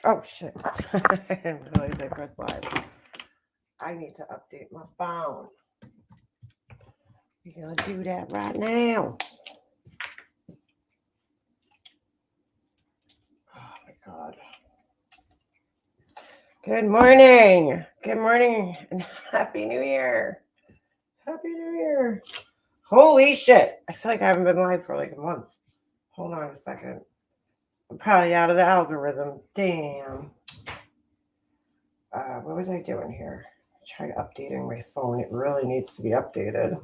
Oh shit. I didn't realize I pressed live. I need to update my phone. We're gonna do that right now. Oh my god. Good morning. Good morning and happy new year. Happy new year. Holy shit. I feel like I haven't been live for like a month. Hold on a second. I'm probably out of the algorithm. Damn. What was I doing here? Try updating my phone. It really needs to be updated.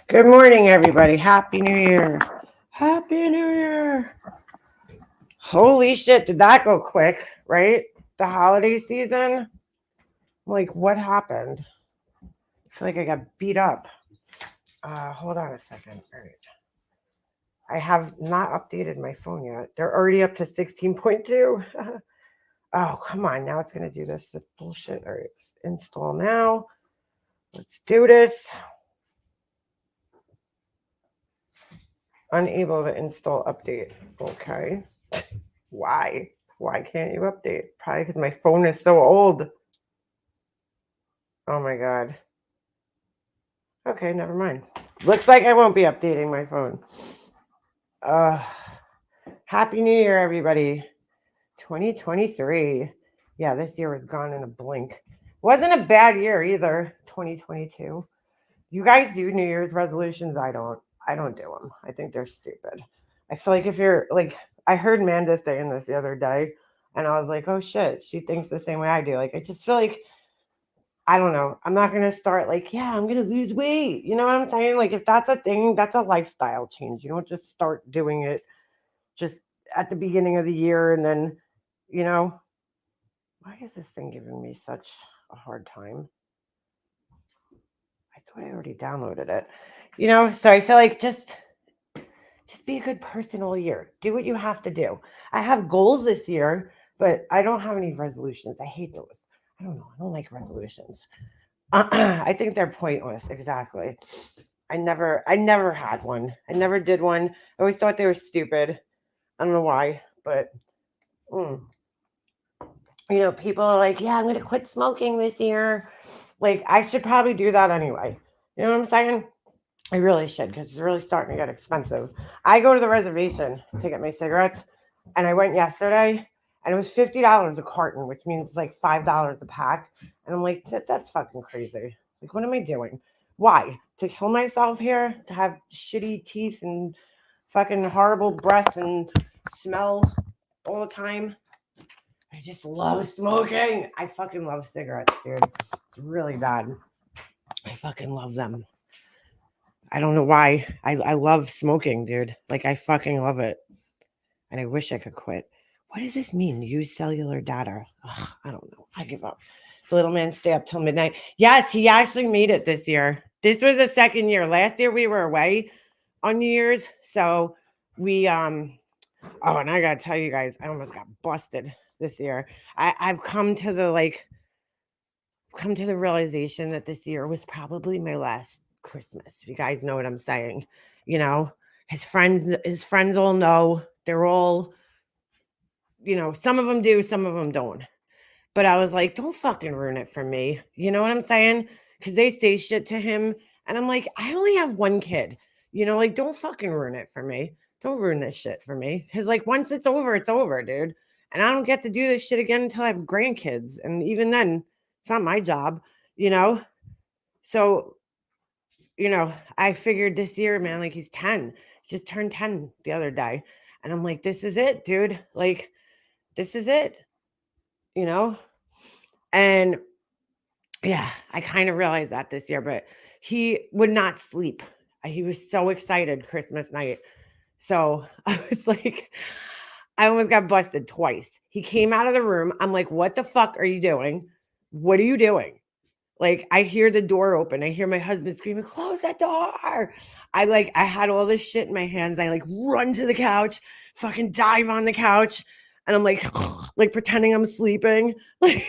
Good morning, everybody. Happy New Year. Happy New Year. Holy shit, did that go quick, right? The holiday season? Like, what happened? I feel like I got beat up. Hold on a second. All right. I have not updated my phone yet. They're already up to 16.2. Oh, come on. Now it's going to do this. This bullshit. All right. Install now. Let's do this. Unable to install update. Okay. Why? Why can't you update? Probably because my phone is so old. Oh my god. Okay, never mind. Looks like I won't be updating my phone. Uh Happy New Year, everybody. 2023. Yeah, this year was gone in a blink. Wasn't a bad year either, 2022. You guys do New Year's resolutions? I don't. I don't do them. I think they're stupid. I feel like if you're like, I heard Manda saying this the other day, and I was like, oh shit, she thinks the same way I do. Like, I just feel like, I don't know. I'm not gonna start like, yeah, I'm gonna lose weight. You know what I'm saying? Like, if that's a thing, that's a lifestyle change. You don't just start doing it just at the beginning of the year and then, you know, why is this thing giving me such a hard time? I thought I already downloaded it. You know, so I feel like just be a good person all year. Do what you have to do. I have goals this year, but I don't have any resolutions. I hate those. I don't know. I don't like resolutions. I think they're pointless. Exactly. I never had one. I never did one. I always thought they were stupid. I don't know why, but mm, people are like, yeah, I'm gonna quit smoking this year. Like, I should probably do that anyway. You know what I'm saying? I really should because it's really starting to get expensive. I go to the reservation to get my cigarettes, and I went yesterday, and it was $50 a carton, which means like $5 a pack. And I'm like, that's fucking crazy. Like, what am I doing? Why? To kill myself here? To have shitty teeth and fucking horrible breath and smell all the time? I just love smoking. I fucking love cigarettes, dude. It's really bad. I fucking love them. I don't know why. I love smoking, dude. Like, I fucking love it. And I wish I could quit. What does this mean? Use cellular data. Ugh, I don't know. I give up. The little man stay up till midnight. Yes, he actually made it this year. This was the second year. Last year we were away on New Year's. So we oh, and I gotta tell you guys, I almost got busted this year. I've come to the realization that this year was probably my last Christmas. If you guys know what I'm saying. You know, his friends all know. They're all, some of them do, some of them don't. But I was like, don't fucking ruin it for me. You know what I'm saying? Because they say shit to him. And I'm like, I only have one kid. Like, don't fucking ruin it for me. Don't ruin this shit for me. Because, like, once it's over, dude. And I don't get to do this shit again until I have grandkids. And even then, it's not my job, you know? So, I figured this year, man, like, he's 10. He just turned 10 the other day. And I'm like, this is it, dude. Like, this is it, you know? And yeah, I kind of realized that this year, but he would not sleep. He was so excited Christmas night. So I was like, I almost got busted twice. He came out of the room. I'm like, what the fuck are you doing? What are you doing? Like, I hear the door open. I hear my husband screaming, close that door. I had all this shit in my hands. I like run to the couch, fucking dive on the couch, and I'm like, like pretending I'm sleeping. Like,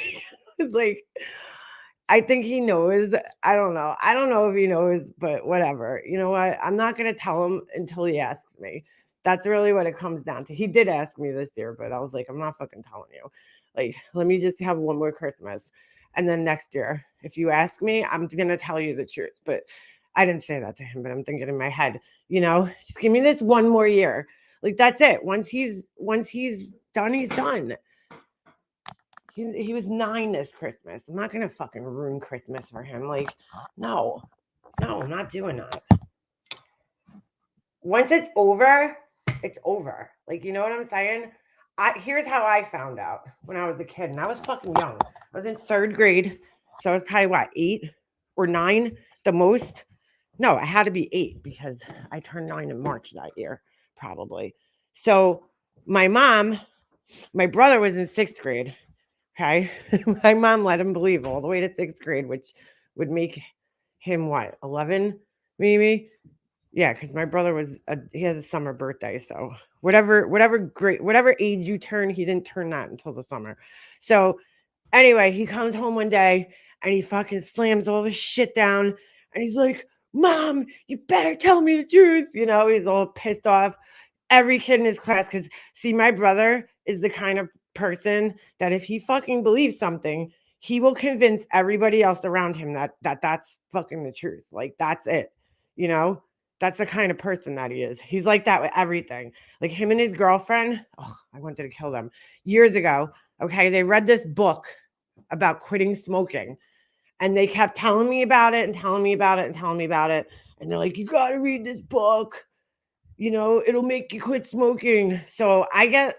it's like, I think he knows. I don't know. I don't know if he knows, but whatever. You know what? I'm not going to tell him until he asks me. That's really what it comes down to. He did ask me this year, but I was like, I'm not fucking telling you. Like, let me just have one more Christmas. And then next year, if you ask me, I'm gonna tell you the truth. But I didn't say that to him, but I'm thinking in my head, just give me this one more year. Like that's it. Once he's done, he's done. He was 9 this Christmas. I'm not gonna fucking ruin Christmas for him. Like, no, I'm not doing that. Once it's over, it's over. Like, you know what I'm saying? Here's how I found out when I was a kid, and I was fucking young. I was in 3rd grade, so I was probably what, 8 or 9 the most. No, I had to be 8 because I turned 9 in March that year, probably. So my brother was in 6th grade. Okay. My mom let him believe all the way to 6th grade, which would make him what, 11 maybe? Yeah, because my brother he has a summer birthday. So whatever age you turn, he didn't turn that until the summer. So anyway, he comes home one day and he fucking slams all this shit down and he's like, Mom, you better tell me the truth. He's all pissed off. Every kid in his class, because see, my brother is the kind of person that if he fucking believes something, he will convince everybody else around him that's fucking the truth. Like that's it. That's the kind of person that he is. He's like that with everything. Like him and his girlfriend. Oh, I wanted to kill them years ago. Okay, they read this book about quitting smoking, and they kept telling me about it and telling me about it and telling me about it. And they're like, "You got to read this book. It'll make you quit smoking." So I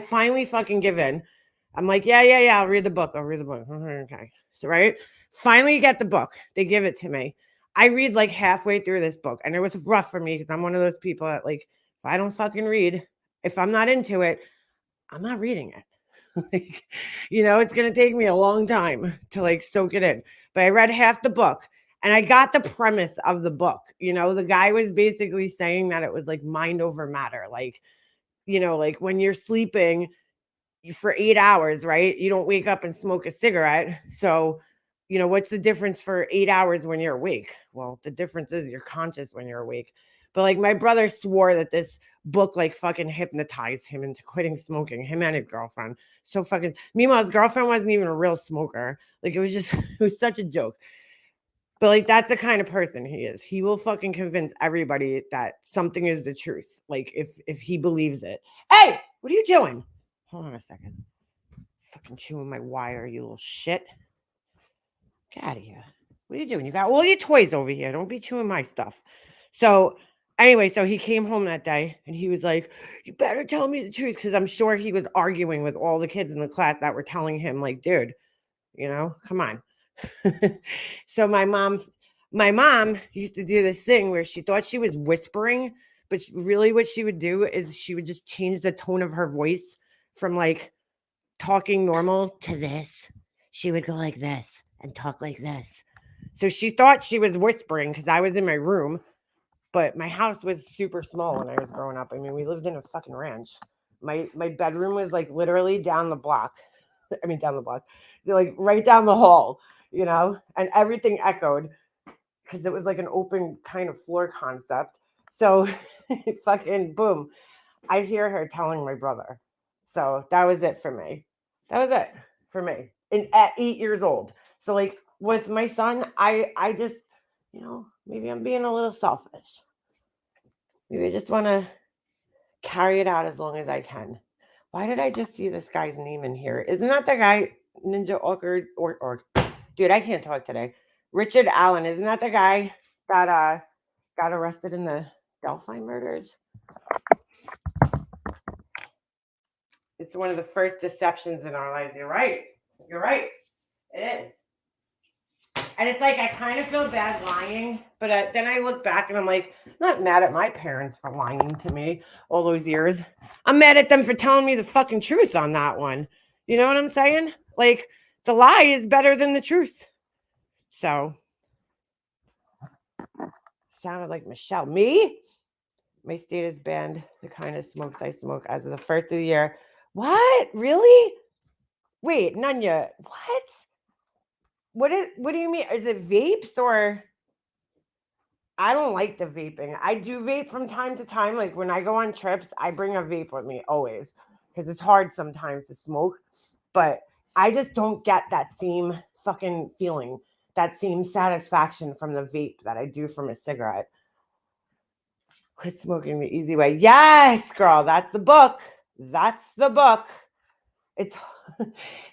finally fucking give in. I'm like, yeah, I'll read the book. Okay. So, right. Finally get the book. They give it to me. I read like halfway through this book and it was rough for me because I'm one of those people that like, if I don't fucking read, if I'm not into it, I'm not reading it. Like, it's going to take me a long time to like soak it in. But I read half the book and I got the premise of the book. The guy was basically saying that it was like mind over matter. Like, like when you're sleeping for 8 hours, right? You don't wake up and smoke a cigarette. So, what's the difference for 8 hours when you're awake? Well, the difference is you're conscious when you're awake. But like my brother swore that this book like fucking hypnotized him into quitting smoking, him and his girlfriend. So fucking meanwhile, his girlfriend wasn't even a real smoker. Like it was such a joke. But like that's the kind of person he is. He will fucking convince everybody that something is the truth. Like if he believes it. Hey, what are you doing? Hold on a second. Fucking chewing my wire, you little shit. Get out of here. What are you doing? You got all your toys over here. Don't be chewing my stuff. So anyway, so he came home that day and he was like, you better tell me the truth. Because I'm sure he was arguing with all the kids in the class that were telling him, like, dude, come on. So my mom used to do this thing where she thought she was whispering, but really what she would do is she would just change the tone of her voice from like talking normal to this. She would go like this and talk like this. So she thought she was whispering because I was in my room, but my house was super small when I was growing up. I mean, we lived in a fucking ranch. My bedroom was like literally down the block. Down the block, like right down the hall, and everything echoed because it was like an open kind of floor concept. So fucking boom, I hear her telling my brother. So that was it for me. That was it for me. And at 8 years old. So like with my son, I just, maybe I'm being a little selfish. Maybe I just want to carry it out as long as I can. Why did I just see this guy's name in here? Isn't that the guy, Ninja Orchard or dude, I can't talk today. Richard Allen, isn't that the guy that got arrested in the Delphi murders? It's one of the first deceptions in our lives. You're right. It is. And it's like I kind of feel bad lying, but then I look back and I'm like, I'm not mad at my parents for lying to me all those years. I'm mad at them for telling me the fucking truth on that one. You know what I'm saying? Like the lie is better than the truth. So sounded like Michelle. Me? My state is banned the kind of smokes I smoke as of the first of the year. What? Really? Wait, Nunya, what? What do you mean? Is it vapes or I don't like the vaping. I do vape from time to time. Like when I go on trips, I bring a vape with me always because it's hard sometimes to smoke. But I just don't get that same fucking feeling, that same satisfaction from the vape that I do from a cigarette. Quit smoking the easy way. Yes, girl, that's the book. That's the book. It's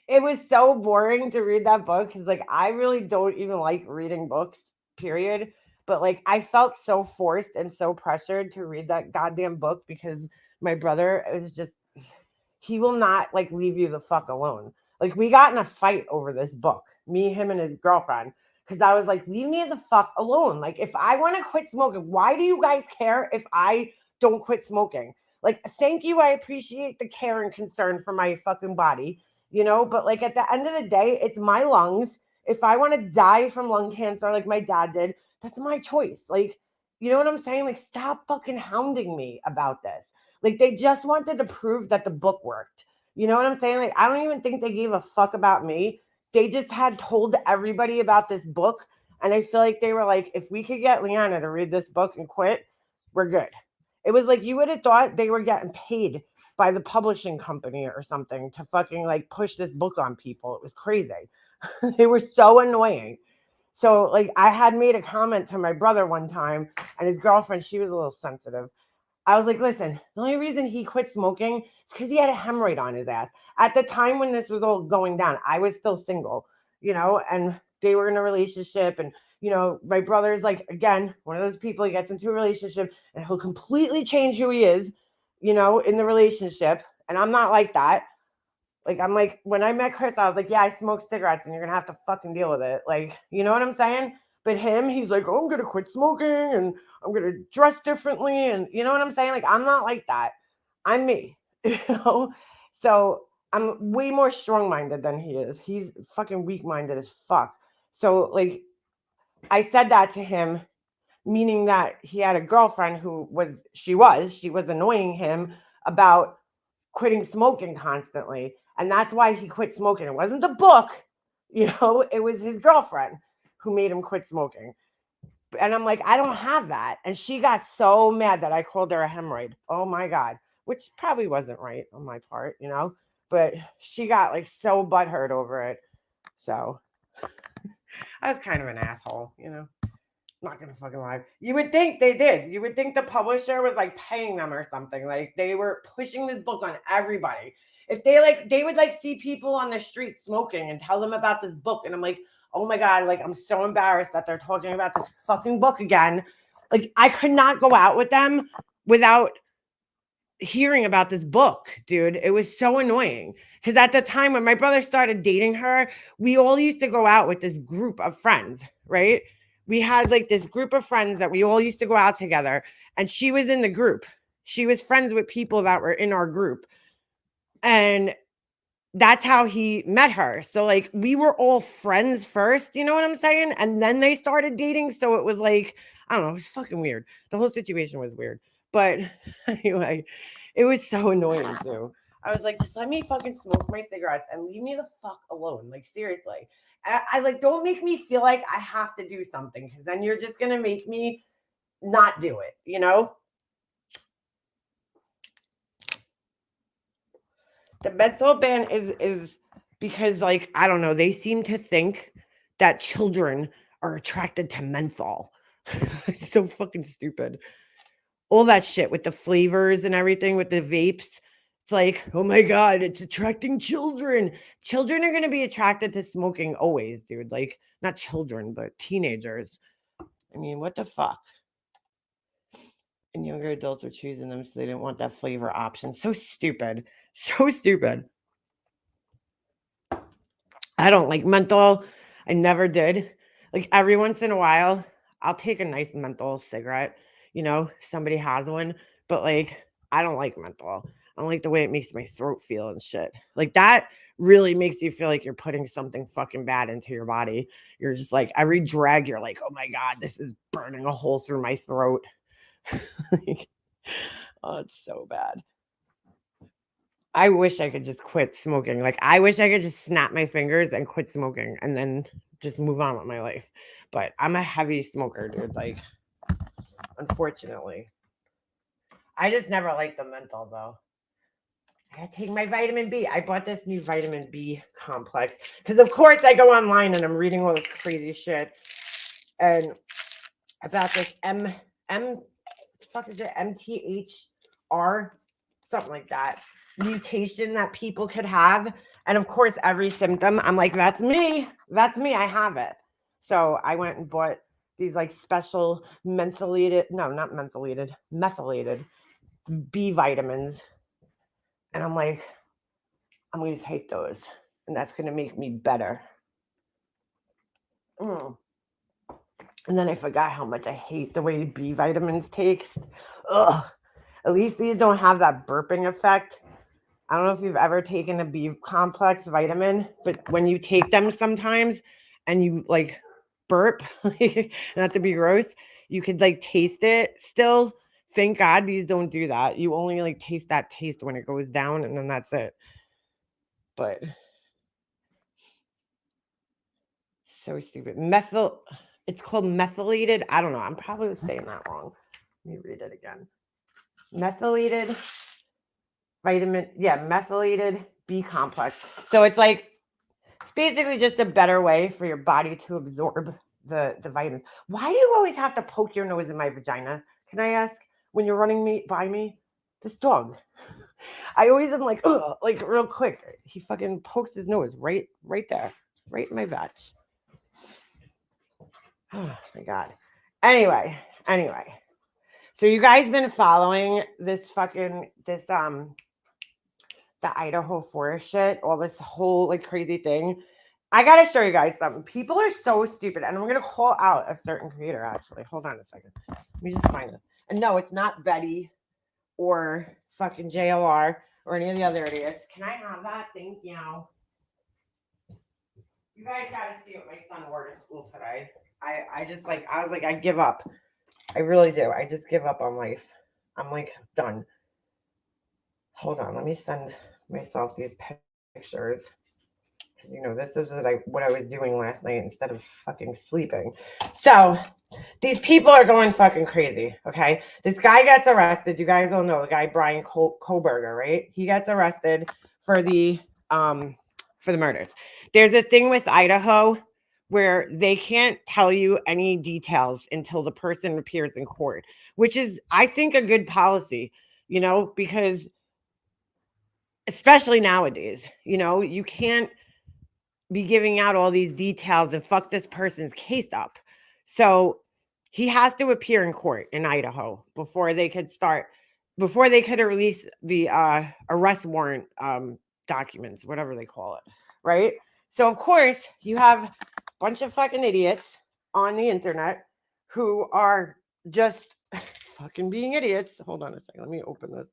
it was so boring to read that book because like I really don't even like reading books, period. But like I felt so forced and so pressured to read that goddamn book because my brother is just he will not like leave you the fuck alone. Like we got in a fight over this book, me, him, and his girlfriend, because I was like, leave me the fuck alone. Like if I want to quit smoking, why do you guys care if I don't quit smoking? Like, thank you. I appreciate the care and concern for my fucking body, but like at the end of the day, it's my lungs. If I want to die from lung cancer like my dad did, that's my choice. Like, you know what I'm saying? Like, stop fucking hounding me about this. Like they just wanted to prove that the book worked. You know what I'm saying? Like I don't even think they gave a fuck about me. They just had told everybody about this book. And I feel like they were like, if we could get Leanna to read this book and quit, we're good. It was like you would have thought they were getting paid by the publishing company or something to fucking like push this book on people. It was crazy. They were so annoying. So like I had made a comment to my brother one time and his girlfriend, she was a little sensitive. I was like, listen, the only reason he quit smoking is because he had a hemorrhoid on his ass. At the time when this was all going down, I was still single, and they were in a relationship. And, my brother's like, again, one of those people, he gets into a relationship and he'll completely change who he is, in the relationship. And I'm not like that. Like, I'm like, when I met Chris, I was like, yeah, I smoke cigarettes and you're going to have to fucking deal with it. Like, you know what I'm saying? But him, he's like, oh, I'm going to quit smoking and I'm going to dress differently. And you know what I'm saying? Like, I'm not like that. I'm me, you know? So I'm way more strong minded than he is. He's fucking weak minded as fuck. So, like, I said that to him, meaning that he had a girlfriend who she was annoying him about quitting smoking constantly. And that's why he quit smoking. It wasn't the book, it was his girlfriend who made him quit smoking. And I'm like, I don't have that. And she got so mad that I called her a hemorrhoid. Oh my God. Which probably wasn't right on my part, but she got like so butthurt over it. So I was kind of an asshole, not gonna fucking lie. You would think they did. You would think the publisher was like paying them or something. Like they were pushing this book on everybody. If they would like see people on the street smoking and tell them about this book. And I'm like, oh my God, like I'm so embarrassed that they're talking about this fucking book again. Like I could not go out with them without hearing about this book, dude. It was so annoying. Because at the time when my brother started dating her, we all used to go out with this group of friends, right? We had like this group of friends that we all used to go out together. And she was in the group. She was friends with people that were in our group. And that's how he met her. So like we were all friends first, you know what I'm saying? And then they started dating. So it was like, I don't know, it was fucking weird. The whole situation was weird. But anyway, it was so annoying too. I was like, just let me fucking smoke my cigarettes and leave me the fuck alone. Like seriously. I like don't make me feel like I have to do something because then you're just gonna make me not do it, The menthol ban is because like I don't know, they seem to think that children are attracted to menthol. It's so fucking stupid. All that shit with the flavors and everything with the vapes. It's like, oh my God, it's attracting children. Children are going to be attracted to smoking always, dude. Like, not children, but teenagers. I mean, what the fuck? And younger adults are choosing them so they didn't want that flavor option. So stupid. So stupid. I don't like menthol. I never did. Like, every once in a while, I'll take a nice menthol cigarette, if somebody has one. But, like, I don't like menthol. I don't like the way it makes my throat feel and shit. Like, that really makes you feel like you're putting something fucking bad into your body. You're just like, every drag, you're like, oh my God, this is burning a hole through my throat. Like, oh, it's so bad. I wish I could just quit smoking. Like, I wish I could just snap my fingers and quit smoking and then just move on with my life. But I'm a heavy smoker, dude. Like, unfortunately. I just never liked the menthol, though. I gotta take my vitamin B. I bought this new vitamin B complex because, of course, I go online and I'm reading all this crazy shit and about this fuck is it, MTHR, something like that, mutation that people could have. And of course, every symptom, I'm like, that's me. That's me. I have it. So I went and bought these like special methylated B vitamins. And I'm like, I'm going to take those. And that's going to make me better. And then I forgot how much I hate the way B vitamins taste. Ugh. At least these don't have that burping effect. I don't know if you've ever taken a B complex vitamin, but when you take them sometimes and you like burp, not to be gross, you could like taste it still. Thank God these don't do that. You only like taste that taste when it goes down and then that's it. But so stupid. It's called methylated. I don't know. I'm probably saying that wrong. Let me read it again. Methylated methylated B complex. So it's basically just a better way for your body to absorb the vitamins. Why do you always have to poke your nose in my vagina? Can I ask, when you're running by me? This dog. I always am like, ugh, like real quick. He fucking pokes his nose right there, right in my vag. Oh my God. Anyway. So you guys been following the Idaho forest shit, all this whole like crazy thing. I gotta show you guys something. People are so stupid, and I'm gonna call out a certain creator actually. Hold on a second. Let me just find this. And no, it's not Betty or fucking JLR or any of the other idiots. Can I have that? Thank you. You guys gotta see what my son wore to school today. I was like, I give up. I really do. I just give up on life. I'm like done. Hold on, let me send myself these pictures. You know, this is what I was doing last night instead of fucking sleeping. So these people are going fucking crazy. Okay, this guy gets arrested. You guys all know the guy Brian Koberger, right? He gets arrested for the murders. There's a thing with Idaho where they can't tell you any details until the person appears in court, which is, I think, a good policy. You know, because especially nowadays, you know, you can't be giving out all these details and fuck this person's case up. So he has to appear in court in Idaho before they could release the arrest warrant documents, whatever they call it, right? So of course you have a bunch of fucking idiots on the internet who are just fucking being idiots. Hold on a second, let me open this.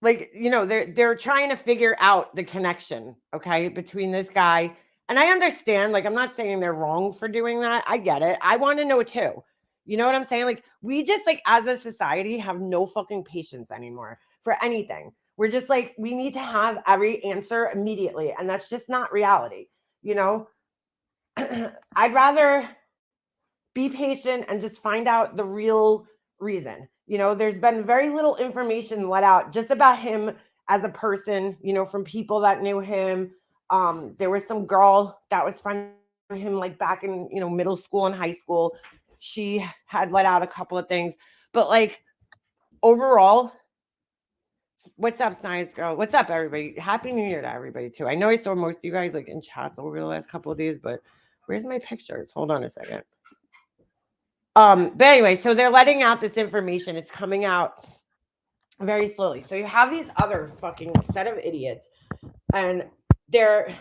Like, you know, they're trying to figure out the connection, okay, between this guy. And I understand, like, I'm not saying they're wrong for doing that. I get it. I want to know too. You know what I'm saying? Like, we just, like, as a society, have no fucking patience anymore for anything. We're just like, we need to have every answer immediately. And that's just not reality. You know, I'd rather be patient and just find out the real reason. You know, there's been very little information let out just about him as a person, you know, from people that knew him. There was some girl that was friends with him like back in, you know, middle school and high school. She had let out a couple of things, but like overall, what's up, Science Girl? What's up, everybody? Happy New Year to everybody too. I know I saw most of you guys like in chats over the last couple of days, but where's my pictures? Hold on a second. But anyway, so they're letting out this information. It's coming out very slowly. So you have these other fucking set of idiots, and they're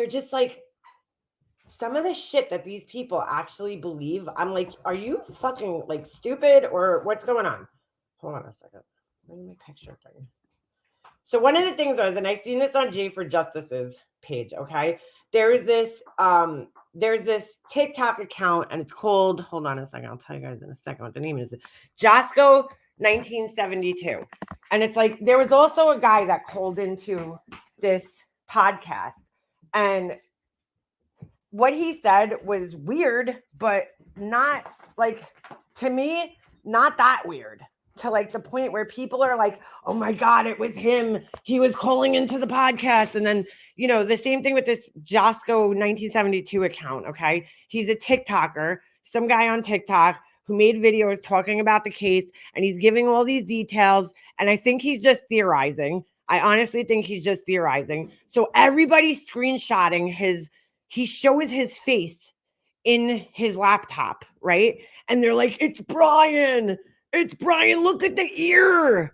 just like, some of the shit that these people actually believe. I'm like, are you fucking like stupid or what's going on? Hold on a second. Where's my picture thing? So one of the things was, and I seen this on J for Justice's page, okay? There's this TikTok account, and it's called, hold on a second, I'll tell you guys in a second what the name is. Josco 1972. And it's like, there was also a guy that called into this podcast, and what he said was weird, but not like To me, not that weird. To like the point where people are like, oh my God, it was him. He was calling into the podcast. And then, the same thing with this Josco 1972 account. Okay. He's a TikToker, some guy on TikTok who made videos talking about the case, and he's giving all these details. And I think he's just theorizing. I honestly think he's just theorizing. So everybody's screenshotting he shows his face in his laptop, right? And they're like, it's Brian. It's Brian. Look at the ear.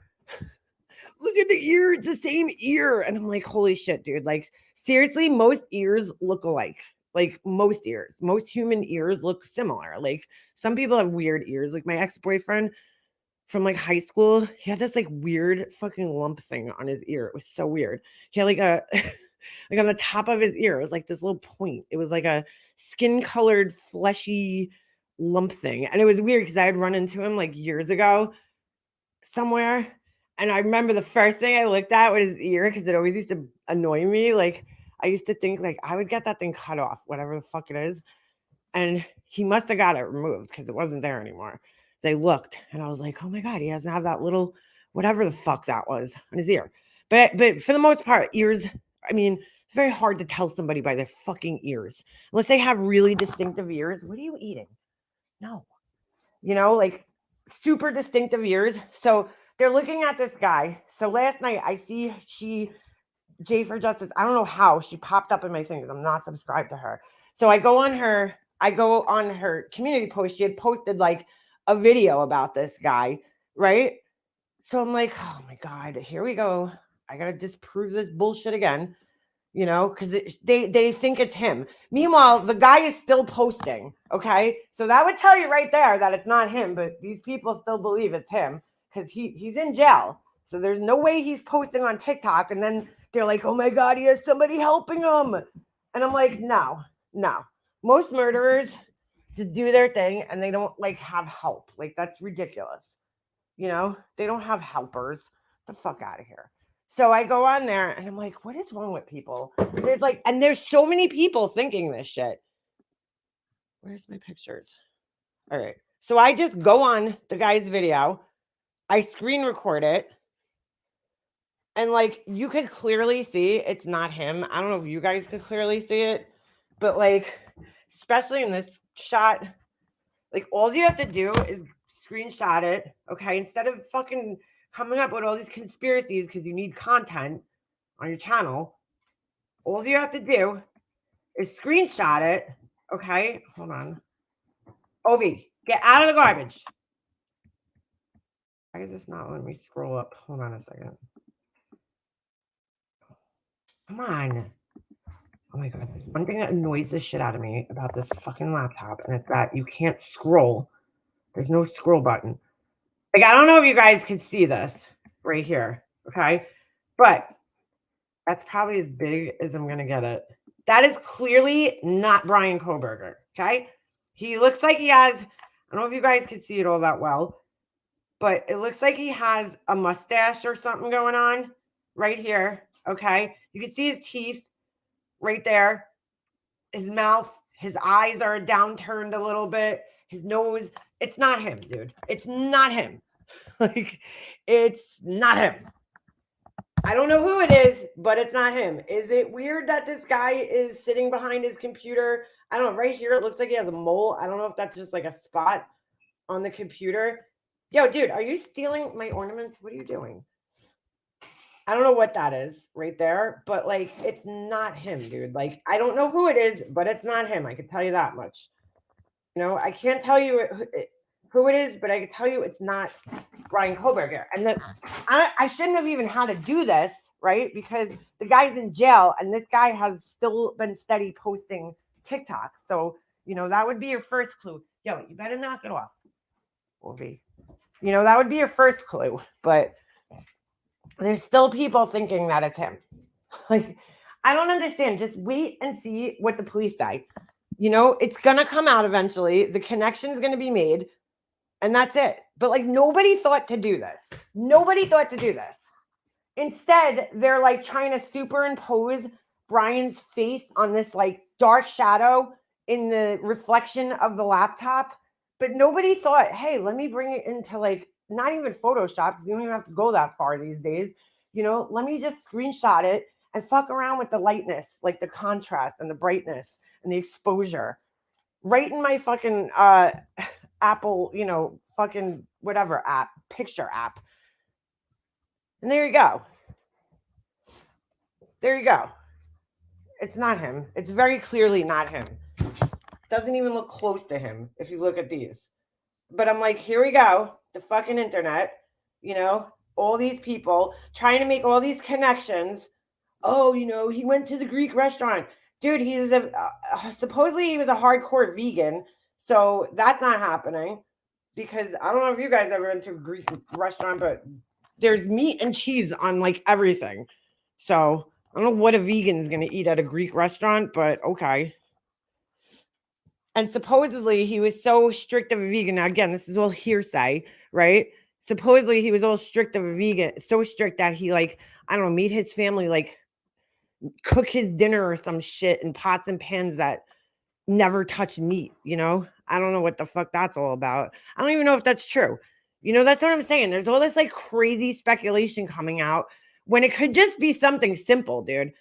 Look at the ear. It's the same ear. And I'm like, holy shit, dude. Like, seriously, most ears look alike. Like, most ears. Most human ears look similar. Like, some people have weird ears. Like, my ex-boyfriend from like high school, he had this like weird fucking lump thing on his ear. It was so weird. He had like a like on the top of his ear, it was like this little point. It was like a skin colored fleshy lump thing. And it was weird because I had run into him like years ago somewhere. And I remember the first thing I looked at was his ear because it always used to annoy me. Like I used to think like I would get that thing cut off, whatever the fuck it is. And he must have got it removed because it wasn't there anymore. They looked and I was like, oh my God, he doesn't have that little whatever the fuck that was on his ear. But for the most part, ears, I mean, it's very hard to tell somebody by their fucking ears. Unless they have really distinctive ears. What are you eating? No. Like super distinctive ears. So they're looking at this guy. So last night I see J for Justice, I don't know how she popped up in my things. I'm not subscribed to her. So I go on her community post. She had posted like a video about this guy, right? So I'm like, oh my God, here we go. I gotta disprove this bullshit again, because they think it's him. Meanwhile, the guy is still posting. Okay, so that would tell you right there that it's not him, but these people still believe it's him because he's in jail. So there's no way he's posting on TikTok, and then they're like, oh my God, he has somebody helping him. And I'm like, no. Most murderers just do their thing and they don't like have help. Like that's ridiculous. They don't have helpers. The fuck out of here. So I go on there and I'm like, what is wrong with people? There's so many people thinking this shit. Where's my pictures? All right. So I just go on the guy's video. I screen record it. And like you could clearly see it's not him. I don't know if you guys could clearly see it, but like, especially in this shot, like all you have to do is screenshot it, okay? Instead of fucking coming up with all these conspiracies because you need content on your channel, all you have to do is screenshot it, okay? Hold on. Ovi, get out of the garbage. Why is this not letting me scroll up? Hold on a second. Come on. Oh my God. There's one thing that annoys the shit out of me about this fucking laptop, and it's that you can't scroll. There's no scroll button. Like, I don't know if you guys can see this right here, okay? But that's probably as big as I'm going to get it. That is clearly not Brian Kohberger, okay? He looks like he has, I don't know if you guys can see it all that well, but it looks like he has a mustache or something going on right here, okay? You can see his teeth right there. His mouth, his eyes are downturned a little bit. His nose, it's not him, dude. It's not him. Like, it's not him. I don't know who it is, but it's not him. Is it weird that this guy is sitting behind his computer? I don't know. Right here, it looks like he has a mole. I don't know if that's just like a spot on the computer. Yo, dude, are you stealing my ornaments? What are you doing? I don't know what that is right there, but like, it's not him, dude. Like, I don't know who it is, but it's not him. I can tell you that much. I can't tell you who it is, but I can tell you it's not Brian Kohberger. And I shouldn't have even had to do this, right? Because the guy's in jail and this guy has still been steady posting TikTok. So, that would be your first clue. Yo, you better knock it off, Wolfie. That would be your first clue. But there's still people thinking that it's him. Like, I don't understand. Just wait and see what the police say. It's going to come out eventually. The connection is going to be made. And that's it. But like nobody thought to do this. Instead, they're like trying to superimpose Brian's face on this like dark shadow in the reflection of the laptop. But nobody thought, hey, let me bring it into like not even Photoshop because you don't even have to go that far these days. Let me just screenshot it and fuck around with the lightness, like the contrast and the brightness and the exposure right in my fucking Apple, fucking whatever app, picture app. And there you go. There you go. It's not him. It's very clearly not him. Doesn't even look close to him if you look at these. But I'm like, here we go. The fucking internet, all these people trying to make all these connections. Oh, he went to the Greek restaurant. Dude, he's supposedly he was a hardcore vegan. So that's not happening because I don't know if you guys ever went to a Greek restaurant, but there's meat and cheese on like everything. So I don't know what a vegan is going to eat at a Greek restaurant, but okay. And supposedly he was so strict of a vegan. Now, again, this is all hearsay, right? Supposedly he was all strict of a vegan, so strict that he like, I don't know, made his family like cook his dinner or some shit in pots and pans that never touch meat, I don't know what the fuck that's all about. I don't even know if that's true. That's what I'm saying. There's all this like crazy speculation coming out when it could just be something simple, dude.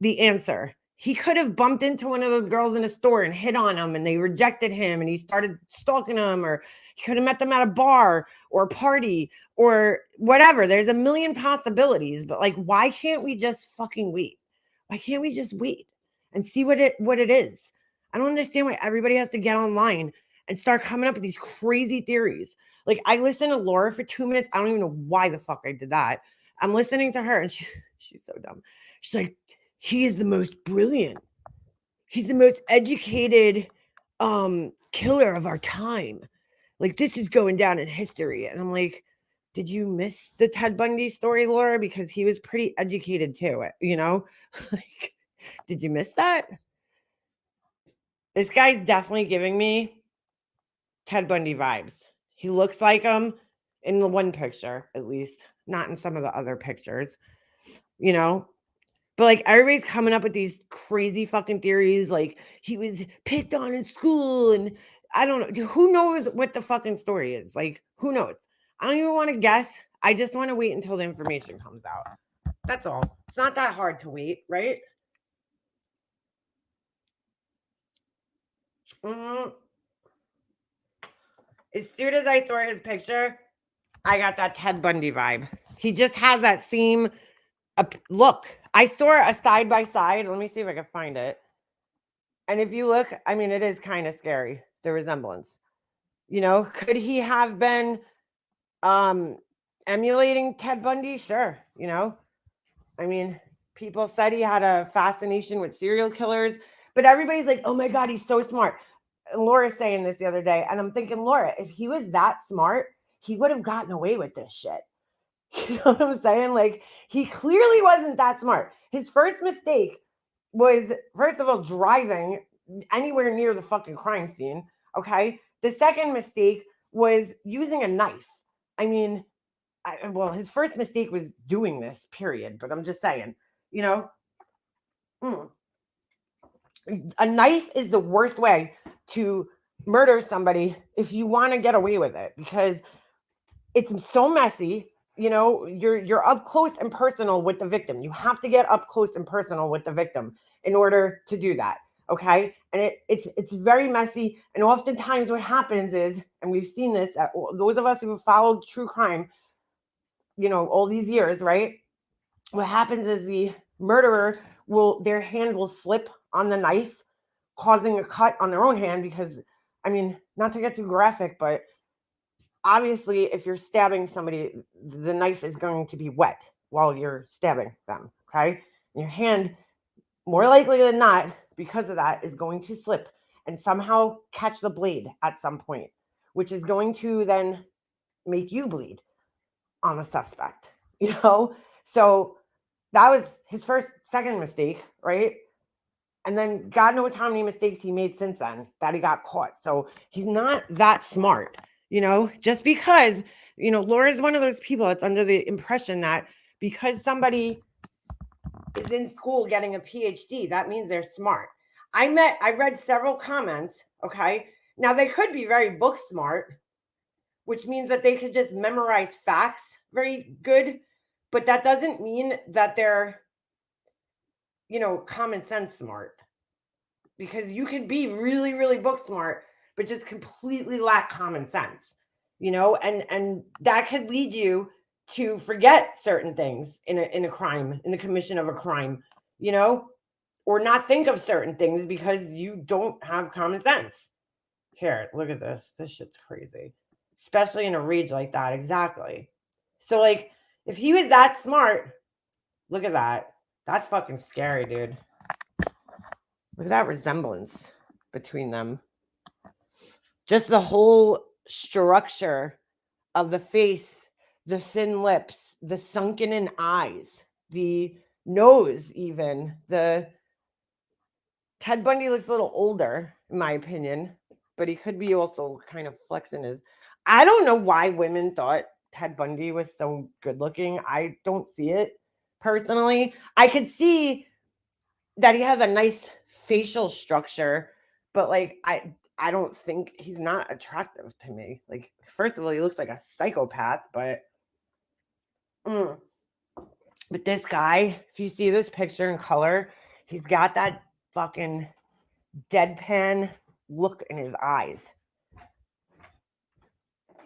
The answer. He could have bumped into one of those girls in a store and hit on them and they rejected him and he started stalking them, or he could have met them at a bar or a party or whatever. There's a million possibilities, but like, why can't we just fucking wait? Why can't we just wait and see what it is? I don't understand why everybody has to get online and start coming up with these crazy theories. Like, I listened to Laura for 2 minutes. I don't even know why the fuck I did that. I'm listening to her and she's so dumb. She's like, he is the most brilliant. He's the most educated killer of our time. Like, this is going down in history. And I'm like, did you miss the Ted Bundy story, Laura? Because he was pretty educated too, Like, did you miss that? This guy's definitely giving me Ted Bundy vibes. He looks like him in the one picture, at least, not in some of the other pictures, But like, everybody's coming up with these crazy fucking theories, like he was picked on in school, and I don't know. Who knows what the fucking story is? Like, who knows? I don't even want to guess. I just want to wait until the information comes out. That's all. It's not that hard to wait, right? Mm-hmm. As soon as I saw his picture, I got that Ted Bundy vibe. He just has that same look. I saw a side by side. Let me see if I can find it. And if you look, I mean, it is kind of scary, the resemblance. Could he have been emulating Ted Bundy? Sure. I mean, people said he had a fascination with serial killers, but everybody's like, oh my God, he's so smart. And Laura's saying this the other day, and I'm thinking, Laura, if he was that smart, he would have gotten away with this shit. You know what I'm saying? Like, he clearly wasn't that smart. His first mistake was, first of all, driving anywhere near the fucking crime scene. Okay. The second mistake was using a knife. I mean, his first mistake was doing this, period. But I'm just saying, a knife is the worst way to murder somebody if you want to get away with it, because it's so messy. You're up close and personal with the victim. You have to get up close and personal with the victim in order to do that. Okay. And it's very messy. And oftentimes what happens is, and we've seen this, those of us who have followed true crime, all these years, right? What happens is the murderer their hand will slip on the knife, causing a cut on their own hand, because, I mean, not to get too graphic, but obviously, if you're stabbing somebody, the knife is going to be wet while you're stabbing them, okay? And your hand, more likely than not, because of that, is going to slip and somehow catch the blade at some point, which is going to then make you bleed on the suspect, So that was his second mistake, right? And then God knows how many mistakes he made since then that he got caught. So he's not that smart. Just because, Laura is one of those people that's under the impression that because somebody is in school getting a PhD, that means they're smart. I read several comments, okay, Now, they could be very book smart, which means that they could just memorize facts very good, but that doesn't mean that they're, common sense smart. Because you could be really, really book smart, but just completely lack common sense, and that could lead you to forget certain things in a crime, in the commission of a crime, you know, or not think of certain things because you don't have common sense. Here, look at this. This shit's crazy. Especially in a rage like that. Exactly. So, like, if he was that smart, look at that. That's fucking scary, dude. Look at that resemblance between them. Just the whole structure of the face, the thin lips, the sunken in eyes, the nose, even. The Ted Bundy looks a little older, in my opinion, but he could be also kind of flexing his. I don't know why women thought Ted Bundy was so good looking. I don't see it personally. I could see that he has a nice facial structure, but like I don't think he's not attractive to me. Like, first of all, he looks like a psychopath, but this guy, if you see this picture in color, he's got that fucking deadpan look in his eyes.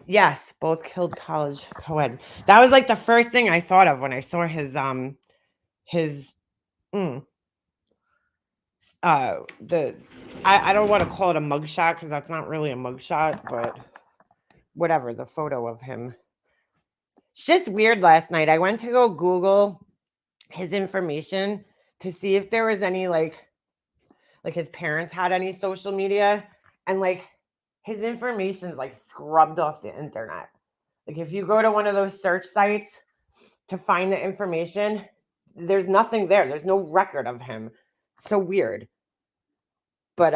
Yes, both killed college co-eds. That was like the first thing I thought of when I saw his I don't want to call it a mugshot because that's not really a mugshot, but whatever, the photo of him. It's just weird. Last night I went to go Google his information to see if there was any like his parents had any social media, and like his information is like scrubbed off the internet. Like, if you go to one of those search sites to find the information, there's nothing there. There's no record of him. So weird. But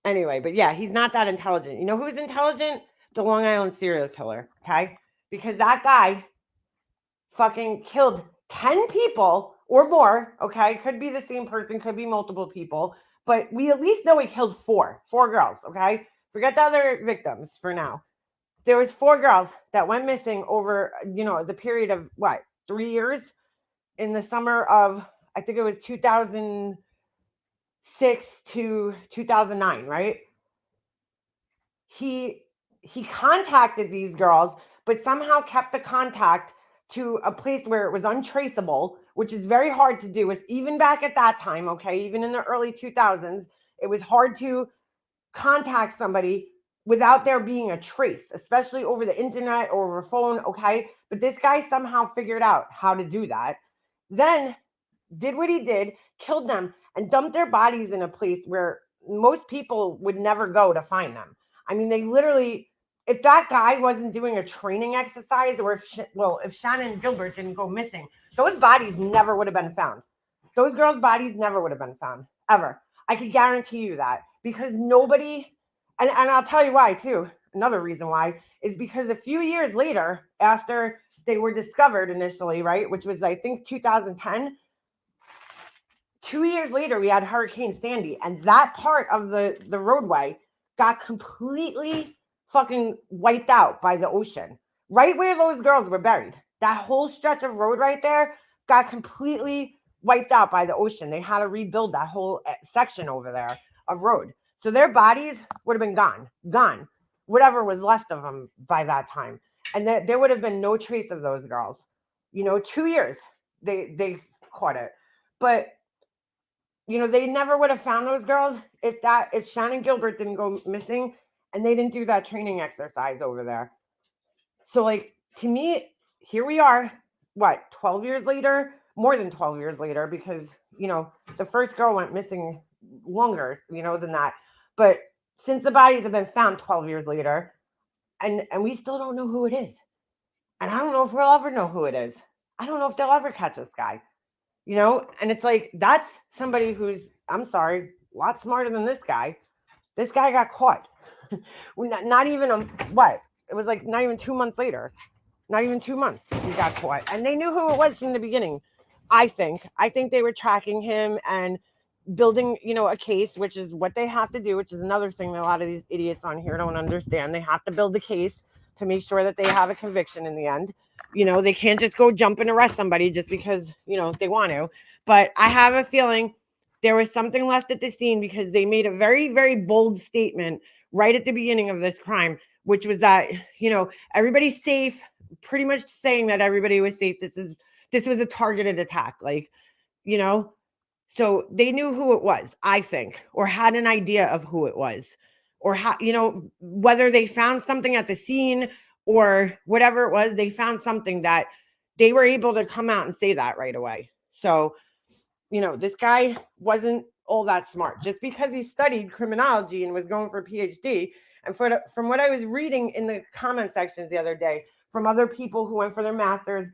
anyway, but yeah, he's not that intelligent. You know who's intelligent? The Long Island serial killer, okay? Because that guy fucking killed 10 people or more, okay? Could be the same person, could be multiple people, but we at least know he killed four girls, okay? Forget the other victims for now. There was 4 girls that went missing over, the period of 3 years, in the summer of, I think it was 2006 to 2009, right? He contacted these girls, but somehow kept the contact to a place where it was untraceable, which is very hard to do. Even back at that time, okay, even in the early 2000s, it was hard to contact somebody without there being a trace, especially over the internet or over phone, okay? But this guy somehow figured out how to do that. Then did what he did, killed them, and dumped their bodies in a place where most people would never go to find them. I mean, they literally, if that guy wasn't doing a training exercise, or if Shannan Gilbert didn't go missing, those bodies never would have been found. Those girls' bodies never would have been found, ever. I could guarantee you that, because nobody, and I'll tell you why too. Another reason why is because a few years later, after they were discovered initially, right, which was I think 2010, 2 years later we had Hurricane Sandy, and that part of the roadway got completely fucking wiped out by the ocean. Right where those girls were buried, that whole stretch of road right there got completely wiped out by the ocean. They had to rebuild that whole section over there of road. So their bodies would have been gone, whatever was left of them by that time. And there would have been no trace of those girls. 2 years they caught it. But they never would have found those girls if Shannan Gilbert didn't go missing and they didn't do that training exercise over there. So, like, to me, here we are, 12 years later, more than 12 years later, because, the first girl went missing longer, than that. But since the bodies have been found 12 years later, and we still don't know who it is. And I don't know if we'll ever know who it is. I don't know if they'll ever catch this guy. And it's like, that's somebody who's, I'm sorry, a lot smarter than this guy. This guy got caught. Not even it was like not even 2 months later. Not even 2 months he got caught. And they knew who it was from the beginning. I think they were tracking him, and building, a case, which is what they have to do, which is another thing that a lot of these idiots on here don't understand. They have to build a case to make sure that they have a conviction in the end. They can't just go jump and arrest somebody just because, they want to. But I have a feeling there was something left at the scene because they made a very, very bold statement right at the beginning of this crime, which was that, everybody's safe, pretty much saying that everybody was safe. This was a targeted attack. Like, you know, so they knew who it was, I think, or had an idea of who it was, or how, whether they found something at the scene or whatever it was, they found something that they were able to come out and say that right away. So, this guy wasn't all that smart just because he studied criminology and was going for a PhD. And from what I was reading in the comment sections the other day from other people who went for their master's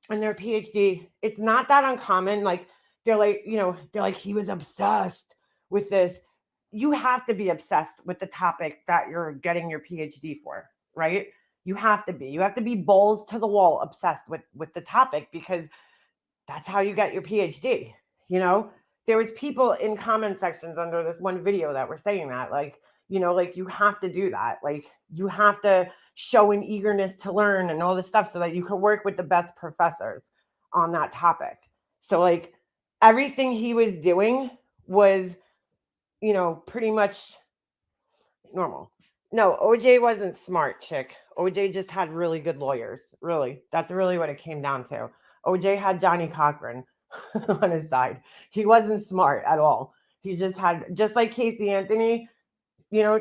and their PhD, it's not that uncommon. Like they're like he was obsessed with this. You have to be obsessed with the topic that you're getting your PhD for, right? You have to be. You have to be balls to the wall obsessed with the topic because that's how you get your PhD. There was people in comment sections under this one video that were saying that, like, like you have to do that. Like you have to show an eagerness to learn and all this stuff so that you can work with the best professors on that topic. So like everything he was doing was, pretty much normal. No, OJ wasn't smart, chick. OJ just had really good lawyers. Really. That's really what it came down to. OJ had Johnny Cochran on his side. He wasn't smart at all. He just like Casey Anthony,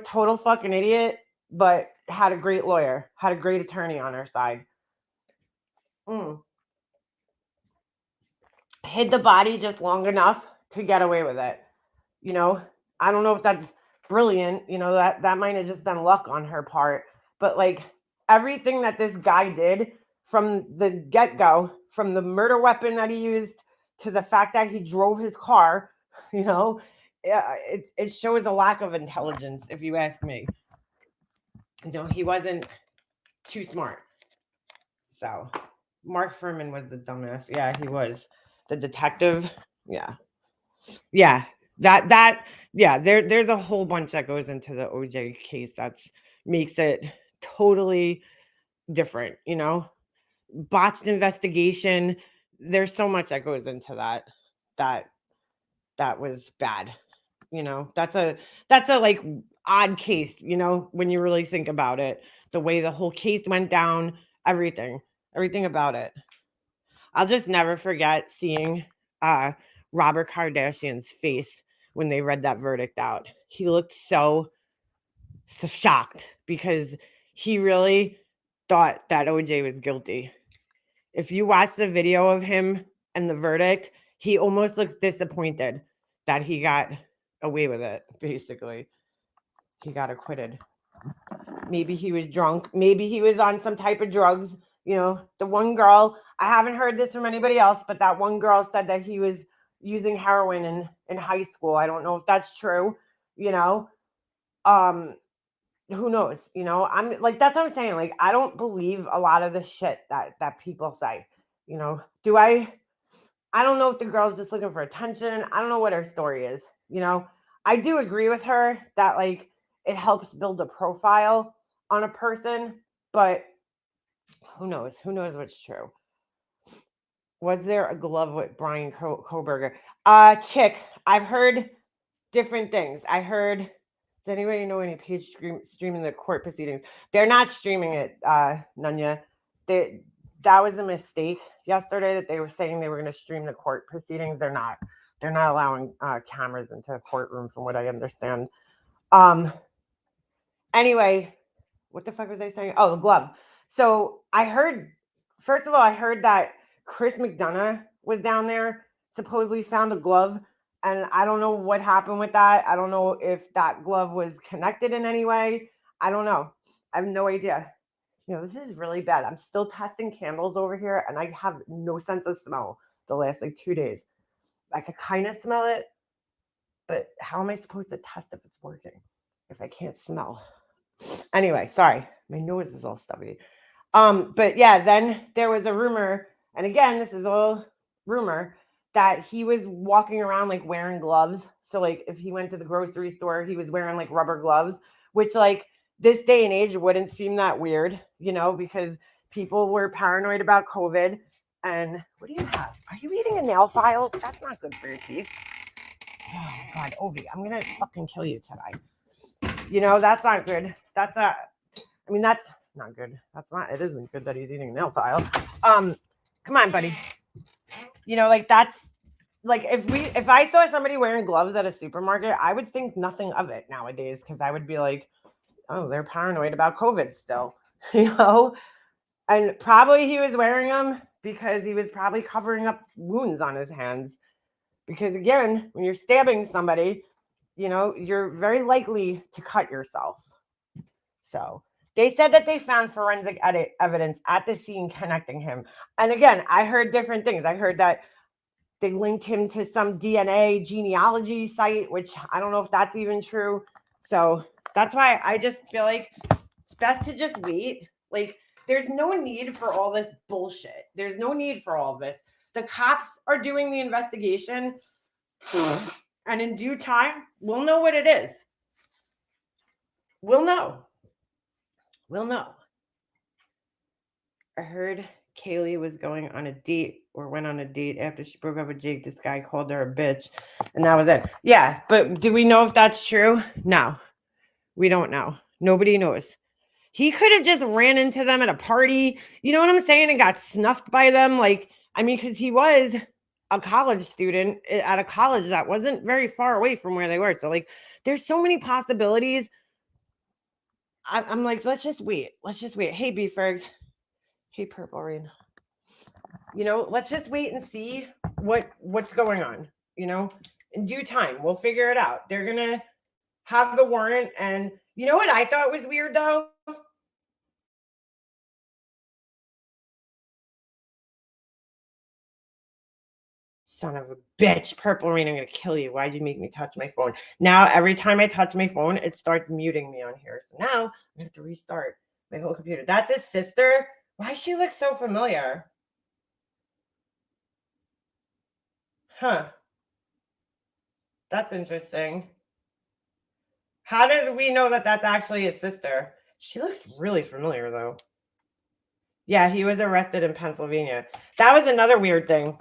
total fucking idiot, but had a great lawyer, had a great attorney on her side. Hid the body just long enough to get away with it. I don't know if that's brilliant. That might have just been luck on her part. But like everything that this guy did from the get-go, from the murder weapon that he used to the fact that he drove his car, it shows a lack of intelligence, if you ask me. He wasn't too smart. So Mark Fuhrman was the dumbass. Yeah, he was. The detective. Yeah. Yeah. There's a whole bunch that goes into the OJ case that makes it totally different, botched investigation. There's so much that goes into that was bad. That's a like odd case, when you really think about it, the way the whole case went down, everything about it. I'll just never forget seeing Robert Kardashian's face when they read that verdict out. He looked so shocked because he really thought that OJ was guilty. If you watch the video of him and the verdict, he almost looks disappointed that he got away with it, basically. He got acquitted. Maybe he was drunk. Maybe he was on some type of drugs. The one girl, I haven't heard this from anybody else, but that one girl said that he was using heroin in high school. I don't know if that's true. Who knows? I'm like, that's what I'm saying. Like, I don't believe a lot of the shit that people say. I don't know if the girl's just looking for attention. I don't know what her story is. I do agree with her that like it helps build a profile on a person, but who knows? Who knows what's true? Was there a glove with Brian Koberger? Chick, I've heard different things. I heard, does anybody know any page streaming the court proceedings? They're not streaming it, Nunya. That was a mistake yesterday that they were saying they were going to stream the court proceedings. They're not. They're not allowing cameras into the courtroom, from what I understand. Anyway, what the fuck was I saying? Oh, the glove. So I heard, first of all, I heard that Chris McDonough was down there, supposedly found a glove. And I don't know what happened with that. I don't know if that glove was connected in any way. I don't know. I have no idea. This is really bad. I'm still testing candles over here, and I have no sense of smell the last like 2 days. I could kind of smell it, but how am I supposed to test if it's working if I can't smell? Anyway, sorry. My nose is all stuffy. But yeah, then there was a rumor, and again, this is all rumor, that he was walking around like wearing gloves. So like if he went to the grocery store, he was wearing like rubber gloves, which like this day and age wouldn't seem that weird, because people were paranoid about COVID. And what do you have? Are you eating a nail file? That's not good for your teeth. Oh God, Ovi, I'm gonna fucking kill you today. That's not good. That's not good. It isn't good that he's eating a nail file. Come on, buddy. That's like if I saw somebody wearing gloves at a supermarket, I would think nothing of it nowadays because I would be like, oh, they're paranoid about COVID still, And probably he was wearing them because he was probably covering up wounds on his hands. Because again, when you're stabbing somebody, you're very likely to cut yourself. So they said that they found forensic evidence at the scene connecting him. And again, I heard different things. I heard that they linked him to some DNA genealogy site, which I don't know if that's even true. So that's why I just feel like it's best to just wait. Like, there's no need for all this bullshit. There's no need for all of this. The cops are doing the investigation, and in due time, we'll know what it is. We'll know. I heard Kaylee was going on a date or went on a date after she broke up with Jake. This guy called her a bitch, and that was it. Yeah, but do we know if that's true? No, we don't know. Nobody knows. He could have just ran into them at a party, you know what I'm saying, and got snuffed by them. Because he was a college student at a college that wasn't very far away from where they were. So, there's so many possibilities. I'm like, let's just wait. Hey, B-Fergs. Hey, Purple Rain. Let's just wait and see what's going on. In due time, we'll figure it out. They're going to have the warrant. And you know what I thought was weird, though? Son of a bitch, Purple Rain, I'm going to kill you. Why'd you make me touch my phone? Now, every time I touch my phone, it starts muting me on here. So now I'm going to have to restart my whole computer. That's his sister. Why does she look so familiar? Huh. That's interesting. How did we know that that's actually his sister? She looks really familiar, though. Yeah, he was arrested in Pennsylvania. That was another weird thing.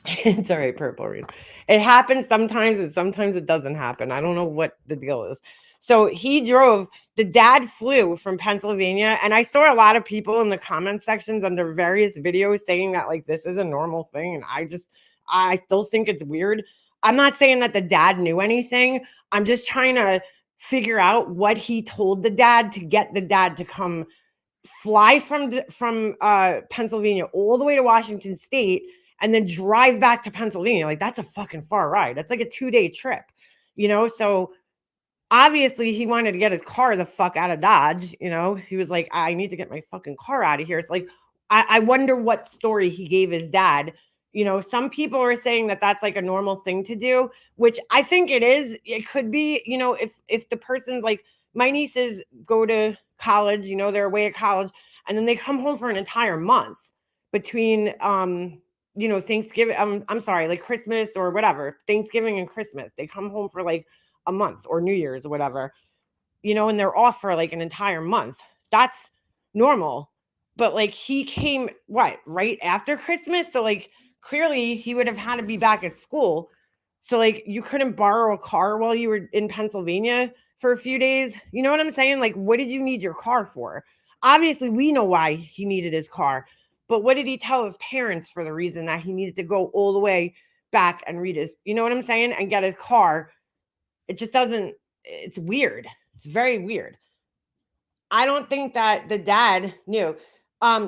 It's all right, Purple Rain. It happens sometimes, and sometimes it doesn't happen. I don't know what the deal is. So the dad flew from Pennsylvania, and I saw a lot of people in the comment sections under various videos saying that this is a normal thing, and I still think it's weird. I'm not saying that the dad knew anything. I'm just trying to figure out what he told the dad to get the dad to come fly from Pennsylvania all the way to Washington State and then drive back to Pennsylvania. That's a fucking far ride. That's like a 2-day trip, So obviously he wanted to get his car the fuck out of Dodge. He was like, I need to get my fucking car out of here. It's I wonder what story he gave his dad. Some people are saying that that's a normal thing to do, which I think it is. It could be, if the person's my nieces go to college, they're away at college, and then they come home for an entire month between Thanksgiving, I'm sorry, Christmas or whatever, Thanksgiving and Christmas. They come home for a month, or New Year's or whatever, and they're off for an entire month. That's normal. But he came right after Christmas. So clearly he would have had to be back at school. So you couldn't borrow a car while you were in Pennsylvania for a few days. You know what I'm saying? What did you need your car for? Obviously, we know why he needed his car. But what did he tell his parents for the reason that he needed to go all the way back and read his, you know what I'm saying? And get his car. It just doesn't, it's weird. It's very weird. I don't think that the dad knew.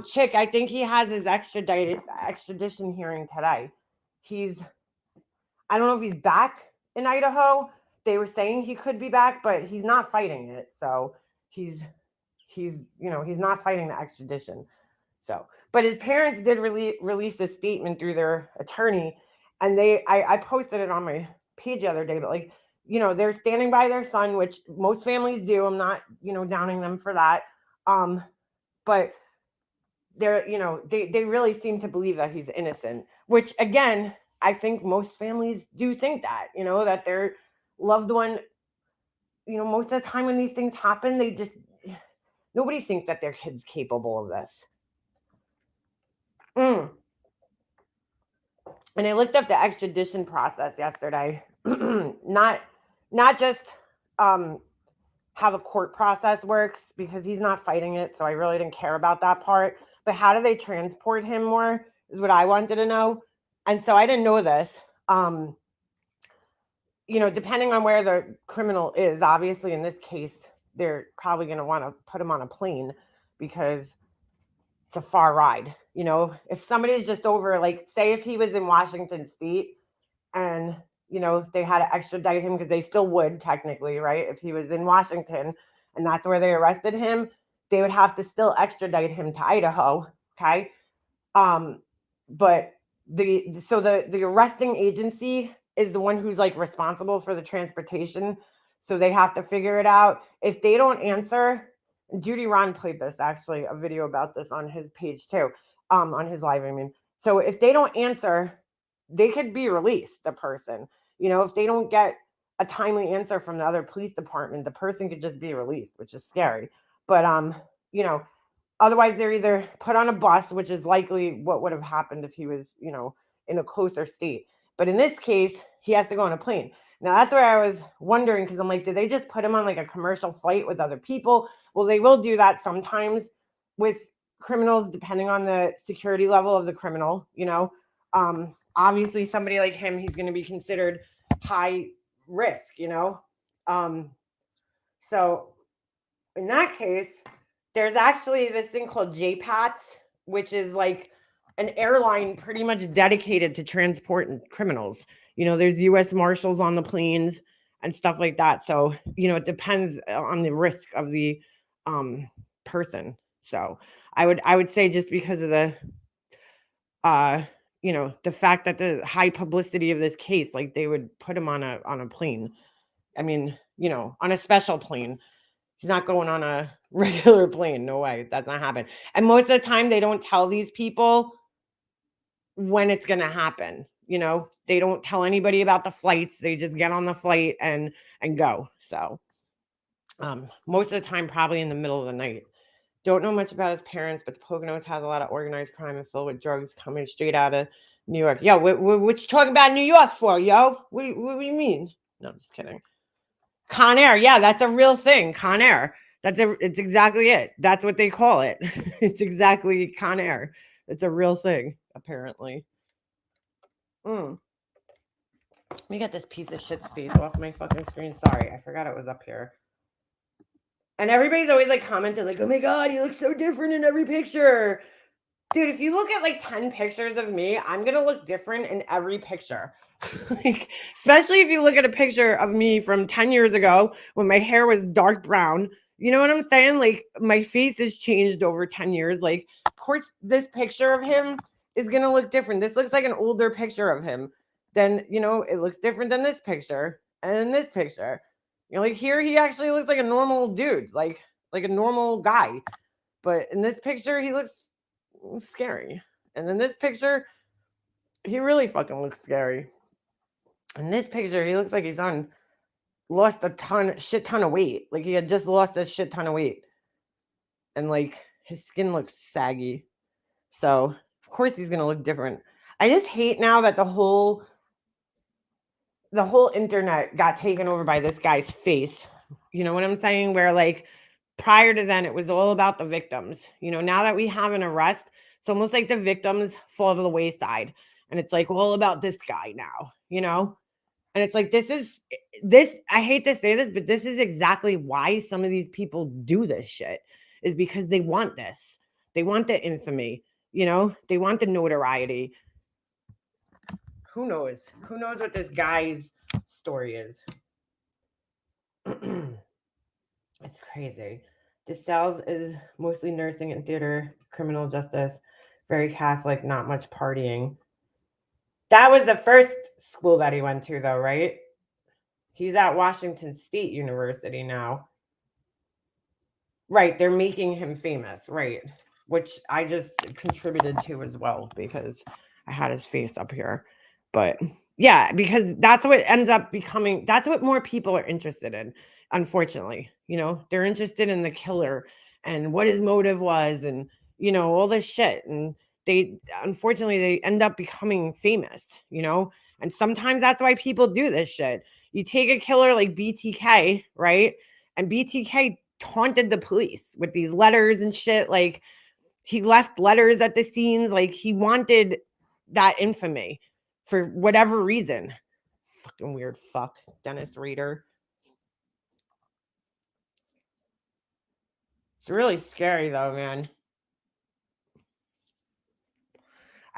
Chick, I think he has his extradition hearing today. I don't know if he's back in Idaho. They were saying he could be back, but he's not fighting it. So he's not fighting the extradition. So, but his parents did release a statement through their attorney, and I posted it on my page the other day, but they're standing by their son, which most families do. I'm not, downing them for that. But they're, they really seem to believe that he's innocent, which again, I think most families do think that, that their loved one, most of the time when these things happen, nobody thinks that their kid's capable of this. Mm. And I looked up the extradition process yesterday. Not just how the court process works, because he's not fighting it, so I really didn't care about that part. But how do they transport him more is what I wanted to know. And so I didn't know this. Depending on where the criminal is, obviously in this case, they're probably going to want to put him on a plane because it's a far ride. If somebody's just over, like, say if he was in Washington State and, they had to extradite him, because they still would technically, right? If he was in Washington and that's where they arrested him, they would have to still extradite him to Idaho. Okay. But the arresting agency is the one who's like responsible for the transportation. So they have to figure it out. If they don't answer, Judy Ron played this, actually, a video about this on his page too, on his live. I mean, so if they don't answer, they could be released, the person. If they don't get a timely answer from the other police department, the person could just be released, which is scary. But otherwise they're either put on a bus, which is likely what would have happened if he was, in a closer state. But in this case, he has to go on a plane. Now, that's where I was wondering, because I'm like, did they just put him on like a commercial flight with other people? Well, they will do that sometimes with criminals, depending on the security level of the criminal. Obviously, somebody like him, he's going to be considered high risk, So in that case, there's actually this thing called JPATS, which is like an airline pretty much dedicated to transporting criminals. There's U.S. Marshals on the planes and stuff like that. So, it depends on the risk of the person. So I would say, just because of the the fact that the high publicity of this case, like, they would put him on a plane. I mean, on a special plane. He's not going on a regular plane. No way. That's not happen. And most of the time, they don't tell these people when it's going to happen. They don't tell anybody about the flights. They just get on the flight and go. So most of the time, probably in the middle of the night. Don't know much about his parents, but the Poconos has a lot of organized crime and filled with drugs coming straight out of New York. Yo, what you talking about New York for, yo? What do you mean? No, I'm just kidding. Con Air. Yeah, that's a real thing. Con Air. It's exactly it. That's what they call it. It's exactly Con Air. It's a real thing, apparently. Let me get this piece of shit's face off my fucking screen. Sorry, I forgot it was up here. And everybody's always like commented, like, oh my God, you look so different in every picture. Dude, if you look at like 10 pictures of me, I'm going to look different in every picture. Like, especially if you look at a picture of me from 10 years ago when my hair was dark brown. You know what I'm saying? Like, my face has changed over 10 years. Like, of course, this picture of him is going to look different. This looks like an older picture of him. Then, it looks different than this picture and then this picture. Like, here he actually looks like a normal dude, like a normal guy. But in this picture, he looks scary. And in this picture, he really fucking looks scary. In this picture, he looks like he's lost a shit ton of weight. Like, he had just lost a shit ton of weight. And like, his skin looks saggy. So of course he's gonna look different. I just hate now that the whole internet got taken over by this guy's face. You know what I'm saying? Where, like, prior to then, it was all about the victims. Now that we have an arrest, it's almost like the victims fall to the wayside. And it's like all about this guy now, And it's like, I hate to say this, but this is exactly why some of these people do this shit, is because they want this. They want the infamy, they want the notoriety. Who knows? Who knows what this guy's story is? It's crazy. DeSalles is mostly nursing and theater, criminal justice, very Catholic, not much partying. That was the first school that he went to, though, right? He's at Washington State University now. Right, they're making him famous, right? Which I just contributed to as well, because I had his face up here. But yeah, because that's what ends up becoming that's what more people are interested in, unfortunately. They're interested in the killer and what his motive was and all this shit. And they unfortunately they end up becoming famous. And sometimes that's why people do this shit. You take a killer like BTK, right? And BTK taunted the police with these letters and shit. Like he left letters at the scenes, like he wanted that infamy for whatever reason. Fucking weird fuck, Dennis Rader. It's really scary though, man.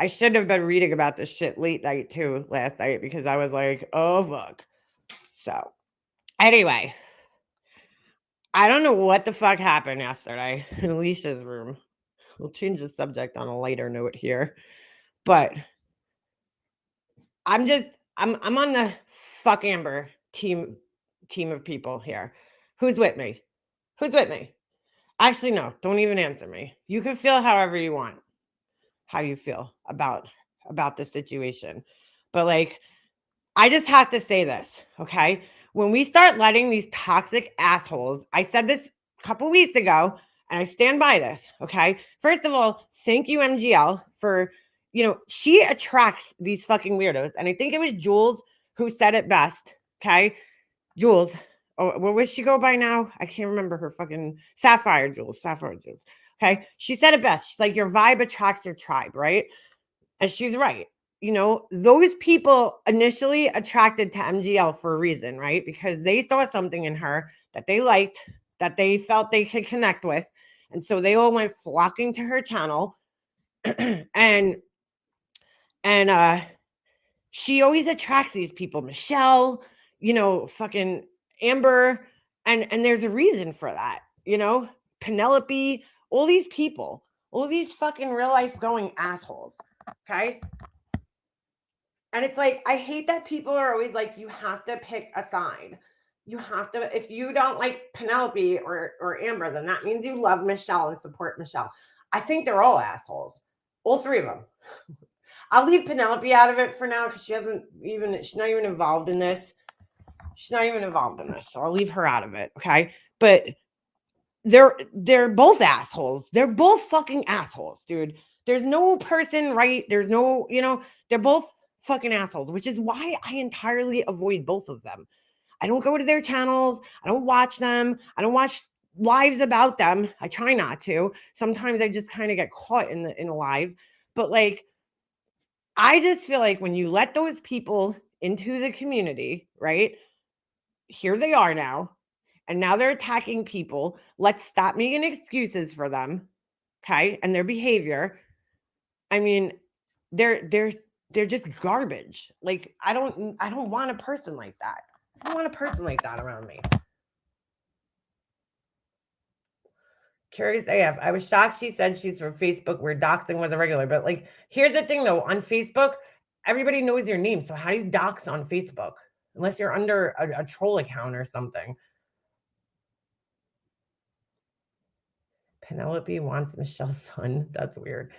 I should have been reading about this shit late night too last night because I was like, oh fuck. So anyway, I don't know what the fuck happened yesterday in Alicia's room. We'll change the subject on a lighter note here. But I'm just I'm on the fuck Amber team of people here. Who's with me? Who's with me? Actually, no, don't even answer me. You can feel however you want, how you feel about the situation. But like, I just have to say this, okay? When we start letting these toxic assholes, I said this a couple weeks ago, and I stand by this, okay? First of all, thank you, MGL, for, she attracts these fucking weirdos. And I think it was Jules who said it best, okay? Jules. Oh, what would she go by now? I can't remember her fucking Sapphire Jules. Sapphire Jules. Okay. She said it best. She's like, your vibe attracts your tribe, right? And she's right. Those people initially attracted to MGL for a reason, right? Because they saw something in her that they liked, that they felt they could connect with. And so they all went flocking to her channel. and she always attracts these people. Michelle, fucking Amber, and there's a reason for that. Penelope, all these people, all these fucking real life going assholes. Okay. And it's like, I hate that people are always like, you have to pick a side. You have to, if you don't like Penelope or Amber, then that means you love Michelle and support Michelle. I think they're all assholes. All three of them. I'll leave Penelope out of it for now because she's not even involved in this. She's not even involved in this. So I'll leave her out of it. Okay. But they're both assholes. They're both fucking assholes, dude. There's no person right. There's no, they're both fucking assholes, which is why I entirely avoid both of them. I don't go to their channels. I don't watch them. I don't watch lives about them. I try not to. Sometimes I just kind of get caught in a live. But like, I just feel like when you let those people into the community, right? Here they are now, and now they're attacking people. Let's stop making excuses for them, okay? And their behavior. I mean, they're just garbage. Like I don't want a person like that. I don't want a person like that around me. Curious AF. I was shocked she said she's from Facebook where doxing was irregular. But like, here's the thing though, on Facebook, everybody knows your name. So how do you dox on Facebook? Unless you're under a troll account or something. Penelope wants Michelle's son. That's weird.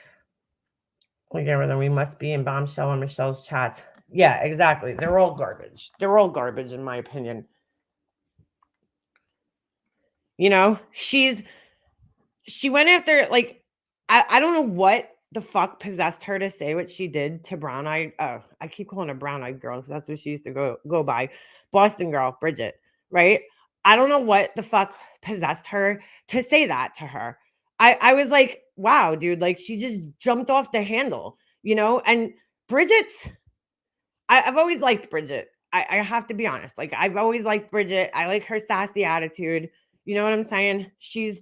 Again, then we must be in Bombshell and Michelle's chats. Yeah, exactly. They're all garbage. They're all garbage, in my opinion. She went after, like, I don't know what the fuck possessed her to say what she did to Brown Eyed. I keep calling her Brown Eyed Girl because that's what she used to go by. Boston Girl, Bridget, right? I don't know what the fuck possessed her to say that to her. I was like, wow, dude, like she just jumped off the handle. And Bridget's, I've always liked Bridget. I have to be honest. Like, I've always liked Bridget. I like her sassy attitude. You know what I'm saying? She's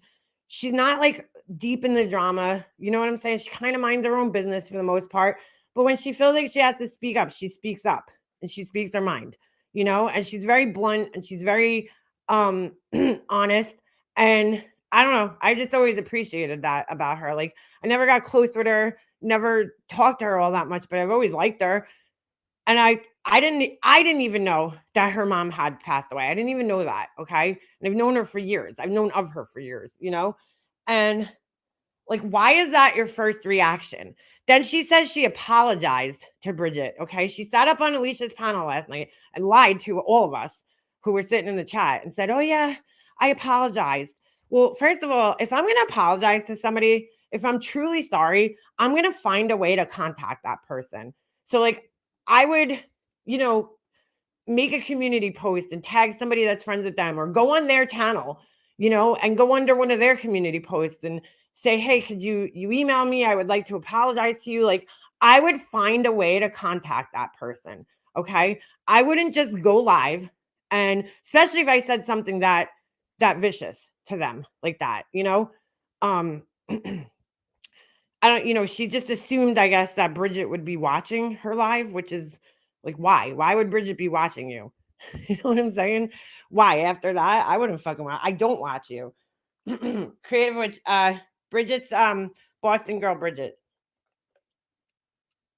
not like deep in the drama. You know what I'm saying? She kind of minds her own business for the most part. But when she feels like she has to speak up, she speaks up and she speaks her mind, and she's very blunt and she's very honest. And I don't know. I just always appreciated that about her. Like, I never got close with her, never talked to her all that much, but I've always liked her. And I didn't even know that her mom had passed away. I didn't even know that, okay? And I've known her for years. I've known of her for years. And Like, why is that your first reaction? Then she says she apologized to Bridget. Okay. She sat up on Alicia's panel last night and lied to all of us who were sitting in the chat and said, "Oh, yeah, I apologized." Well, first of all, if I'm going to apologize to somebody, if I'm truly sorry, I'm going to find a way to contact that person. So, like, I would, you know, make a community post and tag somebody that's friends with them, or go on their channel, and go under one of their community posts and say, "Hey, could you email me? I would like to apologize to you." Like, I would find a way to contact that person. Okay? I wouldn't just go live, and especially if I said something that vicious to them like that. Um I don't, she just assumed, I guess, that Bridget would be watching her live, which is like, why? Why would Bridget be watching you? You know what I'm saying? Why? After that, I wouldn't fucking watch. I don't watch you. Creative Witch, Bridget's Boston girl, Bridget.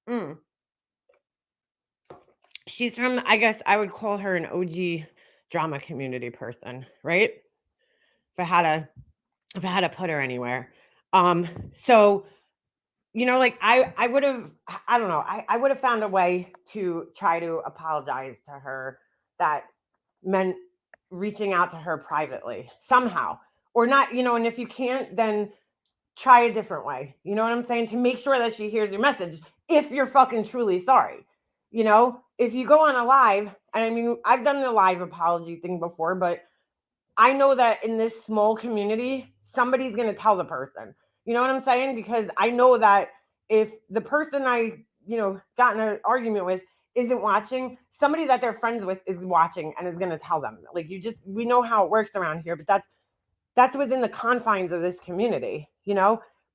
Mm. She's from, I guess I would call her an OG drama community person, right? If I had to, if I had to put her anywhere. So like I would have, I don't know, I would have found a way to try to apologize to her that meant reaching out to her privately somehow, or not, and if you can't, then try a different way. You know what I'm saying? To make sure that she hears your message if you're fucking truly sorry. If you go on a live, and I mean, I've done the live apology thing before, but I know that in this small community, somebody's going to tell the person. You know what I'm saying? Because I know that if the person I, got in an argument with isn't watching, somebody that they're friends with is watching and is going to tell them. Like, we know how it works around here, but that's within the confines of this community.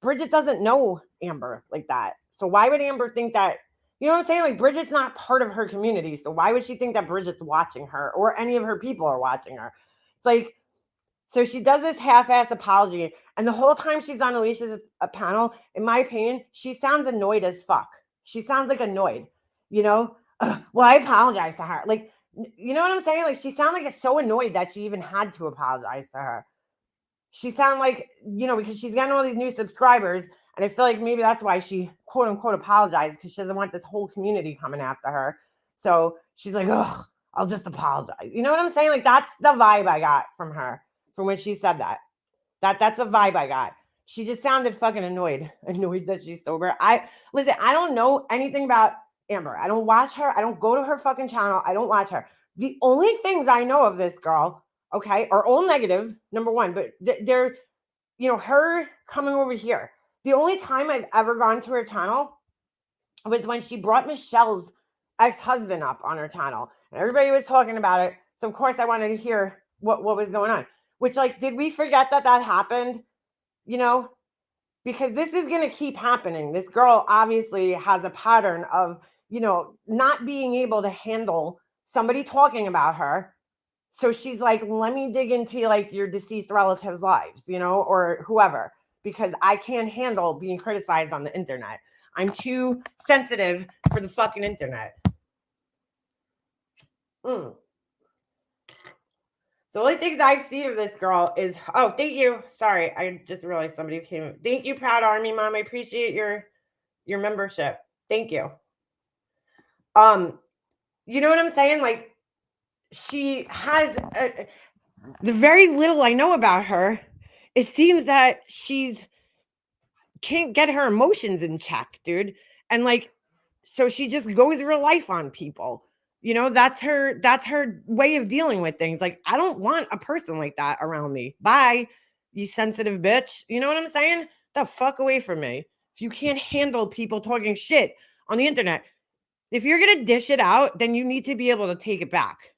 Bridget doesn't know Amber like that. So why would Amber think that, you know what I'm saying? Like, Bridget's not part of her community. So why would she think that Bridget's watching her or any of her people are watching her? It's like, so she does this half-ass apology, and the whole time she's on Alicia's panel, in my opinion, she sounds annoyed as fuck. She sounds like annoyed, you know? Well, I apologize to her. Like, you know what I'm saying? Like, she sounds like it's so annoyed that she even had to apologize to her. She sound like, because she's getting all these new subscribers, and I feel like maybe that's why she quote unquote apologized, because she doesn't want this whole community coming after her. So she's like, "Ugh, I'll just apologize." You know what I'm saying? Like, that's the vibe I got from her from when she said that. That's the vibe I got. She just sounded fucking annoyed that she's sober. Listen, I don't know anything about Amber. I don't watch her. I don't go to her fucking channel. I don't watch her. The only things I know of this girl, okay, are all negative, number one, but they're, her coming over here. The only time I've ever gone to her channel was when she brought Michelle's ex-husband up on her channel, and everybody was talking about it. So of course I wanted to hear what was going on. Which, like, did we forget that happened? Because this is going to keep happening. This girl obviously has a pattern of, not being able to handle somebody talking about her. So she's like, let me dig into, like, your deceased relatives' lives, or whoever, because I can't handle being criticized on the internet. I'm too sensitive for the fucking internet. The only things I've seen of this girl is, oh, thank you. Sorry, I just realized somebody came. Thank you, Proud Army Mom. I appreciate your membership. Thank you. You know what I'm saying? Like, she has the very little I know about her. It seems that she's can't get her emotions in check, dude. And, like, so she just goes real life on people. That's her way of dealing with things. Like, I don't want a person like that around me. Bye, you sensitive bitch. You know what I'm saying? The fuck away from me. If you can't handle people talking shit on the internet, if you're going to dish it out, then you need to be able to take it back.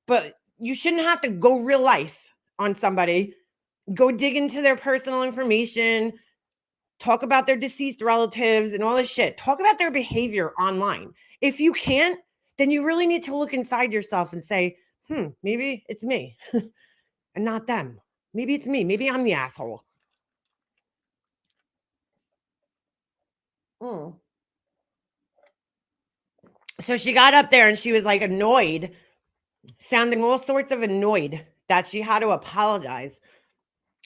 But you shouldn't have to go real life on somebody, go dig into their personal information, talk about their deceased relatives and all this shit. Talk about their behavior online. If you can't, then you really need to look inside yourself and say, maybe it's me and not them. Maybe it's me. Maybe I'm the asshole. So she got up there and she was, like, annoyed, sounding all sorts of annoyed that she had to apologize.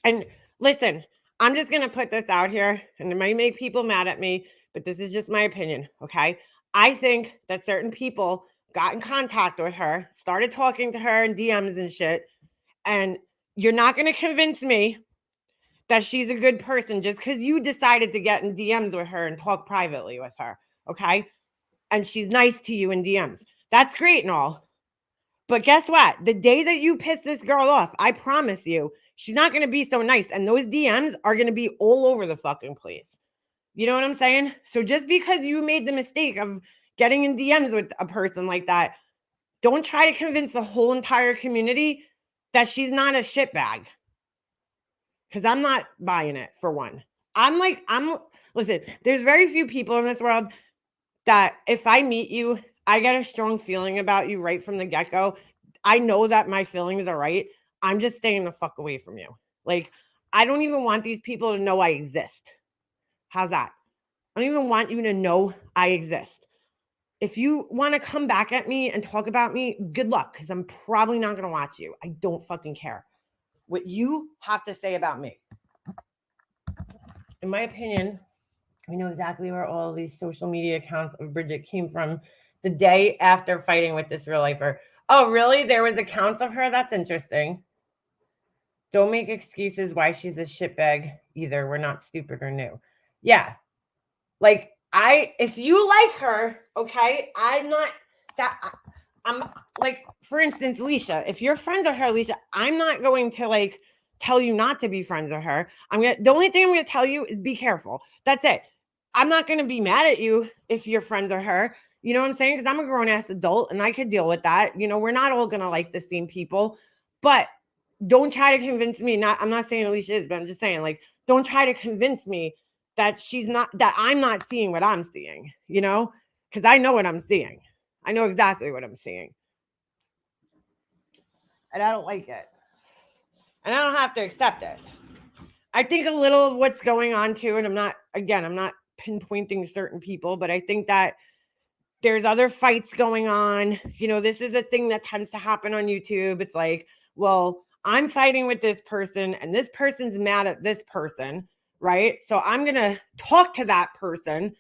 And listen, I'm just going to put this out here, and it might make people mad at me, but this is just my opinion. Okay. I think that certain people got in contact with her, started talking to her in DMs and shit. And you're not going to convince me that she's a good person just because you decided to get in DMs with her and talk privately with her. Okay. And she's nice to you in DMs. That's great and all. But guess what? The day that you piss this girl off, I promise you, she's not going to be so nice. And those DMs are going to be all over the fucking place. You know what I'm saying? So just because you made the mistake of getting in DMs with a person like that, don't try to convince the whole entire community that she's not a shitbag. Because I'm not buying it, for one. Listen, there's very few people in this world that if I meet you, I get a strong feeling about you right from the get go. I know that my feelings are right. I'm just staying the fuck away from you. Like, I don't even want these people to know I exist. How's that? I don't even want you to know I exist. If you want to come back at me and talk about me, good luck, because I'm probably not going to watch you. I don't fucking care what you have to say about me. In my opinion, we know exactly where all these social media accounts of Bridget came from the day after fighting with this real lifer. Oh, really? There was accounts of her? That's interesting. Don't make excuses why she's a shitbag either. We're not stupid or new. Yeah. Like, if you like her, okay, I'm like, for instance, Alicia, if you're friends with her, Alicia, I'm not going to like tell you not to be friends with her. The only thing I'm gonna tell you is be careful. That's it. I'm not gonna be mad at you if you're friends with her. You know what I'm saying? Because I'm a grown ass adult and I could deal with that. You know, we're not all gonna like the same people, but don't try to convince me. I'm not saying Alicia is, but I'm just saying, like, don't try to convince me that I'm not seeing what I'm seeing, you know? Because I know what I'm seeing. I know exactly what I'm seeing. And I don't like it. And I don't have to accept it. I think a little of what's going on too, and I'm not pinpointing certain people, but I think that there's other fights going on. You know, this is a thing that tends to happen on YouTube. It's like, well, I'm fighting with this person and this person's mad at this person, right? So I'm going to talk to that person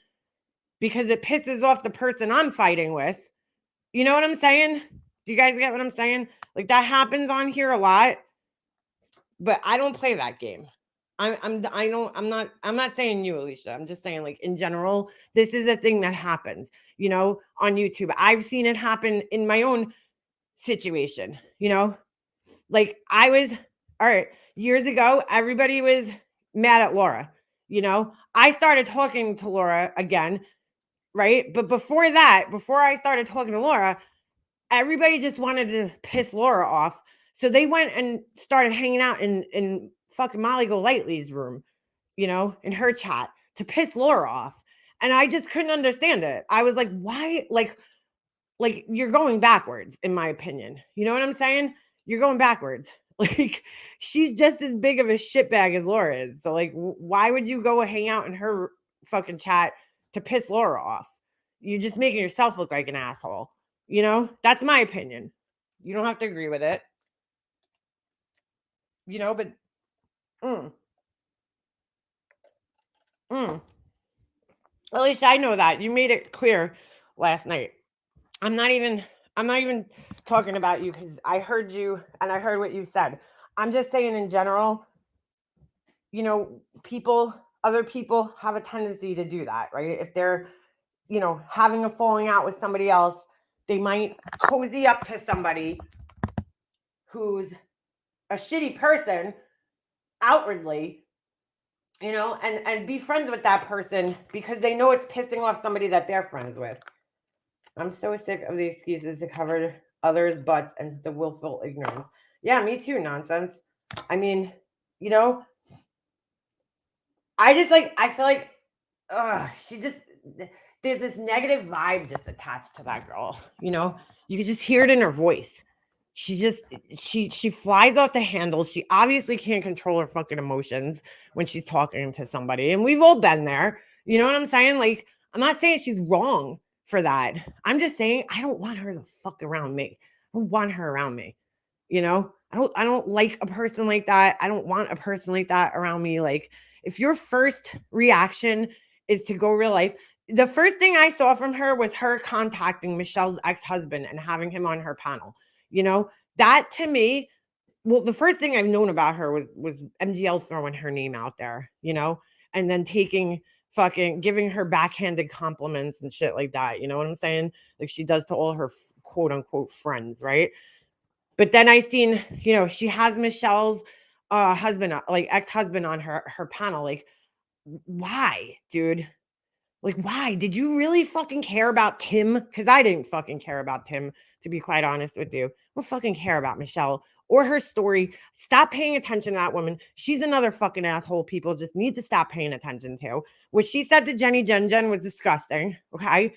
because it pisses off the person I'm fighting with. You know what I'm saying? Do you guys get what I'm saying? Like, that happens on here a lot, but I don't play that game. I'm not saying you, Alicia. I'm just saying, like, in general, this is a thing that happens, you know, on YouTube. I've seen it happen in my own situation, you know. Like, all right, years ago, everybody was mad at Laura, you know. I started talking to Laura again, right? But before that, before I started talking to Laura, everybody just wanted to piss Laura off. So they went and started hanging out in fucking Molly Golightly's room, you know, in her chat to piss Laura off. And I just couldn't understand it. I was like, why? Like you're going backwards, in my opinion. You know what I'm saying? You're going backwards. Like, she's just as big of a shitbag as Laura is. So, like, why would you go hang out in her fucking chat to piss Laura off? You're just making yourself look like an asshole. You know, that's my opinion. You don't have to agree with it. You know, but at least I know that. You made it clear last night. I'm not even talking about you because I heard you and I heard what you said. I'm just saying in general, you know, other people have a tendency to do that, right? If they're, you know, having a falling out with somebody else, they might cozy up to somebody who's a shitty person outwardly, you know, and be friends with that person because they know it's pissing off somebody that they're friends with. I'm so sick of the excuses to cover others' butts and the willful ignorance. Yeah, me too, nonsense. I mean, you know, I feel like, there's this negative vibe just attached to that girl. You know, you could just hear it in her voice. She flies off the handle. She obviously can't control her fucking emotions when she's talking to somebody. And we've all been there. You know what I'm saying? Like, I'm not saying she's wrong for that. I'm just saying I don't want her to fuck around me. I don't want her around me. You know, I don't like a person like that. I don't want a person like that around me. Like, If your first reaction is to go real life, the first thing I saw from her was her contacting Michelle's ex-husband and having him on her panel. You know, that to me, well, the first thing I've known about her was MGL throwing her name out there, you know, and then taking fucking giving her backhanded compliments and shit like that. You know what I'm saying? Like she does to all her quote unquote friends, right? But then I seen, you know, she has Michelle's husband, like ex-husband on her panel. Like, why, dude? Like, why? Did you really fucking care about Tim? Because I didn't fucking care about Tim, to be quite honest with you. I don't fucking care about Michelle or her story. Stop paying attention to that woman. She's another fucking asshole people just need to stop paying attention to. What she said to Jenny Jen was disgusting. Okay.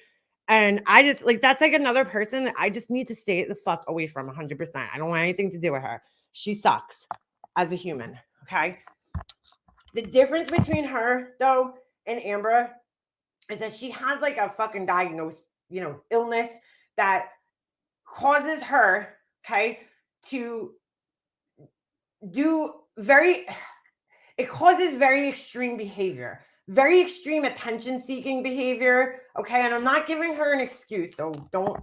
And I just like that's like another person that I just need to stay the fuck away from 100%. I don't want anything to do with her. She sucks as a human. Okay. The difference between her, though, and Amber is that she has like a fucking diagnosed, you know, illness that causes her, okay, to do it causes very extreme behavior, very extreme attention seeking behavior. Okay. And I'm not giving her an excuse. So don't,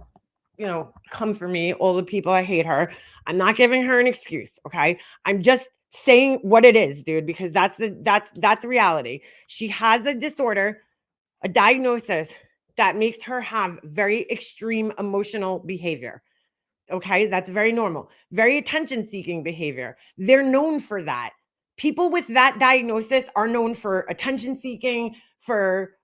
you know, come for me. All the people I hate her. I'm not giving her an excuse. Okay. I'm just saying what it is, dude, because that's reality. She has a disorder, a diagnosis that makes her have very extreme emotional behavior. Okay, that's very normal. Very attention seeking behavior. They're known for that. People with that diagnosis are known for attention seeking, for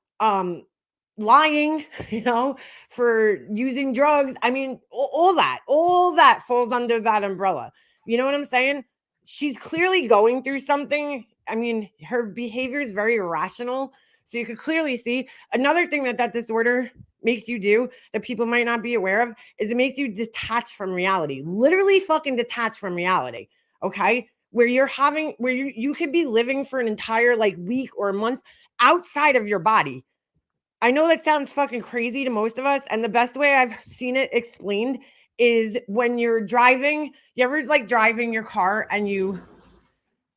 lying, you know, for using drugs. I mean, all that falls under that umbrella. You know what I'm saying? She's clearly going through something. I mean, her behavior is very irrational. So you could clearly see another thing that disorder makes you do that people might not be aware of is it makes you detach from reality. Literally fucking detach from reality. Okay? Where you could be living for an entire like week or a month outside of your body. I know that sounds fucking crazy to most of us. And the best way I've seen it explained is when you're driving, you ever like driving your car and you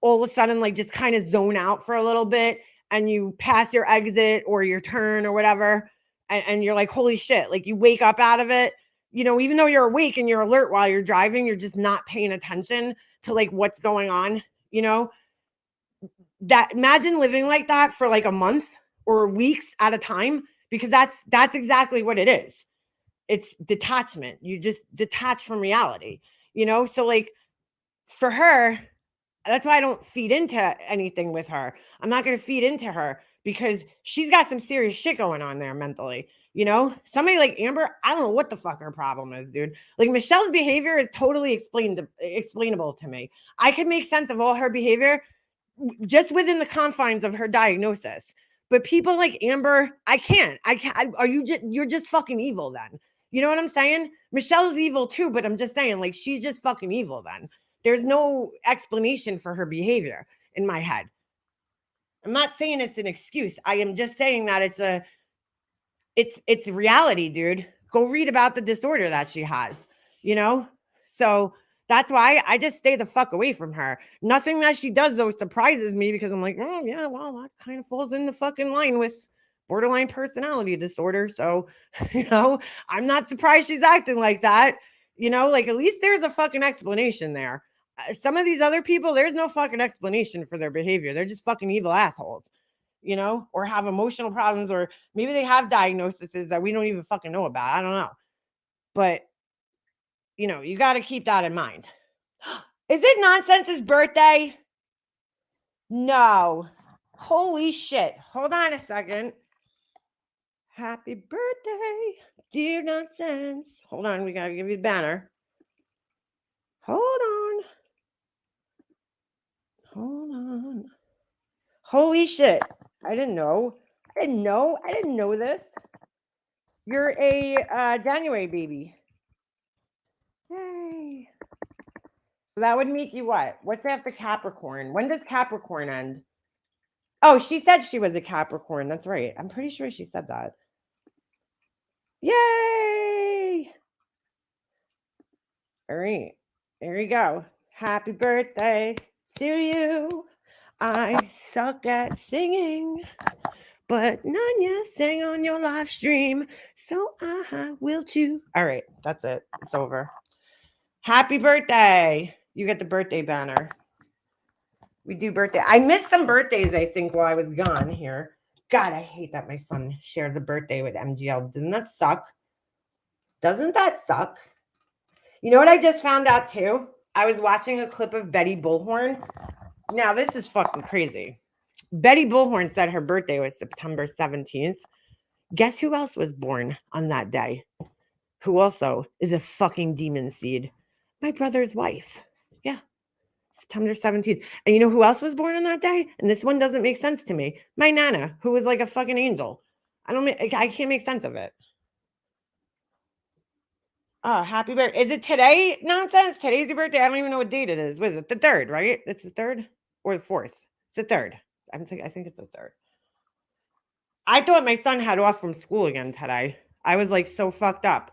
all of a sudden like just kind of zone out for a little bit and you pass your exit or your turn or whatever. And you're like, holy shit, like you wake up out of it, you know, even though you're awake and you're alert while you're driving, you're just not paying attention to like what's going on, you know, that imagine living like that for like a month or weeks at a time, because that's exactly what it is. It's detachment. You just detach from reality, you know? So like for her, that's why I don't feed into anything with her. I'm not going to feed into her because she's got some serious shit going on there mentally. You know, somebody like Amber, I don't know what the fuck her problem is, dude. Like Michelle's behavior is totally explainable to me. I could make sense of all her behavior just within the confines of her diagnosis. But people like Amber, I can't. Are you just you're just fucking evil then? You know what I'm saying? Michelle's evil too, but I'm just saying like she's just fucking evil then. There's no explanation for her behavior in my head. I'm not saying it's an excuse. I am just saying that it's reality, dude. Go read about the disorder that she has, you know? So that's why I just stay the fuck away from her. Nothing that she does though surprises me because I'm like, oh yeah, well, that kind of falls in the fucking line with borderline personality disorder. So, you know, I'm not surprised she's acting like that. You know, like at least there's a fucking explanation there. Some of these other people, there's no fucking explanation for their behavior. They're just fucking evil assholes, you know, or have emotional problems, or maybe they have diagnoses that we don't even fucking know about. I don't know. But, you know, you got to keep that in mind. Is it Nonsense's birthday? No. Holy shit. Hold on a second. Happy birthday, dear Nonsense. Hold on. We got to give you the banner. Hold on. Hold on. Holy shit. I didn't know. I didn't know this. You're a January baby. Yay. So that would make you what? What's after Capricorn? When does Capricorn end? Oh, she said she was a Capricorn. That's right. I'm pretty sure she said that. Yay! All right. There you go. Happy birthday to you. I suck at singing, but Nanya sang on your live stream, so I will too. All right, that's it. It's over. Happy birthday. You get the birthday banner. We do birthday. I missed some birthdays, I think, while I was gone here. God, I hate that my son shares a birthday with MGL. Doesn't that suck? Doesn't that suck? You know what I just found out too? I was watching a clip of Betty Bullhorn. Now, this is fucking crazy. Betty Bullhorn said her birthday was September 17th. Guess who else was born on that day? Who also is a fucking demon seed? My brother's wife. Yeah, September 17th. And you know who else was born on that day? And this one doesn't make sense to me. My Nana, who was like a fucking angel. I can't make sense of it. Oh, happy birthday. Is it today? Nonsense. Today's your birthday. I don't even know what date it is. What is it? The 3rd, right? It's the 3rd or the 4th? It's the 3rd. I think it's the 3rd. I thought my son had off from school again today. I was like so fucked up.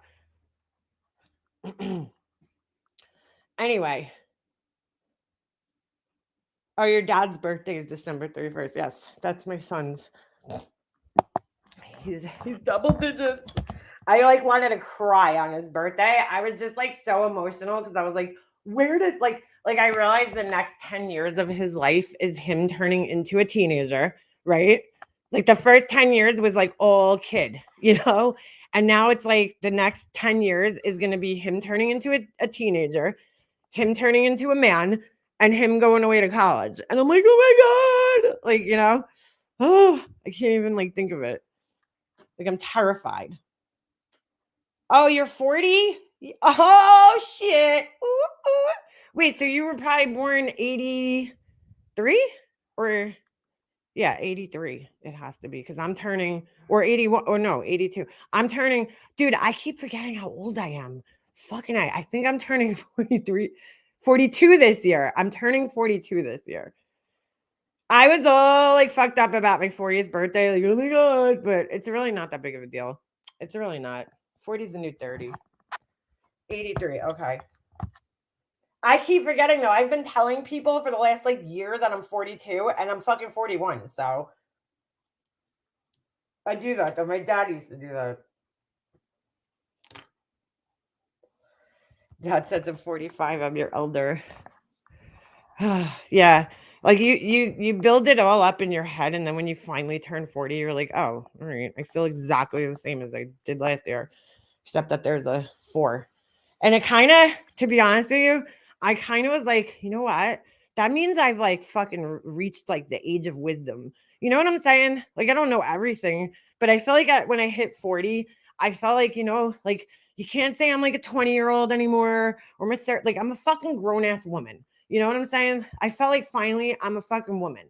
Anyway. Oh, your dad's birthday is December 31st. Yes, that's my son's. He's double digits. I like wanted to cry on his birthday. I was just like so emotional because I was like, where did like I realized the next 10 years of his life is him turning into a teenager, right? Like the first 10 years was like all kid, you know? And now it's like the next 10 years is going to be him turning into a teenager, him turning into a man, and him going away to college. And I'm like, oh my God. Like, you know, oh, I can't even like think of it. Like I'm terrified. Oh, you're 40? Oh, shit. Ooh, ooh. Wait, so you were probably born 83? Or, yeah, 83. It has to be because I'm turning, or 81, or no, 82. I'm turning, dude, I keep forgetting how old I am. Fucking I think I'm turning 42 this year. I'm turning 42 this year. I was all like fucked up about my 40th birthday. Like, oh my God. But it's really not that big of a deal. It's really not. 40 is the new 30. 83. Okay. I keep forgetting though. I've been telling people for the last like year that I'm 42 and I'm fucking 41. So I do that though. My dad used to do that. Dad says I'm 45. I'm your elder. Yeah. Like you build it all up in your head, and then when you finally turn 40, you're like, oh, all right, I feel exactly the same as I did last year, except that there's a 4. And it kind of, to be honest with you, I kind of was like, you know what? That means I've like fucking reached like the age of wisdom. You know what I'm saying? Like I don't know everything, but I feel like when I hit 40, I felt like, you know, like you can't say I'm like a 20-year-old anymore, or like I'm a fucking grown ass woman. You know what I'm saying? I felt like finally I'm a fucking woman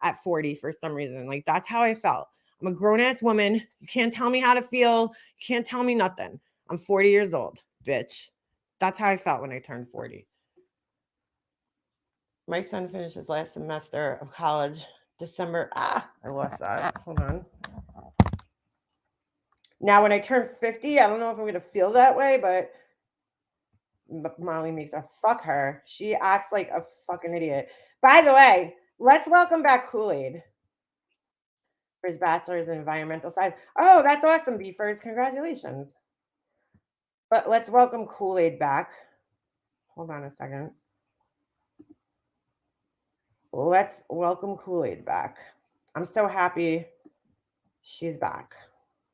at 40 for some reason. Like that's how I felt. I'm a grown ass woman. You can't tell me how to feel. You can't tell me nothing. I'm 40 years old, bitch. That's how I felt when I turned 40. My son finished his last semester of college December. I lost that. Hold on. Now, when I turn 50, I don't know if I'm going to feel that way, but Molly makes a fuck her. She acts like a fucking idiot. By the way, let's welcome back Kool-Aid for his bachelor's in environmental science. Oh, that's awesome, Beefers. Congratulations. But let's welcome Kool-Aid back. Hold on a second. Let's welcome Kool-Aid back. I'm so happy she's back.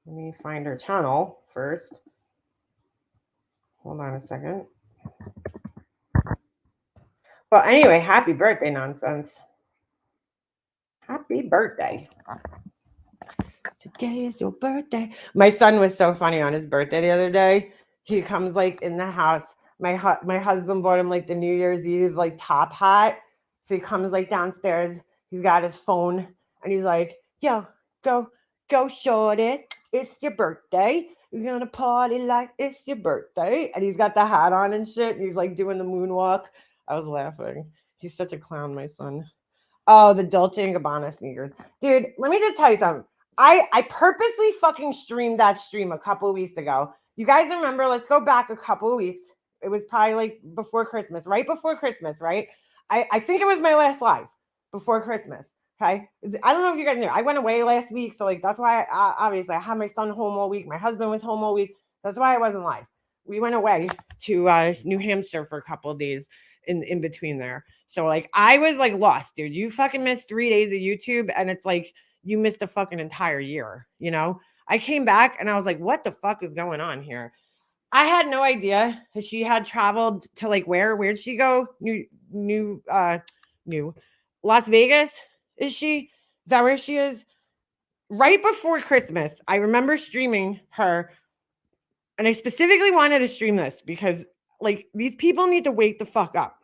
Let me find her channel first. Hold on a second. Well, anyway, happy birthday, Nonsense. Happy birthday. Today is your birthday. My son was so funny on his birthday the other day. He comes like in the house. My husband bought him like the New Year's Eve like top hat. So he comes like downstairs. He's got his phone and he's like, yo, go shorty. It's your birthday. You're gonna party like it's your birthday. And he's got the hat on and shit. And he's like doing the moonwalk. I was laughing. He's such a clown, my son. Oh, the Dolce & Gabbana sneakers. Dude, let me just tell you something. I purposely fucking streamed that stream a couple of weeks ago. You guys remember? Let's go back a couple of weeks. It was probably like before Christmas, right before Christmas, right? I think it was my last live. before Christmas. Okay. I don't know if you guys knew. I went away last week. So, like, that's why obviously I had my son home all week. My husband was home all week. That's why I wasn't live. We went away to New Hampshire for a couple of days in between there. So, like, I was like lost, dude. You fucking missed 3 days of YouTube, and it's like you missed a fucking entire year. You know, I came back and I was like, what the fuck is going on here? I had no idea that she had traveled to like where'd she go? New Las Vegas. Is that where she is? Right before Christmas, I remember streaming her, and I specifically wanted to stream this because like these people need to wake the fuck up.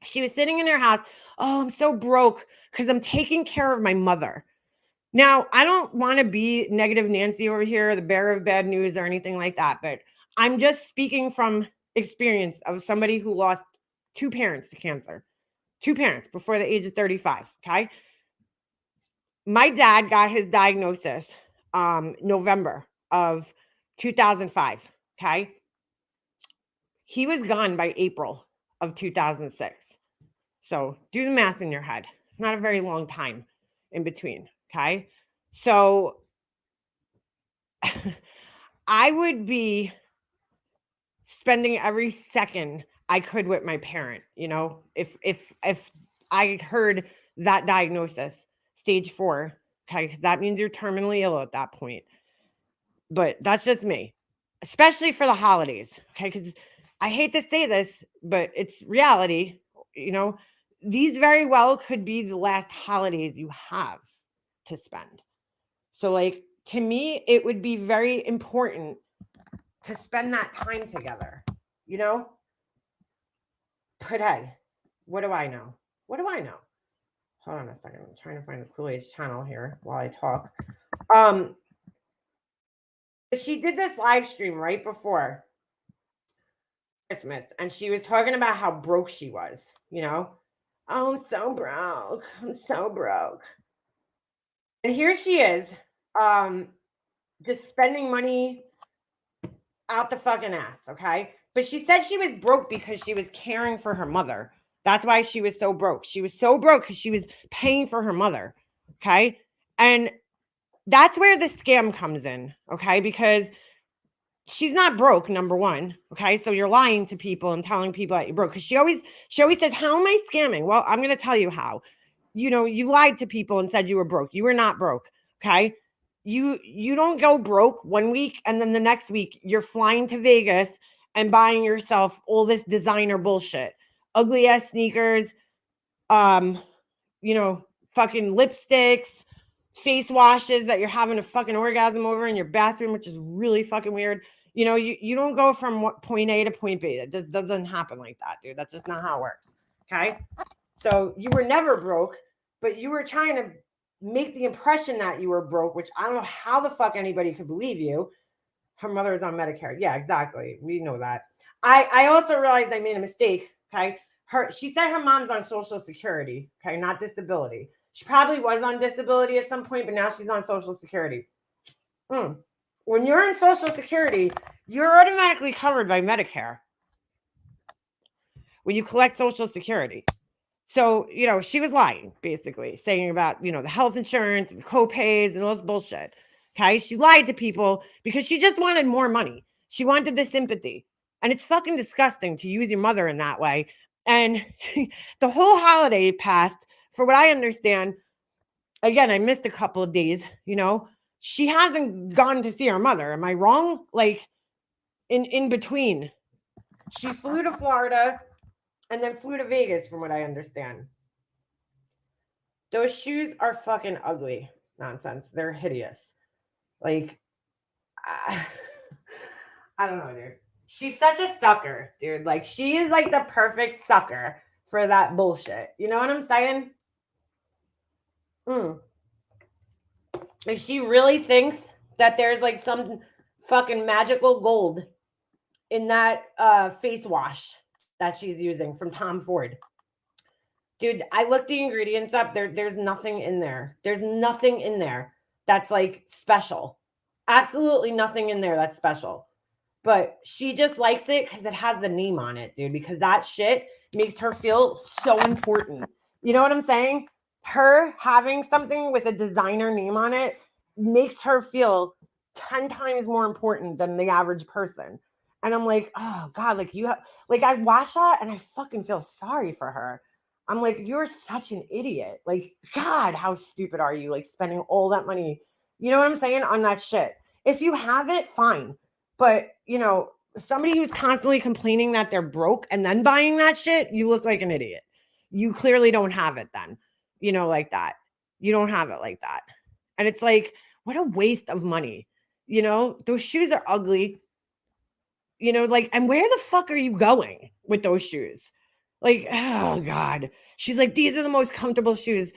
She was sitting in her house. Oh, I'm so broke because I'm taking care of my mother. Now, I don't want to be negative Nancy over here, the bearer of bad news or anything like that, but I'm just speaking from experience of somebody who lost 2 parents to cancer. 2 parents before the age of 35, okay? My dad got his diagnosis November of 2005, okay? He was gone by April of 2006. So do the math in your head. It's not a very long time in between, okay? So I would be spending every second I could with my parent, you know, if I heard that diagnosis, stage 4, okay, because that means you're terminally ill at that point. But that's just me, especially for the holidays, okay? Because I hate to say this, but it's reality, you know, these very well could be the last holidays you have to spend. So, like, to me, it would be very important to spend that time together, you know? But hey, what do I know? What do I know? Hold on a second. I'm trying to find the Kool-Aid's channel here while I talk. She did this live stream right before Christmas, and she was talking about how broke she was, you know? Oh, I'm so broke. I'm so broke. And here she is, just spending money out the fucking ass, okay? But she said she was broke because she was caring for her mother. That's why she was so broke. She was so broke because she was paying for her mother, okay? And that's where the scam comes in, okay? Because she's not broke, number one, okay? So you're lying to people and telling people that you're broke. Because she always says, how am I scamming? Well, I'm going to tell you how. You know, you lied to people and said you were broke. You were not broke, okay? You don't go broke 1 week and then the next week you're flying to Vegas and buying yourself all this designer bullshit. Ugly ass sneakers, you know, fucking lipsticks, face washes that you're having a fucking orgasm over in your bathroom, which is really fucking weird. You know, you don't go from point A to point B. It just doesn't happen like that, dude. That's just not how it works. Okay? So you were never broke, but you were trying to make the impression that you were broke, which I don't know how the fuck anybody could believe you. Her mother is on Medicare. Yeah, exactly. We know that. I also realized I made a mistake. Okay. She said her mom's on Social Security. Okay, not disability. She probably was on disability at some point, but now she's on Social Security. When you're on Social Security, you're automatically covered by Medicare when you collect Social Security. So, you know, she was lying, basically, saying about, you know, the health insurance and co-pays and all this bullshit. Okay. She lied to people because she just wanted more money. She wanted the sympathy. And it's fucking disgusting to use your mother in that way. And the whole holiday passed, for what I understand. Again, I missed a couple of days, you know. She hasn't gone to see her mother. Am I wrong? Like in between. She flew to Florida and then flew to Vegas, from what I understand. Those shoes are fucking ugly. Nonsense. They're hideous. Like, I don't know, dude. She's such a sucker, dude. Like, she is like the perfect sucker for that bullshit. You know what I'm saying? Like, she really thinks that there's like some fucking magical gold in that face wash that she's using from Tom Ford. Dude, I looked the ingredients up. There's nothing in there. There's nothing in there that's like special. Absolutely nothing in there that's special. But she just likes it because it has the name on it, dude, because that shit makes her feel so important. You know what I'm saying? Her having something with a designer name on it makes her feel 10 times more important than the average person. And I'm like, oh God, like you have, like I watch that and I fucking feel sorry for her. I'm like, you're such an idiot. Like, God, how stupid are you? Like spending all that money, you know what I'm saying, on that shit. If you have it, fine. But, somebody who's constantly complaining that they're broke and then buying that shit, you look like an idiot. You clearly don't have it then, like that. You don't have it like that. And it's like, what a waste of money. Those shoes are ugly, like, and where the fuck are you going with those shoes? Like, oh God. She's like, these are the most comfortable shoes.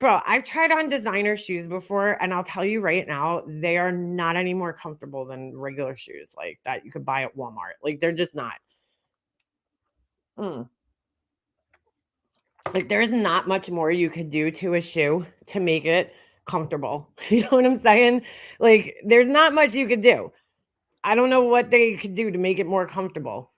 Bro, I've tried on designer shoes before, and I'll tell you right now, they are not any more comfortable than regular shoes like that you could buy at Walmart. Like, they're just not. Mm. Like, there's not much more you could do to a shoe to make it comfortable. You know what I'm saying? Like, there's not much you could do. I don't know what they could do to make it more comfortable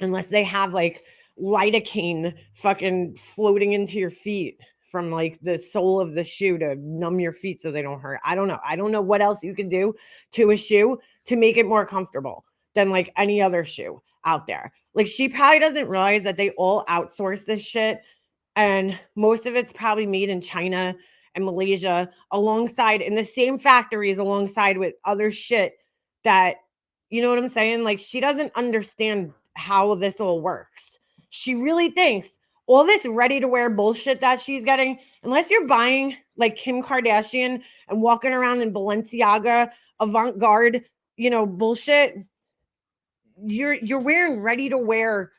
unless they have like lidocaine fucking floating into your feet from like the sole of the shoe to numb your feet so they don't hurt. I don't know. I don't know what else you can do to a shoe to make it more comfortable than like any other shoe out there. Like, she probably doesn't realize that they all outsource this shit, and most of it's probably made in China and Malaysia alongside in the same factories alongside with other shit that, you know what I'm saying? Like, she doesn't understand how this all works. She really thinks all this ready to wear bullshit that she's getting, unless you're buying like Kim Kardashian and walking around in Balenciaga avant-garde, bullshit, you're wearing ready to wear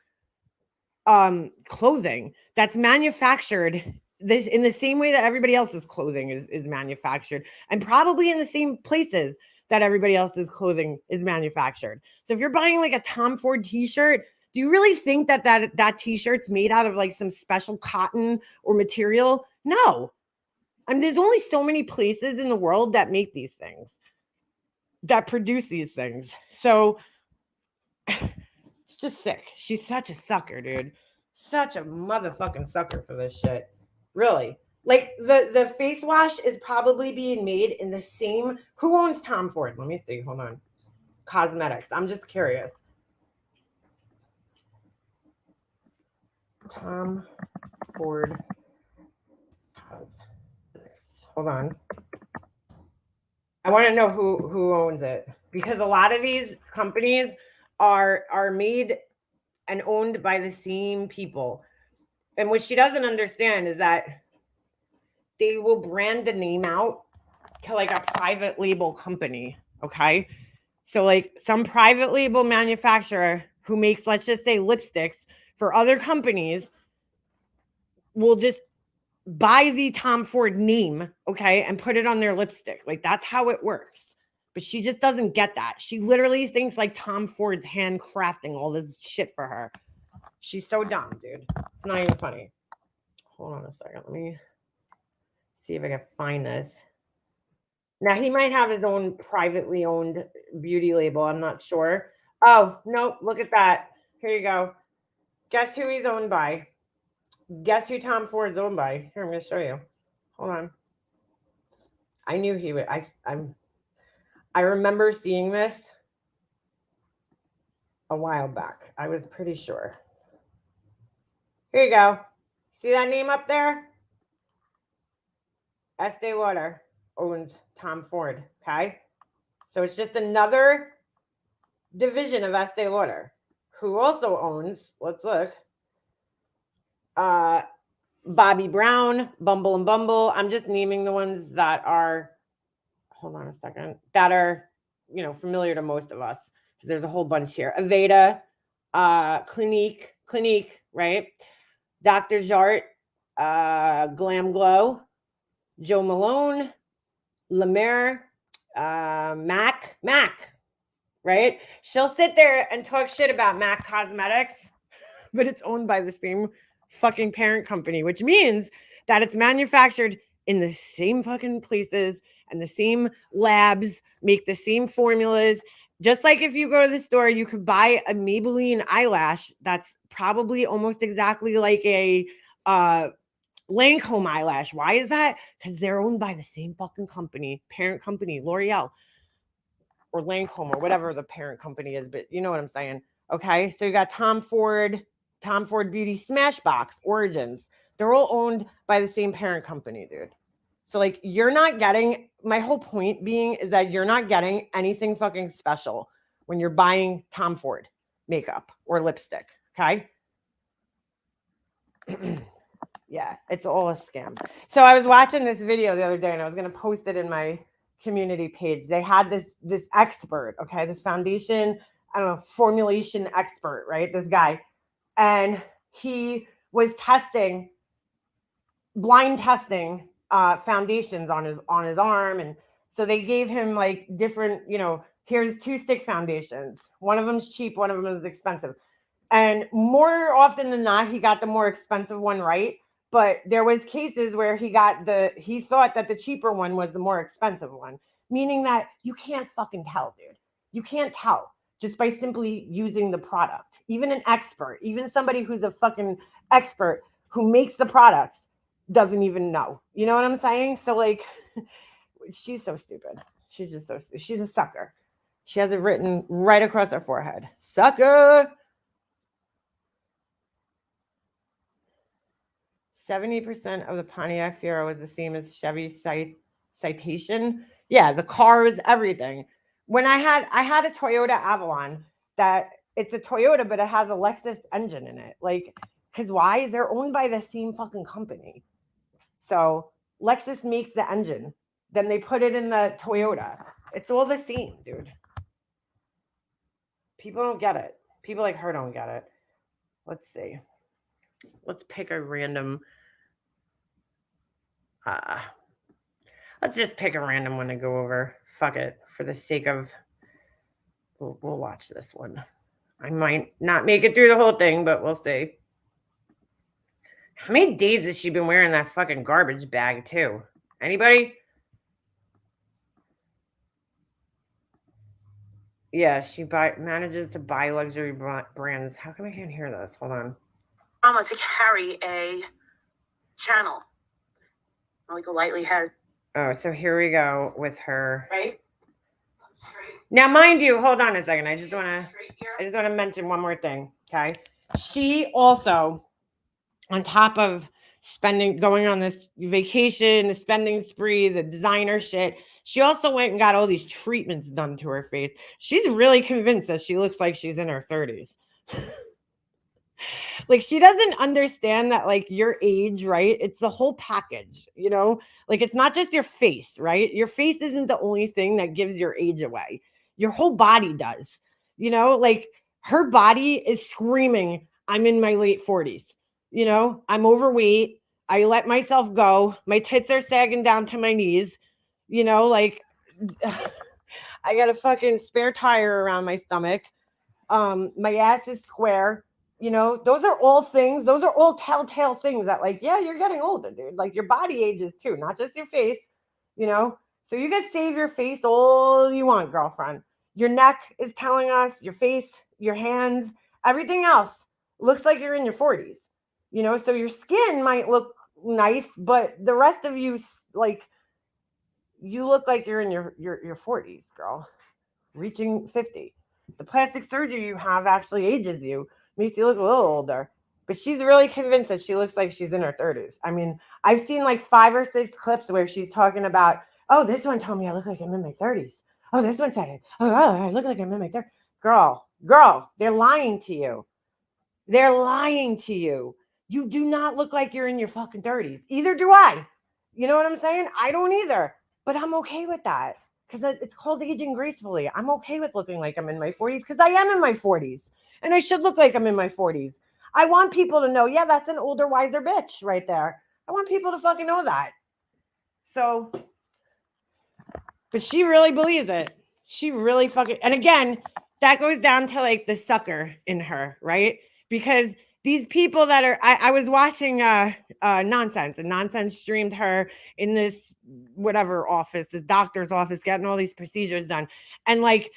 clothing that's manufactured this in the same way that everybody else's clothing is manufactured, and probably in the same places that everybody else's clothing is manufactured. So if you're buying like a Tom Ford t-shirt, do you really think that t-shirt's made out of like some special cotton or material? No. I mean, there's only so many places in the world that make these things, that produce these things. So it's just sick. She's such a sucker, dude. Such a motherfucking sucker for this shit. Really. Like, the face wash is probably being made in the same. Who owns Tom Ford? Let me see. Hold on. Cosmetics. I'm just curious. Tom Ford Cosmetics. Hold on. I want to know who owns it, because a lot of these companies are made and owned by the same people. And what she doesn't understand is that they will brand the name out to like a private label company. Okay. So, like, some private label manufacturer who makes, let's just say, lipsticks for other companies will just buy the Tom Ford name, okay, and put it on their lipstick. Like, that's how it works. But she just doesn't get that. She literally thinks like Tom Ford's handcrafting all this shit for her. She's so dumb, dude. It's not even funny. Hold on a second. Let me see if I can find this. Now, he might have his own privately owned beauty label. I'm not sure. Oh, no, look at that. Here you go. Guess who he's owned by? Guess who Tom Ford's owned by? Here, I'm going to show you. Hold on. I knew he would. I remember seeing this a while back. I was pretty sure. Here you go. See that name up there? Estee Lauder owns Tom Ford. Okay. So it's just another division of Estee Lauder, who also owns, let's look, Bobbi Brown, Bumble and Bumble. I'm just naming the ones that are, hold on a second, that are, familiar to most of us. There's a whole bunch here. Aveda, Clinique, right? Dr. Jart, Glam Glow, Joe Malone, La Mer, Mac, right? She'll sit there and talk shit about MAC Cosmetics, but it's owned by the same fucking parent company, which means that it's manufactured in the same fucking places and the same labs make the same formulas. Just like if you go to the store, you could buy a Maybelline eyelash that's probably almost exactly like a Lancome eyelash. Why is that? Because they're owned by the same fucking company, parent company, L'Oreal or Lancome or whatever the parent company is. But you know what I'm saying. Okay. So you got Tom Ford Beauty, Smashbox, Origins. They're all owned by the same parent company, dude. So like you're not getting, my whole point being is that you're not getting anything fucking special when you're buying Tom Ford makeup or lipstick. Okay. Yeah, it's all a scam. So I was watching this video the other day and I was going to post it in my community page. They had this expert, okay, this foundation, I don't know, formulation expert, right? This guy. And he was blind testing foundations on his arm. And so they gave him like different, here's 2 stick foundations. One of them's cheap, one of them is expensive. And more often than not, he got the more expensive one right. But there was cases where he thought that the cheaper one was the more expensive one, meaning that you can't fucking tell, dude. You can't tell just by simply using the product. Even an expert, even somebody who's a fucking expert who makes the products doesn't even know. You know what I'm saying? So like, she's so stupid. She's just she's a sucker. She has it written right across her forehead. Sucker. 70% of the Pontiac Fiero was the same as Chevy Citation. Yeah, the cars, everything. When I had a Toyota Avalon that it's a Toyota, but it has a Lexus engine in it. Like, because why? They're owned by the same fucking company. So Lexus makes the engine. Then they put it in the Toyota. It's all the same, dude. People don't get it. People like her don't get it. Let's see. Let's pick a random. Let's just pick a random one to go over. Fuck it. For the sake of, we'll watch this one. I might not make it through the whole thing, but we'll see. How many days has she been wearing that fucking garbage bag too? Anybody? Yeah, she manages to buy luxury brands. How come I can't hear this? Hold on. To carry a channel. Malika Lightly has. Oh, so here we go with her. Right. Now, mind you, hold on a second. I just want to mention one more thing. Okay. She also, on top of going on this vacation, the spending spree, the designer shit, she also went and got all these treatments done to her face. She's really convinced that she looks like she's in her 30s. Like, she doesn't understand that, like, your age, right? It's the whole package, like, it's not just your face, right? Your face isn't the only thing that gives your age away. Your whole body does, like, her body is screaming, I'm in my late 40s, I'm overweight. I let myself go. My tits are sagging down to my knees, like, I got a fucking spare tire around my stomach. My ass is square. Those are all things. Those are all telltale things that, like, yeah, you're getting older, dude. Like, your body ages too, not just your face, So you can save your face all you want, girlfriend. Your neck is telling us, your face, your hands, everything else looks like you're in your 40s, So your skin might look nice, but the rest of you, like, you look like you're in your 40s, girl, reaching 50. The plastic surgery you have actually ages you. Makes you look a little older, but she's really convinced that she looks like she's in her 30s. I mean, I've seen like 5 or 6 clips where she's talking about, oh, this one told me I look like I'm in my 30s. Oh, this one said it. Oh, I look like I'm in my 30s. Girl, they're lying to you. They're lying to you. You do not look like you're in your fucking 30s. Either do I. You know what I'm saying? I don't either, but I'm okay with that because it's called aging gracefully. I'm okay with looking like I'm in my 40s because I am in my 40s. And I should look like I'm in my 40s. I want people to know, yeah, that's an older, wiser bitch right there. I want people to fucking know that. So, but she really believes it. She really fucking, and again, that goes down to like the sucker in her, right? Because these people that are, I was watching Nonsense, and Nonsense streamed her in this whatever office, the doctor's office, getting all these procedures done. And like,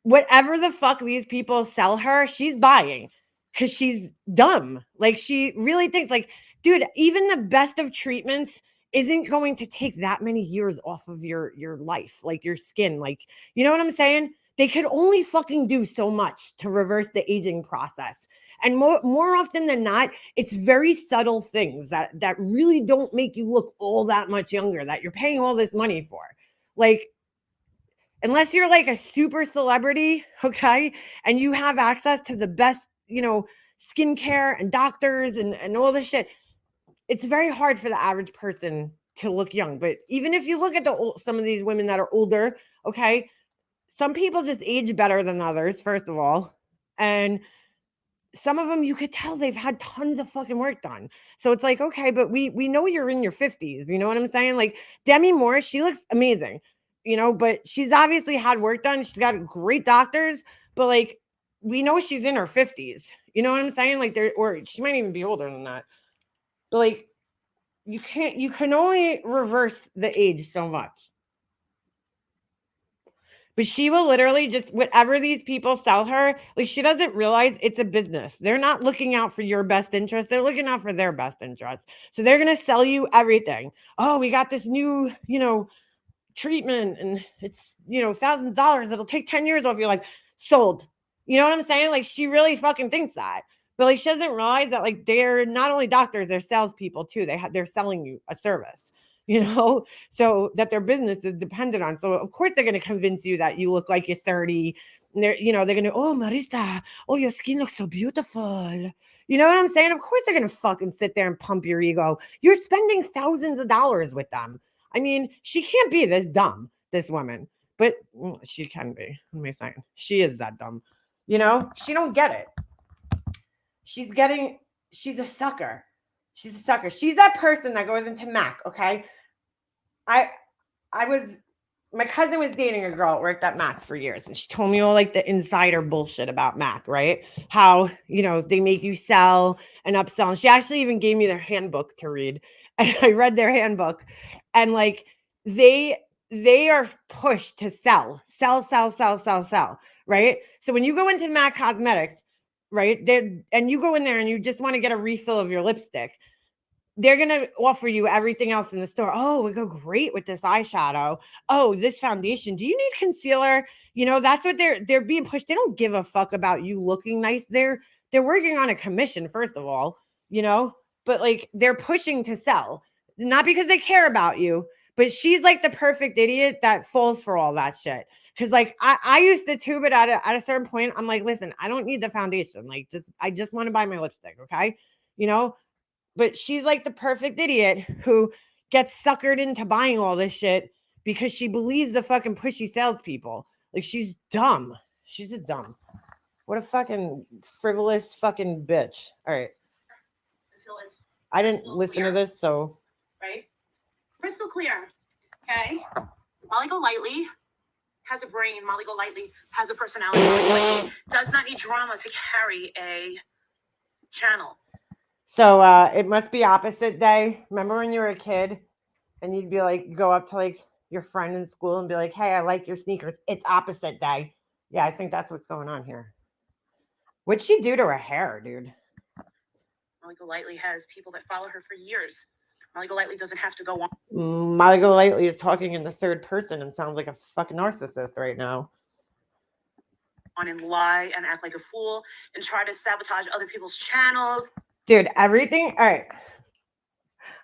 whatever the fuck these people sell her, she's buying because she's dumb. Like, she really thinks, like, dude, even the best of treatments isn't going to take that many years off of your life, like your skin. Like, you know what I'm saying? They could only fucking do so much to reverse the aging process. And more often than not, it's very subtle things that really don't make you look all that much younger that you're paying all this money for. Like, unless you're like a super celebrity, okay, and you have access to the best, skincare and doctors and all this shit, it's very hard for the average person to look young. But even if you look at some of these women that are older, okay, some people just age better than others, first of all. And some of them you could tell they've had tons of fucking work done. So it's like, okay, but we know you're in your 50s. You know what I'm saying? Like Demi Moore, she looks amazing, but she's obviously had work done. She's got great doctors, but like we know she's in her 50s. You know what I'm saying? Like or she might even be older than that. But like you can only reverse the age so much. But she will literally just whatever these people sell her, like she doesn't realize it's a business. They're not looking out for your best interest. They're looking out for their best interest. So they're going to sell you everything. Oh, we got this new, treatment and it's, $1,000. It'll take 10 years off. You're like, sold. You know what I'm saying? Like she really fucking thinks that. But like she doesn't realize that like they're not only doctors, they're salespeople too. They're selling you a service. So that their business is dependent on. So of course they're going to convince you that you look like you're 30. And they're going to, oh, Marisa, oh, your skin looks so beautiful. You know what I'm saying? Of course they're going to fucking sit there and pump your ego. You're spending thousands of dollars with them. I mean, she can't be this dumb, this woman, but she can be. What am I saying? She is that dumb. She don't get it. She's a sucker. She's a sucker. She's that person that goes into Mac, okay? My cousin was dating a girl that worked at Mac for years, and she told me all like the insider bullshit about Mac, right? How, they make you sell and upsell. And she actually even gave me their handbook to read. And I read their handbook, and like they are pushed to sell, right? So when you go into Mac Cosmetics, right, and you go in there and you just want to get a refill of your lipstick, they're going to offer you everything else in the store. Oh, we go great with this eyeshadow. Oh, this foundation. Do you need concealer? That's what they're being pushed. They don't give a fuck about you looking nice. They're working on a commission, first of all, but like they're pushing to sell, not because they care about you, but she's like the perfect idiot that falls for all that shit. Cause like I used to too, but at a certain point, I'm like, listen, I don't need the foundation. Like I just want to buy my lipstick. Okay. But she's like the perfect idiot who gets suckered into buying all this shit because she believes the fucking pushy salespeople. Like she's dumb. She's just dumb. What a fucking frivolous fucking bitch. All right. I didn't listen to this, so. Right? Crystal clear. Okay. Molly Golightly has a brain. Molly Golightly has a personality. Molly Golightly does not need drama to carry a channel. So it must be opposite day. Remember when you were a kid and you'd be like, go up to like your friend in school and be like, hey, I like your sneakers. It's opposite day. Yeah, I think that's what's going on here. What'd she do to her hair, dude? Molly Golightly has people that follow her for years. Molly Golightly doesn't have to go on. Molly Golightly is talking in the third person and sounds like a fucking narcissist right now. On and lie and act like a fool and try to sabotage other people's channels. Dude, everything. All right.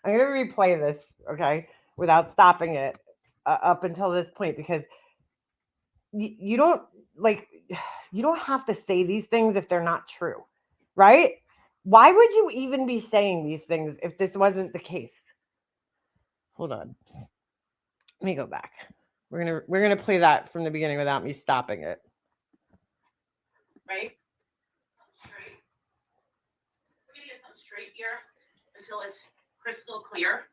I'm going to replay this, okay, without stopping it up until this point, because you don't have to say these things if they're not true, right? Why would you even be saying these things if this wasn't the case? Hold on. Let me go back. We're gonna play that from the beginning without me stopping it. Right? Straight. We're gonna get something straight here until it's crystal clear.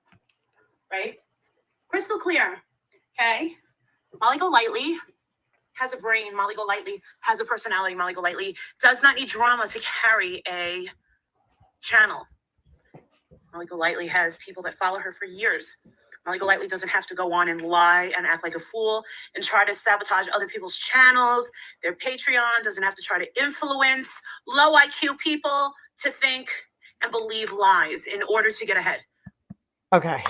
Right? Crystal clear. Okay. Molly Golightly has a brain. Molly Golightly has a personality. Molly Golightly does not need drama to carry a channel. Molly Golightly has people that follow her for years. Molly Golightly doesn't have to go on and lie and act like a fool and try to sabotage other people's channels. Their Patreon doesn't have to try to influence low IQ people to think and believe lies in order to get ahead. Okay.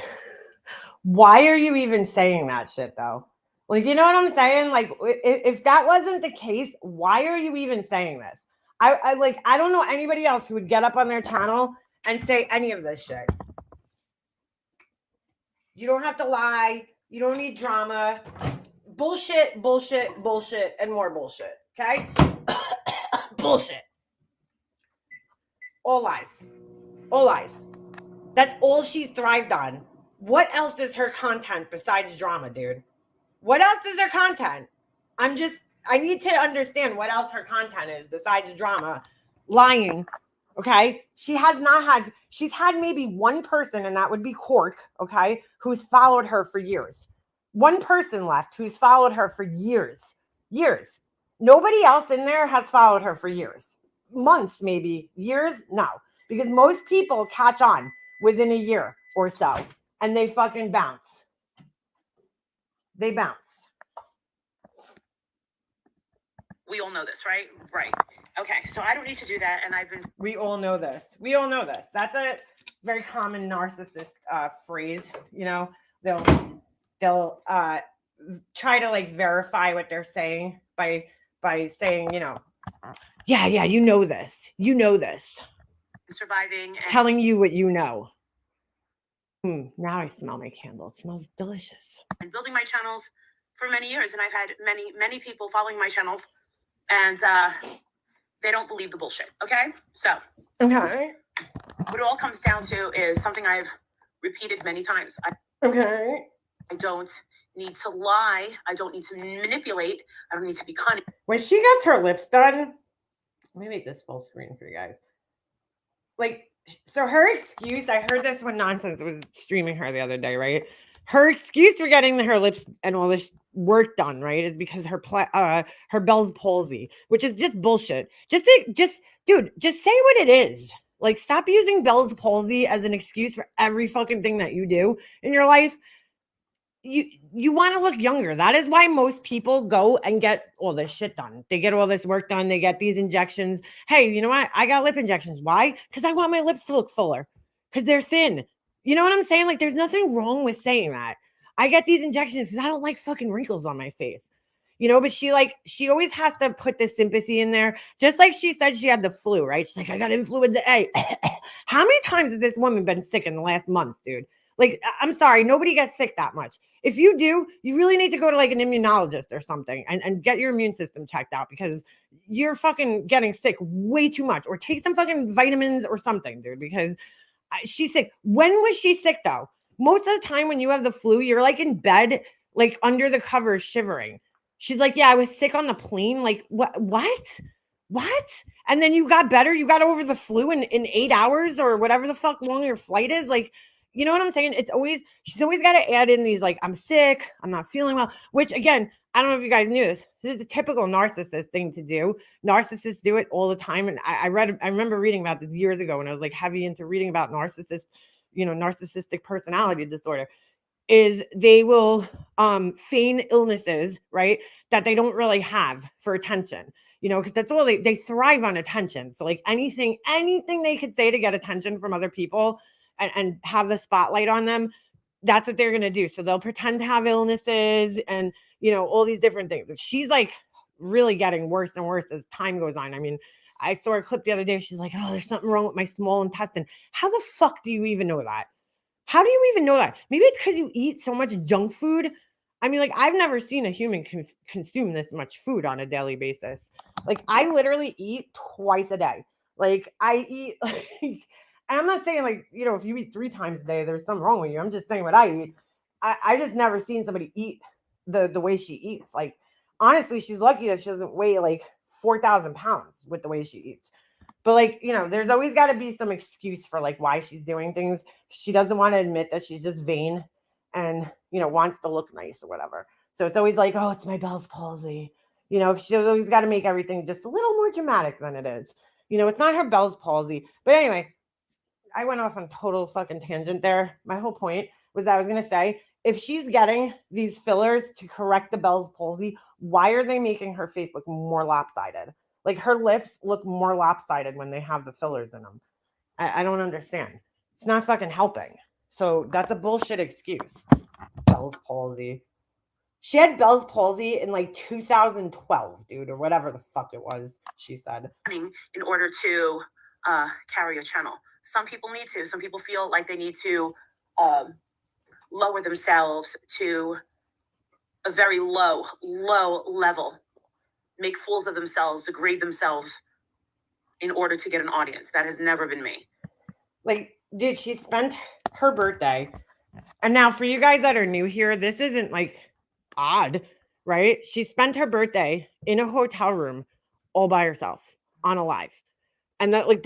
Why are you even saying that shit though? Like, you know what I'm saying? Like, if that wasn't the case, why are you even saying this? I don't know anybody else who would get up on their channel and say any of this shit. You don't have to lie. You don't need drama. Bullshit, bullshit, bullshit, and more bullshit. Okay? Bullshit. All lies. All lies. That's all she's thrived on. What else is her content besides drama, dude? What else is her content? I need to understand what else her content is besides drama, lying. Okay. She's had maybe one person, and that would be Cork, okay, who's followed her for years. One person left who's followed her for years. Years. Nobody else in there has followed her for years. Months, maybe. Years? No. Because most people catch on within a year or so, and they fucking bounce. They bounce. We all know this, right? Right. Okay, so I don't need to do that, and I've been. We all know this. We all know this. That's a very common narcissist phrase. You know, they'll try to like verify what they're saying by saying, you know, yeah, you know this. You know this. Surviving and telling you what you know. Now I smell my candle. It smells delicious. And building my channels for many years, and I've had many people following my channels, and they don't believe the bullshit. Okay, so okay, what it all comes down to is something I've repeated many times. I don't need to lie. I don't need to manipulate. I don't need to be cunning. When she gets her lips done, let me make this full screen for you guys. Like, so her excuse, I heard this when Nonsense was streaming her the other day, right? Her excuse for getting her lips and all this work done, right, is because her Bell's palsy, which is just bullshit. Just dude, just say what it is. Like, stop using Bell's palsy as an excuse for every fucking thing that you do in your life. You want to look younger. That is why most people go and get all this shit done. They get all this work done. They get these injections. Hey, you know what? I got lip injections. Why? Because I want my lips to look fuller. Because they're thin. You know what I'm saying? Like, there's nothing wrong with saying that. I get these injections because I don't like fucking wrinkles on my face. You know, but she always has to put the sympathy in there. Just like she said she had the flu, right? She's like, I got influenza A. How many times has this woman been sick in the last month, dude? Like, I'm sorry, nobody gets sick that much. If you do, you really need to go to like an immunologist or something and get your immune system checked out, because you're fucking getting sick way too much. Or take some fucking vitamins or something, dude, because she's sick. When was she sick though? Most of the time when you have the flu, you're like in bed, like under the covers shivering. She's like, yeah, I was sick on the plane. Like, what? And then you got better. You got over the flu in 8 hours or whatever the fuck long your flight is. Like, you know what I'm saying? She's always got to add in these, like, I'm sick, I'm not feeling well, which again, I don't know if you guys knew this. This is a typical narcissist thing to do. Narcissists do it all the time. And I remember reading about this years ago when I was like heavy into reading about narcissistic personality disorder. Is they will feign illnesses, right, that they don't really have for attention, you know, because that's all they thrive on attention. So like anything they could say to get attention from other people and have the spotlight on them, that's what they're going to do. So they'll pretend to have illnesses and, you know, all these different things. She's like really getting worse and worse as time goes on. I mean, I saw a clip the other day. She's like, oh, there's something wrong with my small intestine. How the fuck do you even know that? How do you even know that? Maybe it's because you eat so much junk food. I mean, like, I've never seen a human consume this much food on a daily basis. Like, I literally eat twice a day. Like, I eat, like, and I'm not saying, like, you know, if you eat 3 times a day, there's something wrong with you. I'm just saying what I eat. I just never seen somebody eat the way she eats. Like, honestly, she's lucky that she doesn't weigh, like, 4,000 pounds with the way she eats. But, like, you know, there's always got to be some excuse for, like, why she's doing things. She doesn't want to admit that she's just vain and, you know, wants to look nice or whatever. So it's always like, oh, it's my Bell's palsy. You know, she's always got to make everything just a little more dramatic than it is. You know, it's not her Bell's palsy. But anyway, I went off on total fucking tangent there. My whole point was I was going to say, if she's getting these fillers to correct the Bell's palsy, why are they making her face look more lopsided? Like, her lips look more lopsided when they have the fillers in them. I don't understand. It's not fucking helping. So that's a bullshit excuse. Bell's palsy. She had Bell's palsy in like 2012, dude, or whatever the fuck it was, she said. In order to carry a channel. Some people need to. Some people feel like they need to lower themselves to a very low level, make fools of themselves, degrade themselves in order to get an audience. That has never been me. Like, dude, she spent her birthday. And now for you guys that are new here, this isn't like odd, right? She spent her birthday in a hotel room all by herself on a live. And that, like,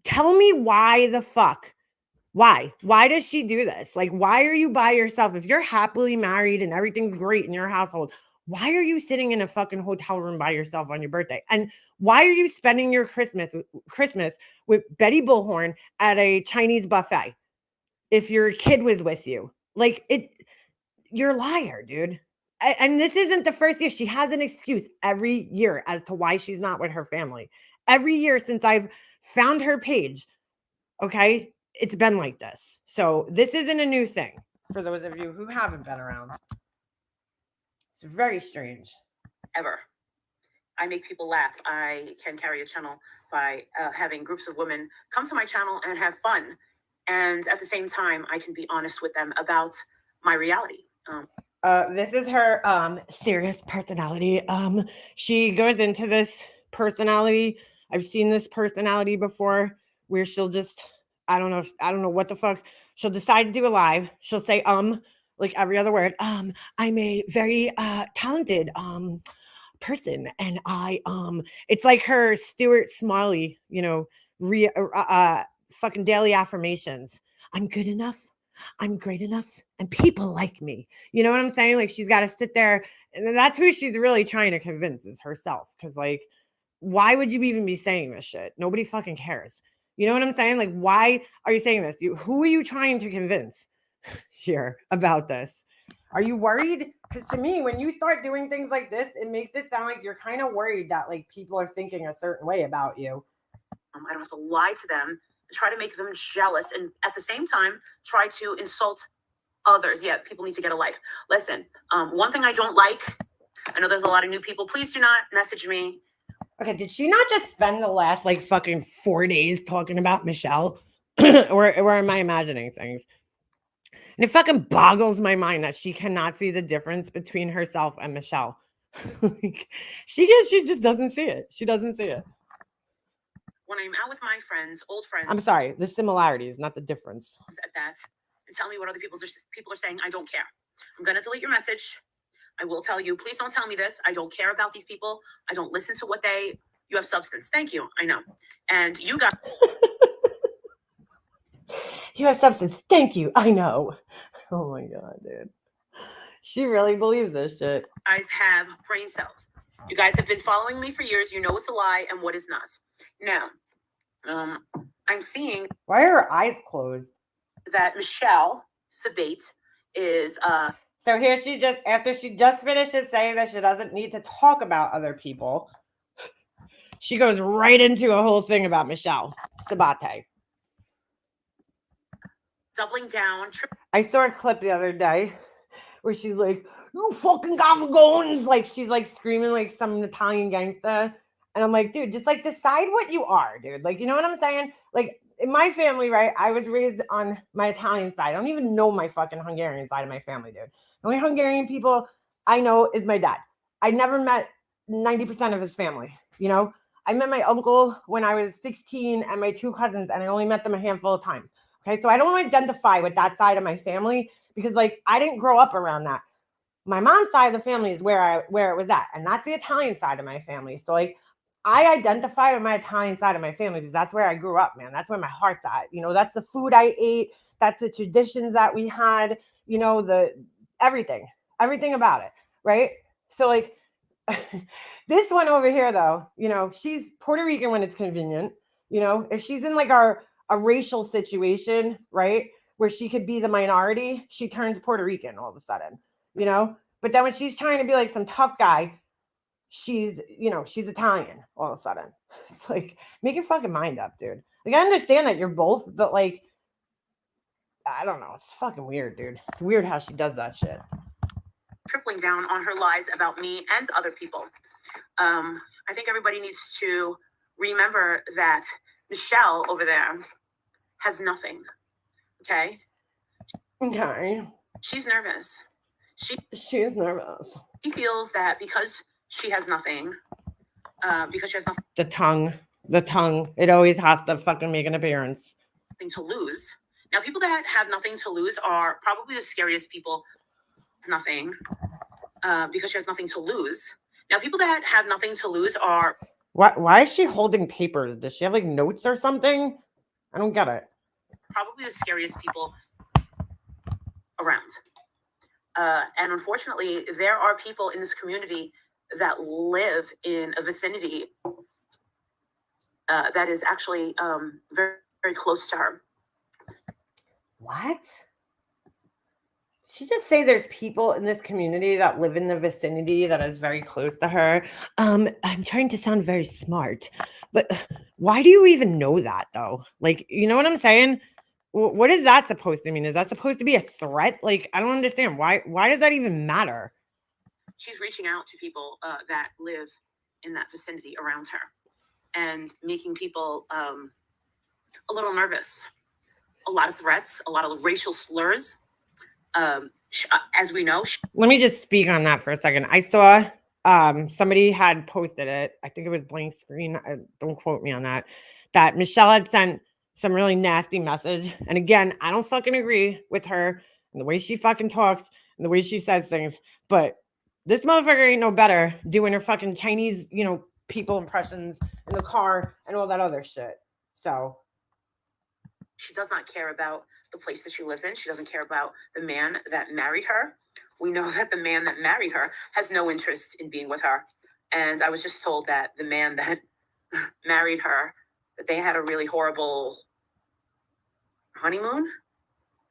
tell me why the fuck? Why? Why does she do this? Like, why are you by yourself? If you're happily married and everything's great in your household, why are you sitting in a fucking hotel room by yourself on your birthday? And why are you spending your Christmas with Betty Bullhorn at a Chinese buffet if your kid was with you? Like, you're a liar, dude. And this isn't the first year. She has an excuse every year as to why she's not with her family. Every year since I've found her page, okay, it's been like this. So this isn't a new thing for those of you who haven't been around. It's very strange. Ever. I make people laugh. I can carry a channel by having groups of women come to my channel and have fun. And at the same time, I can be honest with them about my reality. This is her serious personality. She goes into this personality. I've seen this personality before where she'll just, I don't know what the fuck. She'll decide to do a live. She'll say like every other word. I'm a very talented person, and it's like her Stuart Smalley, fucking daily affirmations. I'm good enough. I'm great enough, and people like me. You know what I'm saying? Like, she's got to sit there, and that's who she's really trying to convince is herself. Because, like, why would you even be saying this shit? Nobody fucking cares. You know what I'm saying? Like, why are you saying this? Who are you trying to convince here about this? Are you worried? Because to me, when you start doing things like this, it makes it sound like you're kind of worried that, like, people are thinking a certain way about you. I don't have to lie to them, try to make them jealous, and at the same time try to insult others. Yeah, people need to get a life. Listen, one thing I don't like, I know there's a lot of new people, please do not message me. Okay, did she not just spend the last like fucking 4 days talking about Michelle? or am I imagining things? And it fucking boggles my mind that she cannot see the difference between herself and Michelle. Like, she just doesn't see it. She doesn't see it. When I'm out with my friends, old friends. I'm sorry, the similarities, not the difference. At that, and tell me what other people are saying. I don't care. I'm gonna delete your message. I will tell you, please don't tell me this. I don't care about these people. I don't listen to what you have substance. Thank you. I know. And you got you have substance. Thank you. I know. Oh my God, dude. She really believes this shit. You guys have brain cells. You guys have been following me for years. You know what's a lie and what is not. Now, I'm seeing. Why are her eyes closed? That Michelle Sabate is. So here after she just finishes saying that she doesn't need to talk about other people, she goes right into a whole thing about Michelle Sabate. Doubling down. I saw a clip the other day where she's like, "You fucking gavagones!" Like, she's like screaming like some Italian gangster. And I'm like, dude, just like decide what you are, dude. Like, you know what I'm saying? Like, in my family, right? I was raised on my Italian side. I don't even know my fucking Hungarian side of my family, dude. The only Hungarian people I know is my dad. I never met 90% of his family, you know? I met my uncle when I was 16 and my 2 cousins, and I only met them a handful of times. Okay, so I don't identify with that side of my family because, like, I didn't grow up around that. My mom's side of the family is where it was at, and that's the Italian side of my family. So, like, I identify with my Italian side of my family because that's where I grew up, man. That's where my heart's at. You know, that's the food I ate. That's the traditions that we had. You know, everything about it, right? So, like, this one over here, though, you know, she's Puerto Rican when it's convenient. You know, if she's in like a racial situation, right, where she could be the minority, she turns Puerto Rican all of a sudden, you know? But then when she's trying to be like some tough guy, she's Italian all of a sudden. It's like, make your fucking mind up, dude. Like, I understand that you're both, but like, I don't know. It's fucking weird, dude. It's weird how she does that shit. Tripling down on her lies about me and other people. I think everybody needs to remember that Michelle over there has nothing. Okay? Okay. She's nervous. She's nervous. She feels that because she has nothing, The tongue. It always has to fucking make an appearance. To lose. Now, people that have nothing to lose are probably the scariest people. Nothing. Because she has nothing to lose. Now, people that have nothing to lose are... Why is she holding papers? Does she have like notes or something? I don't get it. Probably the scariest people around. And unfortunately, there are people in this community that live in a vicinity that is actually very, very close to her. What? Did she just say there's people in this community that live in the vicinity that is very close to her? I'm trying to sound very smart, but why do you even know that though? Like, you know what I'm saying? What is that supposed to mean? Is that supposed to be a threat? Like, I don't understand. Why does that even matter? She's reaching out to people that live in that vicinity around her and making people a little nervous. A lot of threats, a lot of racial slurs. As we know. Let me just speak on that for a second. I saw somebody had posted it. I think it was Blank Screen. Don't quote me on that. That Michelle had sent some really nasty message. And again, I don't fucking agree with her and the way she fucking talks and the way she says things. But this motherfucker ain't no better doing her fucking Chinese, people impressions in the car and all that other shit. So she does not care about the place that she lives in. She doesn't care about the man that married her. We know that the man that married her has no interest in being with her. And I was just told that the man that married her, that they had a really horrible honeymoon,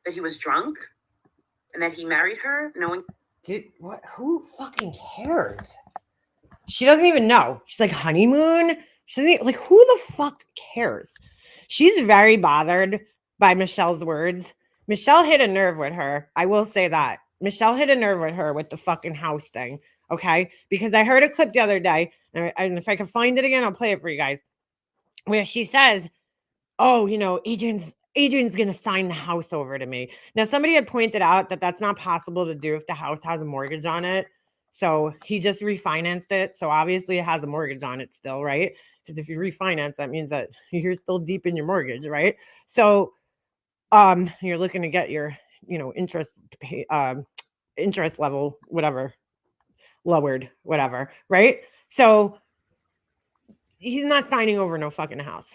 that he was drunk, and that he married her knowing... What? Who fucking cares? She doesn't even know. She's like, honeymoon? She doesn't, like, who the fuck cares? She's very bothered by Michelle's words. Michelle hit a nerve with her. I will say that. Michelle hit a nerve with her with the fucking house thing. Okay? Because I heard a clip the other day, and if I can find it again, I'll play it for you guys, where she says, oh, Adrian's going to sign the house over to me. Now, somebody had pointed out that that's not possible to do if the house has a mortgage on it. So he just refinanced it. So obviously it has a mortgage on it still, right? Because if you refinance, that means that you're still deep in your mortgage, right? So you're looking to get your, interest level, whatever, lowered, whatever, right? So he's not signing over no fucking house.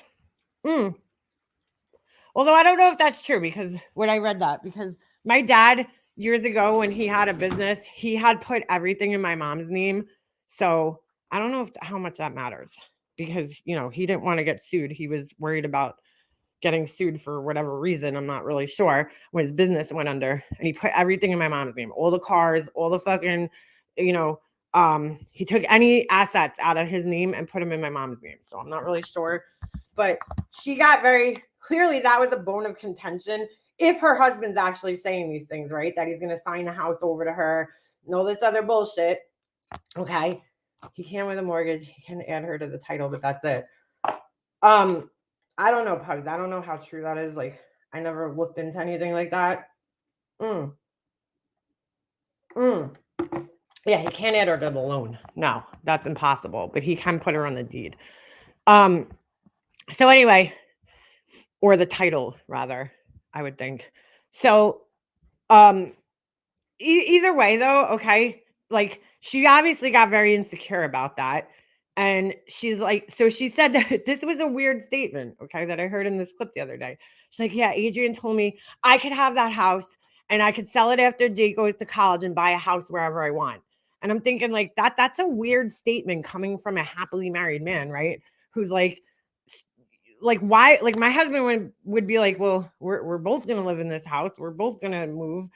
Although I don't know if that's true, because when I read that, because my dad years ago when he had a business, he had put everything in my mom's name. So I don't know how much that matters, because, he didn't want to get sued. He was worried about getting sued for whatever reason. I'm not really sure, when his business went under, and he put everything in my mom's name, all the cars, all the fucking, he took any assets out of his name and put them in my mom's name. So I'm not really sure, but she got very clearly, that was a bone of contention. If her husband's actually saying these things, right, that he's going to sign the house over to her and all this other bullshit. Okay. He can with a mortgage. He can add her to the title, but that's it. I don't know, Pugs. I don't know how true that is. Like, I never looked into anything like that. Yeah, he can't add her to the loan. No, that's impossible. But he can put her on the deed. So anyway, or the title, rather, I would think. So, either way, though, okay, like, she obviously got very insecure about that. And she's like, so she said that this was a weird statement, okay, that I heard in this clip the other day. She's like, yeah, Adrian told me I could have that house and I could sell it after Jake goes to college and buy a house wherever I want. And I'm thinking, like, that's a weird statement coming from a happily married man, right? Who's like why? Like, my husband would be like, well, we're both gonna live in this house, we're both gonna move.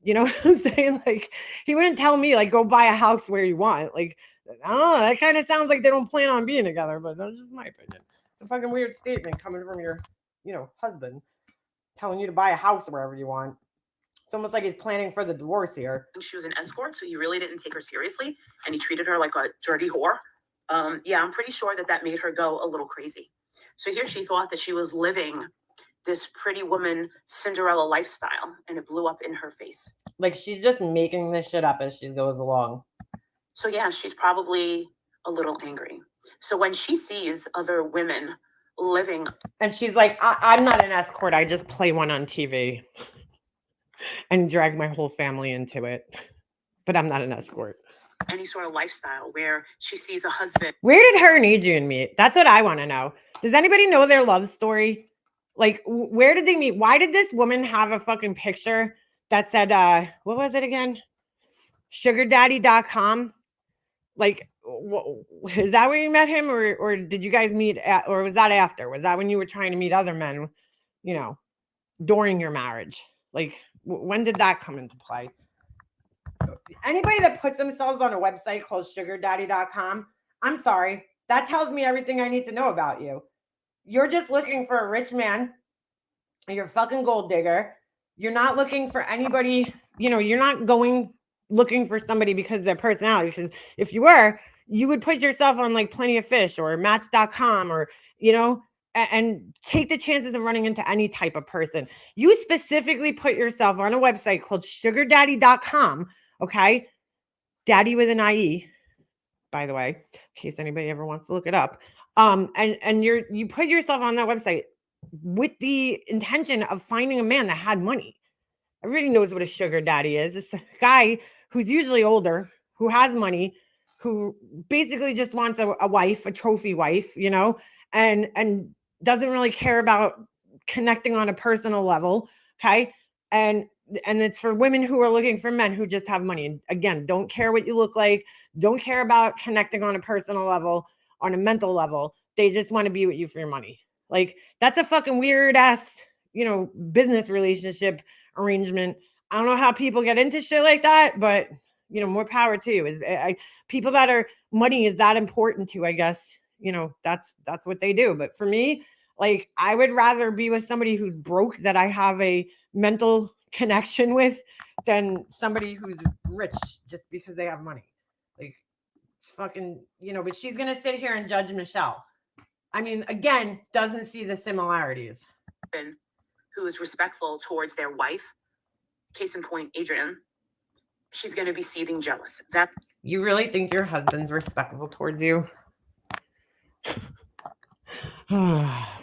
You know what I'm saying? Like, he wouldn't tell me, like, go buy a house where you want. Like, I don't know. That kind of sounds like they don't plan on being together, but that's just my opinion. It's a fucking weird statement coming from your, husband telling you to buy a house wherever you want. It's almost like he's planning for the divorce here. She was an escort, so he really didn't take her seriously, and he treated her like a dirty whore. Yeah, I'm pretty sure that made her go a little crazy. So here she thought that she was living this pretty woman Cinderella lifestyle, and it blew up in her face. Like, she's just making this shit up as she goes along. So yeah, she's probably a little angry. So when she sees other women living, and she's like, I'm not an escort, I just play one on TV and drag my whole family into it, but I'm not an escort. Any sort of lifestyle where she sees a husband. Where did her and Adrian meet? That's what I want to know. Does anybody know their love story? Like, where did they meet? Why did this woman have a fucking picture that said, what was it again? Sugardaddy.com? Like, is that where you met him? Or did you guys meet or was that after? Was that when you were trying to meet other men, during your marriage? Like, when did that come into play? Anybody that puts themselves on a website called sugardaddy.com, I'm sorry. That tells me everything I need to know about you. You're just looking for a rich man. You're a fucking gold digger. You're not looking for anybody, you're not looking for somebody because of their personality. Because if you were, you would put yourself on like Plenty of Fish or Match.com or, and take the chances of running into any type of person. You specifically put yourself on a website called sugardaddy.com. Okay. Daddy with an IE, by the way, in case anybody ever wants to look it up. And you put yourself on that website with the intention of finding a man that had money. Everybody knows what a sugar daddy is. It's a guy who's usually older, who has money, who basically just wants a wife, a trophy wife, and doesn't really care about connecting on a personal level. Okay. And it's for women who are looking for men who just have money. And again, don't care what you look like. Don't care about connecting on a personal level, on a mental level. They just want to be with you for your money. Like, that's a fucking weird ass, business relationship arrangement. I don't know how people get into shit like that, but more power to you. People that are money is that important to, I guess, that's what they do. But for me, like, I would rather be with somebody who's broke that I have a mental connection with than somebody who's rich just because they have money. Like, fucking, but she's gonna sit here and judge Michelle. I mean, again, doesn't see the similarities. Who is respectful towards their wife, case in point, Adrian, she's going to be seething jealous. That you really think your husband's respectful towards you?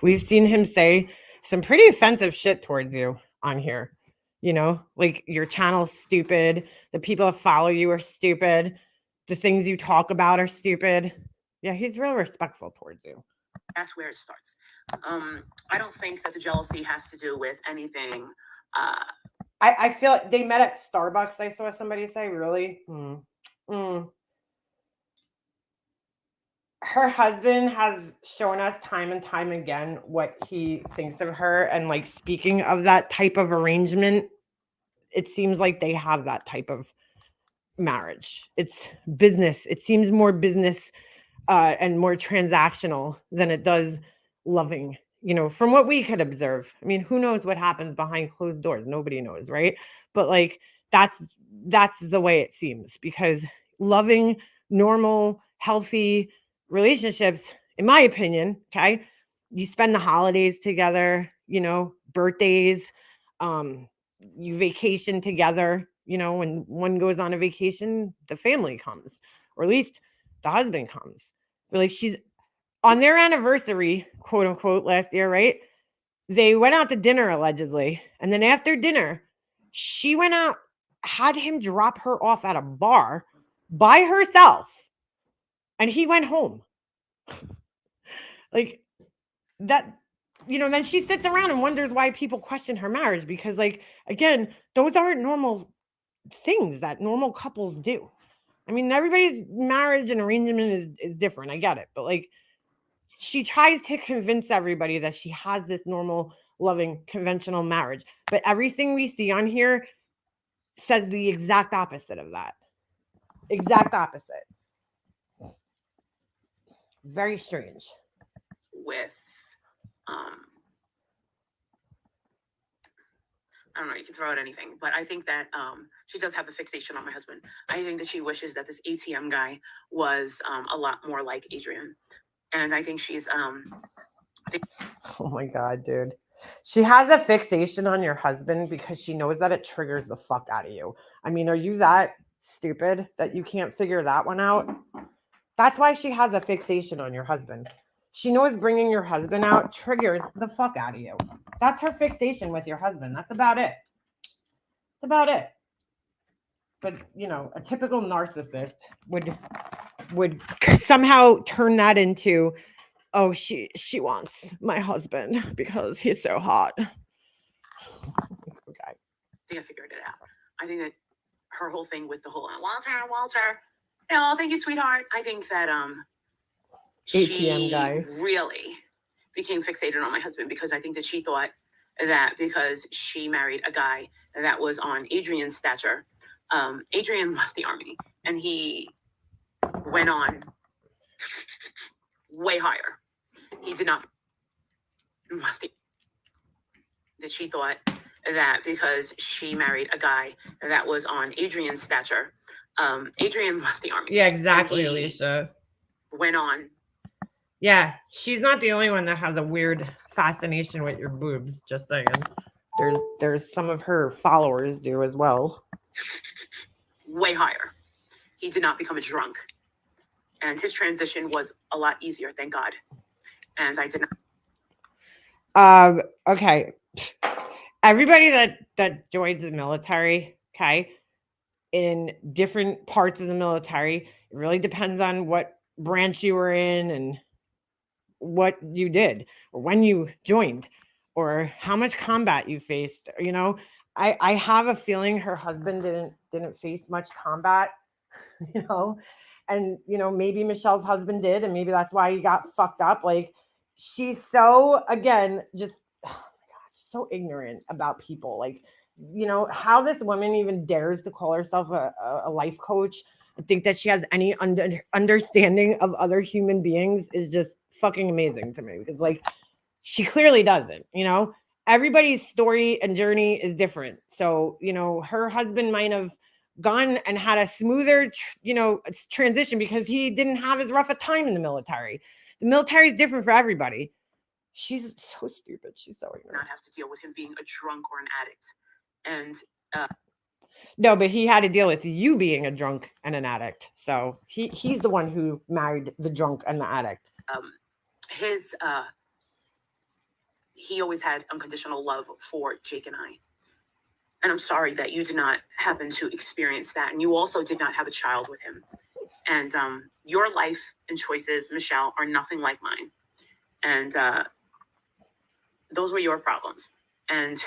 We've seen him say some pretty offensive shit towards you on here. Like, your channel's stupid. The people that follow you are stupid. The things you talk about are stupid. Yeah, he's real respectful towards you. That's where it starts. I don't think that the jealousy has to do with anything. I feel like they met at Starbucks. I saw somebody say, really? Her husband has shown us time and time again what he thinks of her. And like, speaking of that type of arrangement, it seems like they have that type of marriage. It's business. It seems more business and more transactional than it does loving, from what we could observe. I mean, who knows what happens behind closed doors? Nobody knows, right? But like, that's the way it seems, because loving, normal, healthy relationships, in my opinion, okay, you spend the holidays together, birthdays, you vacation together, when one goes on a vacation, the family comes, or at least the husband comes. Like, she's on their anniversary, quote unquote, last year, right? They went out to dinner allegedly. And then after dinner, she went out, had him drop her off at a bar by herself. And he went home. Like, that, then she sits around and wonders why people question her marriage. Because, like, again, those aren't normal things that normal couples do. I mean, everybody's marriage and arrangement is different. I get it. But like, she tries to convince everybody that she has this normal, loving, conventional marriage. But everything we see on here says the exact opposite of that. Exact opposite. Very strange. with, I don't know, you can throw out anything, but I think that she does have a fixation on my husband. I think that she wishes that this ATM guy was a lot more like Adrian. And I think she's Oh my God, dude. She has a fixation on your husband because she knows that it triggers the fuck out of you. I mean, are you that stupid that you can't figure that one out? That's why she has a fixation on your husband. She knows bringing your husband out triggers the fuck out of you. That's her fixation with your husband. That's about it. That's about it. But, you know, a typical narcissist would somehow turn that into, oh, she wants my husband because he's so hot. Okay. I think I figured it out. I think that her whole thing with the whole Walter, oh, thank you, sweetheart. I think that ATM guy really became fixated on my husband because I think that she thought that because she married a guy that was on Adrian's stature, Adrian left the army and he went on way higher. He did not left the, that she thought that because she married a guy that was on Adrian's stature, Adrian left the army. Yeah, exactly, Alicia. Went on. Yeah, she's not the only one that has a weird fascination with your boobs. Just saying. There's some of her followers do as well. Way higher. He did not become a drunk, and his transition was a lot easier, thank God. And I did not. Okay. Everybody that joins the military, okay, in different parts of the military, it really depends on what branch you were in and what you did or when you joined or how much combat you faced. You know, I have a feeling her husband didn't face much combat, you know, and you know, maybe Michelle's husband did, and maybe that's why he got fucked up. Like, she's so, again, just, oh my God, so ignorant about people. Like, you know, how this woman even dares to call herself a life coach and think that she has any understanding of other human beings is just fucking amazing to me, because like, she clearly doesn't. You know, everybody's story and journey is different. So, you know, her husband might have gone and had a smoother, you know, transition because he didn't have as rough a time in the military. The military is different for everybody. She's so stupid. She's so ignorant. Not have to deal with him being a drunk or an addict. And no, but he had to deal with you being a drunk and an addict. So he's the one who married the drunk and the addict. He always had unconditional love for Jake and I. And I'm sorry that you did not happen to experience that. And you also did not have a child with him. And your life and choices, Michelle, are nothing like mine. And those were your problems. And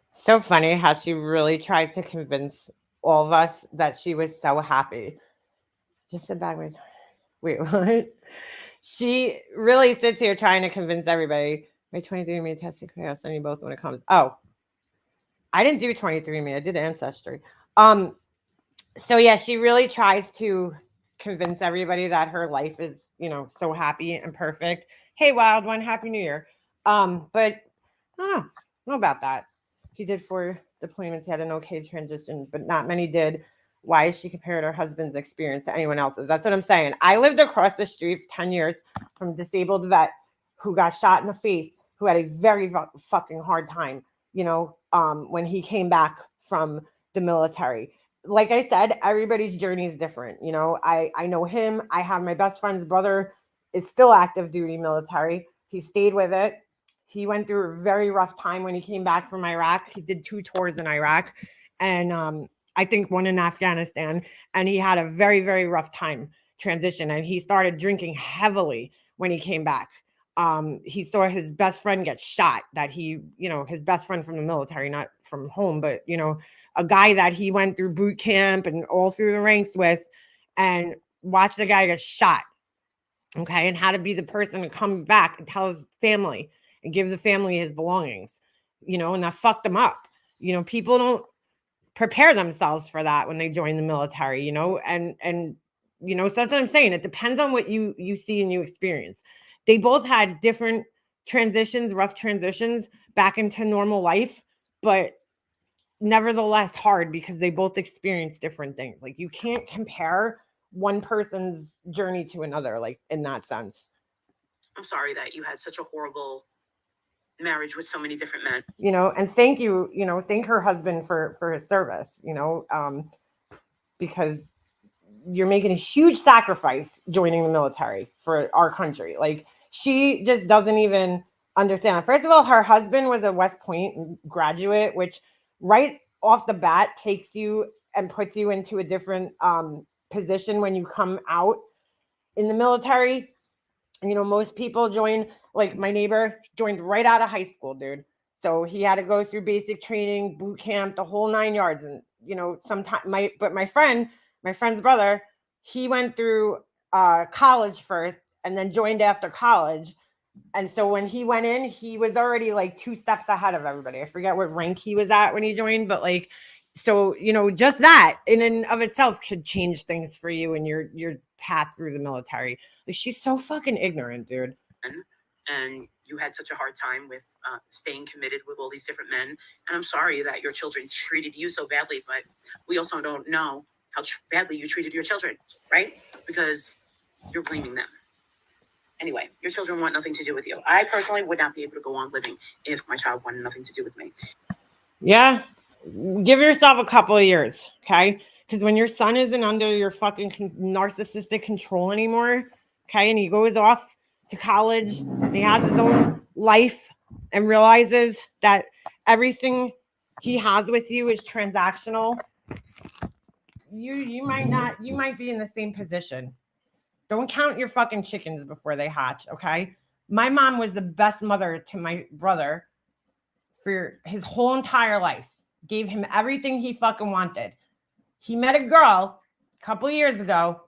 so funny how she really tried to convince all of us that she was so happy. Just sit back with, wait, what? She really sits here trying to convince everybody. My 23andMe testing, I'll send you both when it comes. Oh, I didn't do 23andMe. I did Ancestry. So yeah, she really tries to convince everybody that her life is, you know, so happy and perfect. Hey, Wild One, Happy New Year. But I don't know about that. He did 4 deployments. He had an okay transition, but not many did. Why is she comparing her husband's experience to anyone else's? That's what I'm saying. I lived across the street for 10 years from a disabled vet who got shot in the face, who had a very fucking hard time, you know, when he came back from the military. Like I said, everybody's journey is different. You know, I know him. I have my best friend's brother is still active duty military. He stayed with it. He went through a very rough time when he came back from Iraq. He did 2 tours in Iraq and I think 1 in Afghanistan. And he had a very, very rough time transition. And he started drinking heavily when he came back. He saw his best friend get shot, that he, you know, his best friend from the military, not from home, but, you know, a guy that he went through boot camp and all through the ranks with, and watched the guy get shot. Okay. And had to be the person to come back and tell his family and give the family his belongings, you know, and that fucked him up. You know, people don't prepare themselves for that when they join the military, you know, and you know, so that's what I'm saying. It depends on what you see and you experience. They both had different transitions, rough transitions back into normal life, but nevertheless hard because they both experienced different things. Like you can't compare one person's journey to another, like in that sense. I'm sorry that you had such a horrible marriage with so many different men. And thank you, thank her husband for his service, because you're making a huge sacrifice joining the military for our country. Like she just doesn't even understand. First of all, her husband was a West Point graduate, which right off the bat takes you and puts you into a different position when you come out in the military. Most people join, like my neighbor joined right out of high school, dude. So he had to go through basic training, boot camp, the whole 9 yards. And, sometimes my friend's brother, he went through college first and then joined after college. And so when he went in, he was already like 2 steps ahead of everybody. I forget what rank he was at when he joined, but like, so, just that in and of itself could change things for you and your path through the military. Like, she's so fucking ignorant, dude. And you had such a hard time with staying committed with all these different men. And I'm sorry that your children treated you so badly, but we also don't know how badly you treated your children, right? Because you're blaming them. Anyway, your children want nothing to do with you. I personally would not be able to go on living if my child wanted nothing to do with me. Yeah. Give yourself a couple of years, okay? Because when your son isn't under your fucking narcissistic control anymore, okay, and he goes off to college and he has his own life and realizes that everything he has with you is transactional, you might be in the same position. Don't count your fucking chickens before they hatch, okay? My mom was the best mother to my brother for his whole entire life. Gave him everything he fucking wanted. He met a girl a couple years ago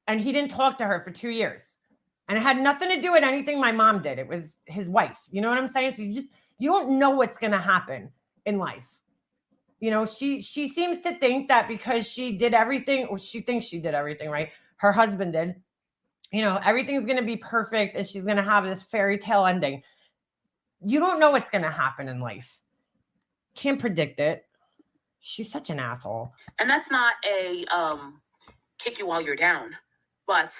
and he didn't talk to her for 2 years. And it had nothing to do with anything my mom did. It was his wife. You know what I'm saying? So you don't know what's going to happen in life. She seems to think that because she did everything, or she thinks she did everything right, her husband did, everything's going to be perfect and she's going to have this fairy tale ending. You don't know what's going to happen in life. Can't predict it. She's such an asshole. And that's not a kick you while you're down, but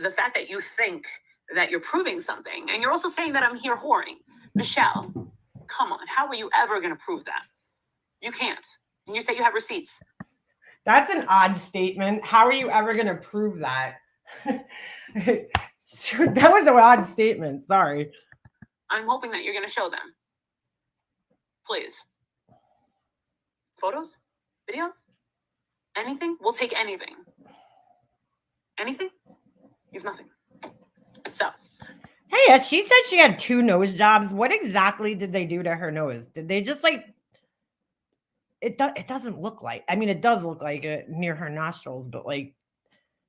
the fact that you think that you're proving something, and you're also saying that I'm here whoring. Michelle, come on, how are you ever going to prove that? You can't. And you say you have receipts. That's an odd statement. How are you ever going to prove that? That was an odd statement. Sorry. I'm hoping that you're going to show them. Please. Photos? Videos? Anything? We'll take anything. Anything? You have nothing. So. Hey, she said she had 2 nose jobs. What exactly did they do to her nose? Did they just like... It doesn't look like... I mean, it does look like it near her nostrils, but like,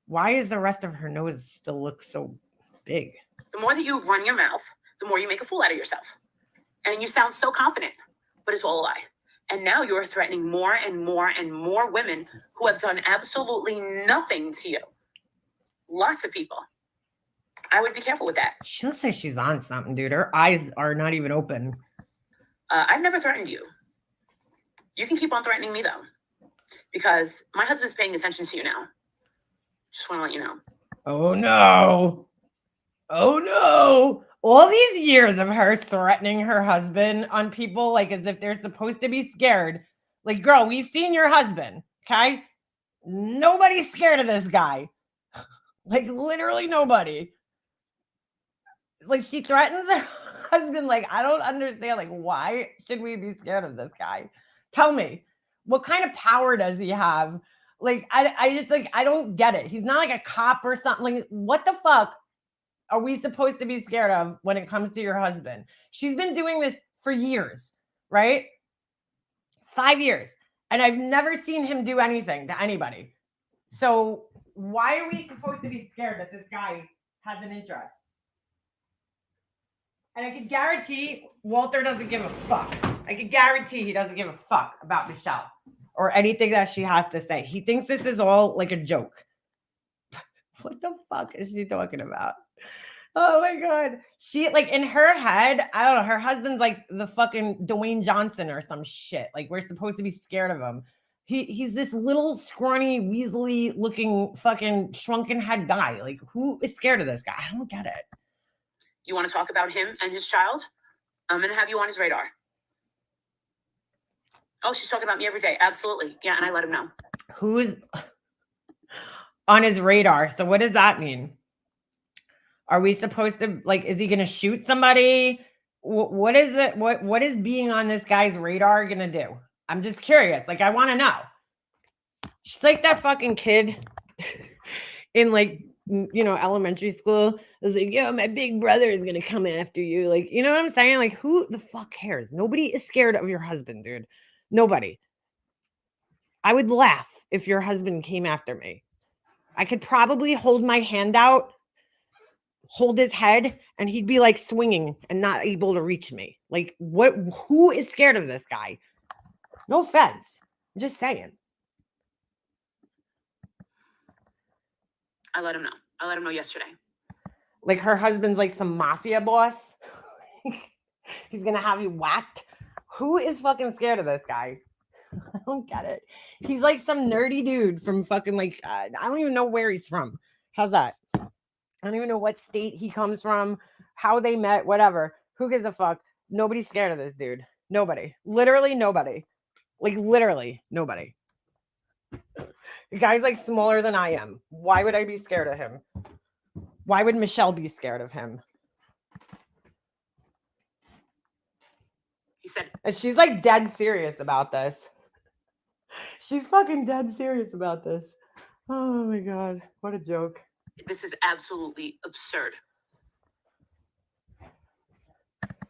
why is the rest of her nose still look so big? The more that you run your mouth, the more you make a fool out of yourself. And you sound so confident, but it's all a lie. And now you're threatening more and more and more women who have done absolutely nothing to you. Lots of people. I would be careful with that. She looks like she's on something, dude. Her eyes are not even open. I've never threatened you. You can keep on threatening me, though. Because my husband's paying attention to you now. Just want to let you know. Oh, no. Oh, no. All these years of her threatening her husband on people, like as if they're supposed to be scared. Like, girl, we've seen your husband, okay? Nobody's scared of this guy. Like, literally nobody. Like, she threatens her husband. Like, I don't understand. Like, why should we be scared of this guy? Tell me, what kind of power does he have? Like, I just, like, I don't get it. He's not like a cop or something. Like, what the fuck are we supposed to be scared of when it comes to your husband? She's been doing this for years, right? 5 years. And I've never seen him do anything to anybody. So why are we supposed to be scared that this guy has an interest? And I can guarantee Walter doesn't give a fuck. I can guarantee he doesn't give a fuck about Michelle or anything that she has to say. He thinks this is all like a joke. What the fuck is she talking about? Oh my god. She like in her head, I don't know, her husband's like the fucking Dwayne Johnson or some shit. Like we're supposed to be scared of him. He's this little scrawny, weaselly looking fucking shrunken head guy. Like who is scared of this guy? I don't get it. You want to talk about him and his child? I'm going to have you on his radar. Oh, she's talking about me every day. Absolutely. Yeah, and I let him know. Who's on his radar? So what does that mean? Are we supposed to like? Is he going to shoot somebody? What is it? What is being on this guy's radar going to do? I'm just curious. Like I want to know. She's like that fucking kid in like elementary school. I was like, yo, my big brother is gonna come after you. Like, you know what I'm saying? Like, who the fuck cares? Nobody is scared of your husband, dude. Nobody. I would laugh if your husband came after me. I could probably hold my hand out, hold his head, and he'd be like swinging and not able to reach me. Like, what? Who is scared of this guy? No offense. I'm just saying. I let him know. I let him know yesterday. Like her husband's like some mafia boss. He's gonna have you whacked. Who is fucking scared of this guy? I don't get it. He's like some nerdy dude from fucking like I don't even know where he's from. How's that? I don't even know what state he comes from, how they met, whatever. Who gives a fuck? Nobody's scared of this dude. Nobody. Literally nobody. Like literally nobody. The guy's like smaller than I am. Why would I be scared of him? Why would Michelle be scared of him? He said, And she's like dead serious about this. She's fucking dead serious about this. Oh my god, what a joke. this is absolutely absurd.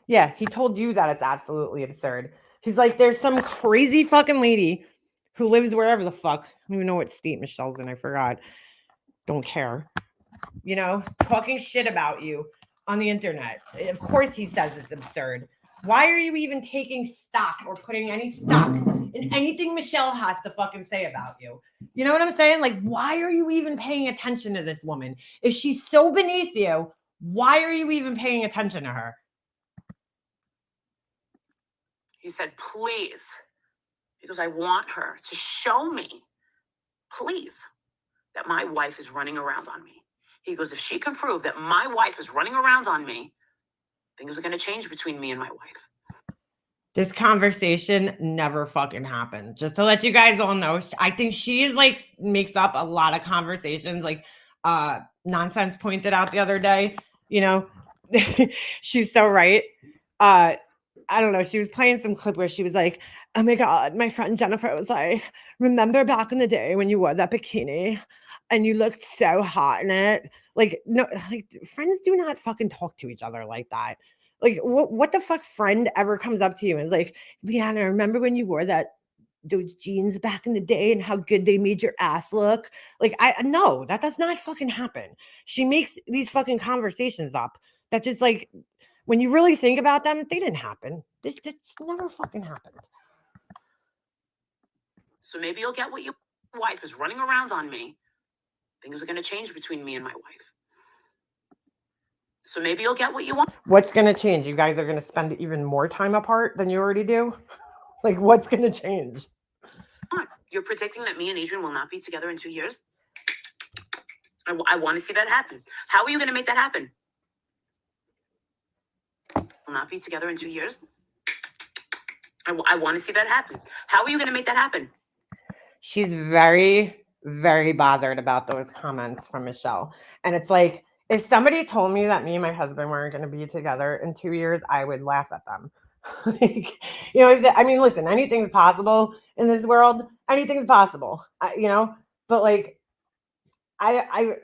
Yeah, he told you that it's absolutely absurd. He's like, there's some crazy fucking lady who lives wherever the fuck. I don't even know what state Michelle's in. I forgot. Don't care. You know, talking shit about you on the internet. Of course he says it's absurd. Why are you even taking stock or putting any stock in anything Michelle has to fucking say about you? You know what I'm saying? Like, why are you even paying attention to this woman? If she's so beneath you, why are you even paying attention to her? He said, please, because I want her to show me, please, that my wife is running around on me. He goes, if she can prove that my wife is running around on me, things are going to change between me and my wife. This conversation never fucking happened. Just to let you guys all know, I think she is like makes up a lot of conversations. Like Nonsense pointed out the other day, you know, she's so right. I don't know. She was playing some clip where she was like, oh my God, my friend Jennifer was like, remember back in the day when you wore that bikini and you looked so hot in it? Like, no, like friends do not fucking talk to each other like that. Like, what the fuck friend ever comes up to you and is like, Leanna, remember when you wore those jeans back in the day and how good they made your ass look? Like, no, that does not fucking happen. She makes these fucking conversations up that just like when you really think about them, they didn't happen. This never fucking happened. So maybe you'll get what your wife is running around on me. Things are going to change between me and my wife. So maybe you'll get what you want. What's going to change? You guys are going to spend even more time apart than you already do? Like, what's going to change? You're predicting that me and Adrian will not be together in 2 years? I want to see that happen. How are you going to make that happen? We'll not be together in 2 years? I want to see that happen. How are you going to make that happen? She's very, very bothered about those comments from Michelle. And it's like, if somebody told me that me and my husband weren't going to be together in 2 years, I would laugh at them. Like, you know, I mean, listen, anything's possible in this world. Anything's possible, you know, but like, I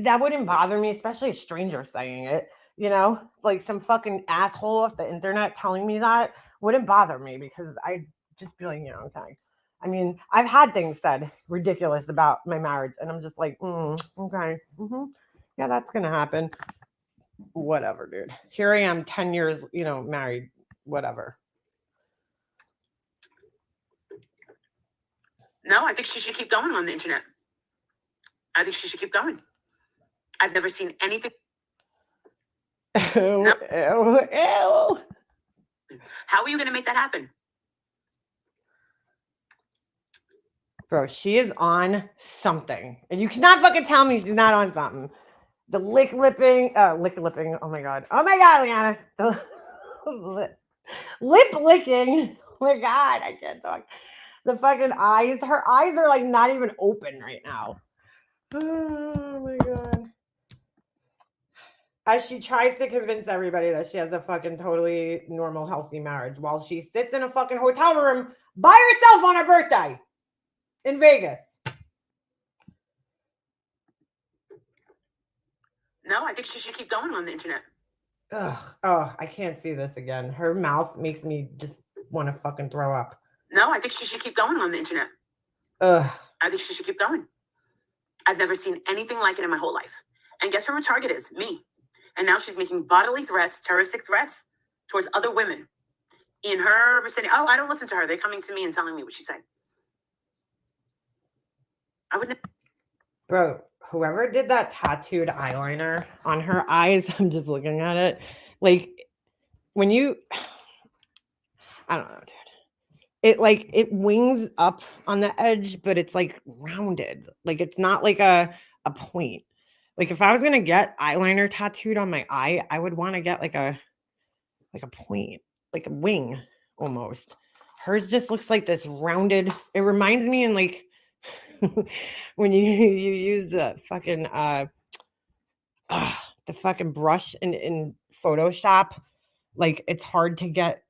that wouldn't bother me, especially a stranger saying it, you know, like some fucking asshole off the internet telling me that wouldn't bother me because I'd just be like, you know, okay. I mean, I've had things said ridiculous about my marriage, and I'm just like, okay, yeah, that's gonna happen. Whatever, dude. Here I am, 10 years, you know, married, whatever. No, I think she should keep going on the internet. I think she should keep going. I've never seen anything Ew, ew, ew. How are you going to make that happen? Bro, she is on something. And you cannot fucking tell me she's not on something. The lipping. Oh my god. Oh my god, Liana. The lip licking. Oh my god, I can't talk. The fucking eyes. Her eyes are like not even open right now. Oh my god. As she tries to convince everybody that she has a fucking totally normal, healthy marriage while she sits in a fucking hotel room by herself on her birthday in Vegas. No, I think she should keep going on the internet. Ugh. Oh, I can't see this again. Her mouth makes me just want to fucking throw up. No, I think she should keep going on the internet. Ugh. I think she should keep going. I've never seen anything like it in my whole life. And guess who her target is? Me. And now she's making bodily threats, terroristic threats towards other women in her vicinity. Oh, I don't listen to her. They're coming to me and telling me what she's saying. I would never. Bro, whoever did that tattooed eyeliner on her eyes, I'm just looking at it. Like, when you, I don't know, dude. It wings up on the edge, but it's like rounded. Like, it's not like a point. Like, if I was gonna get eyeliner tattooed on my eye, I would want to get like a point, like a wing almost. Hers just looks like this rounded. It reminds me in like when you use the fucking the fucking brush in Photoshop, like it's hard to get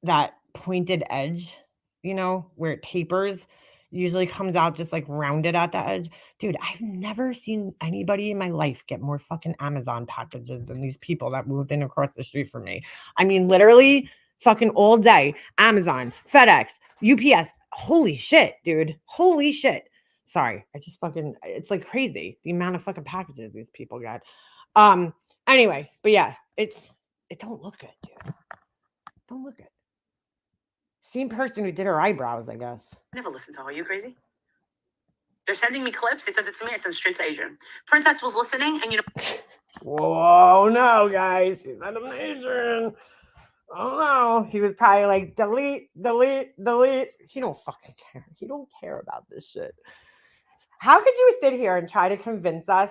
that pointed edge, you know, where it tapers. Usually comes out just like rounded at the edge. Dude, I've never seen anybody in my life get more fucking Amazon packages than these people that moved in across the street from me. I mean, literally fucking all day. Amazon, FedEx, UPS. Holy shit, dude. Holy shit. Sorry. I just fucking, it's like crazy the amount of fucking packages these people get. Anyway, but yeah, it don't look good, dude. Don't look good. Same person who did her eyebrows, I guess. I never listen to her. Are you crazy? They're sending me clips. They sent it to me. I sent it straight to Adrian. Princess was listening, and you know. Whoa, no, guys. She sent him to Adrian. Oh no. He was probably like, delete. He don't fucking care. He don't care about this shit. How could you sit here and try to convince us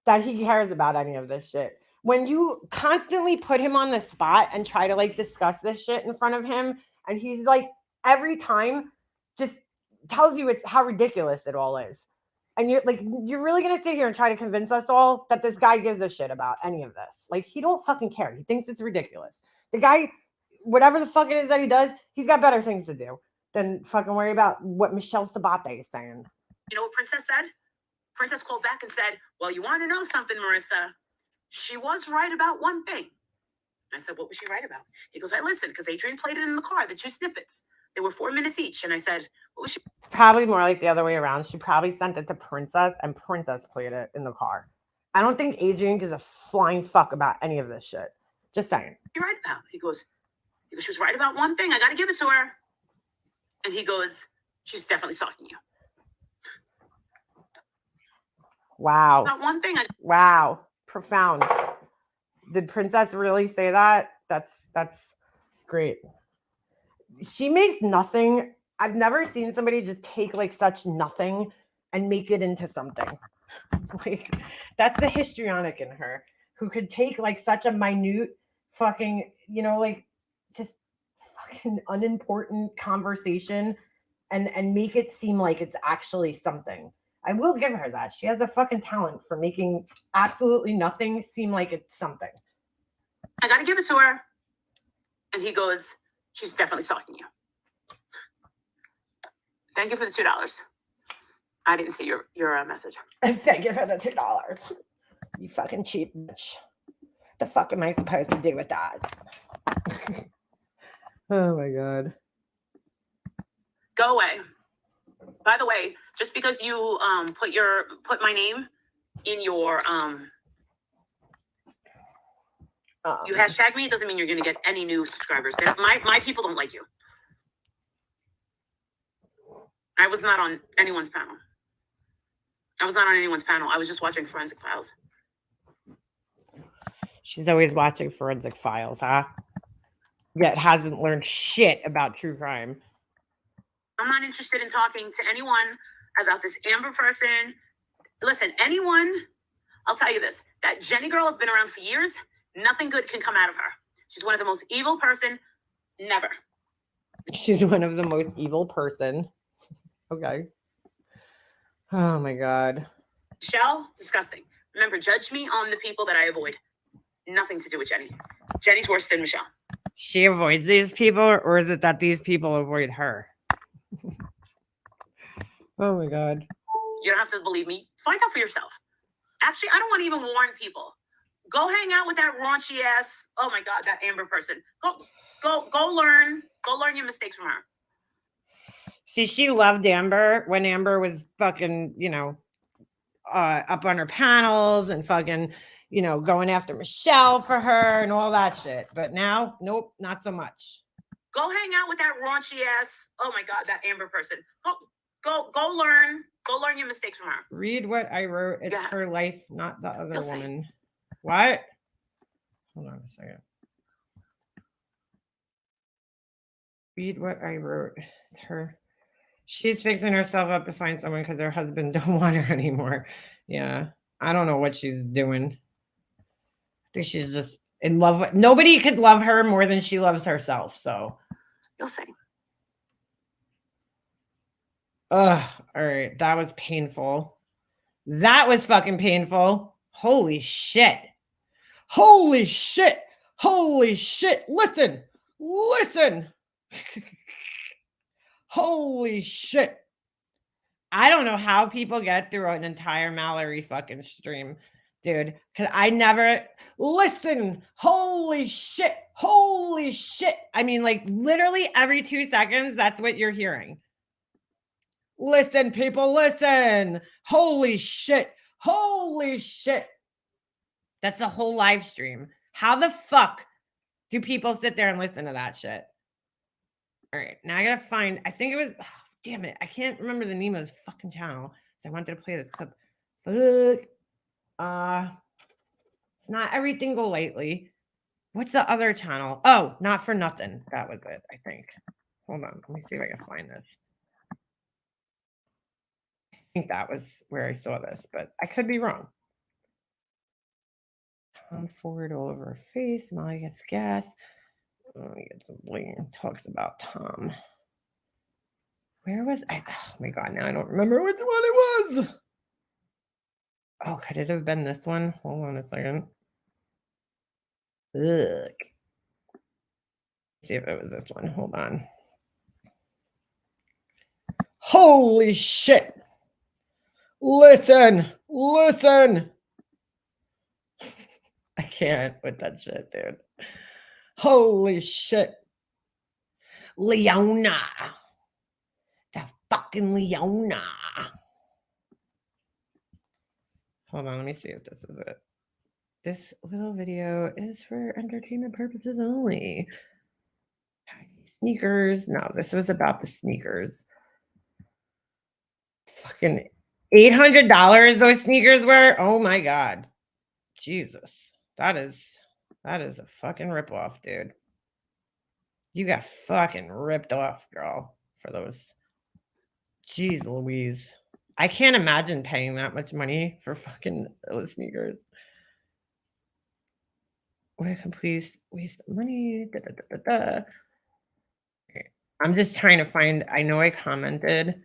that he cares about any of this shit when you constantly put him on the spot and try to like discuss this shit in front of him? And he's like, every time just tells you it's how ridiculous it all is. And you're like, you're really going to sit here and try to convince us all that this guy gives a shit about any of this. Like, he don't fucking care. He thinks it's ridiculous. The guy, whatever the fuck it is that he does, he's got better things to do than fucking worry about what Michelle Sabate is saying. You know what Princess said? Princess called back and said, well, you want to know something, Marissa? She was right about one thing. I said, what was she right about? He goes, I listened because Adrian played it in the car, the 2 snippets. They were 4 minutes each. And I said, what was she? It's probably more like the other way around. She probably sent it to Princess and Princess played it in the car. I don't think Adrian gives a flying fuck about any of this shit. Just saying. You're right about. He goes, she was right about one thing. I got to give it to her. And he goes, she's definitely stalking you. Wow. About one thing. Wow. Profound. Did Princess really say that? That's great. She makes nothing. I've never seen somebody just take like such nothing and make it into something. Like, that's the histrionic in her, who could take like such a minute fucking, you know, like just fucking unimportant conversation and make it seem like it's actually something. I will give her that. She has a fucking talent for making absolutely nothing seem like it's something. I got to give it to her. And he goes, she's definitely stalking you. Thank you for the $2. I didn't see your message. Thank you for the $2. You fucking cheap bitch. The fuck am I supposed to do with that? Oh my god. Go away. By the way, just because you put my name in your you hashtag me, it doesn't mean you're gonna get any new subscribers. My people don't like you. I was not on anyone's panel. I was just watching Forensic Files. She's always watching Forensic Files, huh? Yet hasn't learned shit about true crime. I'm not interested in talking to anyone about this Amber person. Listen, anyone, I'll tell you this, that Jenny girl has been around for years. Nothing good can come out of her. She's one of the most evil person, never. She's one of the most evil person. Okay. Oh my God. Michelle, disgusting. Remember, judge me on the people that I avoid. Nothing to do with Jenny. Jenny's worse than Michelle. She avoids these people, or is it that these people avoid her? Oh my God. You don't have to believe me. Find out for yourself. Actually, I don't want to even warn people. Go hang out with that raunchy ass. Oh my God, that Amber person. Go learn. Go learn your mistakes from her. See, she loved Amber when Amber was fucking, up on her panels and fucking, going after Michelle for her and all that shit. But now, nope, not so much. Go hang out with that raunchy ass. Oh my God, that Amber person. Go learn. Go learn your mistakes from her. Read what I wrote. It's her life, not the other You'll woman. See. What? Hold on a second. Read what I wrote. It's her. She's fixing herself up to find someone because her husband don't want her anymore. Yeah. I don't know what she's doing. I think she's just in love with nobody could love her more than she loves herself. So you'll see. Ugh. All right. That was painful. That was fucking painful. Holy shit. Holy shit. Holy shit. Listen. Holy shit. I don't know how people get through an entire Mallory fucking stream, dude. Because I never listen. Holy shit. Holy shit. I mean, like literally every 2 seconds, that's what you're hearing. Listen, people, listen. Holy shit. Holy shit. That's a whole live stream. How the fuck do people sit there and listen to that shit? All right, now I gotta find, I think it was, damn it, I can't remember the name of this fucking channel. I wanted to play this clip. Fuck. It's not Everything Go Lightly. What's the other channel? Oh, Not For Nothing. That was it, I think. Hold on, let me see if I can find this. I think that was where I saw this, but I could be wrong. Tom Ford all over her face. Molly gets gas. Let me get some bling. Talks about Tom. Where was I? Oh my God, now I don't remember which one it was. Oh, could it have been this one? Hold on a second. Ugh. See if it was this one. Hold on. Holy shit. Listen. I can't with that shit, dude. Holy shit. Leona. The fucking Leona. Hold on, let me see if this is it. This little video is for entertainment purposes only. Sneakers. No, this was about the sneakers. Fucking $800 those sneakers were. Oh my God. Jesus. That is a fucking ripoff, dude. You got fucking ripped off, girl, for those. Jeez Louise. I can't imagine paying that much money for fucking those sneakers. What a complete waste of money. Da, da, da, da, da. Okay. I'm just trying to find, I know I commented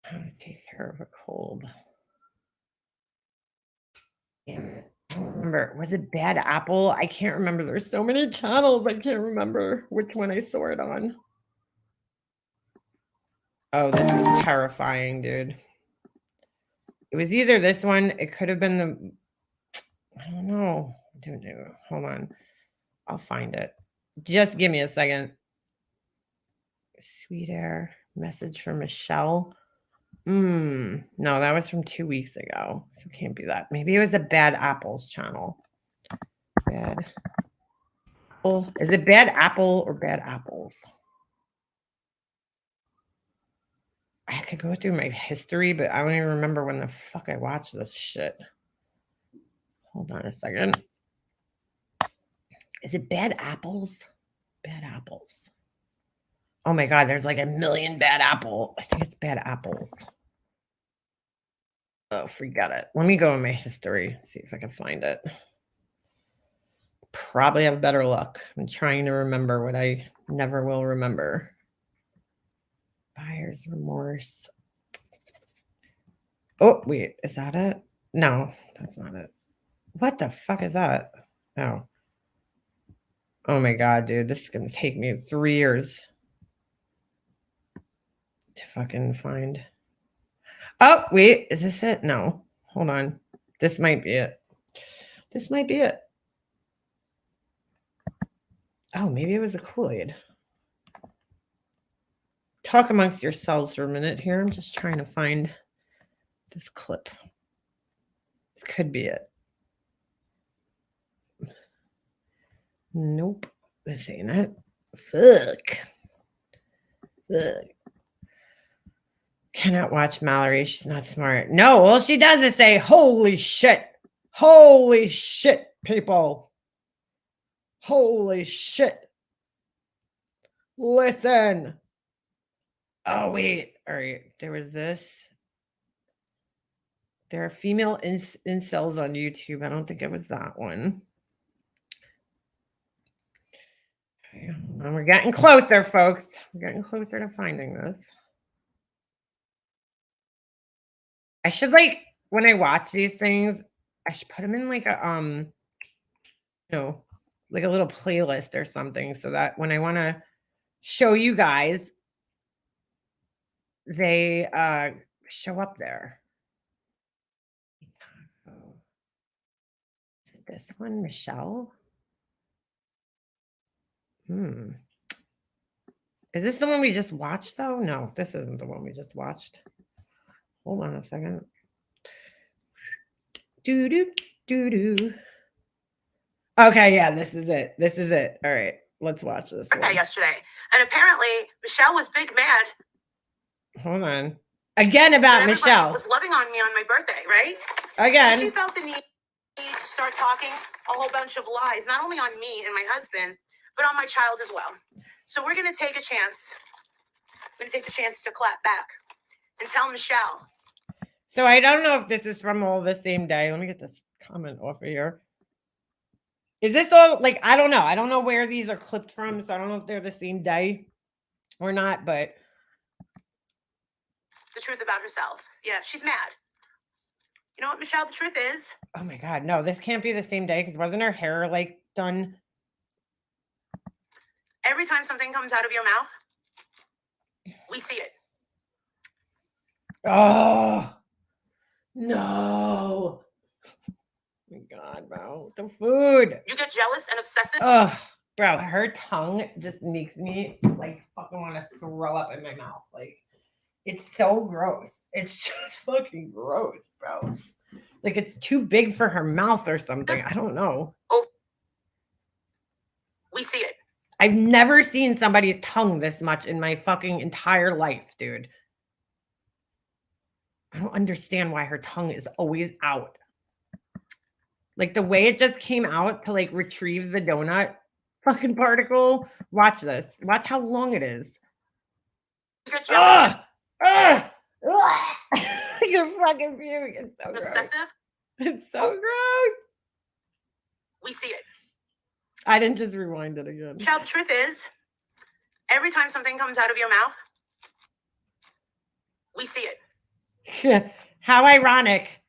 how to take care of a cold. Damn it. I don't remember. Was it Bad Apple? I can't remember. There's so many channels. I can't remember which one I saw it on. Oh, this is terrifying, dude. It was either this one. It could have been the, I don't know. Hold on. I'll find it. Just give me a second. Sweet Air. Message from Michelle. No, that was from 2 weeks ago. So it can't be that. Maybe it was a Bad Apples channel. Bad Apple. Is it Bad Apple or Bad Apples? I could go through my history, but I don't even remember when the fuck I watched this shit. Hold on a second. Is it Bad Apples? Bad Apples. Oh my God, there's like a million Bad Apple. I think it's Bad Apples. Oh, forget it. Let me go in my history, see if I can find it. Probably have better luck. I'm trying to remember what I never will remember. Buyer's remorse. Oh, wait, is that it? No, that's not it. What the fuck is that? Oh. Oh my God, dude, this is going to take me 3 years to fucking find. Oh, wait, is this it? No, hold on. This might be it. This might be it. Oh, maybe it was the Kool-Aid. Talk amongst yourselves for a minute here. I'm just trying to find this clip. This could be it. Nope, this ain't it. Fuck. Cannot watch Mallory. She's not smart. No, all she does is say, holy shit. Holy shit, people. Holy shit. Listen. Oh, wait. All right. There was this. There are female incels on YouTube. I don't think it was that one. Okay. And we're getting closer, folks. We're getting closer to finding this. I should, like, when I watch these things, I should put them in like a like a little playlist or something, so that when I want to show you guys, they show up there. Is it this one, Michelle? Is this the one we just watched, though? No, this isn't the one we just watched. Hold on a second. Doo-doo. Okay, yeah, this is it. This is it. All right, let's watch this one. Yesterday. And apparently, Michelle was big mad. Hold on. Again about Everybody Michelle. was loving on me on my birthday, right? Again. So she felt the need to start talking a whole bunch of lies, not only on me and my husband, but on my child as well. So we're going to take a chance. We're going to take the chance to clap back and tell Michelle. So I don't know if this is from all the same day. Let me get this comment off of here. Is this all, like, I don't know. I don't know where these are clipped from, so I don't know if they're the same day or not, but. The truth about herself. Yeah, she's mad. You know what, Michelle, the truth is? Oh my God, no, this can't be the same day, because wasn't her hair, like, done? Every time something comes out of your mouth, we see it. Oh, no. Oh my God, bro. The food. You get jealous and obsessive. Oh, bro, her tongue just makes me, like, fucking want to throw up in my mouth. Like, it's so gross. It's just fucking gross, bro. Like, it's too big for her mouth or something. I don't know. Oh, we see it. I've never seen somebody's tongue this much in my fucking entire life, dude. I don't understand why her tongue is always out. Like, the way it just came out to, like, retrieve the donut fucking particle. Watch this. Watch how long it is. Ugh! You're fucking puke. It's so gross. Obsessive. It's so gross. We see it. I didn't just rewind it again. Child, the truth is, every time something comes out of your mouth, we see it. How ironic.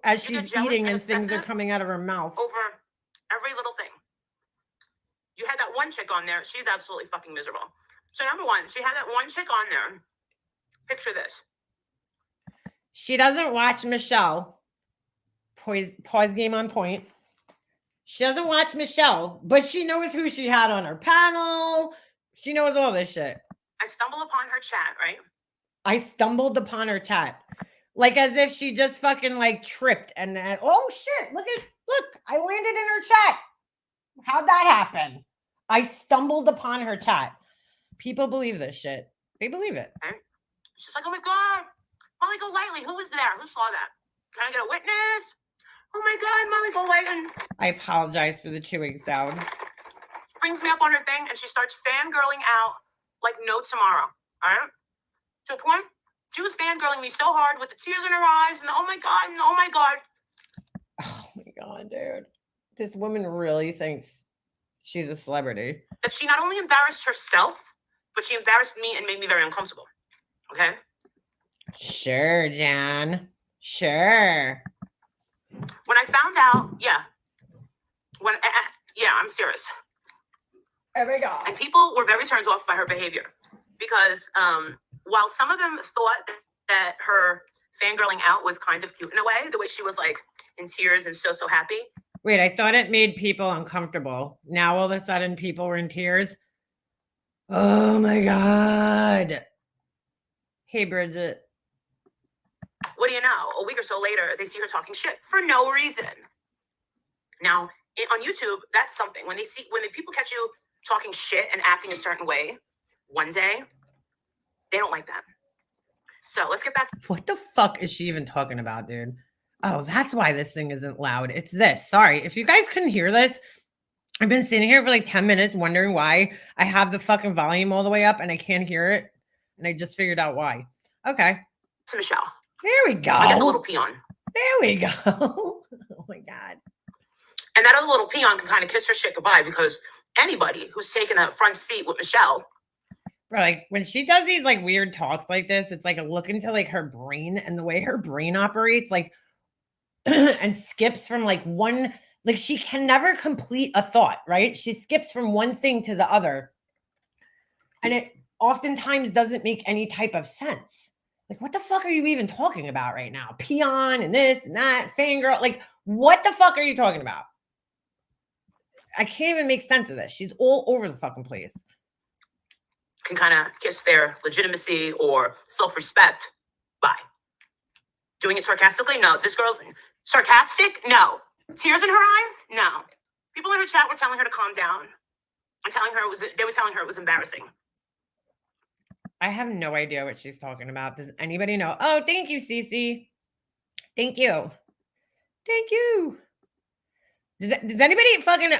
As You she's get jealous eating and and things are obsessive coming out of her mouth. Over every little thing. You had that one chick on there. She's absolutely fucking miserable. So number one, she had that one chick on there. Picture this. She doesn't watch Michelle. Pause game on point. She doesn't watch Michelle, but she knows who she had on her panel. She knows all this shit. I stumble upon her chat, right? I stumbled upon her chat. Like as if she just fucking like tripped and oh shit, look, I landed in her chat. How'd that happen? I stumbled upon her chat. People believe this shit. They believe it. Okay. She's like, oh my God, Molly Golightly, who was there? Who saw that? Can I get a witness? Oh my God, Molly Goldwagon I apologize for the chewing sound. brings me up on her thing and she starts fangirling out like no tomorrow. All right? To a point, she was fangirling me so hard with the tears in her eyes and the, oh my God, and oh my God. Oh my God, dude. This woman really thinks she's a celebrity. That she not only embarrassed herself, but she embarrassed me and made me very uncomfortable. Okay? Sure, Jan. Sure. When I found out, yeah. Yeah, I'm serious. Oh my God. And people were very turned off by her behavior because while some of them thought that her fangirling out was kind of cute in a way, the way she was like in tears and so happy. Wait, I thought it made people uncomfortable. Now all of a sudden people were in tears. Oh my God. Hey, Bridget. What do you know? A week or so later, they see her talking shit for no reason. Now, on YouTube, that's something. When the people catch you talking shit and acting a certain way one day, they don't like that. So let's get back. What the fuck is she even talking about, dude? Oh, that's why this thing isn't loud. It's this. Sorry. If you guys couldn't hear this, I've been sitting here for like 10 minutes wondering why I have the fucking volume all the way up and I can't hear it. And I just figured out why. Okay. To Michelle. There we go. I got the little peon. There we go. Oh my God. And that other little peon can kind of kiss her shit goodbye because anybody who's taken a front seat with Michelle. Bro, like when she does these like weird talks like this, it's like a look into like her brain and the way her brain operates, like and skips from like one, like she can never complete a thought, right? She skips from one thing to the other. And it oftentimes doesn't make any type of sense. Like, what the fuck are you even talking about right now? Peon and this and that, fangirl. Like, what the fuck are you talking about? I can't even make sense of this. She's all over the fucking place. Can kind of kiss their legitimacy or self-respect by doing it sarcastically. No, this girl's sarcastic. No, tears in her eyes. No, people in her chat were telling her to calm down. I'm telling her they were telling her it was embarrassing. I have no idea what she's talking about. Does anybody know? Oh, thank you, Cece. Thank you. Thank you. Does anybody fucking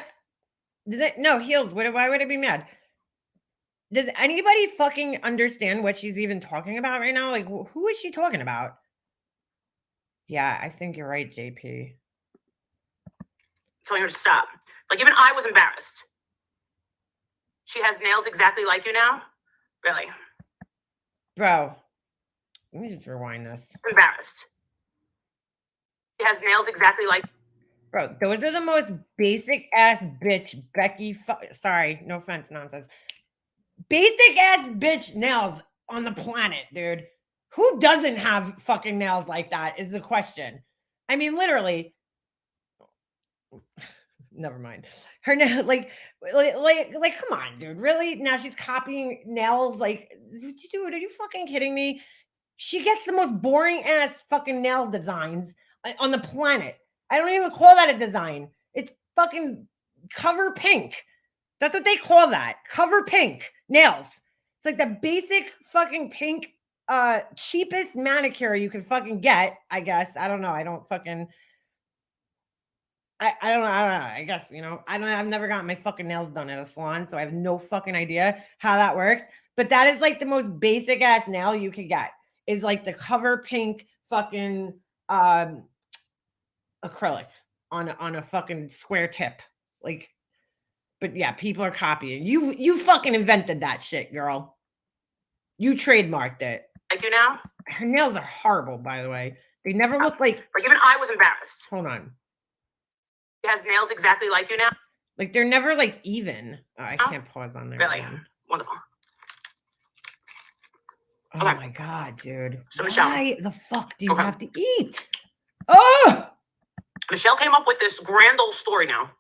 no heels? Why would I be mad? Does anybody fucking understand what she's even talking about right now? Like, who is she talking about? Yeah, I think you're right, JP. Telling her to stop. Like, even I was embarrassed. She has nails exactly like you now? Really? Bro, let me just rewind this. Embarrassed. She has nails exactly like. Bro, those are the most basic ass bitch Becky. Sorry, no offense, nonsense. Basic ass bitch nails on the planet, dude. Who doesn't have fucking nails like that is the question. I mean, literally. Never mind. Her nail, like, come on, dude. Really? Now she's copying nails. Like, dude, are you fucking kidding me? She gets the most boring ass fucking nail designs on the planet. I don't even call that a design. It's fucking cover pink. That's what they call that. Cover pink nails. It's like the basic fucking pink, cheapest manicure you can fucking get, I guess. I don't know. I don't fucking. I don't know. I guess, you know, I've never gotten my fucking nails done at a salon, so I have no fucking idea how that works. But that is like the most basic ass nail you could get is like the cover pink fucking acrylic on a fucking square tip. Like, but yeah, people are copying. You fucking invented that shit, girl. You trademarked it. Like you now? Her nails are horrible, by the way. They never look like. But even I was embarrassed. Hold on. She has nails exactly like you now. Like they're never like even. Oh, I can't pause on there. Really? Again. Wonderful. Oh Okay. my God, dude. So, Michelle. Why the fuck do you have to eat? Oh! Michelle came up with this grand old story now.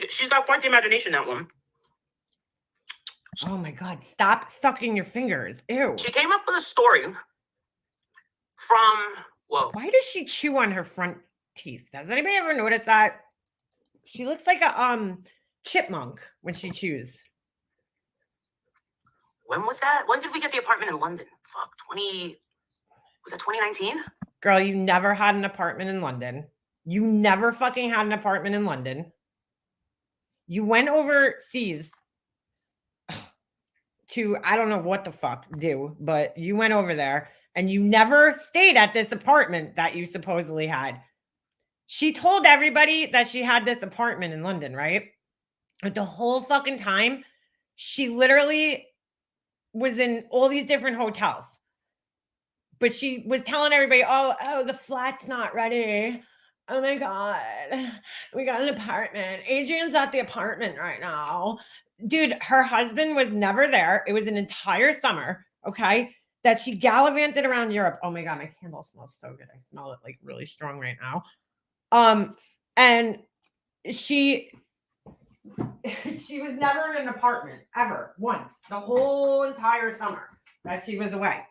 She's got quite the imagination, that one. Oh my God, stop sucking your fingers. Ew. She came up with a story from, whoa. Why does she chew on her front teeth? Does anybody ever notice that? She looks like a chipmunk when she chews. When was that? When did we get the apartment in London? Fuck, was that 2019? Girl, you never had an apartment in London. You never fucking had an apartment in London. You went overseas to, I don't know what the fuck do, but you went over there and you never stayed at this apartment that you supposedly had. She told everybody that she had this apartment in London, right? But the whole fucking time, she literally was in all these different hotels. But she was telling everybody, oh, the flat's not ready. Oh my God. We got an apartment. Adrian's at the apartment right now. Dude, her husband was never there. It was an entire summer, okay, that she gallivanted around Europe. Oh my God, my candle smells so good. I smell it like really strong right now. And she was never in an apartment ever once the whole entire summer that she was away.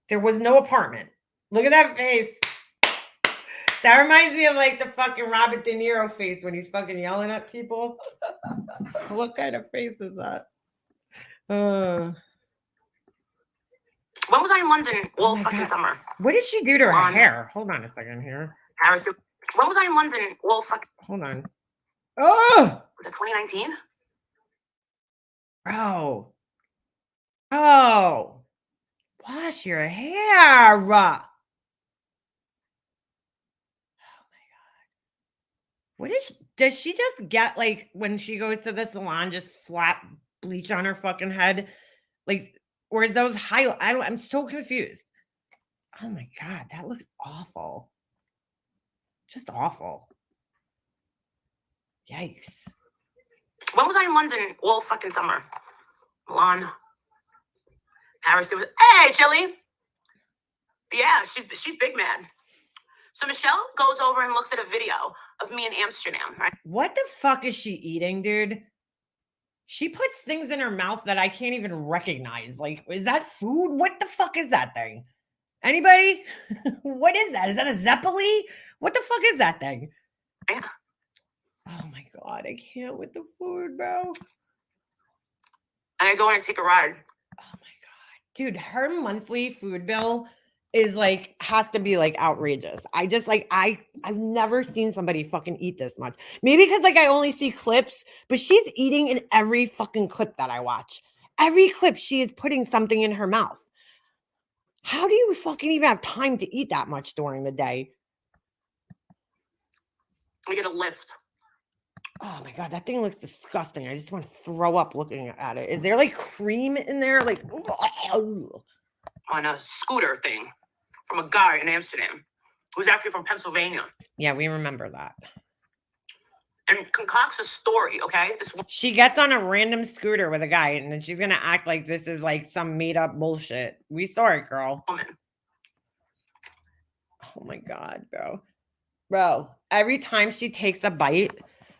There was no apartment. Look at that face. That reminds me of like the fucking Robert De Niro face when he's fucking yelling at people. What kind of face is that? When was I in London all fucking summer? What did she do to her hair? Hold on a second here. Paris. When was I in London all fucking... Hold on. Oh! Was it 2019? Bro. Oh. Wash your hair. Oh my God. What is does she just get like when she goes to the salon, just slap bleach on her fucking head? Like, or is those I'm so confused. Oh my God, that looks awful. Just awful. Yikes. When was I in London all fucking summer? Milan. Paris. Hey, Chili. Yeah, she's big, man. So Michelle goes over and looks at a video of me in Amsterdam, right? What the fuck is she eating, dude? She puts things in her mouth that I can't even recognize. Like, is that food? What the fuck is that thing? Anybody? What is that? Is that a Zeppeli? What the fuck is that thing? Yeah. Oh my God, I can't with the food, bro. And I go in and take a ride. Oh my God. Dude, her monthly food bill is like, has to be like outrageous. I just like, I've never seen somebody fucking eat this much. Maybe because like I only see clips, but she's eating in every fucking clip that I watch. Every clip, she is putting something in her mouth. How do you fucking even have time to eat that much during the day? We get a lift. Oh my God, that thing looks disgusting. I just want to throw up looking at it. Is there like cream in there? Like, on a scooter thing from a guy in Amsterdam who's actually from Pennsylvania. Yeah, we remember that. And concocts a story, okay? She gets on a random scooter with a guy, and then she's gonna act like this is like some made up bullshit. We saw it, girl. Woman. Oh my God, bro. Bro, every time she takes a bite,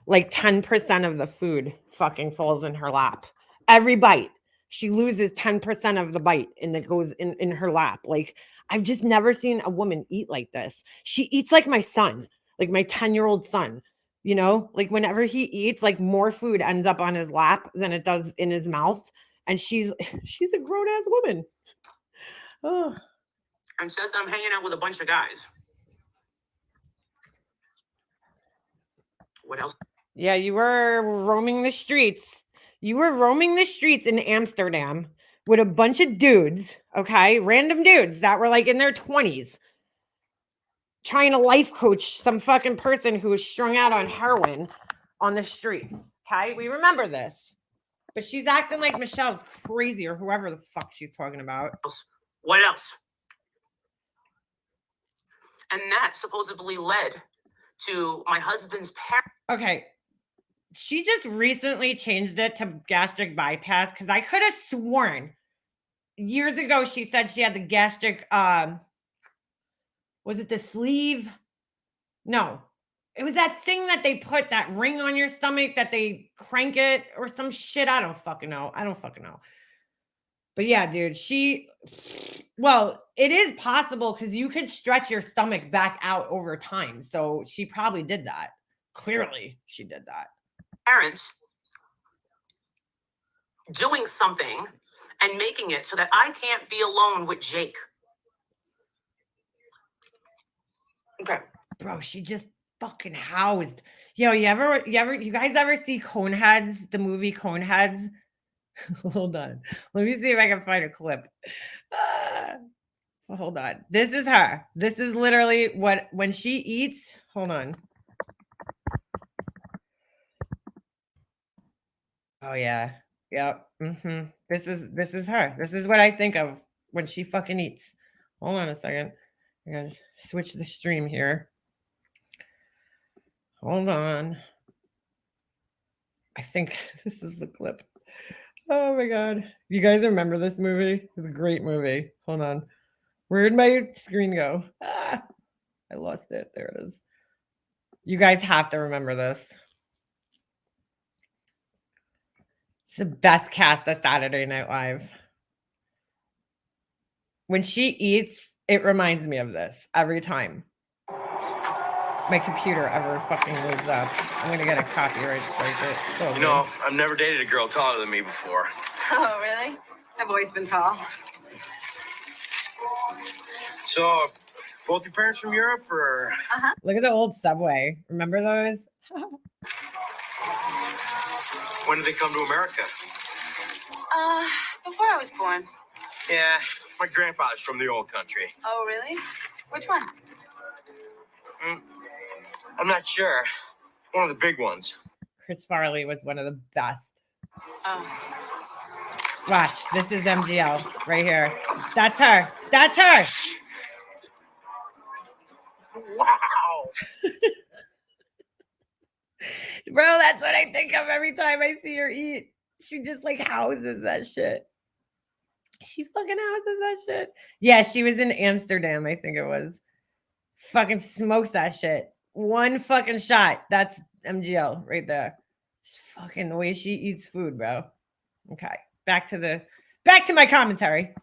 like 10% of the food fucking falls in her lap. Every bite. She loses 10% of the bite and it goes in her lap. Like, I've just never seen a woman eat like this. She eats like my son, like my 10-year-old son. You know, like whenever he eats, like more food ends up on his lap than it does in his mouth. And she's a grown-ass woman. Oh. And says that I'm hanging out with a bunch of guys. What else? Yeah, you were roaming the streets. You were roaming the streets in Amsterdam with a bunch of dudes, okay? Random dudes that were like in their 20s trying to life coach some fucking person who was strung out on heroin on the streets, okay? We remember this. But she's acting like Michelle's crazy or whoever the fuck she's talking about. What else? And that supposedly led to my husband's parents. Okay. She just recently changed it to gastric bypass because I could have sworn years ago she said she had the gastric, was it the sleeve? No, it was that thing that they put that ring on your stomach that they crank it or some shit. I don't fucking know. But yeah, dude, well, it is possible because you could stretch your stomach back out over time. So she probably did that. Clearly, she did that. Parents doing something and making it so that I can't be alone with Jake. Okay. Bro, she just fucking housed. Yo, you guys ever see Coneheads, the movie Coneheads? Hold on. Let me see if I can find a clip. Ah, hold on. This is her. This is literally what when she eats. Hold on. Oh yeah. Yep. This is her. This is what I think of when she fucking eats. Hold on a second. I gotta switch the stream here. Hold on. I think this is the clip. Oh my god. You guys remember this movie? It's a great movie. Hold on. Where did my screen go? Ah, I lost it. There it is. You guys have to remember this. It's the best cast of Saturday Night Live. When she eats, it reminds me of this every time. If my computer ever fucking moves up, I'm gonna get a copyright strike. You know, I've never dated a girl taller than me before. Oh, really? I've always been tall. So, both your parents from Europe, or? Look at the old Subway. Remember those? When did they come to America? Before I was born. Yeah, my grandfather's from the old country. Oh, really? Which one? I'm not sure. One of the big ones. Chris Farley was one of the best. Oh. Watch, this is MGL right here. That's her. That's her. Wow. Bro, that's what I think of every time I see her eat. She just like houses that shit. She fucking houses that shit. Yeah, she was in Amsterdam, I think it was. Fucking smokes that shit. One fucking shot. That's MGL right there. Just fucking the way she eats food, bro. Okay. Back to my commentary.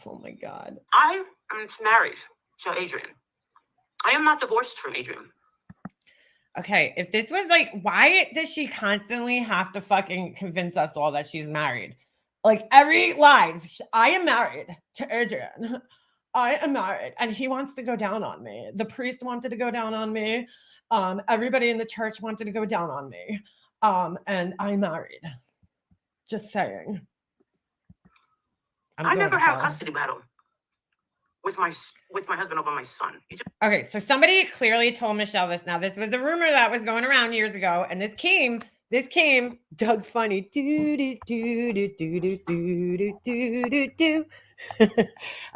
Oh my god. I am married to Adrian. I am not divorced from Adrian. Okay, if this was like, why does she constantly have to fucking convince us all that she's married? Like every live, I am married to Adrian. I am married, and he wants to go down on me. The priest wanted to go down on me. Everybody in the church wanted to go down on me. And I'm married. Just saying. I never had a custody battle with my husband over my son. Okay, so somebody clearly told Michelle this. Now, this was a rumor that was going around years ago, and this came, Doug Funny. Do, do, do, do, do, do, do, do, do, do.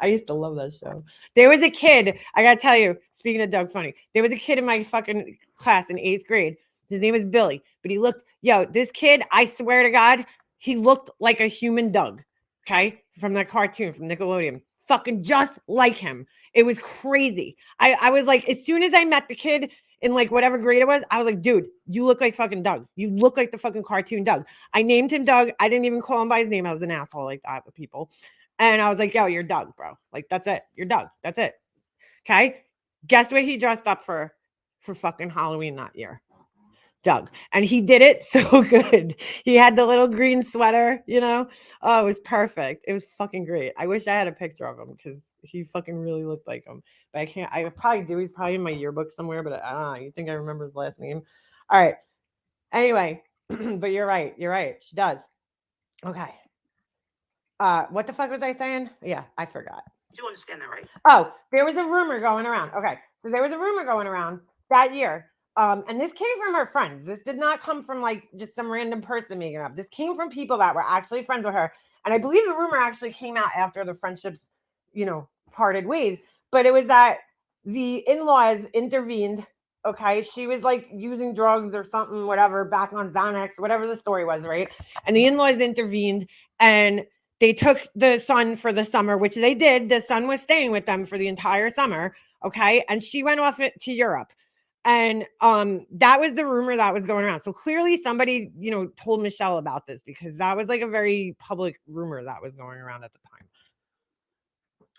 I used to love that show. There was a kid, I gotta tell you, speaking of Doug Funny, there was a kid in my fucking class in 8th grade. His name was Billy, but he looked, this kid, I swear to God, he looked like a human Doug, okay? From that cartoon, from Nickelodeon. Fucking just like him. It was crazy. I was like, as soon as I met the kid in like whatever grade it was, I was like, dude, you look like fucking Doug. You look like the fucking cartoon Doug. I named him Doug. I didn't even call him by his name. I was an asshole like that with people. And I was like, yo, you're Doug, bro. Like, that's it. You're Doug. That's it. Okay. Guess what he dressed up for fucking Halloween that year? Doug. And he did it so good. He had the little green sweater, Oh, it was perfect. It was fucking great. I wish I had a picture of him because he fucking really looked like him. But I can't. I probably do. He's probably in my yearbook somewhere, but I don't know. You think I remember his last name? All right. Anyway, but you're right. You're right. She does. Okay. What the fuck was I saying? Yeah, I forgot. Do you understand that, right? Oh, there was a rumor going around. Okay. So there was a rumor going around that year. And this came from her friends. This did not come from like just some random person making it up. This came from people that were actually friends with her. And I believe the rumor actually came out after the friendships, parted ways. But it was that the in-laws intervened. Okay. She was like using drugs or something, whatever, back on Xanax, whatever the story was, right? And the in-laws intervened and they took the son for the summer, which they did. The son was staying with them for the entire summer. Okay. And she went off to Europe. And that was the rumor that was going around. So clearly somebody, told Michelle about this because that was like a very public rumor that was going around at the time.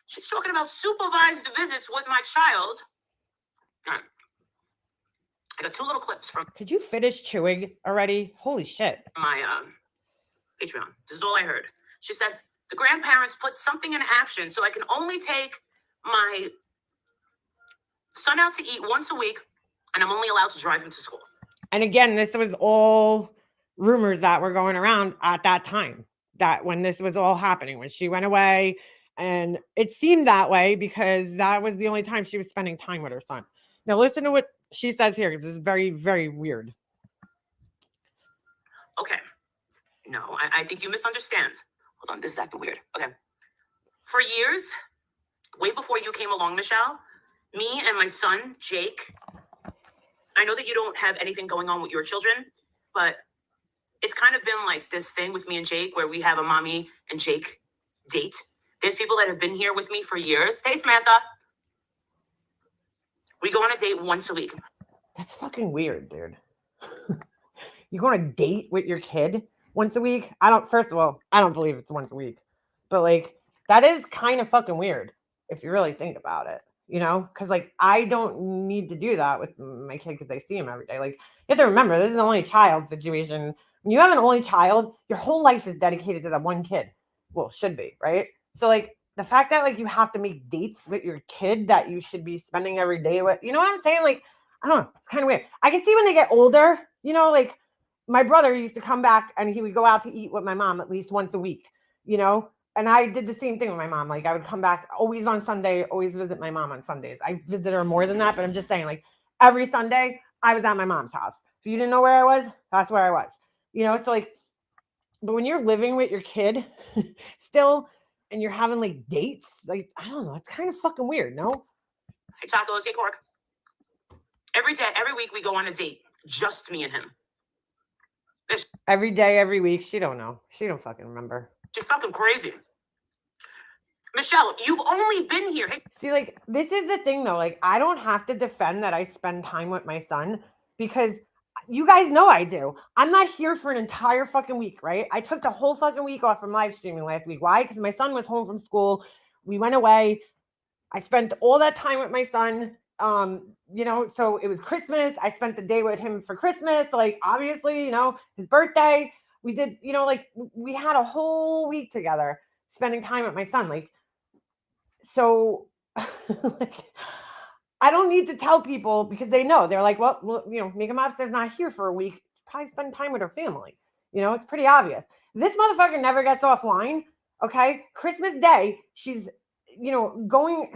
She's talking about supervised visits with my child. All right. I got 2 little clips from Could you finish chewing already? Holy shit. my Patreon. This is all I heard. She said, the grandparents put something in action so I can only take my son out to eat once a week, and I'm only allowed to drive him to school. And again, this was all rumors that were going around at that time, that when this was all happening, when she went away. And it seemed that way because that was the only time she was spending time with her son. Now, listen to what she says here, because this is very, very weird. Okay. No, I think you misunderstand. Hold on, this is acting weird. Okay. For years, way before you came along, Michelle, me and my son, Jake, I know that you don't have anything going on with your children, but it's kind of been like this thing with me and Jake where we have a mommy and Jake date. There's people that have been here with me for years. Hey, Samantha. We go on a date once a week. That's fucking weird, dude. You go on a date with your kid once a week? First of all, I don't believe it's once a week. But like, that is kind of fucking weird if you really think about it, you know? Because like, I don't need to do that with my kid because I see him every day. Like, you have to remember, this is an only child situation. When you have an only child, your whole life is dedicated to that one kid. Well, should be, right? So like, the fact that like you have to make dates with your kid that you should be spending every day with, you know what I'm saying? Like, I don't know, it's kind of weird. I can see when they get older, you know, like my brother used to come back and he would go out to eat with my mom at least once a week, you know? And I did the same thing with my mom. Like I would come back always on Sunday, always visit my mom on Sundays. I visit her more than that, but I'm just saying like every Sunday I was at my mom's house. If you didn't know where I was, that's where I was, you know? So like, but when you're living with your kid still, and you're having like dates, like, I don't know, it's kind of fucking weird, no? Hey, Taco, let's take work. Every day, every week we go on a date. Just me and him. Every day, every week. She don't know. She don't fucking remember. She's fucking crazy. Michelle, you've only been here. Hey, see, like, this is the thing though. Like, I don't have to defend that I spend time with my son because you guys know I do. I'm not here for an entire fucking week, right? I took the whole fucking week off from live streaming last week. Why? Because my son was home from school. We went away. I spent all that time with my son. You know, so it was Christmas. I spent the day with him for Christmas. Like, obviously, you know, his birthday. We did, you know, like we had a whole week together spending time with my son. Like, so like I don't need to tell people because they know. They're like, well, you know, Mega Mobster's not here for a week. Probably spend time with her family. You know, it's pretty obvious. This motherfucker never gets offline. Okay. Christmas Day, she's, you know,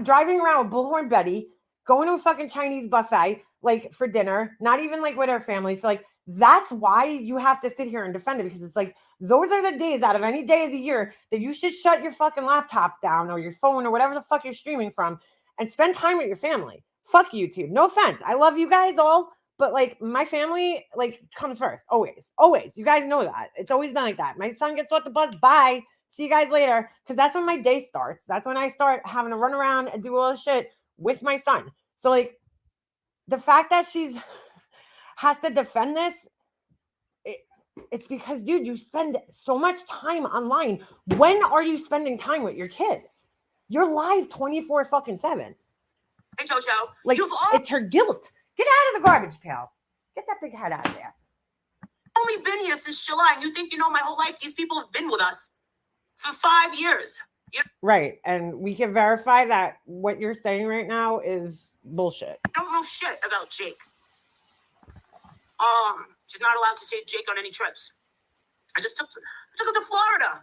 driving around with Bullhorn Betty, going to a fucking Chinese buffet, like for dinner, not even like with her family. So like, that's why you have to sit here and defend it because it's like, those are the days out of any day of the year that you should shut your fucking laptop down or your phone or whatever the fuck you're streaming from and spend time with your family. Fuck YouTube. No offense. I love you guys all, but like my family like comes first. Always. Always. You guys know that. It's always been like that. My son gets off the bus. Bye. See you guys later. Because that's when my day starts. That's when I start having to run around and do all this shit with my son. So like the fact that she's has to defend this, it's because, dude, you spend so much time online. When are you spending time with your kid? You're live 24 fucking 7. Hey, Jojo. Like, it's her guilt. Get out of the garbage pail. Get that big head out of there. Only been here since July, and you think you know my whole life? These people have been with us for 5 years. Right, and we can verify that what you're saying right now is bullshit. I don't know shit about Jake. She's not allowed to take Jake on any trips. I took him to Florida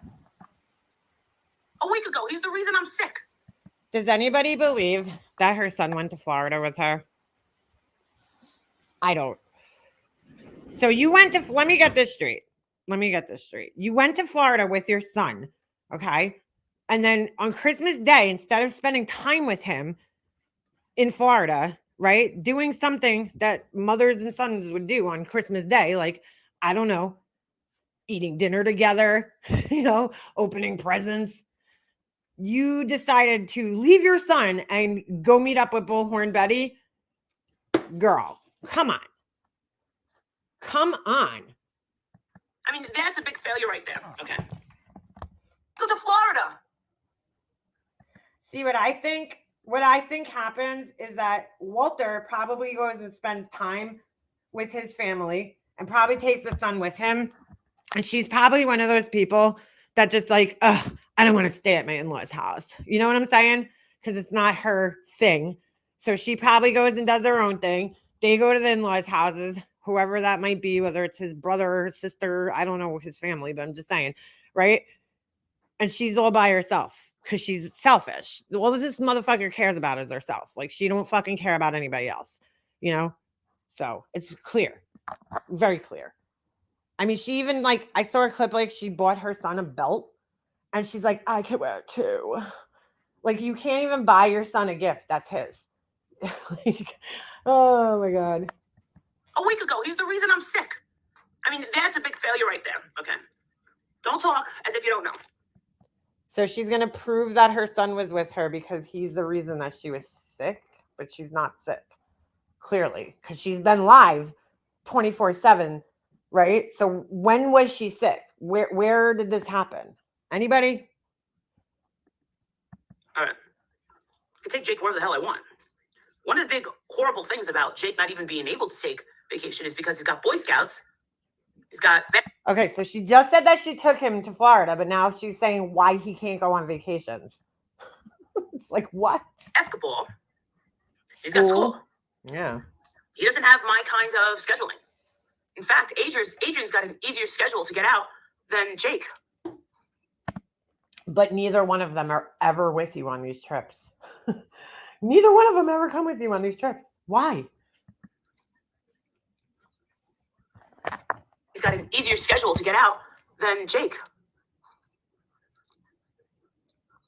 a week ago. He's the reason I'm sick. Does anybody believe that her son went to Florida with her? I don't. So you went to, let me get this straight. You went to Florida with your son, okay? And then on Christmas Day, instead of spending time with him in Florida, right, doing something that mothers and sons would do on Christmas Day, like, I don't know, eating dinner together, you know, opening presents, you decided to leave your son and go meet up with Bullhorn Betty. Girl, come on. Come on. I mean, that's a big failure right there. Okay. Go to Florida. See, what I think happens is that Walter probably goes and spends time with his family and probably takes the son with him. And she's probably one of those people that just like, I don't want to stay at my in-laws' house. You know what I'm saying? Because it's not her thing. So she probably goes and does her own thing. They go to the in-laws' houses, whoever that might be, whether it's his brother or his sister. I don't know his family, but I'm just saying, right? And she's all by herself because she's selfish. All this motherfucker cares about is herself. Like, she don't fucking care about anybody else, you know? So it's clear, very clear. I mean, she even, like, I saw a clip, like, she bought her son a belt and she's like, I can wear it too. Like, you can't even buy your son a gift that's his. Like, oh my God. A week ago, he's the reason I'm sick. I mean, that's a big failure right there. Okay. Don't talk as if you don't know. So she's going to prove that her son was with her because he's the reason that she was sick, but she's not sick, clearly, because she's been live 24/7, right? So when was she sick? Where did this happen? Anybody? All right. I can take Jake wherever the hell I want. One of the big horrible things about Jake not even being able to take vacation is because he's got Boy Scouts. He's got Okay, so she just said that she took him to Florida, but now she's saying why he can't go on vacations. It's like, what? basketball. He's got school. Yeah. He doesn't have my kind of scheduling. In fact, Adrian's got an easier schedule to get out than Jake. But neither one of them are ever with you on these trips. Neither one of them ever come with you on these trips. Why? He's got an easier schedule to get out than Jake.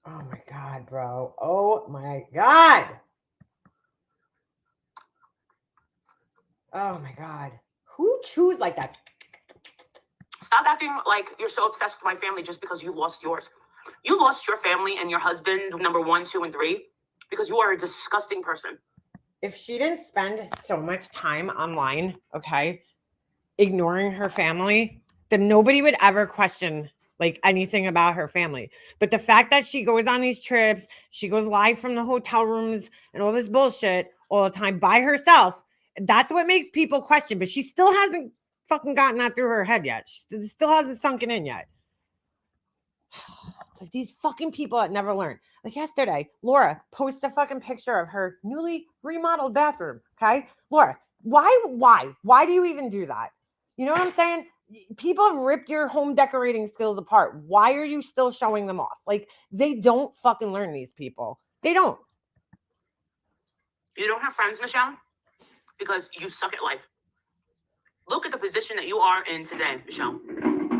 Oh my God, bro. Oh my God. Oh my God. Who chews like that? Stop acting like you're so obsessed with my family just because you lost yours. You lost your family and your husband, number 1, 2, and 3, because you are a disgusting person. If she didn't spend so much time online, okay, ignoring her family, then nobody would ever question like anything about her family. But the fact that she goes on these trips, she goes live from the hotel rooms and all this bullshit all the time by herself, that's what makes people question. But she still hasn't fucking gotten that through her head yet. She still hasn't sunken in yet. It's like these fucking people that never learn. Like yesterday, Laura posted a fucking picture of her newly remodeled bathroom. Okay, Laura, why do you even do that? You know what I'm saying? People have ripped your home decorating skills apart. Why are you still showing them off? Like, they don't fucking learn, these people. They don't. You don't have friends, Michelle, because you suck at life. Look at the position that you are in today, Michelle.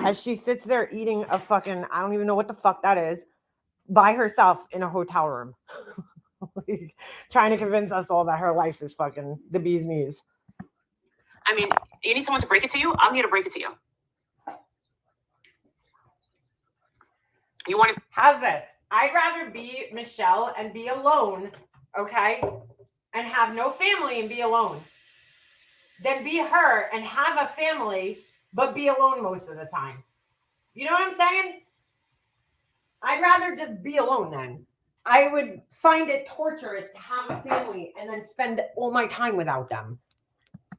As she sits there eating a fucking, I don't even know what the fuck that is, by herself in a hotel room. Like, trying to convince us all that her life is fucking the bee's knees. I mean, you need someone to break it to you? I'm here to break it to you. You want to... How's this? I'd rather be Michelle and be alone, okay? And have no family and be alone than be her and have a family but be alone most of the time. You know what I'm saying? I'd rather just be alone then. I would find it torturous to have a family and then spend all my time without them.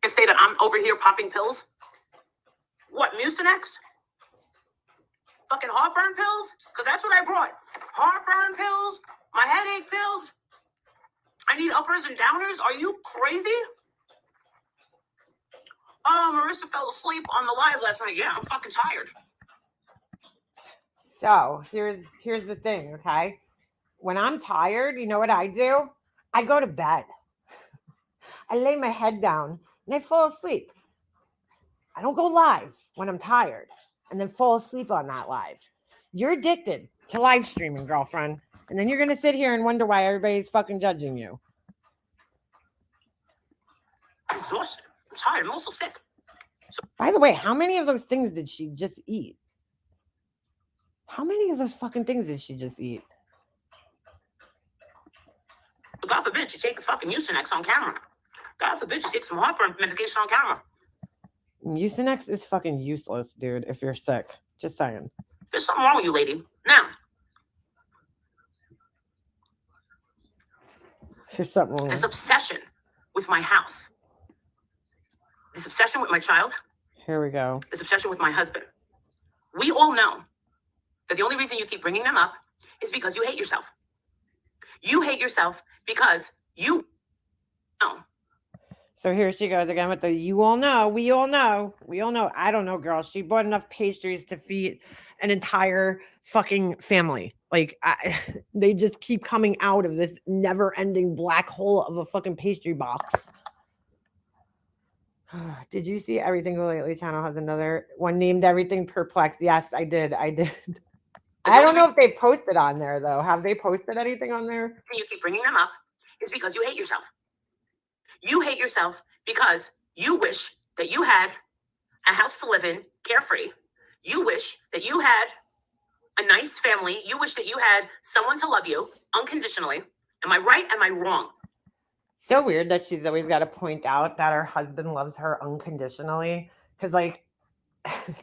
say that I'm over here popping pills? What, Mucinex? Fucking heartburn pills? Because that's what I brought. Heartburn pills, my headache pills. I need uppers and downers. Are you crazy? Oh, Marissa fell asleep on the live last night. Yeah, I'm fucking tired. So here's the thing, okay? When I'm tired, you know what I do? I go to bed. I lay my head down and I fall asleep. I don't go live when I'm tired and then fall asleep on that live. You're addicted to live streaming, girlfriend. And then you're going to sit here and wonder why everybody's fucking judging you. I'm exhausted. I'm tired. I'm also sick. By the way, how many of those things did she just eat? How many of those fucking things did she just eat? God forbid you take a fucking Mucinex on camera. God forbid you take some heartburn medication on camera. Mucinex is fucking useless, dude, if you're sick. Just saying. There's something wrong with you, lady. Now, There's something wrong. this obsession with my house, this obsession with my child, Here we go. this obsession with my husband. We all know that the only reason you keep bringing them up is because you hate yourself. You hate yourself because you No. So here she goes again with the you all know, we all know, we all know. I don't know, girl. She bought enough pastries to feed an entire fucking family. Like they just keep coming out of this never-ending black hole of a fucking pastry box. Did you see Everything Lately channel has another one named Everything Perplexed? Yes, I did. I did. I don't know if they posted on there though. Have they posted anything on there? So you keep bringing them up is because you hate yourself. You hate yourself because you wish that you had a house to live in, carefree. You wish that you had a nice family. You wish that you had someone to love you unconditionally. Am I right? Am I wrong? So weird that she's always got to point out that her husband loves her unconditionally. Because, like,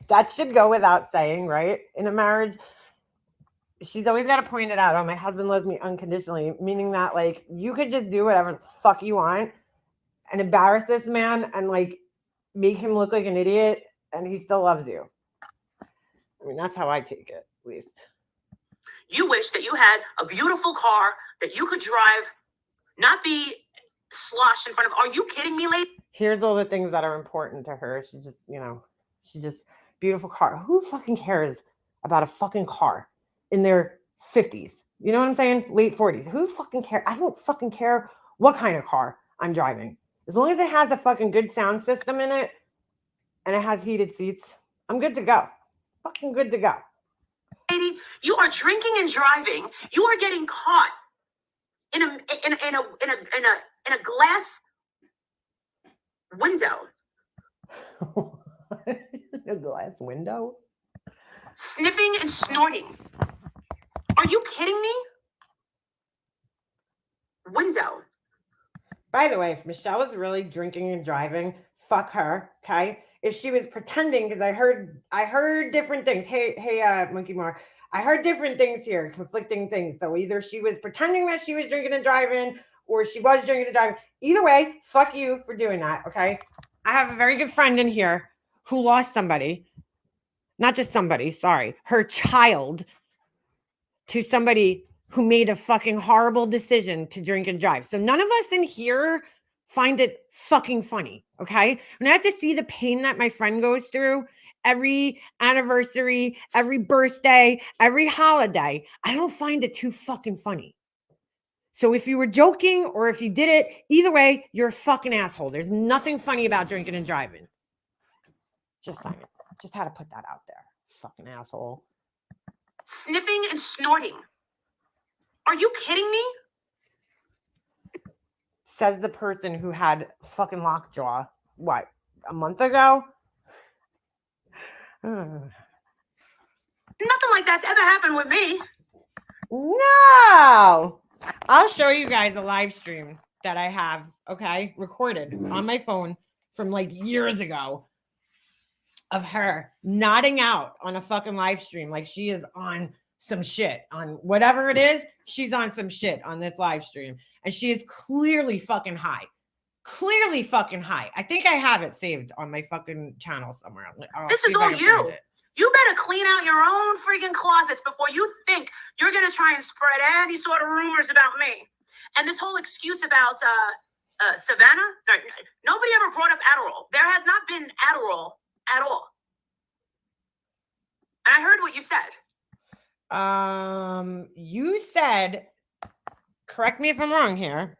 that should go without saying, right? In a marriage, she's always got to point it out. Oh, my husband loves me unconditionally, meaning that, like, you could just do whatever the fuck you want and embarrass this man and, like, make him look like an idiot, and he still loves you. I mean, that's how I take it, at least. You wish that you had a beautiful car that you could drive, not be sloshed in front of. Are you kidding me, lady? Here's all the things that are important to her. She just beautiful car. Who fucking cares about a fucking car in their 50s? You know what I'm saying? Late 40s. Who fucking cares? I don't fucking care what kind of car I'm driving. As long as it has a fucking good sound system in it and it has heated seats, I'm good to go. Fucking good to go. Lady, you are drinking and driving. You are getting caught in a glass window. A glass window? Sniffing and snorting. Are you kidding me? Window. By the way, if Michelle was really drinking and driving, fuck her, okay? If she was pretending, because I heard different things. Hey, Monkey Mar, I heard different things here, conflicting things. So either she was pretending that she was drinking and driving, or she was drinking and driving. Either way, fuck you for doing that, okay? I have a very good friend in here who lost somebody, not just somebody, sorry, her child, to somebody who made a fucking horrible decision to drink and drive. So none of us in here find it fucking funny, okay? When I have to see the pain that my friend goes through every anniversary, every birthday, every holiday, I don't find it too fucking funny. So if you were joking or if you did it, either way, you're a fucking asshole. There's nothing funny about drinking and driving. Just saying. Just had to put that out there. Fucking asshole. Sniffing and snorting. Are you kidding me? Says the person who had fucking lockjaw, what, a month ago? Nothing like that's ever happened with me. No! I'll show you guys a live stream that I have, okay, recorded on my phone from like years ago of her nodding out on a fucking live stream like she is on some shit. On whatever it is, she's on some shit on this live stream. And she is clearly fucking high. Clearly fucking high. I think I have it saved on my fucking channel somewhere. This is all you. You better clean out your own freaking closets before you think you're going to try and spread any sort of rumors about me. And this whole excuse about Savannah, nobody ever brought up Adderall. There has not been Adderall at all. And I heard what you said. You said, correct me if I'm wrong here,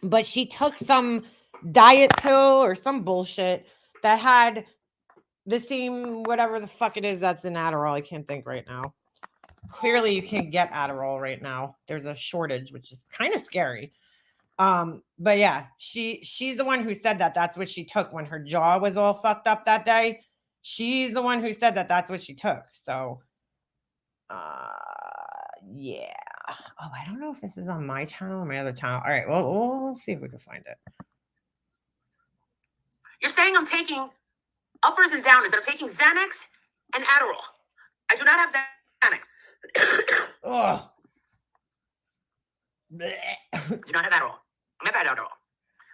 but she took some diet pill or some bullshit that had the same whatever the fuck it is that's in Adderall. I can't think right now. Clearly you can't get Adderall right now. There's a shortage, which is kind of scary. But yeah, she's the one who said that that's what she took when her jaw was all fucked up that day. She's the one who said that that's what she took. So yeah. Oh, I don't know if this is on my channel or my other channel. All right, well, we'll see if we can find it. You're saying I'm taking uppers and downers, that I'm taking Xanax and Adderall. I do not have Xanax. Ugh. I do not have Adderall. I never had Adderall.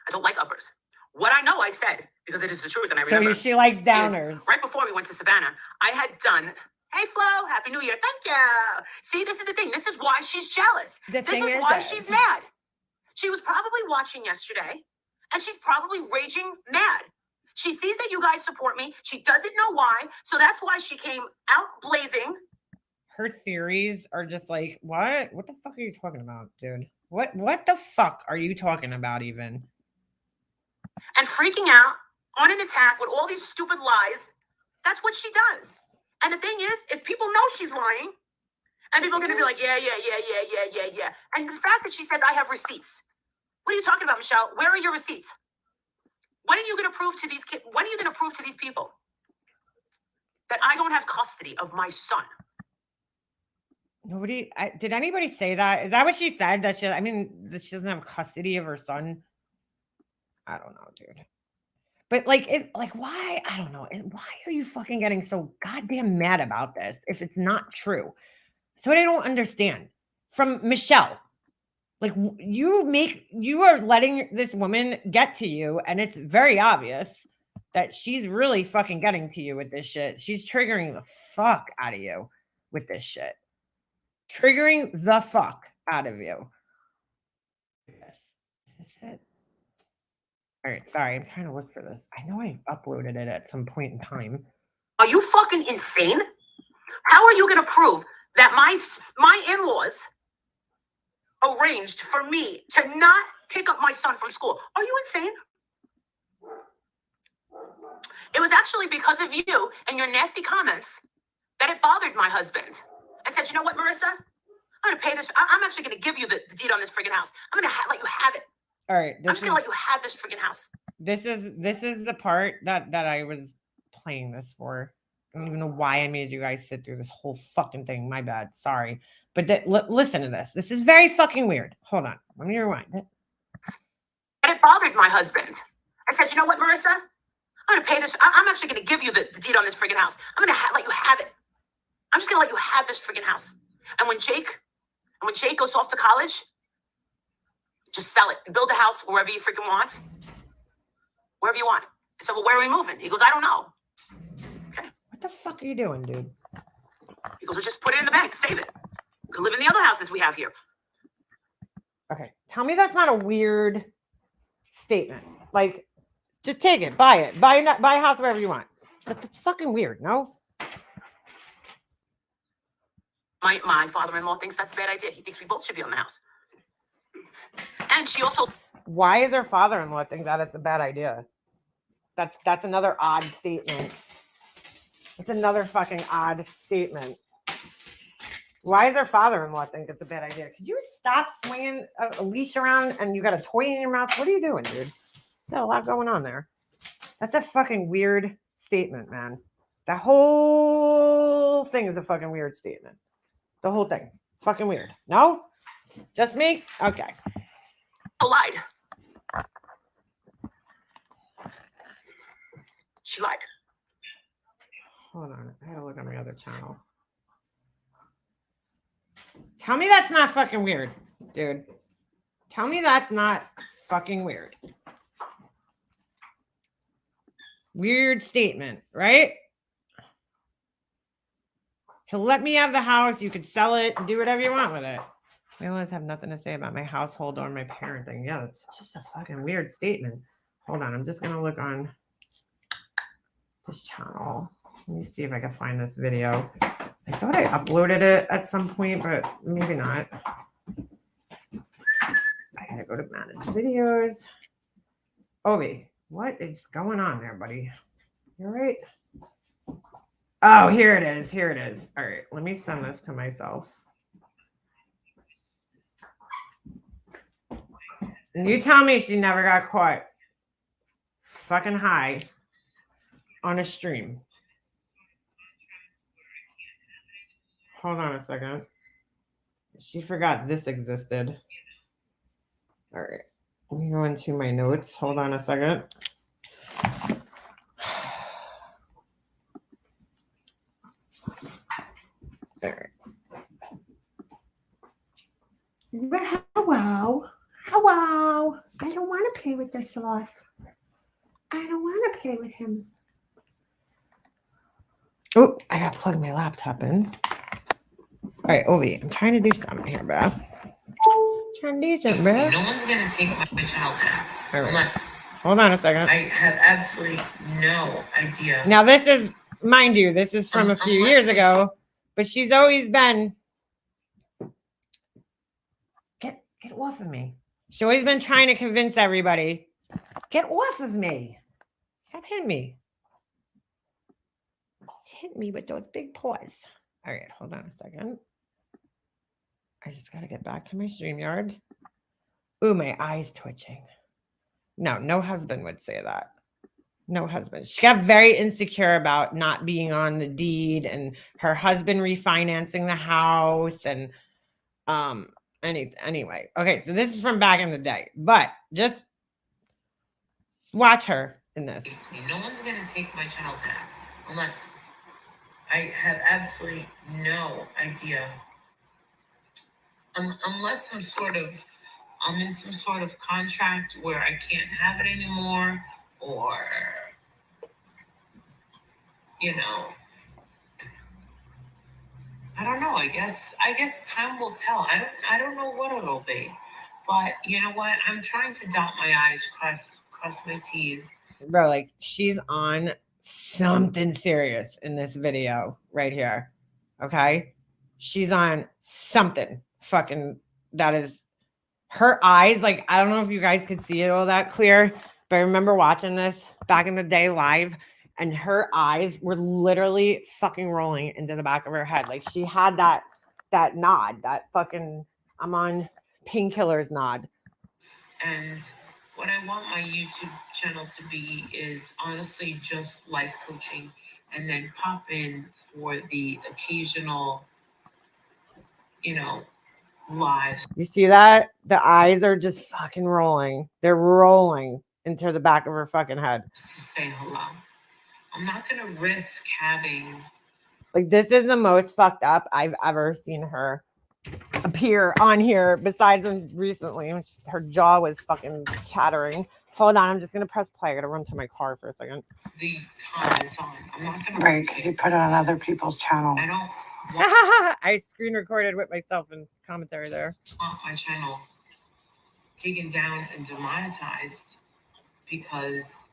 I don't like uppers. What I know I said, because it is the truth, and I remember. So she likes downers. Right before we went to Savannah, I had done, hey Flo, Happy New Year, thank you. See, this is the thing. This is why she's jealous. This is why she's mad. She was probably watching yesterday, and she's probably raging mad. She sees that you guys support me. She doesn't know why. So that's why she came out blazing. Her theories are just like, what? What the fuck are you talking about, dude? What the fuck are you talking about even? And freaking out on an attack with all these stupid lies. That's what she does. And the thing is people know she's lying. And people are going to be like, yeah. And the fact that she says, I have receipts. What are you talking about, Michelle? Where are your receipts? When are you going to prove to these kids? When are you going to prove to these people that I don't have custody of my son? Did anybody say that? Is that what she said? That she doesn't have custody of her son? I don't know, dude. But why? I don't know. Why are you fucking getting so goddamn mad about this if it's not true? That's what I don't understand. From Michelle, like you are letting this woman get to you, and it's very obvious that she's really fucking getting to you with this shit. She's triggering the fuck out of you with this shit. Triggering the fuck out of you. Yes. Is this it? All right, sorry, I'm trying to look for this. I know I uploaded it at some point in time. Are you fucking insane? How are you going to prove that my in-laws arranged for me to not pick up my son from school? Are you insane? It was actually because of you and your nasty comments that it bothered my husband and said, you know what, Marissa? I'm going to pay this. I'm actually going to give you the deed on this friggin' house. I'm going to let you have it. All right. I'm just going to let you have this friggin' house. This is the part that I was playing this for. I don't even know why I made you guys sit through this whole fucking thing. My bad. Sorry. But listen to this. This is very fucking weird. Hold on. Let me rewind it. And it bothered my husband. I said, you know what, Marissa? I'm going to pay this. I'm actually going to give you the deed on this friggin' house. I'm going to let you have it. I'm just going to let you have this friggin' house. And when Jake goes off to college, just sell it and build a house wherever you freaking want. Wherever you want. I said, well, where are we moving? He goes, I don't know. Okay. What the fuck are you doing, dude? He goes, well, just put it in the bank, save it. You can live in the other houses we have here. Okay. Tell me that's not a weird statement. Like, just take it, buy it, buy a house wherever you want. But that's fucking weird, no? My father-in-law thinks that's a bad idea. He thinks we both should be on the house. And she also... Why is her father-in-law think that it's a bad idea? That's another odd statement. It's another fucking odd statement. Why does her father-in-law think it's a bad idea? Could you stop swinging a leash around and you got a toy in your mouth? What are you doing, dude? Got a lot going on there. That's a fucking weird statement, man. The whole thing is a fucking weird statement. The whole thing. Fucking weird. No? Just me? Okay. lied. She lied. Hold on. I gotta look on my other channel. Tell me that's not fucking weird, dude. Tell me that's not fucking weird. Weird statement, right? He'll let me have the house. You could sell it and do whatever you want with it. My in-laws have nothing to say about my household or my parenting. Yeah, that's just a fucking weird statement. Hold on. I'm just going to look on this channel. Let me see if I can find this video. I thought I uploaded it at some point, but maybe not. I gotta go to manage videos. Ovi, what is going on there, buddy? You're right. Oh, here it is. Here it is. All right, let me send this to myself. And you tell me she never got caught fucking high on a stream. Hold on a second. She forgot this existed. All right. Let me go into my notes. Hold on a second. All right. Hello. Hello. I don't want to play with the sloth. I don't want to play with him. Oh, I gotta plug my laptop in. All right, Ovi, I'm trying to do something here, bro. Trying to do something, bro. No one's gonna take my child All right. unless Hold on a second. I have absolutely no idea. Now this is, mind you, this is from a few Unless years it's- ago, but she's always been. Get off of me. She's always been trying to convince everybody. Get off of me. Stop hitting me. Hit me with those big paws. All right, hold on a second. I just got to get back to my StreamYard. Ooh, my eye's twitching. No husband would say that. No husband. She got very insecure about not being on the deed and her husband refinancing the house and anyway. Okay, so this is from back in the day. But just watch her in this. No one's gonna take my channel down unless I have absolutely no idea. Unless I'm in some sort of contract where I can't have it anymore, or I don't know. I guess time will tell. I don't know what it'll be, but you know what? I'm trying to dot my I's, cross my T's. Bro, like she's on something serious in this video right here. Okay? She's on something fucking that is her eyes. Like, I don't know if you guys could see it all that clear, but I remember watching this back in the day live, and her eyes were literally fucking rolling into the back of her head. Like she had that nod, that fucking I'm on painkillers nod. And what I want my YouTube channel to be is honestly just life coaching, and then pop in for the occasional, live. You see that? The eyes are just fucking rolling. They're rolling into the back of her fucking head. Just to say hello. I'm not gonna risk having. Like, this is the most fucked up I've ever seen her appear on here, besides recently when her jaw was fucking chattering. Hold on, I'm just gonna press play. I gotta run to my car for a second. The comments on. I'm not gonna Right, risk because it. you put it on other people's channels. I don't I screen recorded with myself in commentary there. want my channel taken down and demonetized because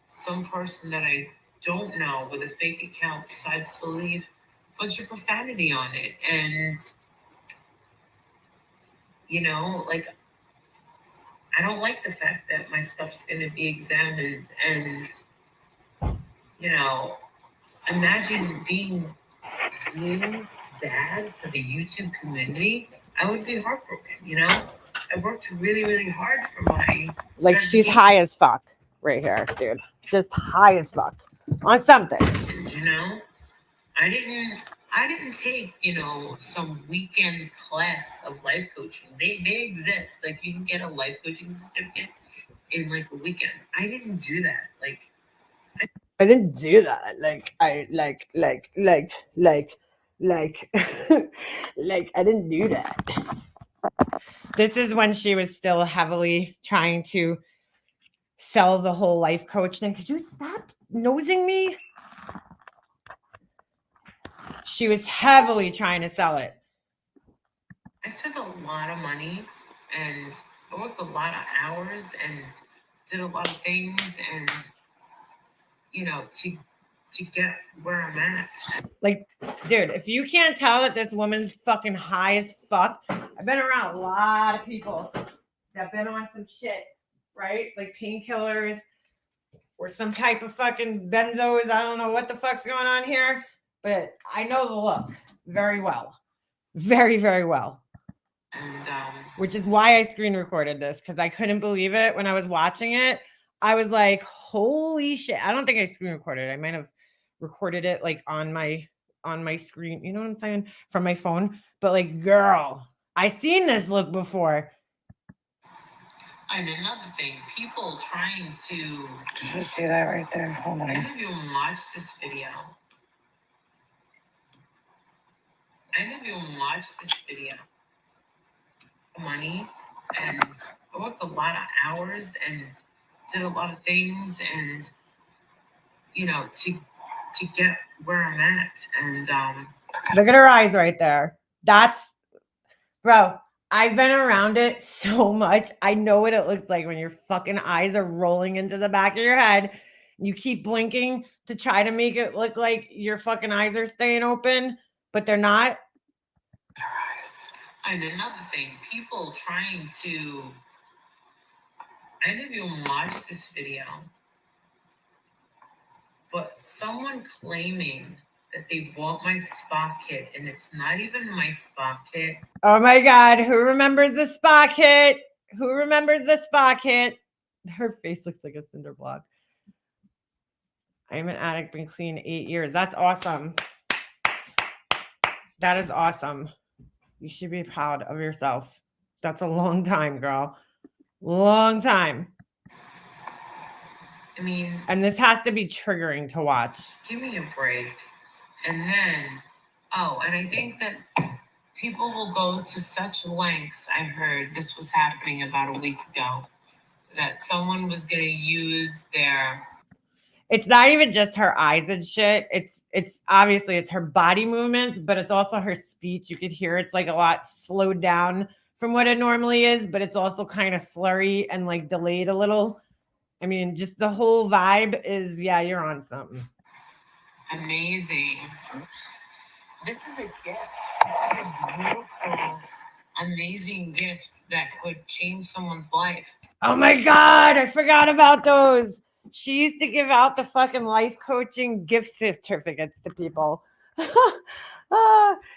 some person that I don't know with a fake account decides to leave a bunch of profanity on it. And, I don't like the fact that my stuff's going to be examined. And, imagine being deemed bad for the YouTube community. I would be heartbroken, I worked really, really hard for my. Like, she's high as fuck right here, dude. Just high as fuck on something. I didn't take, some weekend class of life coaching. They exist. Like, you can get a life coaching certificate in like a weekend. I didn't do that. Like, I didn't do that. I didn't do that. This is when she was still heavily trying to sell the whole life coach thing. Could you stop nosing me? She was heavily trying to sell it. I spent a lot of money and I worked a lot of hours and did a lot of things and, to get where I'm at. Like, dude, if you can't tell that this woman's fucking high as fuck, I've been around a lot of people that have been on some shit, right? Like painkillers or some type of fucking benzos. I don't know what the fuck's going on here, but I know the look very well. Very, very well. And, which is why I screen recorded this, because I couldn't believe it when I was watching it. I was like, holy shit. I don't think I screen recorded. I might have recorded it like on my screen, you know what I'm saying? From my phone. But like, girl, I seen this look before. and another thing, people trying to. Did you see that right there? Hold I on. never even watched this video. Money, and I worked a lot of hours and did a lot of things and, to get where I'm at. And Look at her eyes right there. That's, bro, I've been around it so much. I know what it looks like when your fucking eyes are rolling into the back of your head. You keep blinking to try to make it look like your fucking eyes are staying open, but they're not. And another thing, people trying to. I didn't even watch this video, but someone claiming that they bought my spa kit and it's not even my spa kit. Oh my God. Who remembers the spa kit? Who remembers the spa kit? Her face looks like a cinder block. I'm an addict, been clean 8 years. That's awesome. That is awesome. You should be proud of yourself. That's a long time, girl. Long time. I mean, And this has to be triggering to watch. give me a break. And then, and I think that people will go to such lengths. I heard this was happening about a week ago, that someone was going to use their. It's not even just her eyes and shit. It's obviously it's her body movements, but it's also her speech. You could hear it's like a lot slowed down from what it normally is, but it's also kind of slurry and like delayed a little. I mean, just the whole vibe is, yeah, you're on something. Amazing. This is a gift. It's a beautiful, amazing gift that could change someone's life. Oh my God, I forgot about those. She used to give out the fucking life coaching gift certificates to people.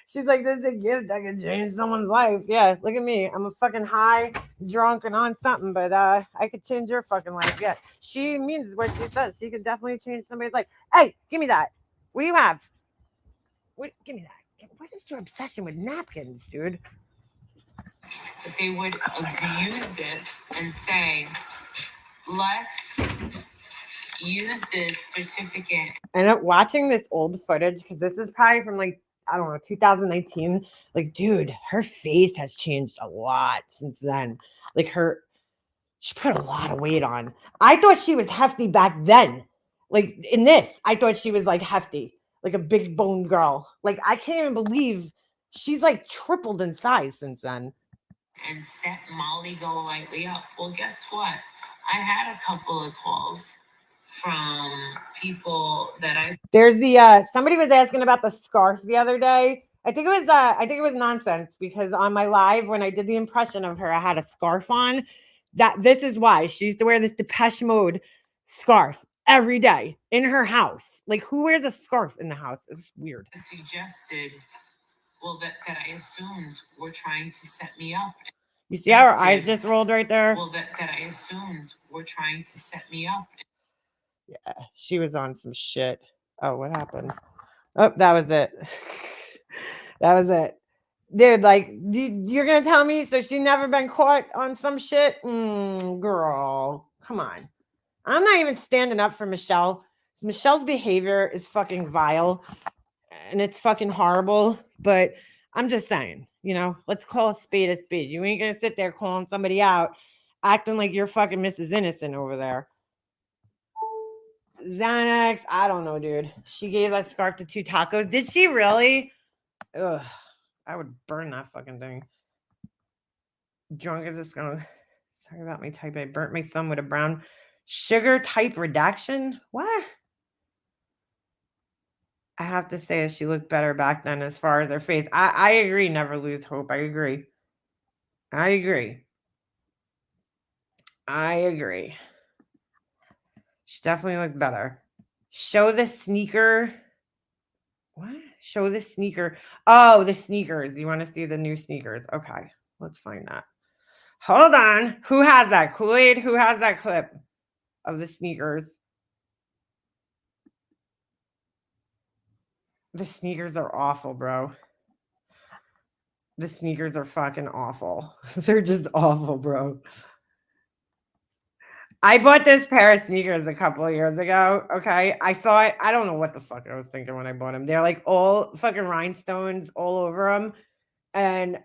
She's like, this is a gift that can change someone's life. Yeah, look at me. I'm a fucking high, drunk, and on something, but I could change your fucking life. Yeah, she means what she says. She could definitely change somebody's life. Hey, give me that. What do you have? Give me that. What is your obsession with napkins, dude? That they would abuse this and say, let's use this certificate. And watching this old footage, because this is probably from like, I don't know, 2019. Like, dude, her face has changed a lot since then. Like she put a lot of weight on. I thought she was hefty back then. Like in this, I thought she was like hefty, like a big boned girl. Like I can't even believe she's like tripled in size since then. And set Molly Golightly up. Well, guess what? I had a couple of calls from people that There's the somebody was asking about the scarf the other day. I think it was nonsense because on my live when I did the impression of her, I had a scarf on. This is why she used to wear this Depeche Mode scarf every day in her house. Like who wears a scarf in the house? It's weird. suggested, well, that I assumed were trying to set me up. You see how her eyes just rolled right there? Well, that I assumed were trying to set me up. Yeah, she was on some shit. Oh, what happened? Oh, that was it. That was it. Dude, like, you're going to tell me so she never been caught on some shit? Girl, come on. I'm not even standing up for Michelle. Michelle's behavior is fucking vile and it's fucking horrible, but I'm just saying, let's call a spade a spade. You ain't going to sit there calling somebody out, acting like you're fucking Mrs. Innocent over there. Xanax, I don't know, dude. She gave that scarf to 2 tacos. Did she really? Ugh, I would burn that fucking thing. Drunk as it's gonna. Sorry about my type. I burnt my thumb with a brown sugar type redaction. What? I have to say, she looked better back then as far as her face. I agree. Never lose hope. I agree. She definitely looked better. Show the sneaker. What? Show the sneaker. Oh, the sneakers. You want to see the new sneakers? Okay, let's find that. Hold on. Who has that? Kool-Aid? Who has that clip of the sneakers? The sneakers are awful, bro. The sneakers are fucking awful. They're just awful, bro. I bought this pair of sneakers a couple of years ago. Okay. I don't know what the fuck I was thinking when I bought them. They're like all fucking rhinestones all over them. And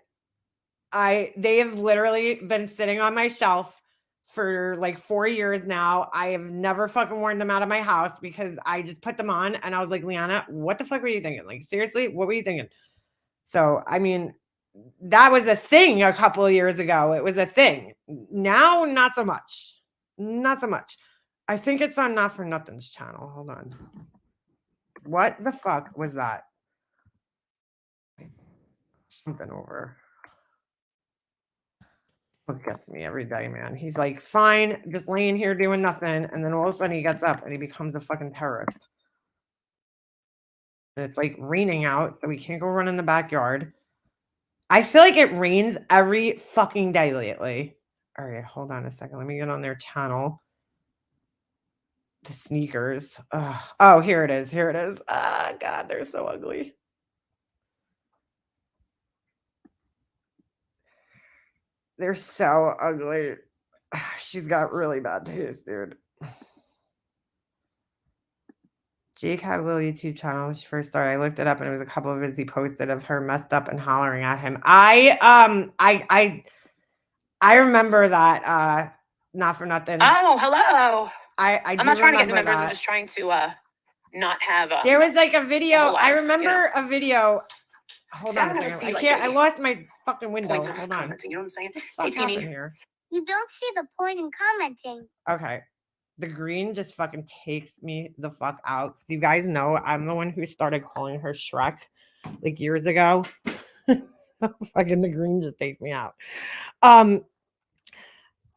they have literally been sitting on my shelf for like 4 years now. I have never fucking worn them out of my house because I just put them on and I was like, Liana, what the fuck were you thinking? Like, seriously, what were you thinking? So, I mean, that was a thing a couple of years ago. It was a thing. Now, not so much. Not so much. I think it's on Not for Nothing's channel. Hold on. What the fuck was that? Something over. What gets me every day, man. He's like, fine, just laying here doing nothing. And then all of a sudden he gets up and he becomes a fucking terrorist. And it's like raining out, so we can't go run in the backyard. I feel like it rains every fucking day lately. All right, hold on a second. Let me get on their channel. The sneakers. Ugh. Oh, here it is. Here it is. Ah, God, they're so ugly. They're so ugly. She's got really bad taste, dude. Jake had a little YouTube channel when she first started. I looked it up and it was a couple of videos he posted of her messed up and hollering at him. I remember that. Not for nothing. Oh, hello. I'm I'm not trying to get new members. I'm just trying to not have. There was like a video. whole I life, remember a video. Hold See, I on don't a ever second. see, I like, can't. I any lost my fucking window. points of Hold on. commenting. You know what I'm saying? What the fuck Hey, Teeny. happened here? You don't see the point in commenting. Okay. The green just fucking takes me the fuck out. 'Cause you guys know I'm the one who started calling her Shrek like years ago. Fucking the green just takes me out.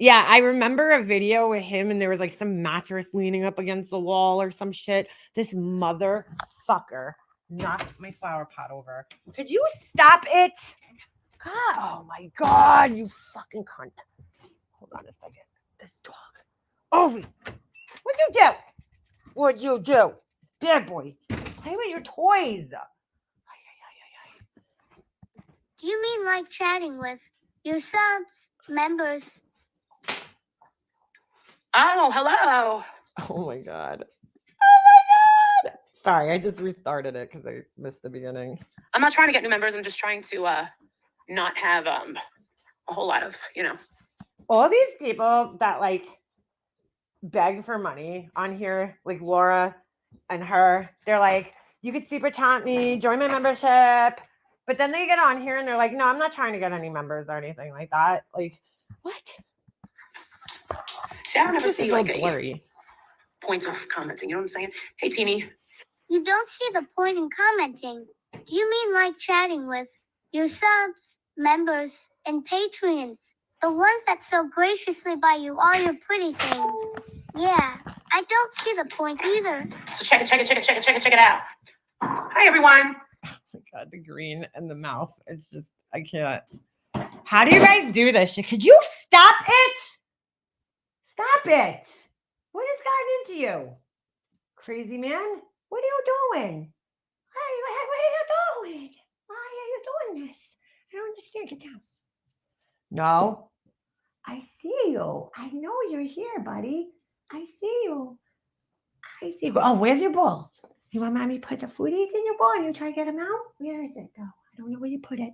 Yeah, I remember a video with him and there was like some mattress leaning up against the wall or some shit. This motherfucker knocked my flower pot over. Could you stop it? God, oh my God, you fucking cunt. Hold on a second. This dog. Ovi, what'd you do? What'd you do? Bad boy. Play with your toys. Do you mean like chatting with your subs, members? Oh, hello. Oh my God. Oh my God. Sorry, I just restarted it because I missed the beginning. I'm not trying to get new members. I'm just trying to not have a whole lot of, All these people that like beg for money on here, like Laura and her, they're like, you could super chat me, join my membership. But then they get on here and they're like, no, I'm not trying to get any members or anything like that. Like, what? See, I don't ever This is see so like a blurry. point of commenting. You know what I'm saying? Hey, Teeny. You don't see the point in commenting. Do you mean like chatting with your subs, members, and Patreons? The ones that so graciously buy you all your pretty things. Yeah, I don't see the point either. So check it out. Hi, everyone. Oh my God, the green and the mouth. It's just, I can't. How do you guys do this shit? Could you stop it? Stop it. What has gotten into you? Crazy man? What are you doing? What are you doing? Why are you doing this? I don't understand. Get down. No. I see you. I know you're here, buddy. I see you. I see you. Oh, where's your ball? You want mommy to put the foodies in your bowl and you try to get them out? Where is it, though? I don't know where you put it.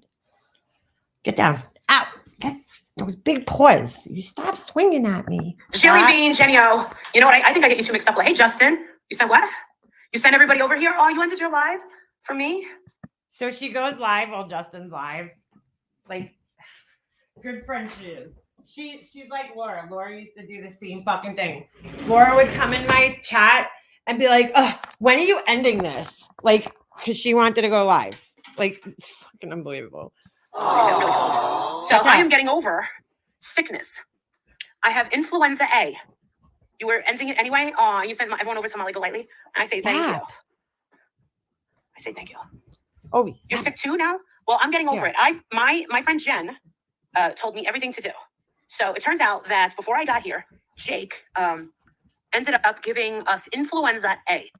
Get down. Out. Get those big paws. You stop swinging at me. Jelly Bean, Jenny O. You know what? I think I get you two mixed up. Like, hey, Justin. You sent what? You sent everybody over here? Oh, you ended your live for me? So she goes live while Justin's live. Like, good friend she is. She's like Laura. Laura used to do the same fucking thing. Laura would come in my chat and be like, "Ugh, when are you ending this?" Like, because she wanted to go live. Like, it's fucking unbelievable. So I am getting over sickness. I have influenza A. You were ending it anyway. Oh, you sent everyone over to Molly Golightly, and I say thank you. I say thank you. Oh, You're sick too now? Well, I'm getting over it. My friend Jen told me everything to do. So it turns out that before I got here, Jake ended up giving us influenza A.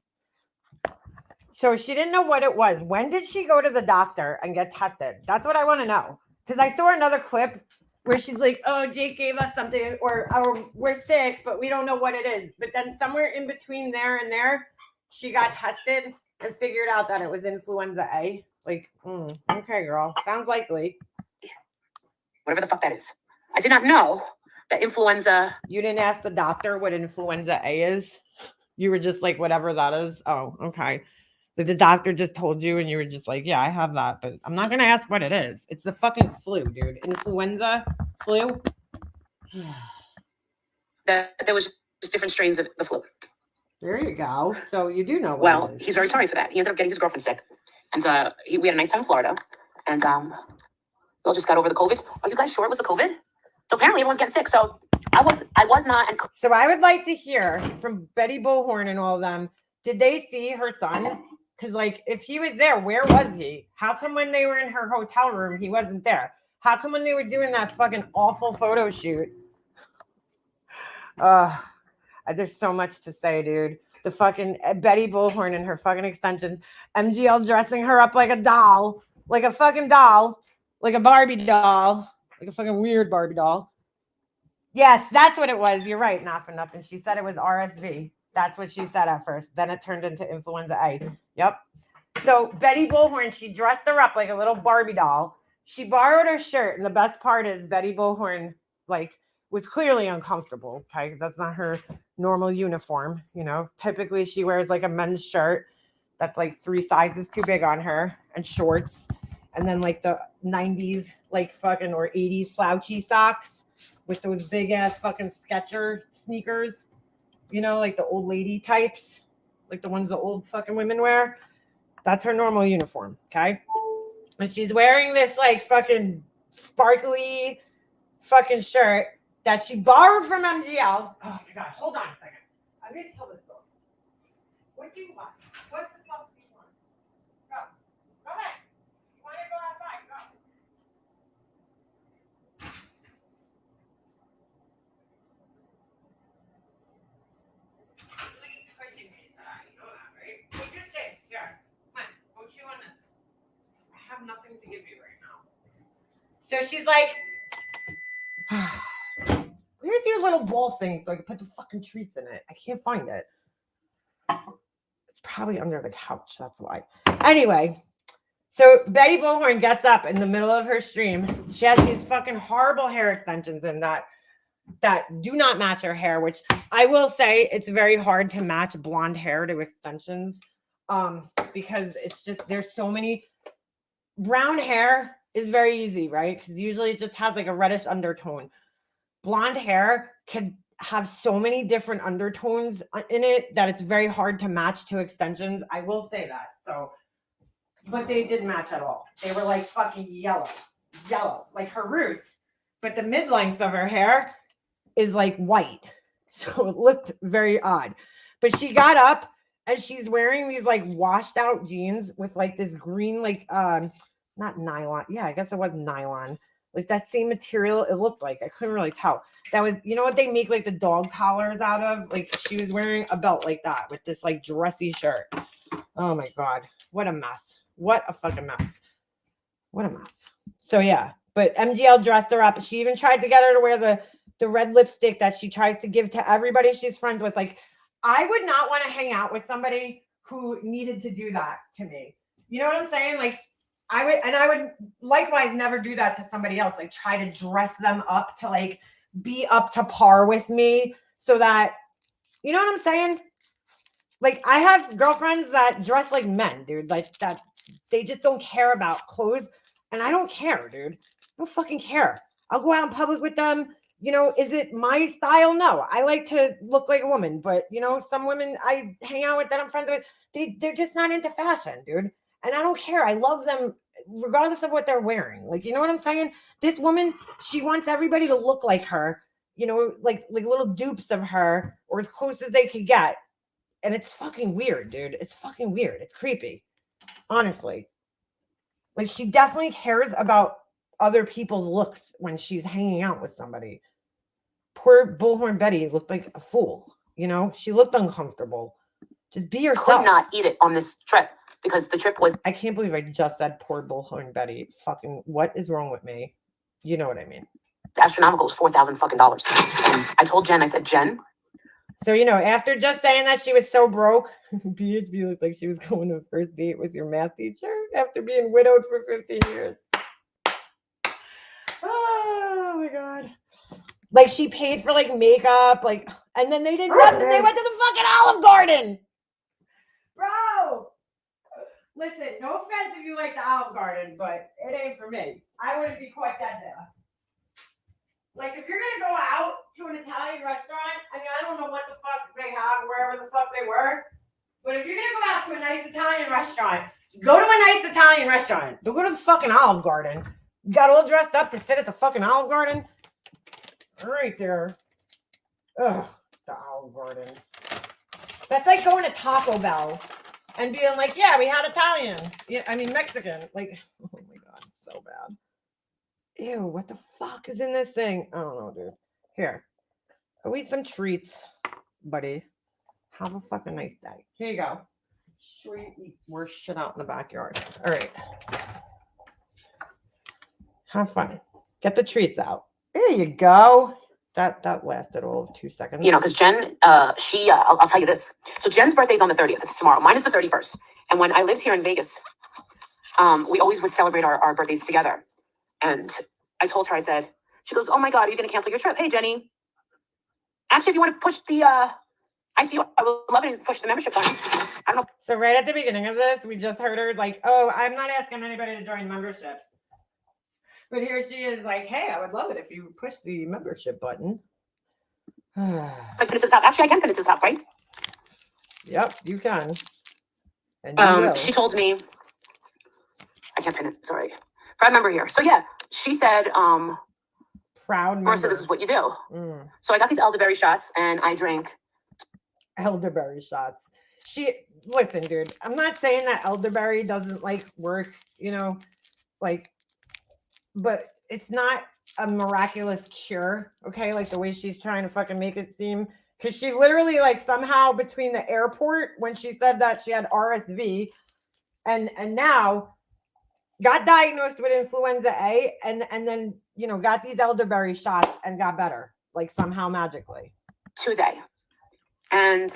So she didn't know what it was. When did she go to the doctor and get tested? That's what I want to know. Because I saw another clip where she's like, oh, Jake gave us something, or we're sick, but we don't know what it is. But then somewhere in between there and there, she got tested and figured out that it was influenza A. Like, okay, girl. Sounds likely. Whatever the fuck that is. I did not know that influenza. You didn't ask the doctor what influenza A is? You were just like, whatever that is. Oh, okay. Like the doctor just told you and you were just like, yeah, I have that, but I'm not going to ask what it is. It's the fucking flu, dude. Influenza, flu. That there was just different strains of the flu. There you go. So you do know what Well, it is. he's very sorry for that. He ended up getting his girlfriend sick, and we had a nice time in Florida, and we all just got over the COVID. Are you guys sure it was the COVID? So apparently everyone's getting sick. So I was not. And So I would like to hear from Betty Bullhorn and all of them. Did they see her son? Because, like, if he was there, where was he? How come when they were in her hotel room, he wasn't there? How come when they were doing that fucking awful photo shoot? There's so much to say, dude. The fucking Betty Bullhorn and her fucking extensions. MGL dressing her up like a doll. Like a fucking doll. Like a Barbie doll. Like a fucking weird Barbie doll. Yes, that's what it was. You're right, not for nothing. She said it was RSV. That's what she said at first. Then it turned into influenza A. Yep. So Betty Bullhorn, she dressed her up like a little Barbie doll. She borrowed her shirt. And the best part is Betty Bullhorn, like, was clearly uncomfortable. Okay. Because that's not her normal uniform. You know, typically she wears like a men's shirt that's like 3 sizes too big on her and shorts. And then like the 90s, like fucking or 80s slouchy socks with those big ass fucking Skechers sneakers. You know, like the old lady types, like the ones the old fucking women wear. That's her normal uniform, okay? And she's wearing this like fucking sparkly fucking shirt that she borrowed from MGL. Oh my God, hold on a second. I'm gonna kill this girl. What do you want? What the fuck do you want? Go ahead. You want to go outside? Go. I have nothing to give you right now. So she's like, where's your little ball thing so I can put the fucking treats in it? I can't find it. It's probably under the couch. That's why. Anyway, so Betty Bullhorn gets up in the middle of her stream. She has these fucking horrible hair extensions in that do not match her hair, which I will say it's very hard to match blonde hair to extensions because it's just there's so many. Brown hair is very easy, right? Because usually it just has like a reddish undertone. Blonde hair can have so many different undertones in it that it's very hard to match to extensions. I will say that. So, but they didn't match at all. They were like fucking yellow, like her roots. But the mid-length of her hair is like white. So it looked very odd. But she got up and she's wearing these like washed out jeans with like this green, like, not nylon. Yeah, I guess it was nylon. Like that same material it looked like. I couldn't really tell. That was, you know what they make like the dog collars out of? Like she was wearing a belt like that with this like dressy shirt. Oh my God. What a mess. What a fucking mess. What a mess. So yeah, but MGL dressed her up. She even tried to get her to wear the red lipstick that she tries to give to everybody she's friends with. Like, I would not want to hang out with somebody who needed to do that to me. You know what I'm saying? Like, I would likewise never do that to somebody else. Like, try to dress them up to like be up to par with me so that, you know what I'm saying? Like, I have girlfriends that dress like men, dude. Like that, they just don't care about clothes. And I don't care, dude. I don't fucking care. I'll go out in public with them. You know, is it my style? No, I like to look like a woman, but you know, some women I hang out with that I'm friends with, they're just not into fashion, dude. And I don't care. I love them regardless of what they're wearing. Like, you know what I'm saying? This woman, she wants everybody to look like her, you know, like little dupes of her or as close as they could get. And it's fucking weird, dude. It's fucking weird. It's creepy. Honestly. Like, she definitely cares about other people's looks when she's hanging out with somebody. Poor Bullhorn Betty looked like a fool. You know, she looked uncomfortable. Just be yourself. could not eat it on this trip because the trip was I can't believe I just said poor Bullhorn Betty. Fucking, what is wrong with me? You know what I mean? astronomical. It was $4,000 fucking dollars. And I told Jen, I said, Jen, So, you know, after just saying that she was so broke, BHB looked like she was going to a first date with your math teacher after being widowed for 15 years. Oh my God. Like, she paid for like makeup, like, and then they did nothing. They went to the fucking Olive Garden. Bro. Listen, no offense if you like the Olive Garden, but it ain't for me. I wouldn't be quite that there. Like, if you're gonna go out to an Italian restaurant, I mean, I don't know what the fuck they have, wherever the fuck they were, but if you're gonna go out to a nice Italian restaurant, go to a nice Italian restaurant. Don't go to the fucking Olive Garden. You got all dressed up to sit at the fucking Olive Garden? Right there. Ugh, the Olive Garden. That's like going to Taco Bell and being like, yeah, we had Italian. Yeah, I mean, Mexican. Like, oh my God, so bad. Ew, what the fuck is in this thing? I don't know, dude. Here, go eat some treats, buddy. Have a fucking nice day. Here you go. Sure you eat worse shit out in the backyard. All right. Have fun. Get the treats out. There you go. That lasted all of 2 seconds. You know, because Jen, I'll tell you this. So Jen's birthday's on the 30th. It's tomorrow. Mine is the 31st. And when I lived here in Vegas, we always would celebrate our birthdays together. And I told her, I said, she goes, oh my God, are you going to cancel your trip? Hey, Jenny. Actually, if you want to push the ICU, I would love it if you push the membership button. I don't know. So right at the beginning of this, we just heard her like, oh, I'm not asking anybody to join membership. But here she is like, hey, I would love it if you push the membership button. It's like pin it to the top. Actually, I can pin it to the top, right? Yep, you can. And you will. She told me, I can't pin it, sorry. Proud member here. So yeah, she said, Proud member. Marissa, this is what you do. So I got these elderberry shots and I drank Elderberry shots. Listen, dude, I'm not saying that elderberry doesn't like work, you know, like, but it's not a miraculous cure, okay? Like the way she's trying to fucking make it seem. Because she literally, like, somehow between the airport when she said that she had RSV and now got diagnosed with influenza A and then, you know, got these elderberry shots and got better, like somehow magically. 2 a day. And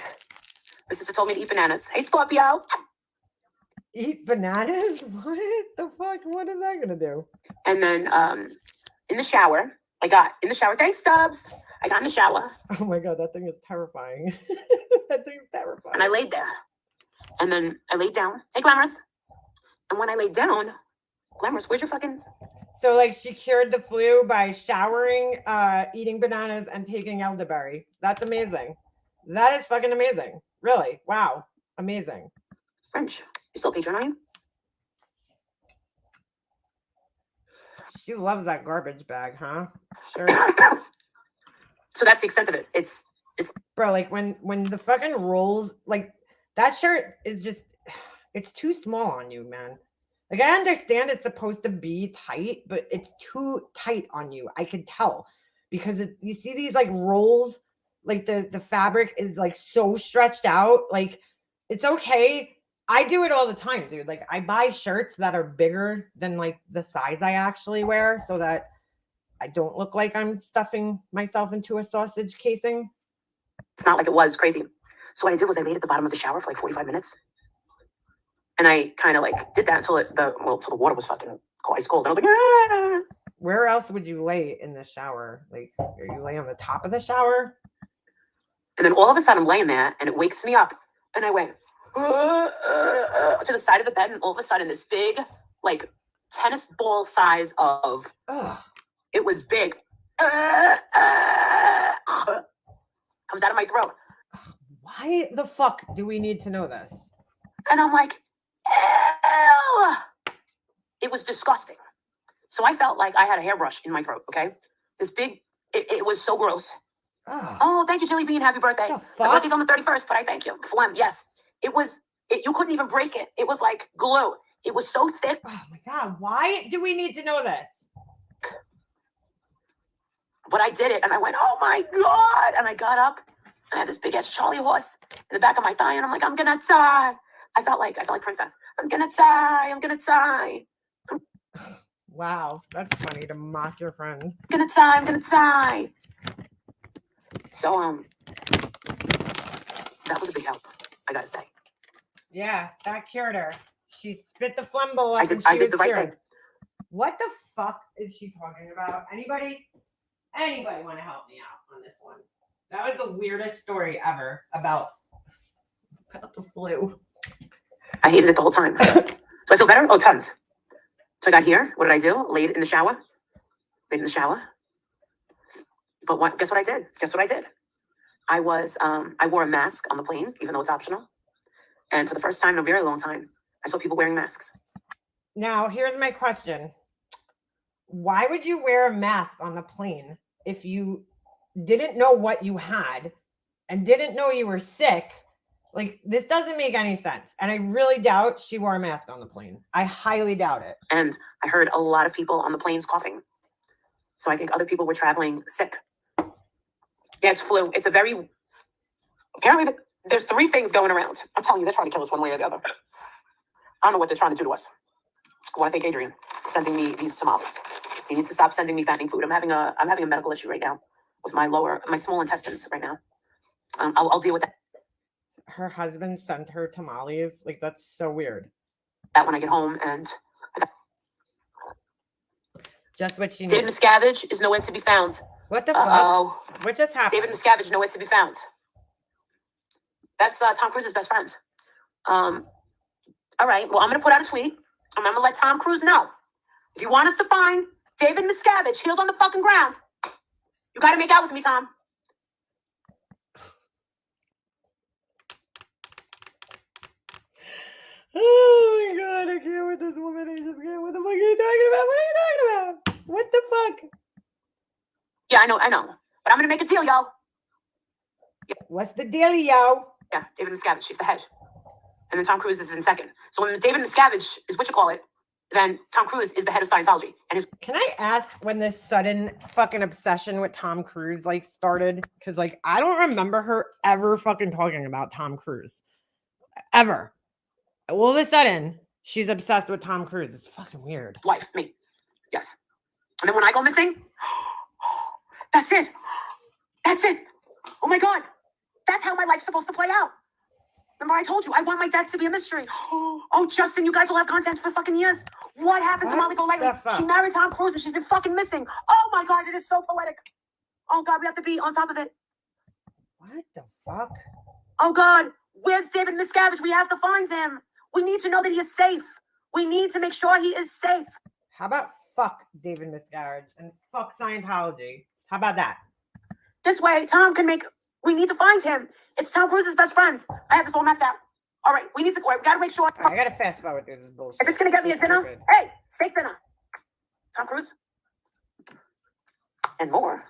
my sister told me to eat bananas. Hey, Scorpio. Eat bananas? What the fuck? What is that gonna do? And then in the shower, thanks, Stubbs. I got in the shower. Oh my God, that thing is terrifying. That thing's terrifying. And I laid there. And then I laid down. Hey, Glamorous. And when I laid down, Glamorous, where's your fucking... So like she cured the flu by showering, eating bananas, and taking elderberry. That's amazing. That is fucking amazing. Really. Wow. Amazing. French, you still Patreon, are you? She loves that garbage bag, huh? Sure. So that's the extent of it. It's Bro, like when the fucking rolls, like that shirt is just, it's too small on you, man. Like I understand it's supposed to be tight, but it's too tight on you. I could tell because you see these like rolls, like the fabric is like so stretched out. Like it's okay. I do it all the time, dude. Like I buy shirts that are bigger than like the size I actually wear so that I don't look like I'm stuffing myself into a sausage casing. It's not like it was crazy. So what I did was I laid at the bottom of the shower for like 45 minutes. And I kind of like did that until the water was fucking ice cold. And I was like, ah! Where else would you lay in the shower? Like, are you laying on the top of the shower? And then all of a sudden I'm laying there and it wakes me up. And I went to the side of the bed. And all of a sudden this big, like tennis ball size of, it was big, comes out of my throat. Why the fuck do we need to know this? And I'm like, ew! It was disgusting. So I felt like I had a hairbrush in my throat, okay? This big, it was so gross. Oh, thank you, Jelly Bean. Happy birthday. My birthday's on the 31st, but I thank you. Phlegm, yes. You couldn't even break it. It was like glue. It was so thick. Oh my God, why do we need to know this? But I did it, and I went, oh my God. And I got up, and I had this big ass Charlie horse in the back of my thigh, and I'm like, I'm gonna die. I felt like Princess. I'm gonna die. Wow, that's funny to mock your friend. I'm gonna die. So, that was a big help, I gotta say. Yeah, that cured her. She spit the phlegm bowl up I and she did was the right cured. thing. What the fuck is she talking about? Anybody want to help me out on this one? That was the weirdest story ever about the flu. I hated it the whole time. So I feel better? Oh, tons. So I got here. What did I do? Laid in the shower. But what? Guess what I did? I wore a mask on the plane, even though it's optional. And for the first time in a very long time, I saw people wearing masks. Now, here's my question. Why would you wear a mask on the plane if you didn't know what you had and didn't know you were sick? Like, this doesn't make any sense. And I really doubt she wore a mask on the plane. I highly doubt it. And I heard a lot of people on the planes coughing. So I think other people were traveling sick. Yeah, it's flu. It's a very, apparently there's 3 things going around. I'm telling you, they're trying to kill us one way or the other. I don't know what they're trying to do to us. I want to thank Adrian for sending me these tamales. He needs to stop sending me fattening food. I'm having a medical issue right now with my small intestines right now. I'll deal with that. Her husband sent her tamales. Like, that's so weird. That when I get home, and Just what she David needs. Miscavige is nowhere to be found. What the fuck? Oh, What just happened? David Miscavige nowhere to be found. That's Tom Cruise's best friend. All right. Well, I'm gonna put out a tweet. I'm gonna let Tom Cruise know. If you want us to find David Miscavige, heels on the fucking ground, you got to make out with me, Tom. Oh my god, I can't with this woman. I just can't. What the fuck are you talking about? What are you talking about? What the fuck? Yeah, I know. But I'm gonna make a deal, yo. What's the deal, yo? Yeah, David Miscavige, she's the head. And then Tom Cruise is in second. So when David Miscavige is what you call it, then Tom Cruise is the head of Scientology. And his Can I ask when this sudden fucking obsession with Tom Cruise like started? Because like I don't remember her ever fucking talking about Tom Cruise. Ever. All of a sudden, she's obsessed with Tom Cruise. It's fucking weird. wife, me. Yes. And then when I go missing, that's it. Oh my God. That's how my life's supposed to play out. Remember I told you, I want my death to be a mystery. Oh, Justin, you guys will have content for fucking years. What happened to What Molly Golightly? the fuck? She married Tom Cruise and she's been fucking missing. Oh my God, it is so poetic. Oh God, we have to be on top of it. What the fuck? Oh God, where's David Miscavige? We have to find him. We need to know that he is safe. We need to make sure he is safe. How about fuck David Miscavige and fuck Scientology? How about that? This way, we need to find him. It's Tom Cruise's best friend. I have this all mapped out. All right, we gotta make sure. All right, I gotta fast forward through this bullshit. If it's gonna get me a It's dinner, stupid. hey, steak dinner. Tom Cruise. And more.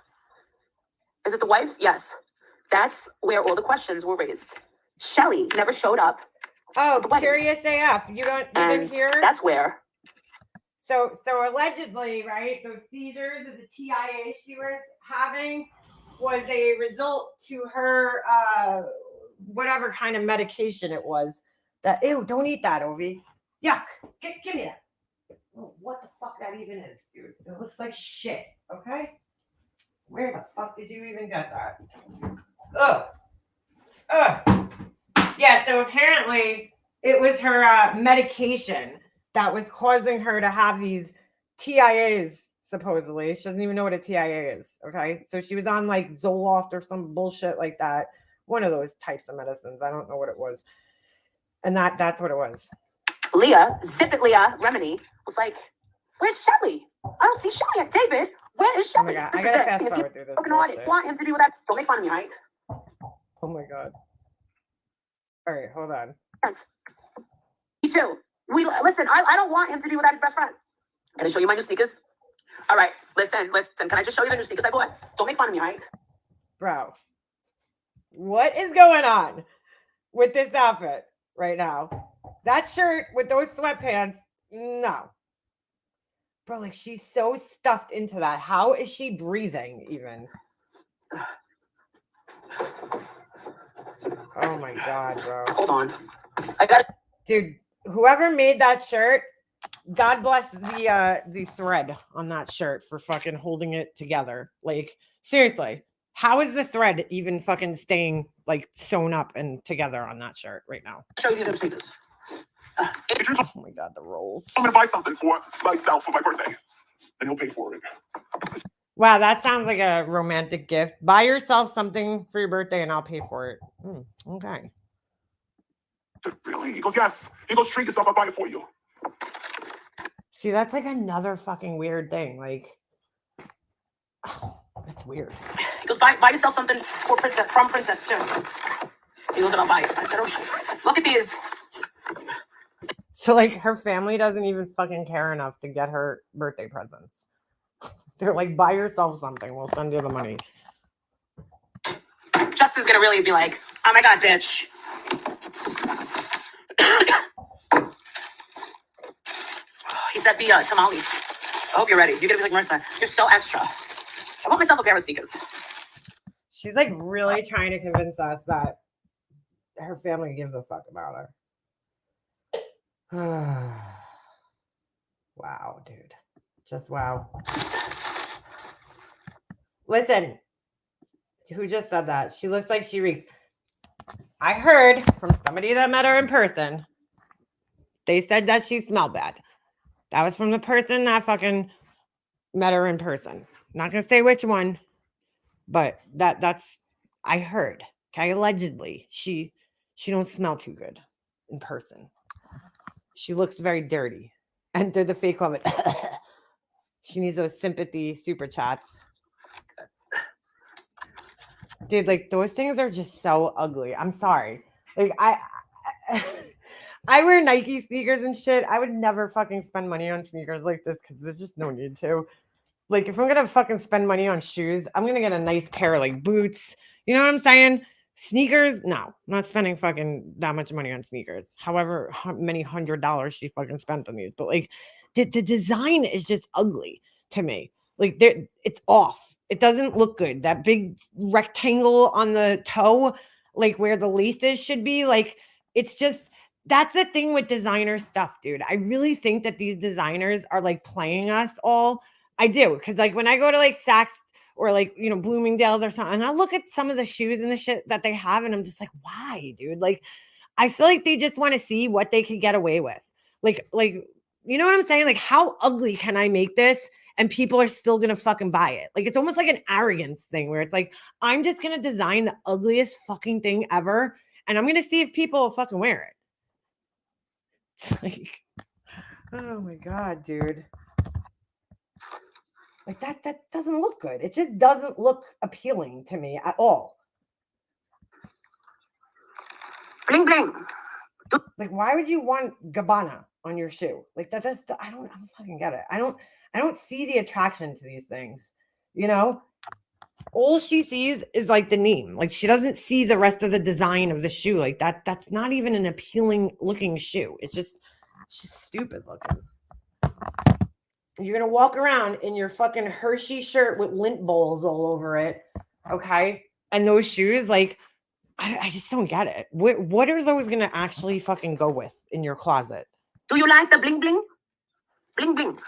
Is it the wife? Yes. That's where all the questions were raised. Shelley never showed up. Oh, the wedding. Curious AF. You And didn't hear? that's where So allegedly, right, those seizures of the TIA she was having was a result to her whatever kind of medication it was. That ew, don't eat that, Ovi. Yuck. Give me that. Oh, what the fuck that even is, dude? It looks like shit. Okay? Where the fuck did you even get that? Ugh. Yeah, so apparently it was her medication that was causing her to have these TIAs, supposedly. She doesn't even know what a TIA is, okay? So she was on like Zoloft or some bullshit like that. One of those types of medicines. I don't know what it was. And that's what it was. Leah, Zip It Leah Remini was like, where's Shelley? I don't see Shelley yet. David, where is Oh my Shelley? god, This I is gotta it. fast Because he forward through this broken hearted. bullshit. Want him to be with that. Don't make fun of me, right? Oh my god. All right, hold on. Friends. Me too. Listen, I don't want him to be without his best friend. Can I show you my new sneakers? All right, listen. Can I just show you the new sneakers I bought? Don't make fun of me, right? Bro, what is going on with this outfit right now? That shirt with those sweatpants, no. Bro, like she's so stuffed into that. How is she breathing even? Oh my god, bro. Hold on. I got Dude, whoever made that shirt, God bless the thread on that shirt for fucking holding it together. Like, seriously, how is the thread even fucking staying like sewn up and together on that shirt right now? to show you these new sneakers. Oh my god, the rolls. I'm gonna buy something for myself for my birthday, and he'll pay for it. Wow, that sounds like a romantic gift. Buy yourself something for your birthday and I'll pay for it. Okay. Really? He goes, yes. He goes, treat yourself. I'll buy it for you. See, that's like another fucking weird thing. Like, that's weird. He goes, buy yourself something for Princess, from Princess too. He goes, and I'll buy it. I said, oh shit. Look at these. So, like, her family doesn't even fucking care enough to get her birthday presents. They're like, buy yourself something. We'll send you the money. Justin's gonna really be like, oh my god, bitch. He said the tamales. I hope you're ready. You're gonna be like, Marissa, you're so extra. I want myself a pair of sneakers. She's like really trying to convince us that her family gives a fuck about her. Wow, dude. Just wow. Listen, who just said that? She looks like she reeks. I heard from somebody that met her in person. They said that she smelled bad. That was from the person that fucking met her in person. Not gonna say which one, but that's I heard. Okay, allegedly, she don't smell too good in person. She looks very dirty. Enter the fake comment. She needs those sympathy super chats. Dude, like those things are just so ugly. I'm sorry. Like I wear Nike sneakers and shit. I would never fucking spend money on sneakers like this because there's just no need to. Like, if I'm gonna fucking spend money on shoes, I'm gonna get a nice pair of like boots. You know what I'm saying? Sneakers, no, I'm not spending fucking that much money on sneakers. However many $100 she fucking spent on these, but like the design is just ugly to me. Like, it's off. It doesn't look good. That big rectangle on the toe, like where the laces should be, like it's just. That's the thing with designer stuff, dude. I really think that these designers are like playing us all. I do, because like when I go to like Saks or like, you know, Bloomingdale's or something, and I look at some of the shoes and the shit that they have, and I'm just like, why, dude? Like, I feel like they just want to see what they could get away with. Like, you know what I'm saying? Like, how ugly can I make this? And people are still gonna fucking buy it. Like, it's almost like an arrogance thing where it's like, I'm just gonna design the ugliest fucking thing ever, and I'm gonna see if people will fucking wear it. It's like, oh my god, dude. Like that doesn't look good. It just doesn't look appealing to me at all. Bling bling. Like, why would you want Gabbana on your shoe? Like I don't fucking get it. I don't see the attraction to these things. You know? All she sees is like the name. Like, she doesn't see the rest of the design of the shoe. Like that's not even an appealing looking shoe. It's just stupid looking. You're gonna walk around in your fucking Hershey shirt with lint bowls all over it, okay? And those shoes, like, I just don't get it. What are those gonna actually fucking go with in your closet? Do you like the bling bling? Bling bling.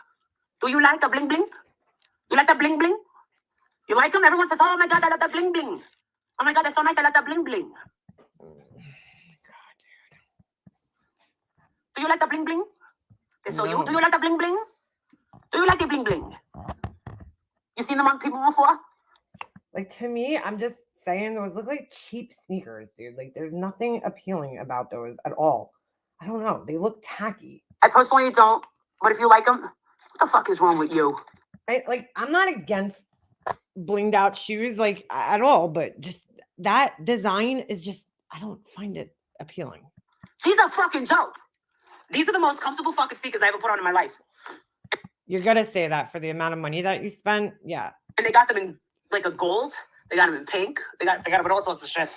Do you like the bling bling? You like the bling bling? You like them? Everyone says, oh my god, I love the bling bling. Oh my god, that's so nice. I love the bling bling. Oh my god, dude. Do you like the bling bling? Okay, so No. do you like the bling bling? Do you like the bling bling? You seen them on people before? Like, to me, I'm just saying those look like cheap sneakers, dude. Like, there's nothing appealing about those at all. I don't know. They look tacky. I personally don't. But if you like them, what the fuck is wrong with you? I'm not against blinged out shoes like at all, but just that design is just, I don't find it appealing. These are fucking dope. These are the most comfortable fucking sneakers I ever put on in my life. You're gonna say that for the amount of money that you spent? Yeah. And they got them in like a gold. They got them in pink. They got them in all sorts of shit.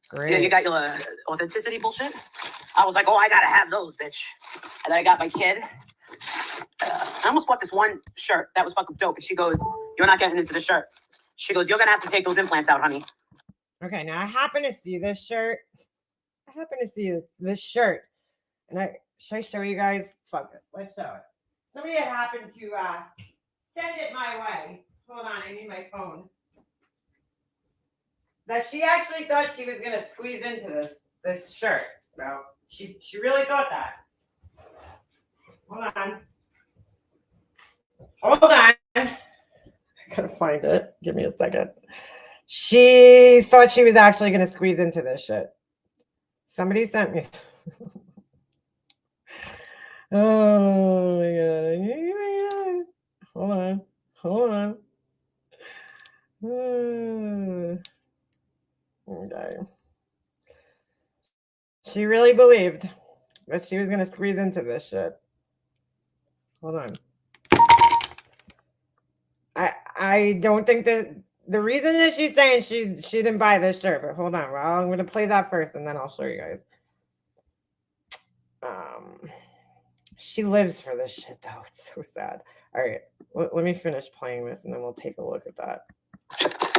Great. Yeah, you got your authenticity bullshit. I was like, oh, I gotta have those, bitch. And then I got my kid. I almost bought this one shirt that was fucking dope. And she goes, you're not getting into the shirt. She goes, you're gonna have to take those implants out, honey. Okay, now I happen to see this shirt. And should I show you guys? Fuck it. Let's show it. Somebody had happened to send it my way. Hold on, I need my phone. That she actually thought she was gonna squeeze into this shirt, bro. She really thought that. Hold on. I gotta find it. Give me a second. She thought she was actually gonna squeeze into this shit. Somebody sent me. Oh my god. Hold on. Hold on. Okay. She really believed that she was gonna squeeze into this shit. Hold on. I don't think that the reason that she's saying she didn't buy this shirt, but hold on. Well, I'm gonna play that first and then I'll show you guys. She lives for this shit though. It's so sad. All right, let me finish playing this and then we'll take a look at that.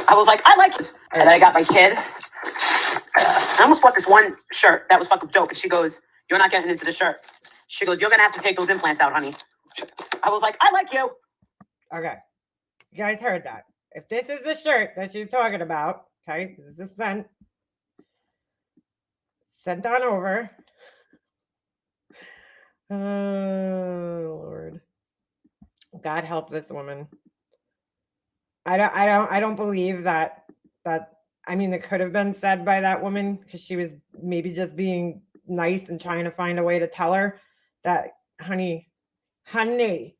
I was like, I like this. And then I got my kid. I almost bought this one shirt that was fucking dope. And she goes, you're not getting into the shirt. She goes, you're going to have to take those implants out, honey. I was like, I like you. Okay. You guys heard that. If this is the shirt that she's talking about, okay, this is sent on over. Oh Lord. God help this woman. I don't believe that I mean, it could have been said by that woman because she was maybe just being nice and trying to find a way to tell her that, honey. Let me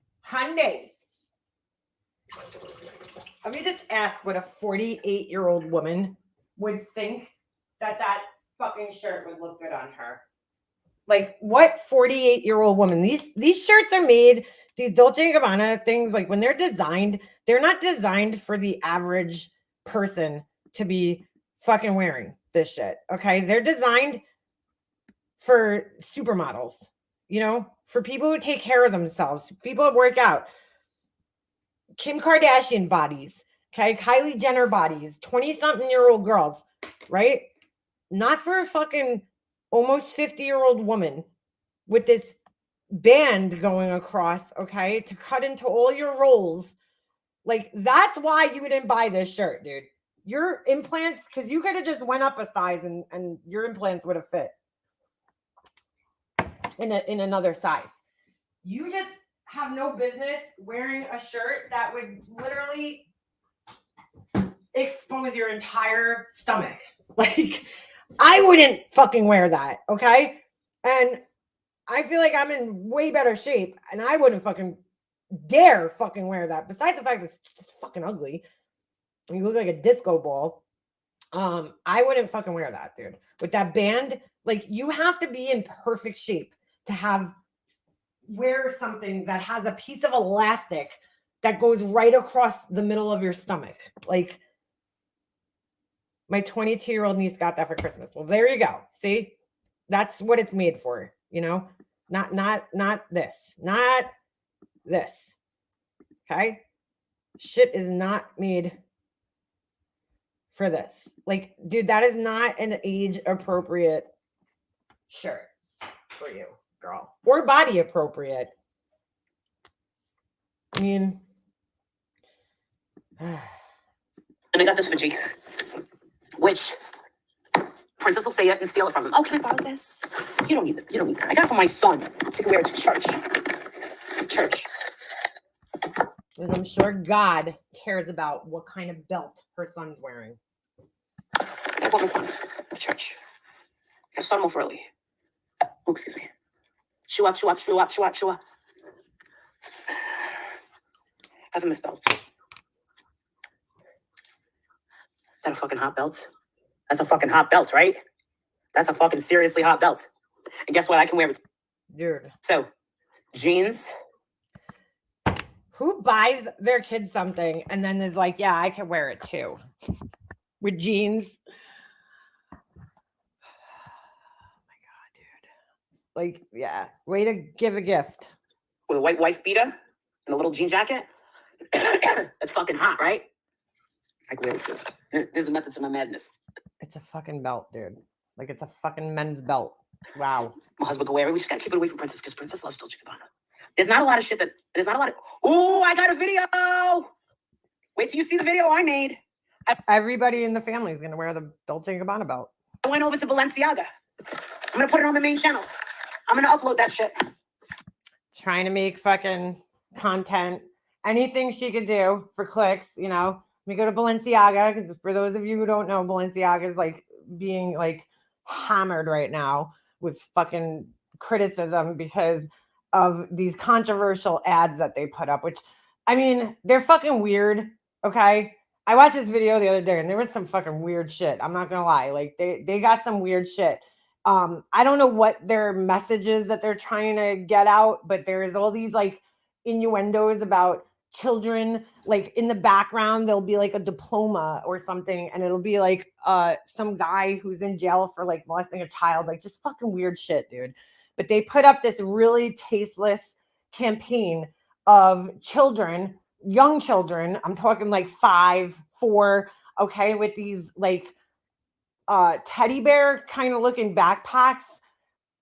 just ask what a 48-year-old woman would think that fucking shirt would look good on her. Like, what 48-year-old woman? These shirts are made, these Dolce & Gabbana things, like when they're designed, they're not designed for the average person to be fucking wearing this shit. Okay. They're designed for supermodels, you know, for people who take care of themselves, people that work out. Kim Kardashian bodies, okay, Kylie Jenner bodies, 20-something-year-old girls, right? Not for a fucking almost 50-year-old woman with this band going across, okay, to cut into all your rolls. Like, that's why you didn't buy this shirt, dude. Your implants, because you could have just went up a size and your implants would have fit in another size. You just have no business wearing a shirt that would literally expose your entire stomach. Like, I wouldn't fucking wear that, okay? And I feel like I'm in way better shape and I wouldn't fucking dare fucking wear that. Besides the fact that it's just fucking ugly. You look like a disco ball. I wouldn't fucking wear that, dude. With that band, like, you have to be in perfect shape to wear something that has a piece of elastic that goes right across the middle of your stomach. Like, my 22-year-old niece got that for Christmas. Well, there you go. See, that's what it's made for, you know, not this, not this. Okay. Shit is not made for this. Like, dude, that is not an age appropriate shirt for you, girl, or body appropriate. I mean, And I got this for Jake, which Princess will say it and steal it from him. Oh, can I borrow this? You don't need it. You don't need that. I got it for my son so he can wear it to church. Church. because I'm sure God cares about what kind of belt her son's wearing. I bought my son for church. I started him off early. Oh, excuse me. Shoe up. I have a misspelled. Is that a fucking hot belt? That's a fucking hot belt, right? That's a fucking seriously hot belt. And guess what? I can wear it. Dude. So, jeans. Who buys their kid something and then is like, yeah, I can wear it too? With jeans. Oh my God, dude. Like, yeah, way to give a gift. With a white wife beater and a little jean jacket. That's fucking hot, right? I can wear it too. There's a method to my madness. It's a fucking belt, dude. Like, it's a fucking men's belt. Wow. My husband can wear it. We just gotta keep it away from Princess because Princess loves Dolce & Gabbana. There's not a lot of shit Ooh, I got a video! Wait till you see the video I made. Everybody in the family is going to wear the Dolce & Gabbana belt. I went over to Balenciaga. I'm gonna put it on my main channel. I'm gonna upload that shit. Trying to make fucking content. Anything she could do for clicks, you know. Let me go to Balenciaga, because for those of you who don't know, Balenciaga is like being like hammered right now with fucking criticism because of these controversial ads that they put up, which, I mean, they're fucking weird. Okay. I watched this video the other day and there was some fucking weird shit. I'm not gonna lie. Like they got some weird shit. I don't know what their messages that they're trying to get out, but there's all these like innuendos about children. Like in the background, there'll be like a diploma or something, and it'll be like some guy who's in jail for like molesting a child, like just fucking weird shit, dude. But they put up this really tasteless campaign of children, young children. I'm talking like 5, 4, okay, with these like teddy bear kind of looking backpacks,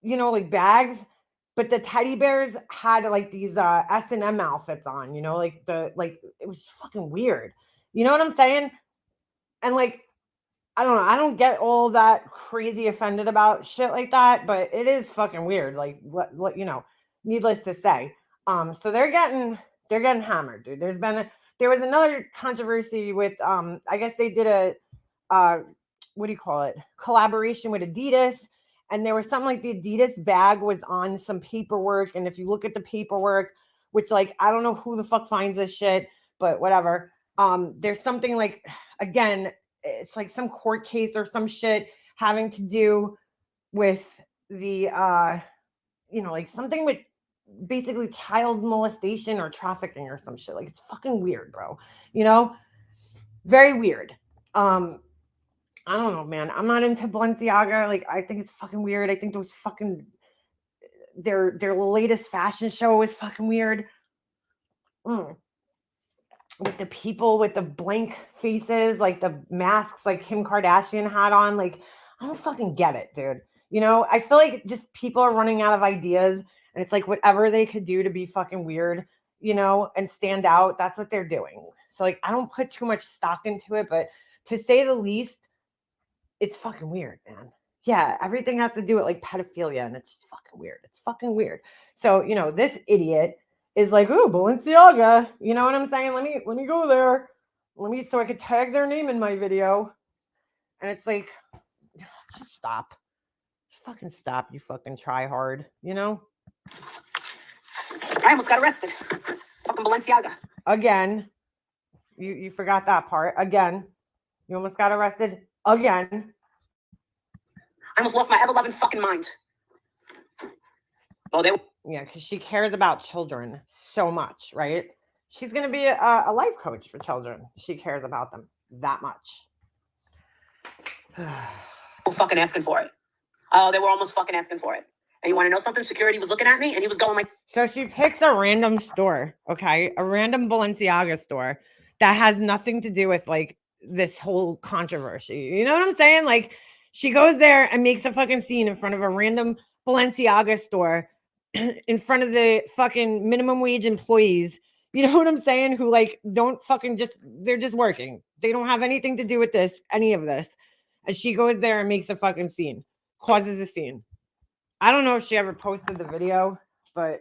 you know, like bags, but the teddy bears had like these S&M outfits on, you know, like it was fucking weird. You know what I'm saying? And like, I don't know, I don't get all that crazy offended about shit like that, but it is fucking weird. Like what you know, needless to say. So they're getting hammered, dude. There was another controversy with I guess they did a what do you call it? Collaboration with Adidas. And there was something like the Adidas bag was on some paperwork. And if you look at the paperwork, which like, I don't know who the fuck finds this shit, but whatever. There's something like, again, it's like some court case or some shit having to do with the, you know, like something with basically child molestation or trafficking or some shit. Like it's fucking weird, bro. You know, very weird. I don't know, man. I'm not into Balenciaga. Like, I think it's fucking weird. I think those fucking their latest fashion show is fucking weird. With the people with the blank faces, like the masks, like Kim Kardashian had on. Like, I don't fucking get it, dude. You know, I feel like just people are running out of ideas, and it's like whatever they could do to be fucking weird, you know, and stand out. That's what they're doing. So, like, I don't put too much stock into it, but to say the least, it's fucking weird, man. Yeah, everything has to do with like pedophilia, and it's just fucking weird. It's fucking weird. So, you know, this idiot is like, "Ooh, Balenciaga." You know what I'm saying? Let me go there. So I could tag their name in my video. And it's like, just stop. Just fucking stop, you fucking try hard, you know? I almost got arrested. Fucking Balenciaga. Again. You forgot that part. Again. You almost got arrested. Again. I almost lost my ever-loving fucking mind. Oh, yeah, because she cares about children so much, right? She's going to be a life coach for children. She cares about them that much. fucking asking for it. Oh, they were almost fucking asking for it. And you want to know something? Security was looking at me, and he was going like... So she picks a random store, okay? A random Balenciaga store that has nothing to do with, like, this whole controversy. You know what I'm saying? Like, she goes there and makes a fucking scene in front of a random Balenciaga store in front of the fucking minimum wage employees. You know what I'm saying? Who, like, don't fucking just... They're just working. They don't have anything to do with this, any of this. And she goes there and makes a fucking scene. Causes a scene. I don't know if she ever posted the video, but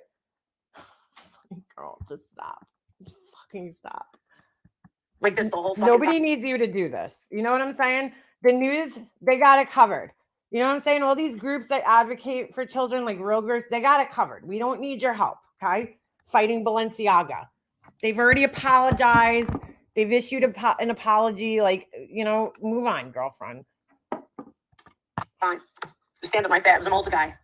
girl, just stop. Just fucking stop. Like this the whole fucking Nobody needs you to do this. You know what I'm saying? The news, they got it covered. You know what I'm saying? All these groups that advocate for children, like Real Girls, they got it covered. We don't need your help, okay? Fighting Balenciaga. They've already apologized. They've issued an apology. Like, you know, move on, girlfriend. Fine. He was standing right there. It was an older guy.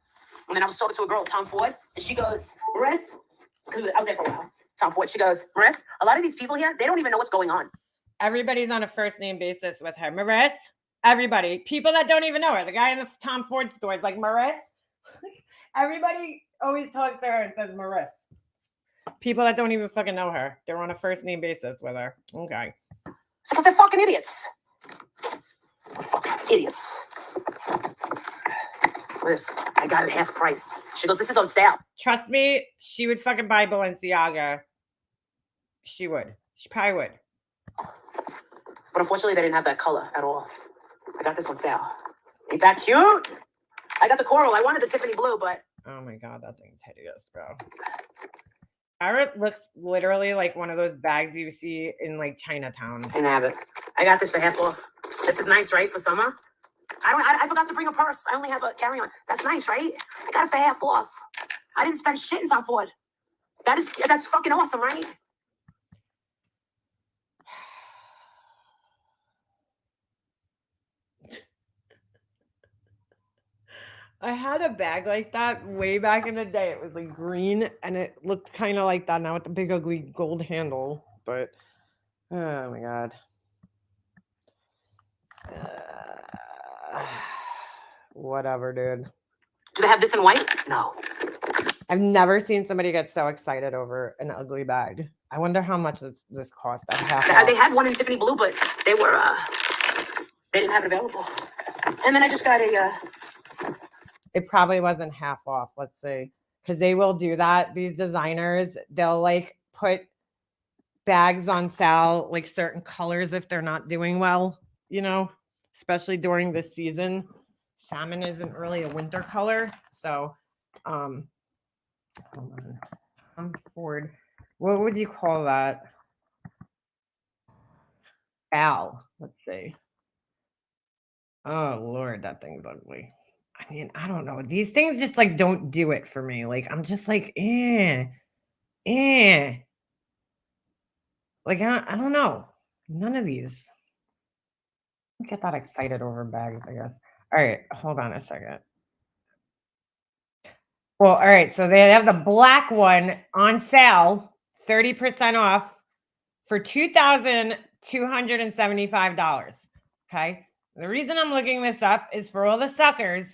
And then I was talking to a girl, Tom Ford, and she goes, Maris, because I was there for a while. Tom Ford, she goes, Maris, a lot of these people here, they don't even know what's going on. Everybody's on a first name basis with her. Maris, everybody. People that don't even know her. The guy in the Tom Ford store is like, Maris. Everybody always talks to her and says Maris. People that don't even fucking know her. They're on a first name basis with her. Okay. It's because they're fucking idiots. They're fucking idiots. This, I got it half price. She goes, this is on sale. Trust me, she would fucking buy Balenciaga. She would. She probably would. But unfortunately, they didn't have that color at all. I got this on sale. Ain't that cute? I got the coral. I wanted the Tiffany blue, but... Oh my God, that thing's hideous, bro. Parrot looks literally like one of those bags you see in like Chinatown. Didn't have it. I got this for half off. This is nice, right, for summer? I forgot to bring a purse. I only have a carry-on. That's nice, right? I got it for half off. I didn't spend shit in Tom Ford. That's fucking awesome, right? I had a bag like that way back in the day. It was like green and it looked kind of like that now with the big ugly gold handle. But oh my god. Whatever, dude. Do they have this in white? No. I've never seen somebody get so excited over an ugly bag. I wonder how much this cost. They had one in Tiffany blue, but they didn't have it available. And then I just got It probably wasn't half off. Let's see. Because they will do that. These designers, they'll like put bags on sale, like certain colors if they're not doing well, you know, especially during the season. Salmon isn't really a winter color. So, hold on. Tom Ford. What would you call that? Al. Let's see. Oh, Lord, that thing's ugly. I mean, I don't know. These things just like don't do it for me. Like, I'm just like, eh. Like, I don't know. None of these. I don't get that excited over bags, I guess. All right, hold on a second. Well, all right, so they have the black one on sale, 30% off for $2,275. Okay. The reason I'm looking this up is for all the suckers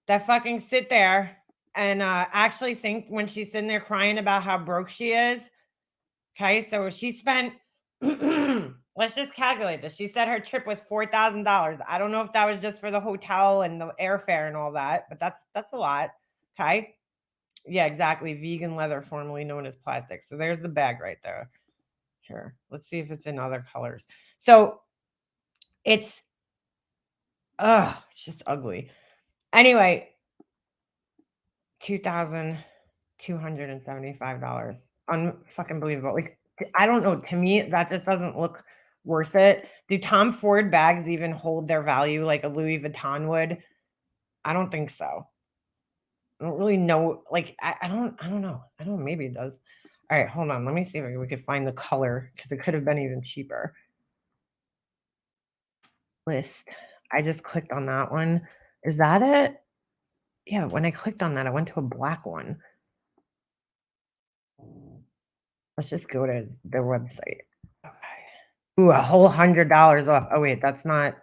that fucking sit there and actually think when she's sitting there crying about how broke she is. Okay, so she spent, let's just calculate this. She said her trip was $4,000. I don't know if that was just for the hotel and the airfare and all that, but that's a lot. Okay. Yeah, exactly. Vegan leather, formerly known as plastic. So there's the bag right there. Here, let's see if it's in other colors. So it's just ugly. Anyway, $2,275. Unfucking believable. Like, I don't know. To me, that just doesn't look worth it. Do Tom Ford bags even hold their value like a Louis Vuitton would? I don't think so. I don't really know. Like, I don't know. I don't know. Maybe it does. All right, hold on. Let me see if we could find the color because it could have been even cheaper. List. I just clicked on that one. Is that it? Yeah, when I clicked on that, I went to a black one. Let's just go to their website. Okay. Ooh, a whole $100 off. Oh wait, that's not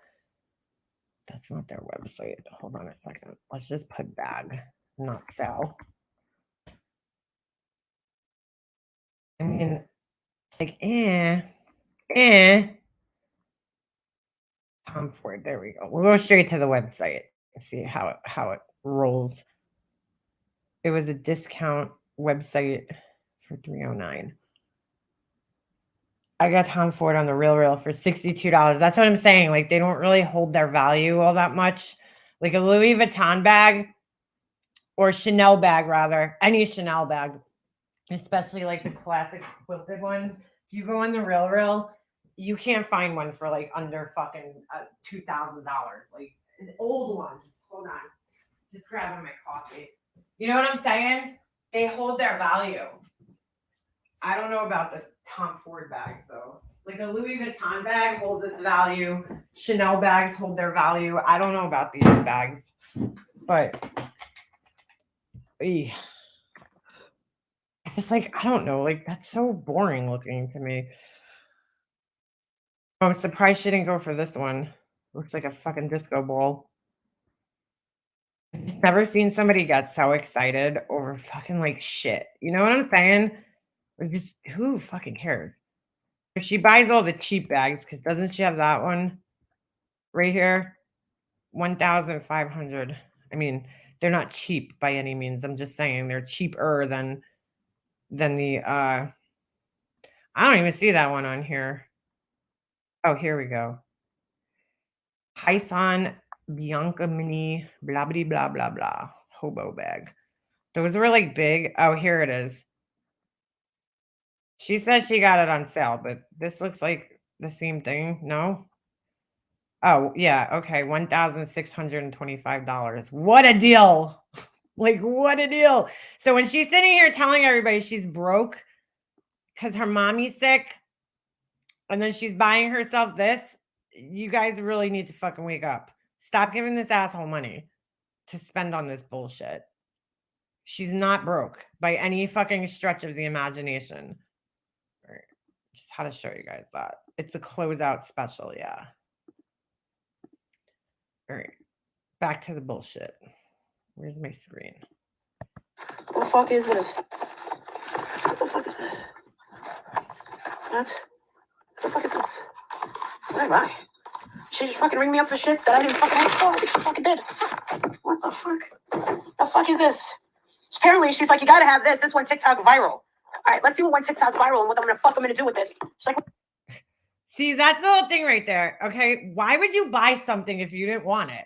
their website. Hold on a second. Let's just put bag, not sell. I mean, like, Tom Ford. There we go. We'll go straight to the website and see how it rolls. It was a discount website for $309. I got Tom Ford on the Real for $62. That's what I'm saying. Like, they don't really hold their value all that much. Like a Louis Vuitton bag or Chanel bag, rather. Any Chanel bag, especially like the classic quilted ones. If you go on the Real, you can't find one for like under fucking $2,000. Like an old one. Hold on. Just grabbing my coffee. You know what I'm saying? They hold their value. I don't know about the Tom Ford bag though. Like a Louis Vuitton bag holds its value. Chanel bags hold their value. I don't know about these bags, but it's like, I don't know. Like, that's so boring looking to me. I'm surprised she didn't go for this one. Looks like a fucking disco ball. I've just never seen somebody get so excited over fucking like shit. You know what I'm saying? Like, just who fucking cares? If she buys all the cheap bags, because doesn't she have that one right here? 1,500. I mean, they're not cheap by any means. I'm just saying they're cheaper than the I don't even see that one on here. Oh, here we go. Python Bianca Mini blah blah blah blah blah hobo bag. Those were like big. Oh, here it is. She says she got it on sale, but this looks like the same thing. No? Oh, yeah. Okay. $1,625. What a deal. Like, what a deal. So when she's sitting here telling everybody she's broke because her mommy's sick and then she's buying herself this, you guys really need to fucking wake up. Stop giving this asshole money to spend on this bullshit. She's not broke by any fucking stretch of the imagination. All right. Just how to show you guys that. It's a closeout special, yeah. All right. Back to the bullshit. Where's my screen? What the fuck is this? What the fuck is this? What the fuck is this? Where am I? She just fucking ring me up for shit that I didn't fucking ask for. I think she fucking did. What the fuck? The fuck is this? Apparently, she's like, you gotta have this. This went TikTok viral. All right, let's see what went TikTok viral and what I'm gonna do with this. She's like, see, that's the whole thing right there. Okay. Why would you buy something if you didn't want it?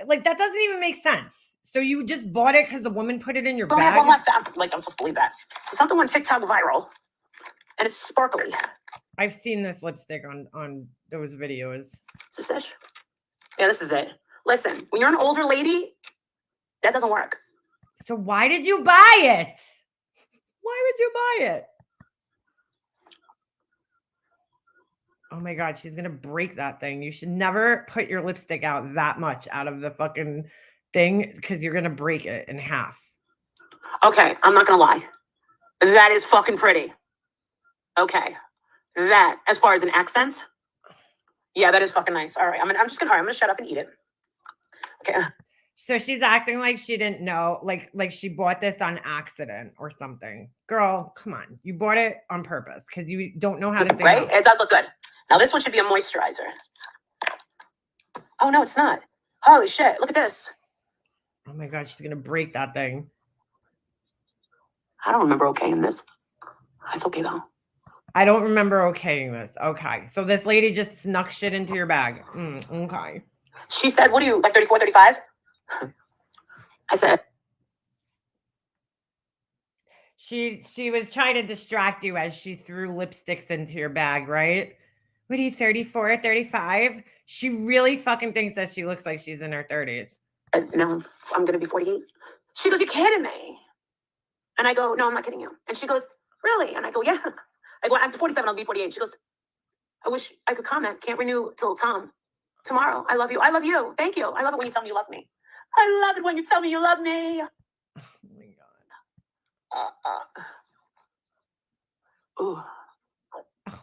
Like, that doesn't even make sense. So you just bought it because the woman put it in your I only have bag? one left. I'm supposed to believe that. So something went TikTok viral, and it's sparkly. I've seen this lipstick on those videos. Is this it? Yeah, this is it. Listen, when you're an older lady, that doesn't work. So why did you buy it? Why would you buy it? Oh my God, she's gonna break that thing. You should never put your lipstick out that much out of the fucking thing because you're gonna break it in half. Okay, I'm not gonna lie. That is fucking pretty. Okay, that as far as an accent, yeah, that is fucking nice. All right, I'm gonna shut up and eat it. Okay. So she's acting like she didn't know, like she bought this on accident or something. Girl, come on, you bought it on purpose because you don't know how to say Right? no. It does look good. Now this one should be a moisturizer. Oh no, it's not. Holy shit! Look at this. Oh my God, she's gonna break that thing. I don't remember okaying this. It's okay though. I don't remember okaying this. Okay. So this lady just snuck shit into your bag. Okay. She said, what are you, like 34, 35? I said, She was trying to distract you as she threw lipsticks into your bag, right? What are you, 34, 35? She really fucking thinks that she looks like she's in her 30s. no, I'm going to be 48. She goes, you're kidding me. And I go, no, I'm not kidding you. And she goes, really? And I go, yeah. I go, I'm 47, I'll be 48. She goes, I wish I could comment. Can't renew till tomorrow. I love you. I love you. Thank you. I love it when you tell me you love me. I love it when you tell me you love me. Oh my God. Ooh.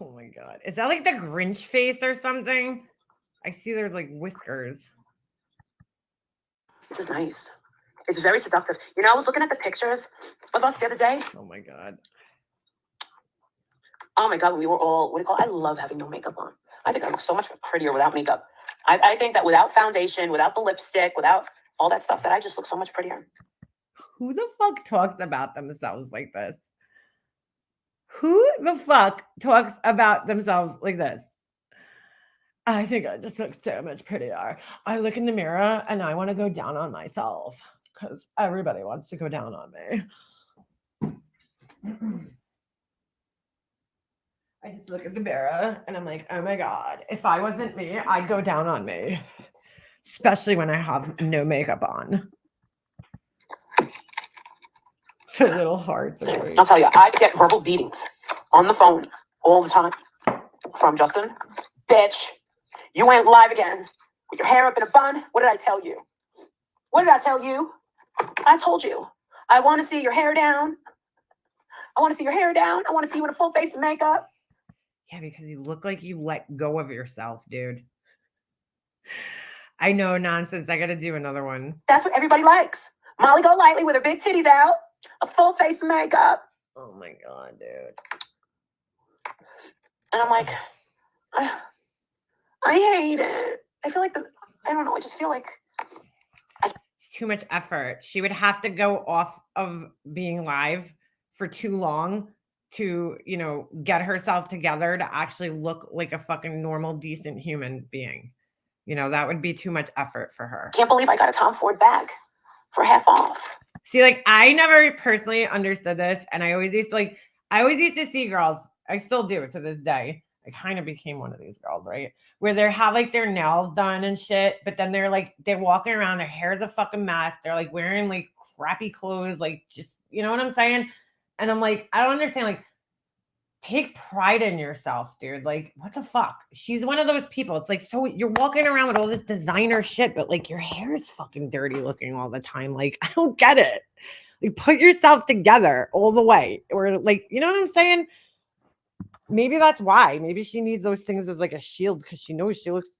Oh my God. Is that like the Grinch face or something? I see there's like whiskers. This is nice. It's very seductive. You know, I was looking at the pictures of us the other day. Oh my God. Oh my God, when we were all, what do you call it? I love having no makeup on. I think I look so much prettier without makeup. I think that without foundation, without the lipstick, without all that stuff, that I just look so much prettier. Who the fuck talks about themselves like this? Who the fuck talks about themselves like this? I think I just look so much prettier. I look in the mirror and I want to go down on myself because everybody wants to go down on me. I just look at the mirror and I'm like, oh my God, if I wasn't me, I'd go down on me. Especially when I have no makeup on. The little hearts. I'll tell you, I get verbal beatings on the phone all the time from Justin. Bitch, you went live again with your hair up in a bun. What did I tell you? What did I tell you? I told you. I want to see your hair down. I want to see your hair down. I want to see you in a full face of makeup. Yeah, because you look like you let go of yourself, dude. I know, nonsense. I got to do another one. That's what everybody likes. Molly Golightly with her big titties out, a full face of makeup. Oh my God, dude. And I'm like, I hate it. I feel like I don't know. I just feel like It's too much effort. She would have to go off of being live for too long to, you know, get herself together to actually look like a fucking normal, decent human being. You know, that would be too much effort for her. Can't believe I got a Tom Ford bag for half off. See, like, I never personally understood this. And I always used to see girls, I still do to this day. I kind of became one of these girls, right? Where they have like their nails done and shit, but then they're walking around, their hair's a fucking mess. They're like wearing like crappy clothes, like just, you know what I'm saying? And I'm like, I don't understand. Like, take pride in yourself, dude. Like, what the fuck? She's one of those people. It's like, so you're walking around with all this designer shit, but like your hair is fucking dirty looking all the time. Like, I don't get it. Like, put yourself together all the way. Or like, you know what I'm saying? Maybe that's why. Maybe she needs those things as like a shield because she knows she looks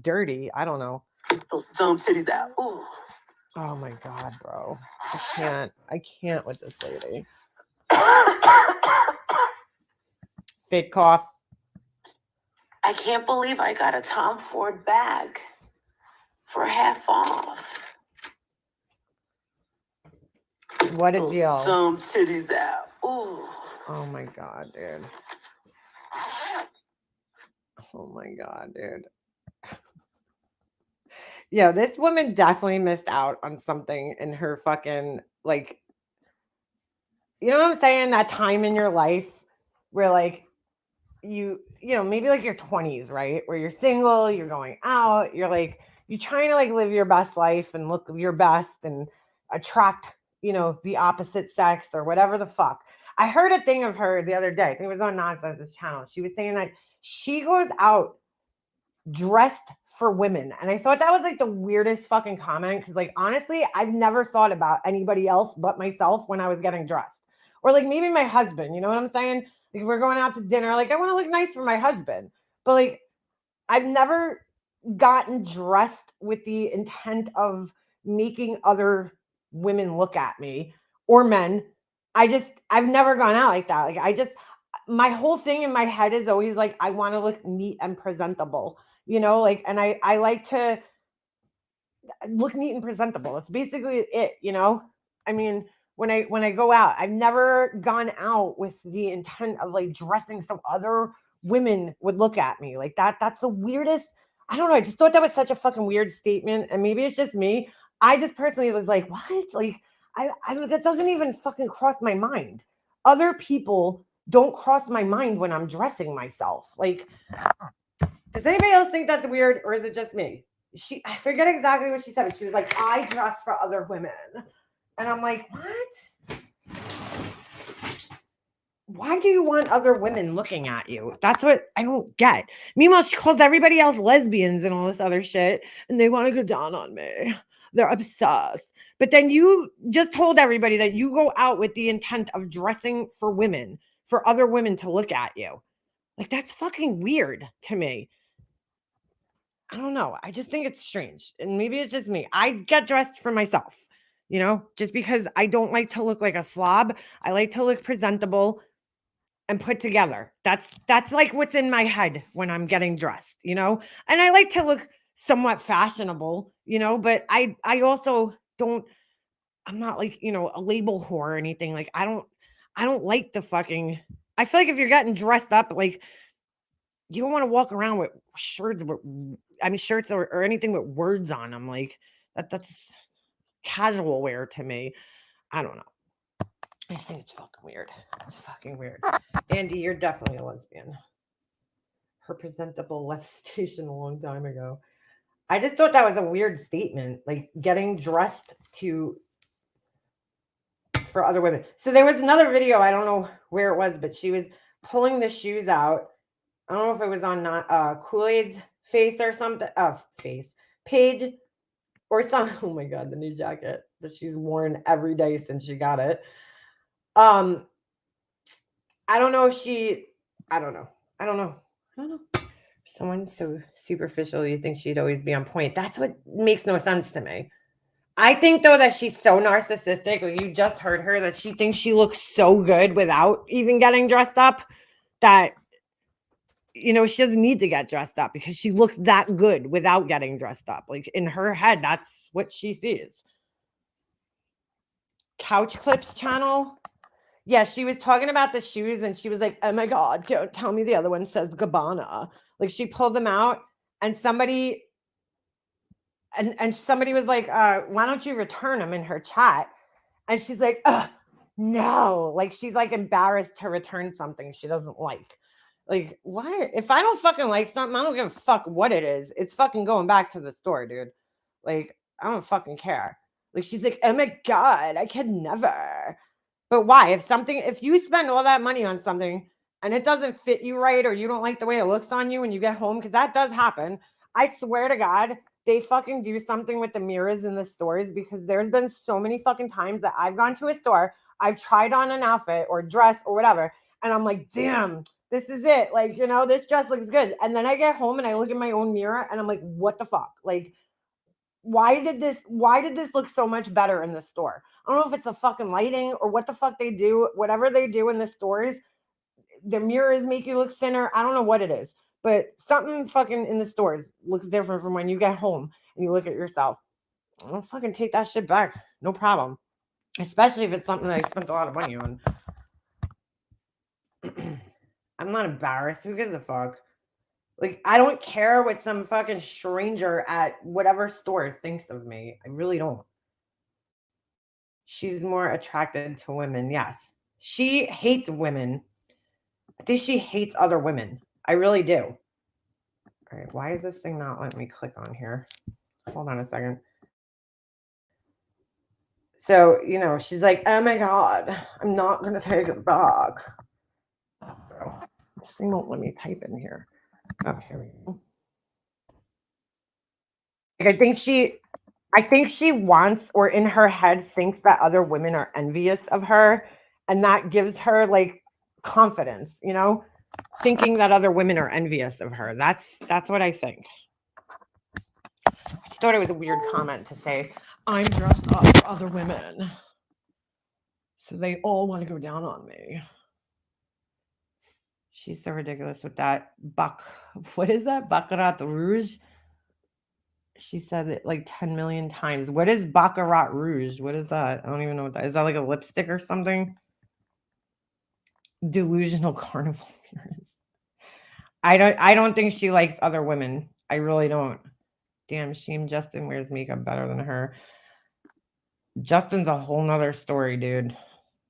dirty. I don't know. Those dumb titties out. Ooh. Oh my God, bro. I can't with this lady. Fake cough. I can't believe I got a Tom Ford bag for half off. What a Those deal. dumb titties out. Ooh. Oh my God, dude. Oh my God, dude. Yeah, this woman definitely missed out on something in her fucking, like, you know what I'm saying? That time in your life where like you know, maybe like your 20s, right? Where you're single, you're going out, you're like, you're trying to like live your best life and look your best and attract, you know, the opposite sex or whatever the fuck. I heard a thing of her the other day. I think it was on Nonsense's channel. She was saying that she goes out dressed for women. And I thought that was like the weirdest fucking comment. Cause like, honestly, I've never thought about anybody else but myself when I was getting dressed. Or like maybe my husband, you know what I'm saying? Like if we're going out to dinner, like I want to look nice for my husband. But like, I've never gotten dressed with the intent of making other women look at me or men. I've never gone out like that. Like my whole thing in my head is always like, I want to look neat and presentable, you know, like, and I like to look neat and presentable. It's basically it, you know? I mean, when I go out, I've never gone out with the intent of like dressing so other women would look at me. Like that's the weirdest. I don't know. I just thought that was such a fucking weird statement. And maybe it's just me. I just personally was like, what? Like, I that doesn't even fucking cross my mind. Other people don't cross my mind when I'm dressing myself. Like, does anybody else think that's weird or is it just me? I forget exactly what she said. But she was like, I dress for other women. And I'm like, what? Why do you want other women looking at you? That's what I don't get. Meanwhile, she calls everybody else lesbians and all this other shit, and they want to go down on me. They're obsessed. But then you just told everybody that you go out with the intent of dressing for women, for other women to look at you. Like, that's fucking weird to me. I don't know. I just think it's strange. And maybe it's just me. I get dressed for myself, you know, just because I don't like to look like a slob. I like to look presentable and put together. That's like what's in my head when I'm getting dressed, you know? And I like to look somewhat fashionable, you know, but I also don't, I'm not like, you know, a label whore or anything. Like I don't like the fucking, I feel like if you're getting dressed up, like you don't want to walk around with shirts or anything with words on them. Like that's casual wear to me. I don't know. I just think it's fucking weird. It's fucking weird. Andy, you're definitely a lesbian. Her presentable left station a long time ago. I just thought that was a weird statement, like getting dressed for other women. So there was another video, I don't know where it was, but she was pulling the shoes out. I don't know if it was on Kool-Aid's face or something. Page or something. Oh my God, the new jacket that she's worn every day since she got it. I don't know if I don't know. Someone so superficial, you think she'd always be on point. That's what makes no sense to me. I think though that she's so narcissistic, like you just heard her, that she thinks she looks so good without even getting dressed up that, you know, she doesn't need to get dressed up because she looks that good without getting dressed up. Like in her head, that's what she sees. Couch Clips channel. Yeah, she was talking about the shoes and she was like, oh my God, don't tell me the other one says Gabbana. Like she pulled them out and somebody was like, why don't you return them in her chat? And she's like, no. Like she's like embarrassed to return something she doesn't like. Like, what? If I don't fucking like something, I don't give a fuck what it is. It's fucking going back to the store, dude. Like, I don't fucking care. Like, she's like, oh my God, I could never. But why? If you spend all that money on something and it doesn't fit you right, or you don't like the way it looks on you when you get home, because that does happen. I swear to God, they fucking do something with the mirrors in the stores, because there's been so many fucking times that I've gone to a store, I've tried on an outfit or dress or whatever, and I'm like, damn, this is it. Like, this dress looks good. And then I get home and I look in my own mirror and I'm like, what the fuck? Like, why did this look so much better in the store? I don't know if it's the fucking lighting or what the fuck they do. Whatever they do in the stores, the mirrors make you look thinner. I don't know what it is, but something fucking in the stores looks different from when you get home and you look at yourself. I'll fucking take that shit back. No problem. Especially if it's something that I spent a lot of money on. I'm not embarrassed. Who gives a fuck? Like, I don't care what some fucking stranger at whatever store thinks of me. I really don't. She's more attracted to women. Yes. She hates women. I think she hates other women. I really do. All right. Why is this thing not letting me click on here? Hold on a second. So, she's like, oh my God, I'm not going to take it back. Oh, this thing won't let me type in here. Oh, here we go. Like, I think she wants, or in her head thinks, that other women are envious of her, and that gives her like confidence, thinking that other women are envious of her. That's what I think. I just thought it was a weird comment to say, I'm dressed up for other women, so they all want to go down on me. She's so ridiculous with that what is that? Baccarat Rouge? She said it like 10 million times. What is Baccarat Rouge? What is that? I don't even know what that is. Is that like a lipstick or something? Delusional carnival mirrors. I don't think she likes other women. I really don't. Damn shame Justin wears makeup better than her. Justin's a whole nother story, dude.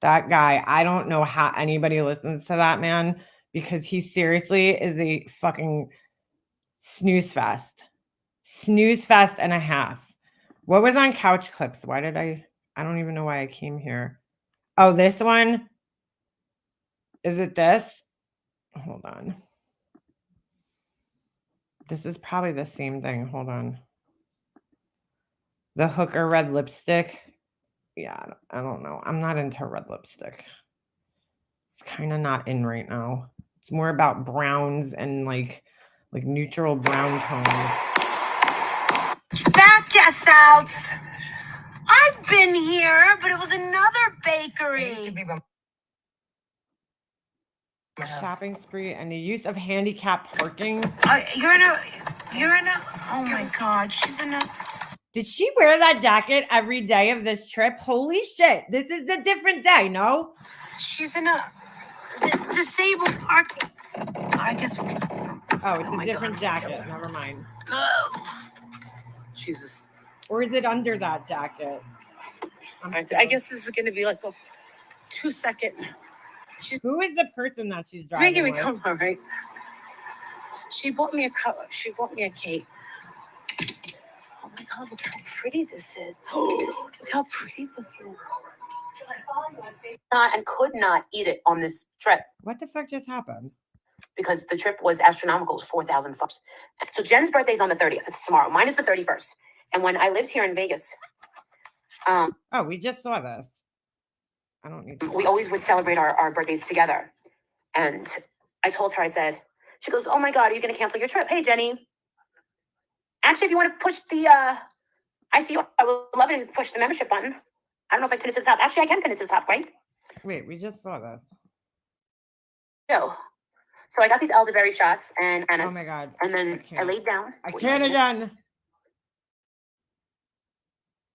That guy, I don't know how anybody listens to that man, because he seriously is a fucking snooze fest. Snooze fest and a half. What was on Couch Clips? Why did I don't even know why I came here. Oh, this one? Is it this? Hold on. This is probably the same thing. Hold on. The hooker red lipstick. Yeah, I don't know. I'm not into red lipstick. It's kind of not in right now. It's more about browns and like neutral brown tones. Back guess outs. I've been here, but it was another bakery. Shopping spree and the use of handicap parking. You're in a. Oh my God, she's in a. Did she wear that jacket every day of this trip? Holy shit! This is a different day, no? She's in a disabled parking. I guess. Oh, it's a different jacket. Never mind. Oh. Jesus. Or is it under that jacket? I guess this is going to be like a 2-second. Who is the person that she's driving with? Come on, right? She bought me a cup. She bought me a cake. Oh my God! Look how pretty this is. Look how pretty this is. And could not eat it on this trip What the fuck just happened? because the trip was astronomical. It was $4,000. So Jen's birthday's on the 30th. It's tomorrow. Mine is the 31st. And when I lived here in Vegas, Oh, we just saw this. I don't need to. we always would celebrate our birthdays together. And I told her, I said, she goes, oh my God, are you going to cancel your trip? Hey, Jenny. Actually, if you want to push the, I would love it to push the membership button. I don't know if I pin it to the top. Actually, I can pin it to the top, right? Wait, we just saw this. No. So I got these elderberry shots and Oh my God. and then I laid down. I 45 can't minutes. again.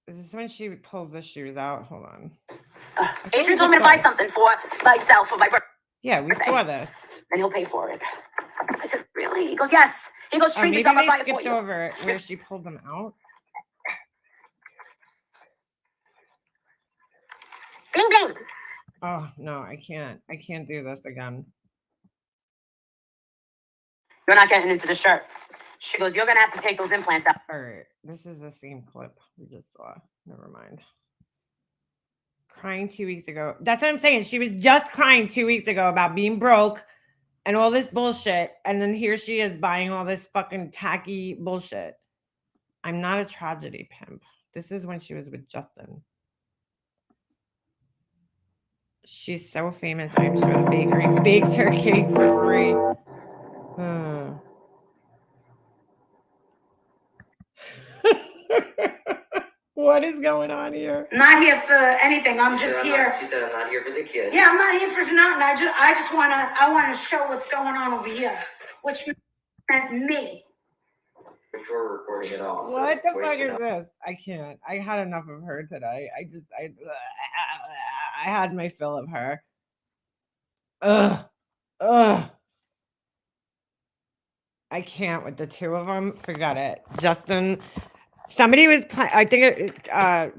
Is this when she pulls the shoes out? Hold on. Adrian told me to buy something for myself for my birthday, Yeah, we saw this. and he'll pay for it. I said, really? He goes, yes. He goes, Oh, treat maybe yourself. I'll they buy it for skipped you. over where she pulled them out. Bling, bling. Oh no, I can't do this again. You're not getting into the shirt. She goes, you're gonna have to take those implants out. All right, this is the same clip we just saw. Never mind. Crying 2 weeks ago. That's what I'm saying. She was just crying 2 weeks ago about being broke and all this bullshit. And then here she is buying all this fucking tacky bullshit. I'm not a tragedy pimp. This is when she was with Justin. She's so famous. I'm sure the bakery bakes her cake for free. What is going on here? I'm not here for anything. I'm just here. She said, I'm not here for the kids. Yeah, I'm not here for nothing. I just wanna show what's going on over here, which meant me. Which we're recording it all. so What the voice fuck it is out. this? I can't. I had enough of her today. I had my fill of her. Ugh. I can't with the two of them. Forget it. Justin, somebody was I think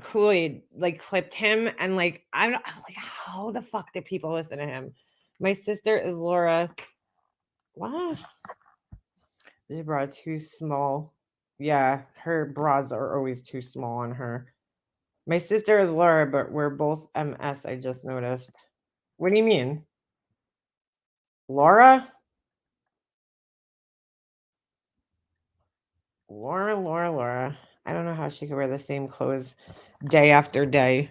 Kool-Aid like clipped him and like I'm like, how the fuck do people listen to him? My sister is Laura. What? This bra too small. Yeah, her bras are always too small on her. My sister is Laura, but we're both MS, I just noticed. What do you mean? Laura? Laura. I don't know how she could wear the same clothes day after day.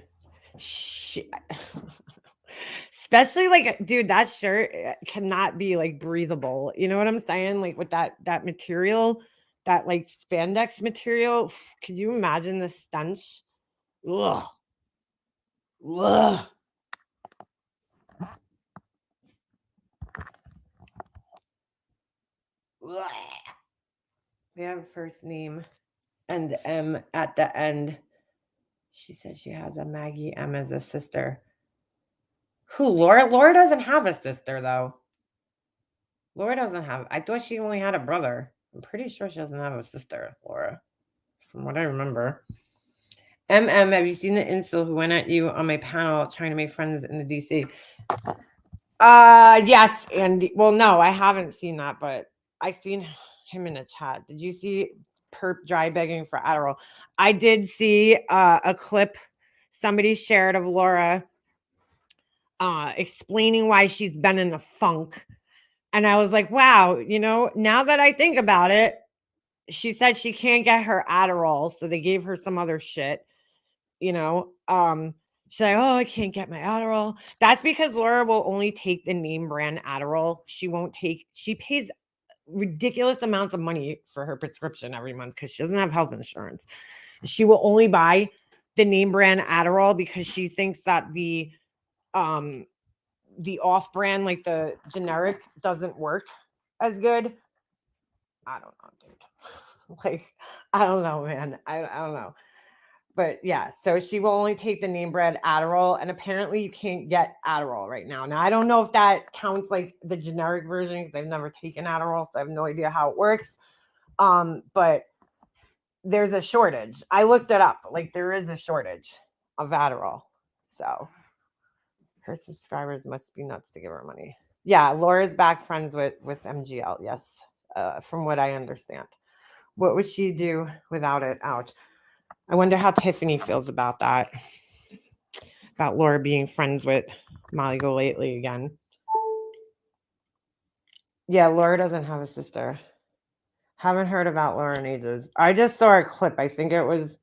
Especially like, dude, that shirt cannot be like breathable. You know what I'm saying? Like with that material, that like spandex material. Could you imagine the stench? Ugh. Ugh. Ugh. They have a first name and M at the end. She says she has a Maggie M as a sister. Who, Laura? Laura doesn't have a sister, though. Laura doesn't have. I thought she only had a brother. I'm pretty sure she doesn't have a sister, Laura, from what I remember. MM, have you seen the incel who went at you on my panel trying to make friends in the DC? Yes, Andy. Well, no, I haven't seen that, but I seen him in a chat. Did you see perp dry begging for Adderall? I did see a clip somebody shared of Laura explaining why she's been in a funk. And I was like, wow, you know, now that I think about it, she said she can't get her Adderall, so they gave her some other shit, you know. She's like, oh, I can't get my Adderall. That's because Laura will only take the name brand Adderall. She pays ridiculous amounts of money for her prescription every month because she doesn't have health insurance. She will only buy the name brand Adderall because she thinks that the off-brand, like the generic, doesn't work as good. I don't know, dude. Like, I don't know, man. I don't know. But yeah, so she will only take the name brand Adderall, and apparently you can't get Adderall right now. Now, I don't know if that counts like the generic version because I've never taken Adderall, so I have no idea how it works. But there's a shortage. I looked it up. Like, there is a shortage of Adderall. So her subscribers must be nuts to give her money. Yeah, Laura's back friends with MGL. Yes, from what I understand. What would she do without it? Ouch. I wonder how Tiffany feels about that. About Laura being friends with Molly Golightly again. Yeah, Laura doesn't have a sister. Haven't heard about Laura in ages. I just saw a clip. I think it was...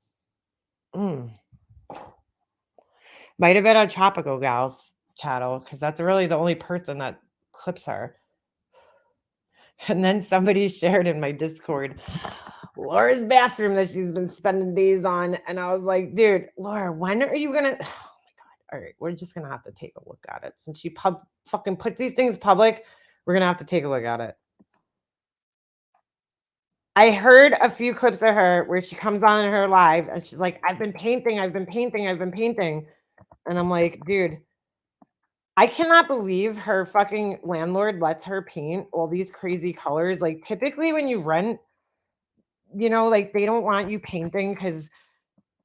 might have been on Tropical Gals channel, because that's really the only person that clips her. And then somebody shared in my Discord Laura's bathroom that she's been spending days on. And I was like, dude, Laura, when are you going to... Oh, my God. All right, we're just going to have to take a look at it. Since she fucking puts these things public, we're going to have to take a look at it. I heard a few clips of her where she comes on her live and she's like, I've been painting. And I'm like, dude, I cannot believe her fucking landlord lets her paint all these crazy colors. Like, typically when you rent, you know, like, they don't want you painting because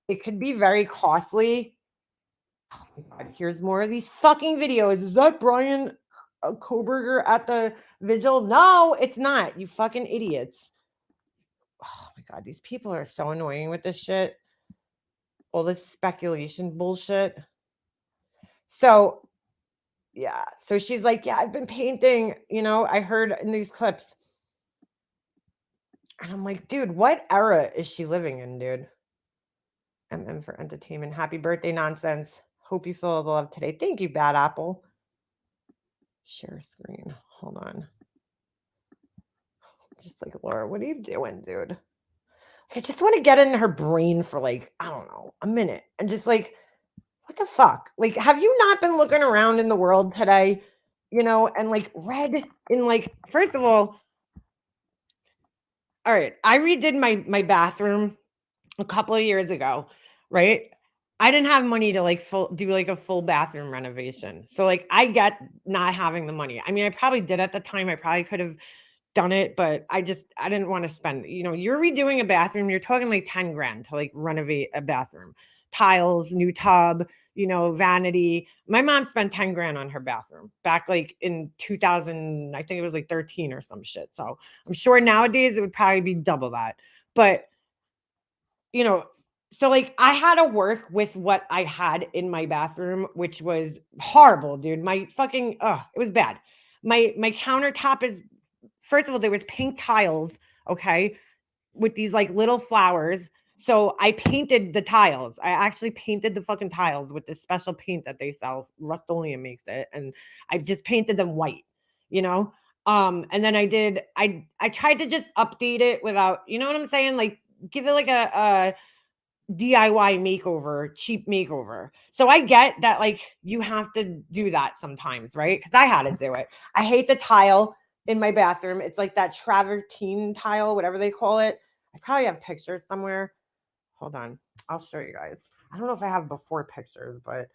it could be very costly. Oh my God, here's more of these fucking videos. Is that Brian Koberger at the vigil. No, it's not. You fucking idiots. Oh my God, these people are so annoying with this shit. All this speculation bullshit. So, yeah. So she's like, yeah, I've been painting, I heard in these clips. And I'm like, dude, what era is she living in, dude? MM for entertainment. Happy birthday, nonsense. Hope you feel the love today. Thank you, Bad Apple. Share screen. Hold on. Just like, Laura, what are you doing, dude? I just want to get in her brain for like, I don't know, a minute and just like, what the fuck? Like, have you not been looking around in the world today? And like Red in like, first of all right, I redid my bathroom a couple of years ago, right? I didn't have money to like do like a full bathroom renovation. So like I get not having the money. I mean, I probably did at the time. I probably could have done it, but I didn't want to spend, you're redoing a bathroom, you're talking like 10 grand to like renovate a bathroom. Tiles, new tub, vanity. My mom spent 10 grand on her bathroom back like in 2000, I think it was like 13 or some shit. So I'm sure nowadays it would probably be double that. But so like I had to work with what I had in my bathroom, which was horrible, dude. My fucking it was bad. My countertop is, first of all, there was pink tiles, okay, with these like little flowers. So I painted the tiles. I actually painted the fucking tiles with this special paint that they sell. Rust-Oleum makes it, and I just painted them white, and then I tried to just update it without, you know what I'm saying? Like give it like a DIY makeover, cheap makeover. So I get that like you have to do that sometimes, right? Because I had to do it. I hate the tile in my bathroom. It's like that travertine tile, whatever they call it. I probably have pictures somewhere. Hold on. I'll show you guys. I don't know if I have before pictures, but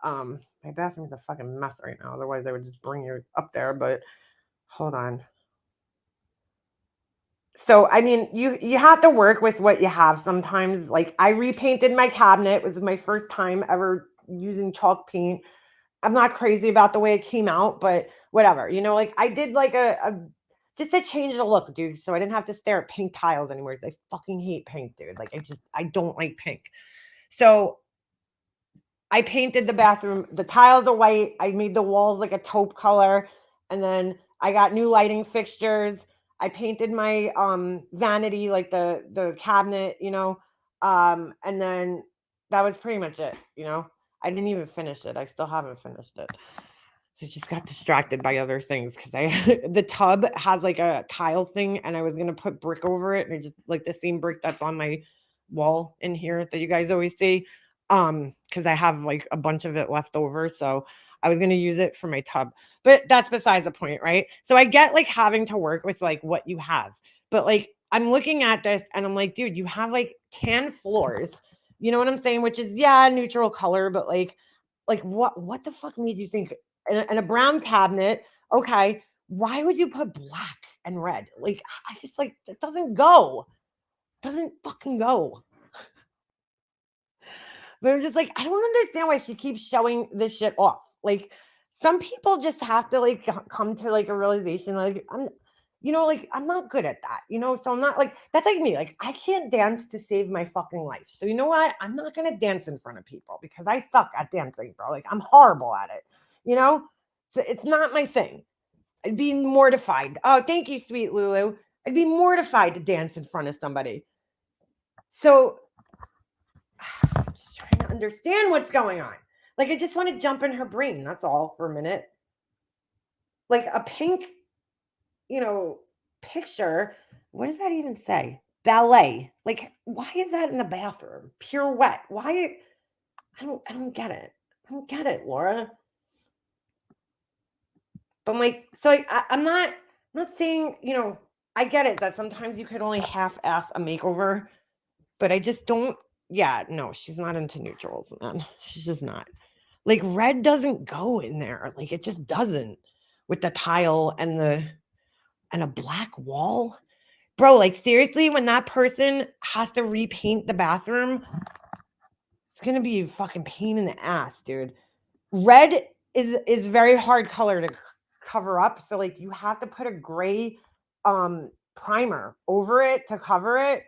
my bathroom's a fucking mess right now. Otherwise I would just bring you up there, but hold on. So, I mean, you have to work with what you have sometimes. Like I repainted my cabinet. It was my first time ever using chalk paint. I'm not crazy about the way it came out, but whatever. Like I did like a just to change the look, dude. So I didn't have to stare at pink tiles anymore. I fucking hate pink, dude. Like I don't like pink. So I painted the bathroom. The tiles are white. I made the walls like a taupe color. And then I got new lighting fixtures. I painted my vanity, like the cabinet, and then that was pretty much it, I didn't even finish it. I still haven't finished it. So I just got distracted by other things because the tub has like a tile thing and I was going to put brick over it. And I just like the same brick that's on my wall in here that you guys always see. Because I have like a bunch of it left over. So I was going to use it for my tub, but that's besides the point, right? So I get like having to work with like what you have, but like I'm looking at this and I'm like, dude, you have like tan floors, you know what I'm saying? Which is, yeah, neutral color, but like what the fuck made you think and a brown cabinet? Okay, why would you put black and red? Like I just like it doesn't fucking go. But I'm just like, I don't understand why she keeps showing this shit off. Like some people just have to like come to like a realization, like I'm not good at that, so I'm not like, that's like me. Like I can't dance to save my fucking life. So you know what? I'm not going to dance in front of people because I suck at dancing, bro. Like I'm horrible at it, So it's not my thing. I'd be mortified. Oh, thank you, sweet Lulu. I'd be mortified to dance in front of somebody. So I'm just trying to understand what's going on. Like, I just want to jump in her brain. That's all for a minute. Like a pink, picture. What does that even say? Ballet. Like, why is that in the bathroom? Pirouette. Why? I don't get it. I don't get it, Laura. But I'm like, so I'm not saying, I get it that sometimes you could only half-ass a makeover, but I just don't. Yeah, no, she's not into neutrals, man. She's just not. Like red doesn't go in there. Like it just doesn't with the tile and a black wall. Bro, like seriously, when that person has to repaint the bathroom, it's going to be a fucking pain in the ass, dude. Red is very hard color to cover up. So like you have to put a gray primer over it to cover it.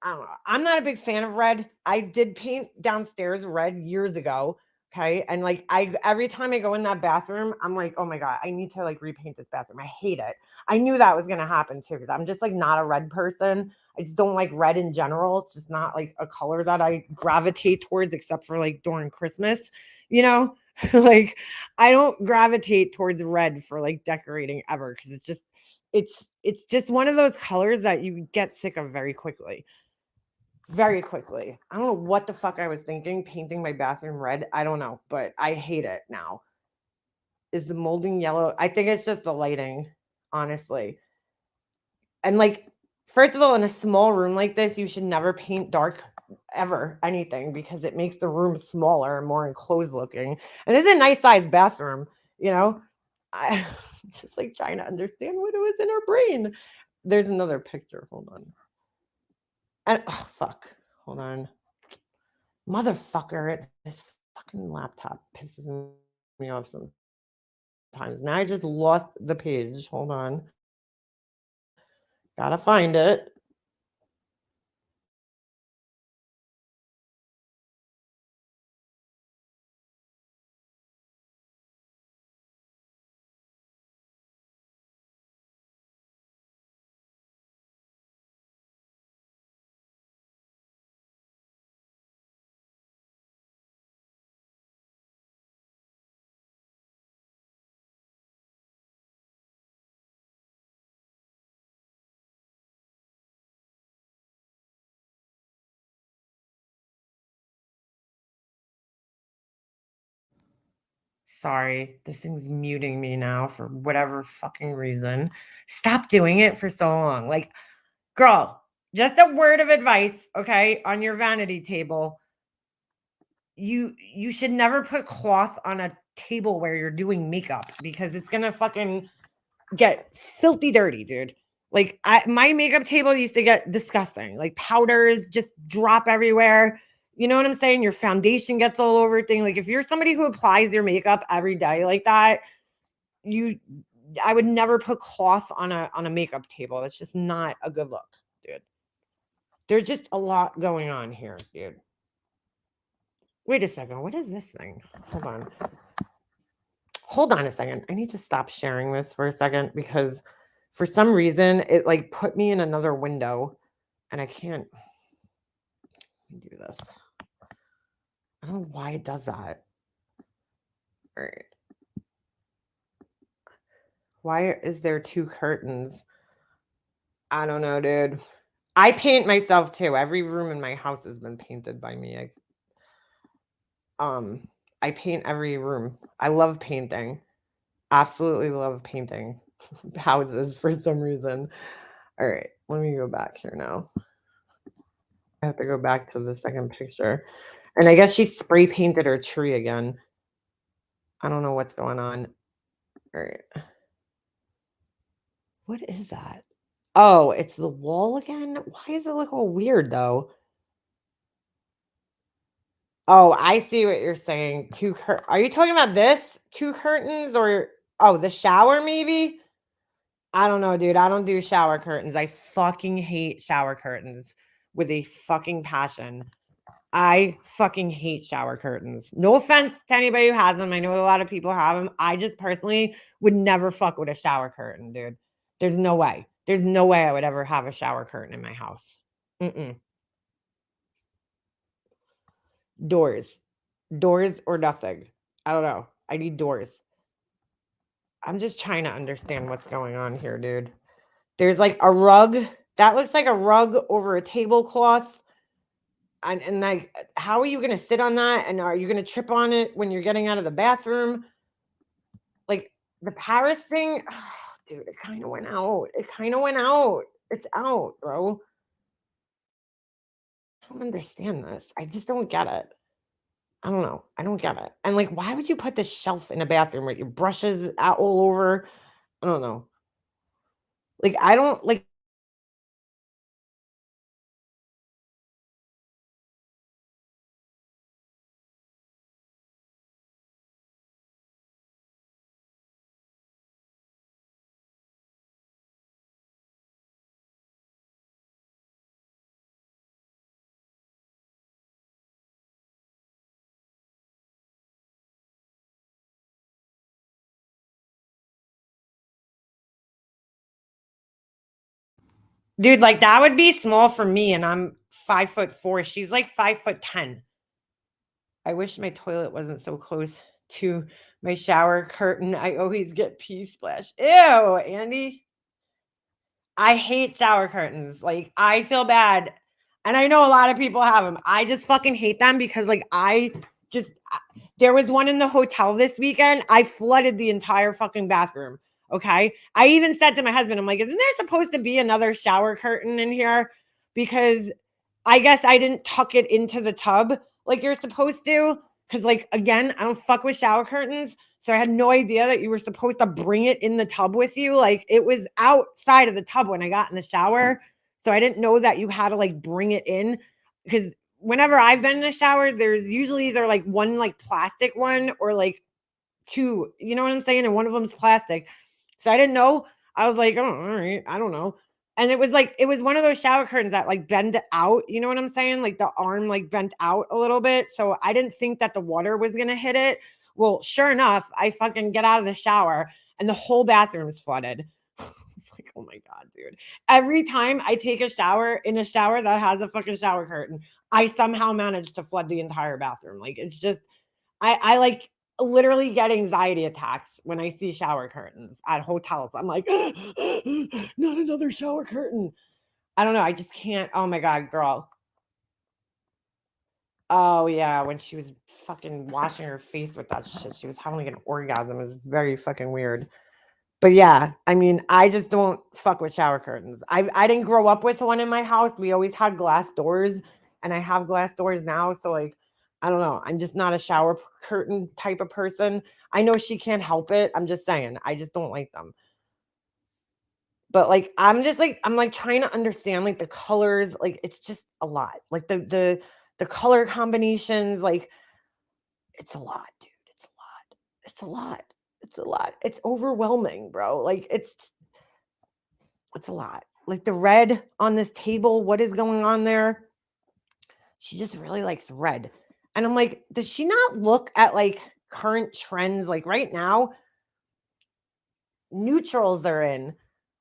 I don't know. I'm not a big fan of red. I did paint downstairs red years ago. Okay. And like every time I go in that bathroom, I'm like, oh my God, I need to like repaint this bathroom. I hate it. I knew that was gonna happen too, because I'm just like not a red person. I just don't like red in general. It's just not like a color that I gravitate towards, except for like during Christmas, you know? Like I don't gravitate towards red for like decorating ever, because it's just one of those colors that you get sick of very quickly. Very quickly. I don't know what the fuck I was thinking, painting my bathroom red. I don't know, but I hate it now. Is the molding yellow? I think it's just the lighting, honestly. And like, first of all, in a small room like this, you should never paint dark ever anything, because it makes the room smaller and more enclosed looking. And it's a nice sized bathroom, you know? I just like trying to understand what it was in her brain. There's another picture. Hold on. And oh fuck. Hold on. Motherfucker. This fucking laptop pisses me off sometimes. Now I just lost the page. Hold on. Gotta find it. Sorry, this thing's muting me now for whatever fucking reason. Stop doing it for so long. Like, girl, just a word of advice, okay, on your vanity table. You should never put cloth on a table where you're doing makeup, because it's gonna fucking get filthy dirty, dude. Like my makeup table used to get disgusting. Like powders just drop everywhere. You know what I'm saying? Your foundation gets all over thing. Like if you're somebody who applies your makeup every day like that, I would never put cloth on a makeup table. That's just not a good look, dude. There's just a lot going on here, dude. Wait a second. What is this thing? Hold on. Hold on a second. I need to stop sharing this for a second, because for some reason it like put me in another window and I can't do this. I don't know why it does that. All right. Why is there two curtains? I don't know, dude. I paint myself too. Every room in my house has been painted by me. I paint every room. I love painting. Absolutely love painting houses for some reason. All right, let me go back here now. I have to go back to the second picture. And I guess she spray painted her tree again. I don't know what's going on. All right. What is that? Oh, it's the wall again? Why does it look all weird though? Oh, I see what you're saying. Are you talking about this? Two curtains, or the shower maybe? I don't know, dude. I don't do shower curtains. I fucking hate shower curtains with a fucking passion. I fucking hate shower curtains. No offense to anybody who has them. I know a lot of people have them. I just personally would never fuck with a shower curtain, dude. There's no way. There's no way I would ever have a shower curtain in my house. Mm-mm. Doors. Doors or nothing. I don't know. I need doors. I'm just trying to understand what's going on here, dude. There's like a rug. That looks like a rug over a tablecloth. And like, how are you going to sit on that? And are you going to trip on it when you're getting out of the bathroom? Like the Paris thing, dude, it kind of went out. It kind of went out. It's out, bro. I don't understand this. I just don't get it. I don't know. I don't get it. And like, why would you put this shelf in a bathroom with your brushes out all over? I don't know. Like, I don't like Dude, like that would be small for me, and I'm 5'4". She's like 5'10". I wish my toilet wasn't so close to my shower curtain. I always get pee splash. Ew, Andy. I hate shower curtains. Like, I feel bad. And I know a lot of people have them. I just fucking hate them because, like, there was one in the hotel this weekend. I flooded the entire fucking bathroom. Okay. I even said to my husband, I'm like, isn't there supposed to be another shower curtain in here? Because I guess I didn't tuck it into the tub like you're supposed to. Because, like, again, I don't fuck with shower curtains. So I had no idea that you were supposed to bring it in the tub with you. Like, it was outside of the tub when I got in the shower. So I didn't know that you had to, like, bring it in. Because whenever I've been in a shower, there's usually either, like, one, like, plastic one or, like, two. You know what I'm saying? And one of them's plastic. So I didn't know. I was like, oh, all right. I don't know. And it was one of those shower curtains that like bend out. You know what I'm saying? Like the arm like bent out a little bit. So I didn't think that the water was going to hit it. Well, sure enough, I fucking get out of the shower and the whole bathroom is flooded. It's like, oh my God, dude. Every time I take a shower in a shower that has a fucking shower curtain, I somehow manage to flood the entire bathroom. Like it's just, I like literally get anxiety attacks when I see shower curtains at hotels. I'm like, not another shower curtain. I don't know. I just can't. Oh my God, girl. Oh yeah, when she was fucking washing her face with that shit, she was having like an orgasm. It was very fucking weird. But yeah, I mean, I just don't fuck with shower curtains. I didn't grow up with one in my house. We always had glass doors, and I have glass doors now. So like, I don't know. I'm just not a shower curtain type of person. I know she can't help it. I'm just saying, I just don't like them. But like, I'm like trying to understand like the colors. Like, it's just a lot. Like the color combinations. Like, it's a lot, dude. It's a lot. It's a lot. It's a lot. It's overwhelming, bro. Like it's a lot. Like the red on this table, what is going on there? She just really likes red. And I'm like, does she not look at like current trends? Like right now, neutrals are in,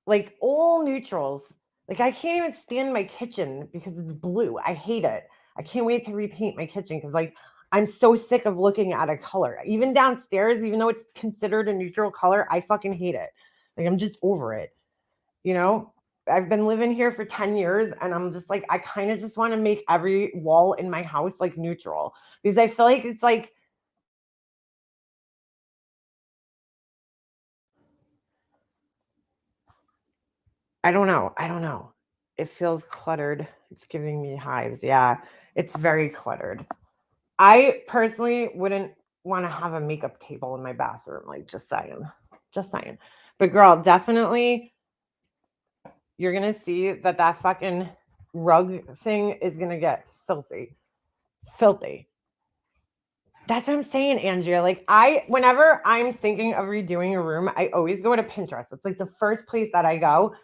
like all neutrals. Like I can't even stand my kitchen because it's blue. I hate it. I can't wait to repaint my kitchen because like I'm so sick of looking at a color. Even downstairs, even though it's considered a neutral color, I fucking hate it. Like I'm just over it. You know, I've been living here for 10 years and I'm just like, I kind of just want to make every wall in my house like neutral because I feel like it's like, I don't know. It feels cluttered. It's giving me hives. Yeah, it's very cluttered. I personally wouldn't want to have a makeup table in my bathroom. Like, just saying. But girl, definitely, you're going to see that fucking rug thing is going to get filthy. That's what I'm saying, Andrea. Like whenever I'm thinking of redoing a room, I always go to Pinterest. It's like the first place that I go.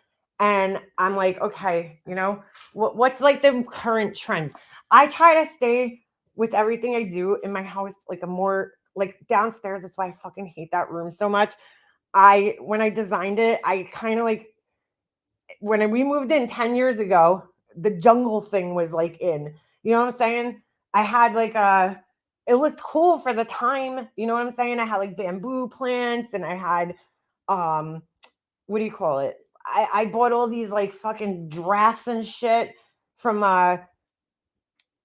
And I'm like, okay, you know, what's like the current trends? I try to stay with everything I do in my house, like a more like downstairs. That's why I fucking hate that room so much. When I designed it, I kind of like, when we moved in 10 years ago, the jungle thing was like in, you know what I'm saying? I had like it looked cool for the time. You know what I'm saying? I had like bamboo plants and I had, what do you call it? I bought all these like fucking drafts and shit from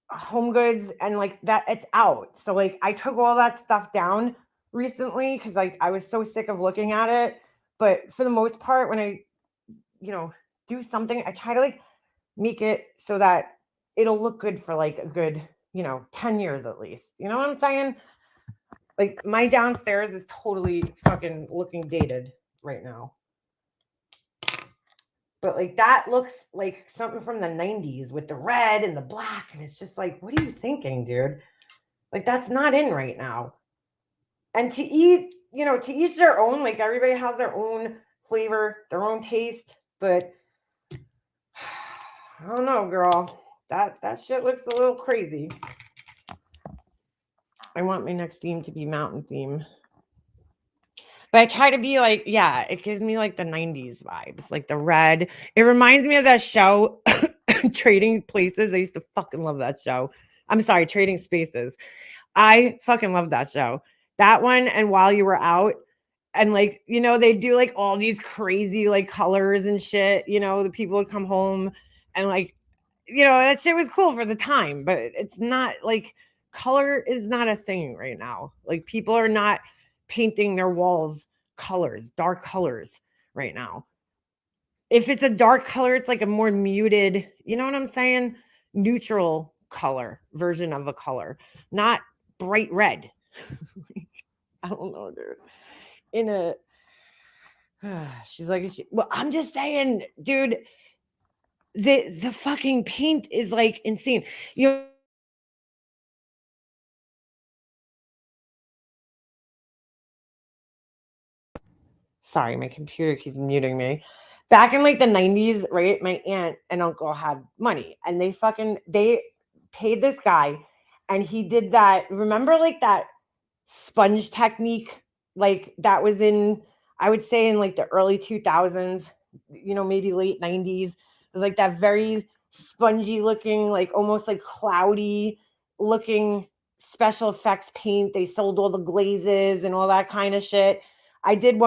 Home Goods and like that it's out. So like I took all that stuff down recently because like I was so sick of looking at it. But for the most part, when I, you know, do something, I try to like make it so that it'll look good for like a good, 10 years at least. You know what I'm saying? Like my downstairs is totally fucking looking dated right now. But like that looks like something from the 90s with the red and the black. And it's just like, what are you thinking, dude? Like that's not in right now. And to eat, to each their own, like everybody has their own flavor, their own taste. But I don't know, girl. That shit looks a little crazy. I want my next theme to be mountain theme. But I try to be like, yeah, it gives me like the 90s vibes, like the red. It reminds me of that show, Trading Places. I used to fucking love that show. I'm sorry, Trading Spaces. I fucking love that show. That one and While You Were Out. And like, you know, they do like all these crazy like colors and shit. You know, the people would come home and like, you know, that shit was cool for the time, but it's not like color is not a thing right now. Like people are not painting their walls colors, dark colors right now. If it's a dark color, it's like a more muted, you know what I'm saying? Neutral color version of a color, not bright red. I don't know, dude. In a she's like, well, I'm just saying, dude, the fucking paint is like insane. You know, sorry, my computer keeps muting me. Back in like the 90s, right? My aunt and uncle had money and they paid this guy and he did that. Remember like that sponge technique? Like that was in, I would say in like the early 2000s, you know, maybe late 90s. It was like that very spongy looking, like almost like cloudy looking special effects paint. They sold all the glazes and all that kind of shit. I did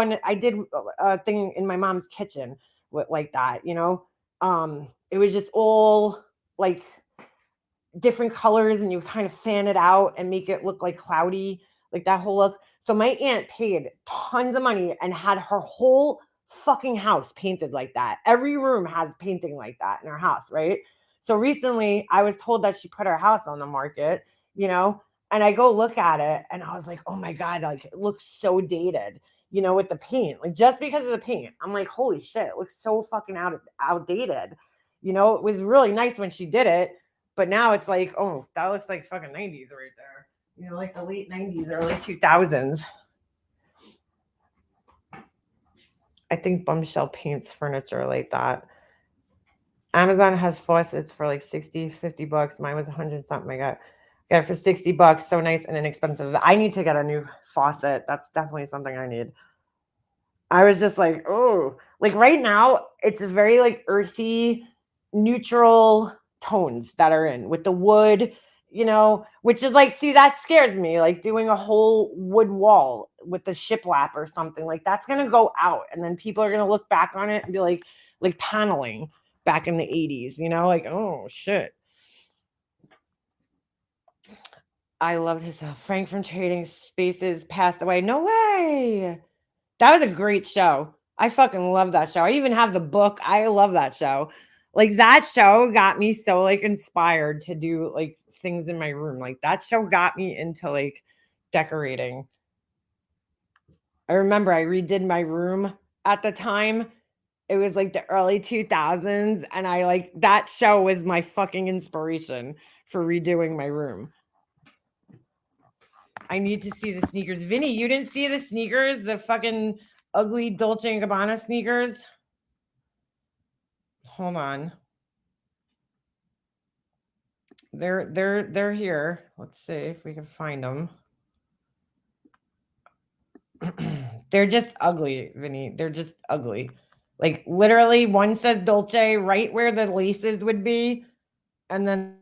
a thing in my mom's kitchen with like that, you know. It was just all like different colors and you kind of fan it out and make it look like cloudy, like that whole look. So my aunt paid tons of money and had her whole fucking house painted like that. Every room has painting like that in her house, right? So recently I was told that she put her house on the market, you know, and I go look at it and I was like, oh my God, like it looks so dated, you know, with the paint, like just because of the paint. I'm like, holy shit, it looks so fucking outdated. You know, it was really nice when she did it, but now it's like, oh, that looks like fucking 90s right there. You know, like the late 90s, early 2000s. I think Bombshell paints furniture like that. Amazon has faucets for like 60, 50 bucks. Mine was 100 something. I got it for 60 bucks. So nice and inexpensive. I need to get a new faucet. That's definitely something I need. I was just like, oh, like right now it's very like earthy, neutral tones that are in with the wood, you know, which is like, see, that scares me. Like doing a whole wood wall with the shiplap or something like that's going to go out. And then people are going to look back on it and be like paneling back in the 80s, you know, like, oh shit. I loved his Frank from Trading Spaces passed away. No way. That was a great show. I fucking love that show. I even have the book. I love that show. Like that show got me so like inspired to do like things in my room. Like that show got me into like decorating. I remember I redid my room at the time. It was like the early 2000s and I like that show was my fucking inspiration for redoing my room. I need to see the sneakers. Vinny, you didn't see the sneakers? The fucking ugly Dolce & Gabbana sneakers? Hold on. They're here. Let's see if we can find them. They're just ugly, Vinny. They're just ugly. Like literally one says Dolce right where the laces would be. And then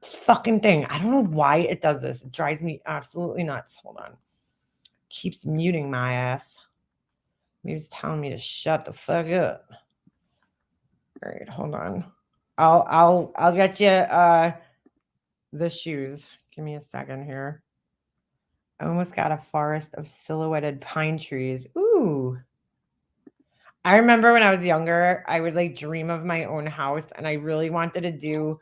fucking thing. I don't know why it does this. It drives me absolutely nuts. Hold on. Keeps muting my ass. Maybe it's telling me to shut the fuck up. All right, hold on. I'll get you the shoes. Give me a second here. I almost got a forest of silhouetted pine trees. Ooh. I remember when I was younger, I would like dream of my own house and I really wanted to do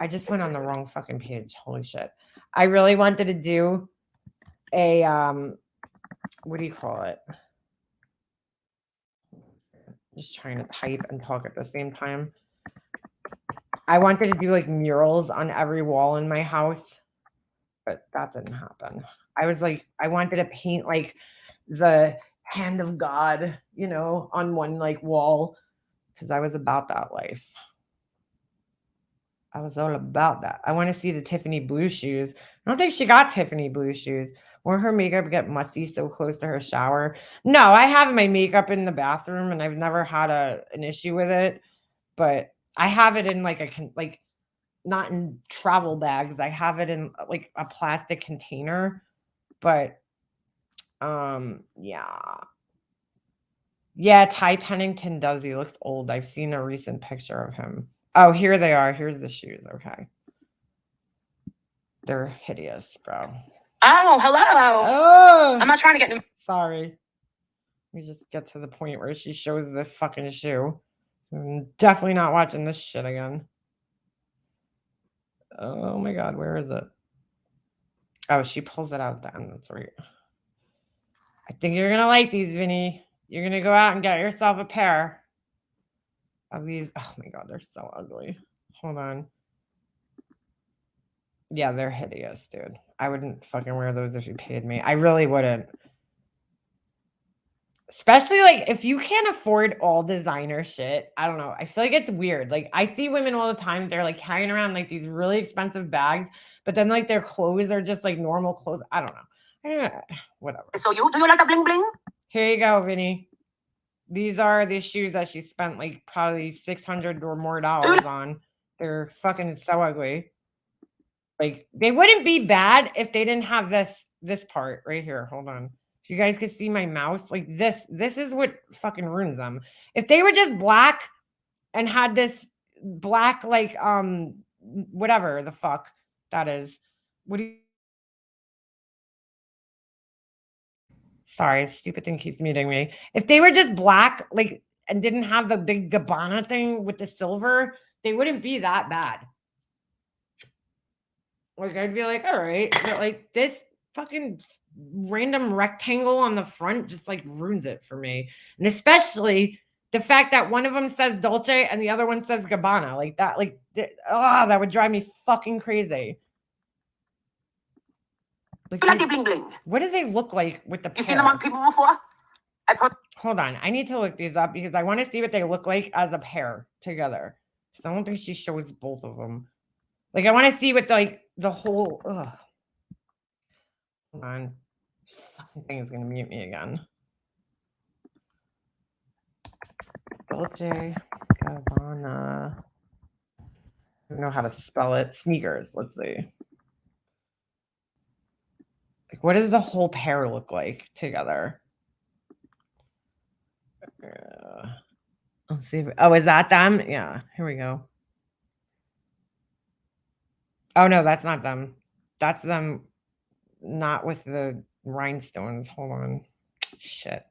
I just went on the wrong fucking page. Holy shit. I really wanted to do a what do you call it? Just trying to type and talk at the same time. I wanted to do like murals on every wall in my house, but that didn't happen. I was like, I wanted to paint like the hand of God, you know, on one like wall because I was about that life. I was all about that. I want to see the Tiffany blue shoes. I don't think she got Tiffany blue shoes. Won't her makeup get musty so close to her shower? No, I have my makeup in the bathroom and I've never had an issue with it, but I have it in like like not in travel bags. I have it in like a plastic container, but yeah. Yeah, Ty Pennington does. He looks old. I've seen a recent picture of him. Oh, here they are. Here's the shoes. Okay. They're hideous, bro. Oh, hello. Oh, I'm not trying to get new. sorry. We just get to the point where she shows this fucking shoe. I'm definitely not watching this shit again. Oh my God, where is it? Oh, she pulls it out then. That's right. I think you're going to like these, Vinny. You're going to go out and get yourself a pair of these. Oh my God, they're so ugly. Hold on. Yeah, they're hideous, dude. I wouldn't fucking wear those if you paid me. I really wouldn't. Especially like if you can't afford all designer shit. I don't know. I feel like it's weird. Like I see women all the time. They're like carrying around like these really expensive bags, but then like their clothes are just like normal clothes. I don't know. Whatever. So do you like the bling bling? Here you go, Vinny. These are the shoes that she spent like probably $600 or more on. They're fucking so ugly. Like they wouldn't be bad if they didn't have this part right here. Hold on. If you guys could see my mouse, like this is what fucking ruins them. If they were just black and had this black like whatever the fuck that is. What do you Sorry, stupid thing keeps muting me. If they were just black, like, and didn't have the big Gabbana thing with the silver, they wouldn't be that bad. Like, I'd be like, all right, but like this fucking random rectangle on the front just like ruins it for me. And especially the fact that one of them says Dolce and the other one says Gabbana, like that, that would drive me fucking crazy. Like, You like the bling bling? what do they look like with the You seen them pair? on people before? Hold on. I need to look these up because I want to see what they look like as a pair together. Because I don't think she shows both of them. Like, I want to see what, like, the whole... Ugh. Hold on. This fucking thing is going to mute me again. Dolce Gabbana. I don't know how to spell it. Sneakers. Let's see. Like, what does the whole pair look like together? Let's see. Oh, is that them? Yeah. Here we go. Oh, no, that's not them. That's them not with the rhinestones. Hold on. Shit.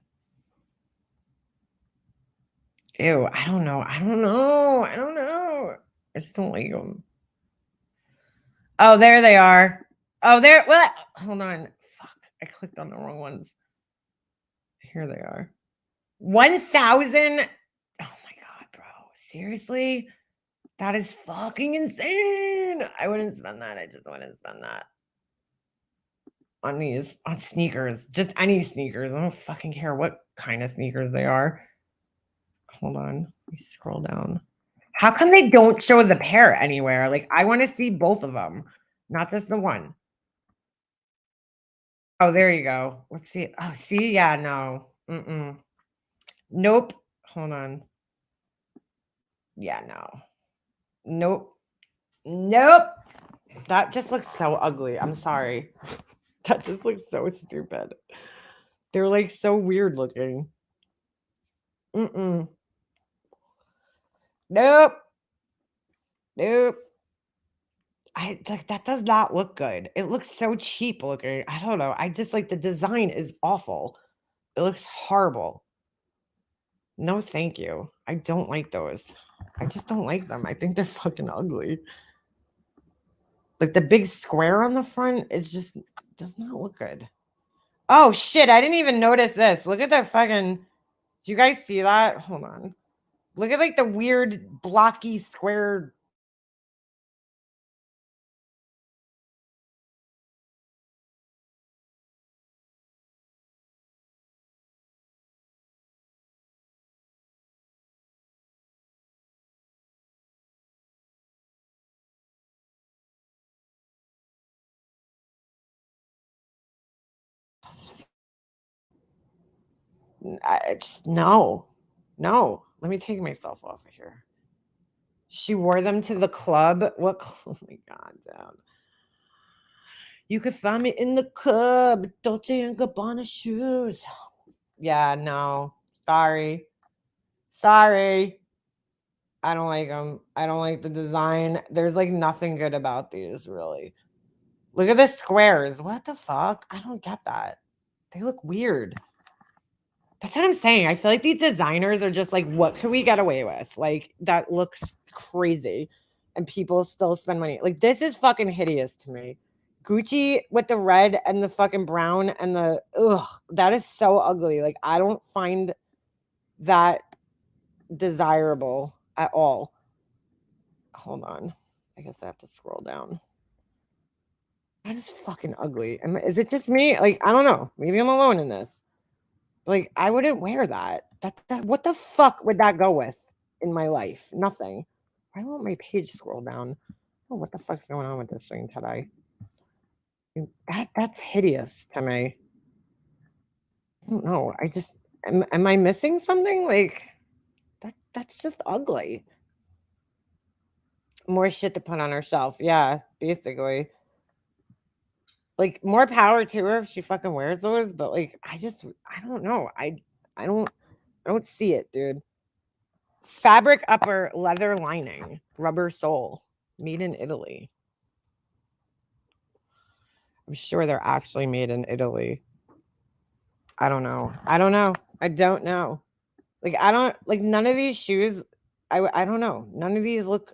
Ew, I don't know. I just don't like them. Oh, there they are. Oh, there. What? Hold on. Fuck. I clicked on the wrong ones. Here they are. 1,000. Oh my God, bro. Seriously? That is fucking insane. I wouldn't spend that. I just wouldn't spend that on sneakers. Just any sneakers. I don't fucking care what kind of sneakers they are. Hold on. Let me scroll down. How come they don't show the pair anywhere? Like, I want to see both of them, not just the one. Oh, there you go. Let's see. Oh, see? Yeah, no. Nope. Hold on. Yeah, no. Nope. That just looks so ugly. I'm sorry. That just looks so stupid. They're like so weird looking. Nope. I like that does not look good. It looks so cheap looking. I don't know. I just like the design is awful. It looks horrible. No, thank you. I don't like those. I just don't like them. I think they're fucking ugly. Like the big square on the front is just does not look good. Oh shit, I didn't even notice this. Look at that fucking. Do you guys see that? Hold on. Look at like the weird blocky square. No. Let me take myself off of here. She wore them to the club. What? Oh my God, down. You could find me in the club, Dolce and Gabbana shoes. Yeah, no. Sorry. I don't like them. I don't like the design. There's like nothing good about these, really. Look at the squares. What the fuck? I don't get that. They look weird. That's what I'm saying. I feel like these designers are just like, what can we get away with? Like, that looks crazy. And people still spend money. Like, this is fucking hideous to me. Gucci with the red and the fucking brown and the, that is so ugly. Like, I don't find that desirable at all. Hold on. I guess I have to scroll down. That is fucking ugly. Is it just me? Like, I don't know. Maybe I'm alone in this. Like, I wouldn't wear that. That what the fuck would that go with in my life? Nothing. Why won't my page scroll down? Oh, what the fuck's going on with this thing today? That's hideous to me. I don't know. I just am I missing something? Like, that's just ugly. More shit to put on her shelf. Yeah, basically. Like, more power to her if she fucking wears those, but like, I don't know. I don't see it, dude. Fabric upper, leather lining, rubber sole, made in Italy. I'm sure they're actually made in Italy. I don't know. I don't know. Like, I don't like none of these shoes. I don't know. None of these look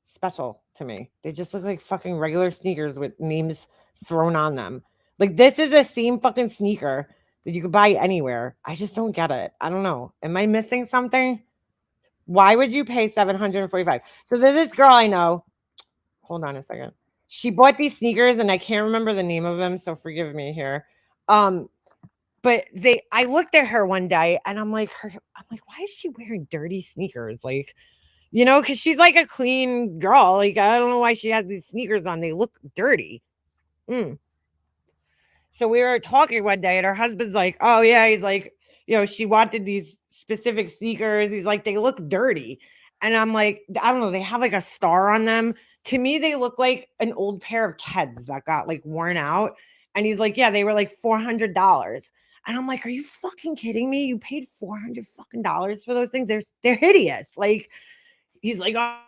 special to me. They just look like fucking regular sneakers with names thrown on them. Like, this is the same fucking sneaker that you could buy anywhere. I just don't get it. I don't know. Am I missing something? Why would you pay $745? So there's this girl I know. Hold on a second. She bought these sneakers and I can't remember the name of them, so forgive me here. But I looked at her one day and I'm like, why is she wearing dirty sneakers? Like, you know, because she's like a clean girl. Like, I don't know why she has these sneakers on. They look dirty. So we were talking one day and her husband's like, oh yeah, he's like, you know, she wanted these specific sneakers. He's like, they look dirty. And I'm like, I don't know, they have like a star on them. To me, they look like an old pair of Keds that got like worn out. And he's like, yeah, they were like $400. And I'm like, are you fucking kidding me? You paid $400 fucking dollars for those things? They're hideous. Like, he's like, oh,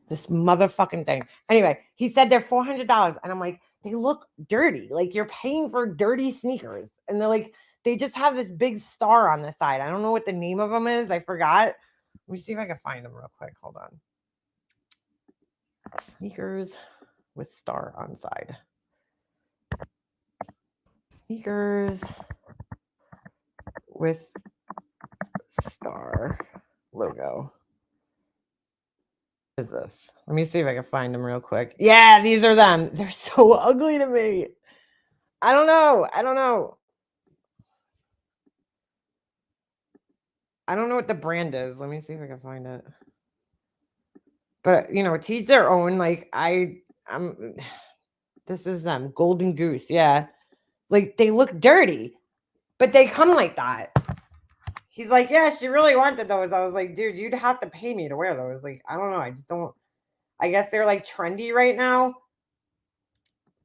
this motherfucking thing. Anyway, he said they're $400. And I'm like, they look dirty. Like, you're paying for dirty sneakers. And they're like, they just have this big star on the side. I don't know what the name of them is. I forgot. Let me see if I can find them real quick. Hold on. Sneakers with star on side. Sneakers with star logo. What is this? Let me see if I can find them real quick. Yeah, these are them. They're so ugly to me. I don't know. I don't know what the brand is. Let me see if I can find it. But, you know, teach their own. Like, this is them. Golden Goose. Yeah. Like, they look dirty, but they come like that. He's like, yeah, she really wanted those. I was like, dude, you'd have to pay me to wear those. Like, I don't know. I just don't. I guess they're like trendy right now.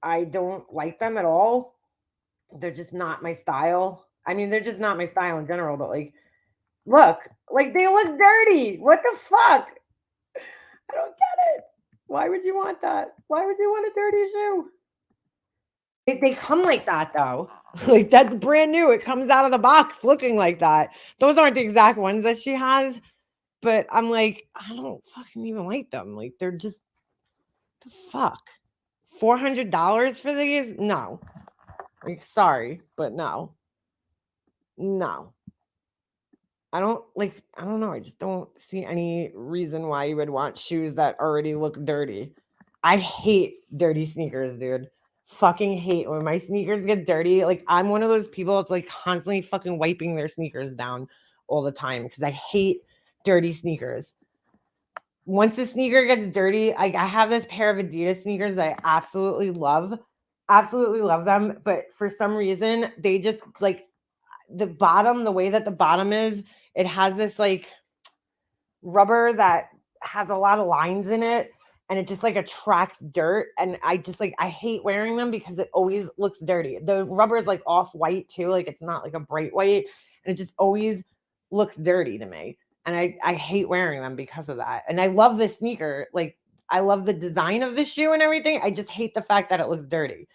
I don't like them at all. They're just not my style. I mean, they're just not my style in general, but like, look, like they look dirty. What the fuck? I don't get it. Why would you want that? Why would you want a dirty shoe? They come like that though. Like, that's brand new. It comes out of the box looking like that. Those aren't the exact ones that she has, but I'm like, I don't fucking even like them. Like, they're just the fuck. $400 for these? No. Like, sorry, but no. No. I don't know. I just don't see any reason why you would want shoes that already look dirty. I hate dirty sneakers, dude. Fucking hate when my sneakers get dirty. Like, I'm one of those people that's like constantly fucking wiping their sneakers down all the time because I hate dirty sneakers. Once the sneaker gets dirty, I have this pair of Adidas sneakers that I absolutely love them. But for some reason, they just like the bottom, the way that the bottom is, it has this like rubber that has a lot of lines in it and it just like attracts dirt. And I just like, I hate wearing them because it always looks dirty. The rubber is like off white too. Like it's not like a bright white and it just always looks dirty to me. And I hate wearing them because of that. And I love the sneaker. Like I love the design of the shoe and everything. I just hate the fact that it looks dirty.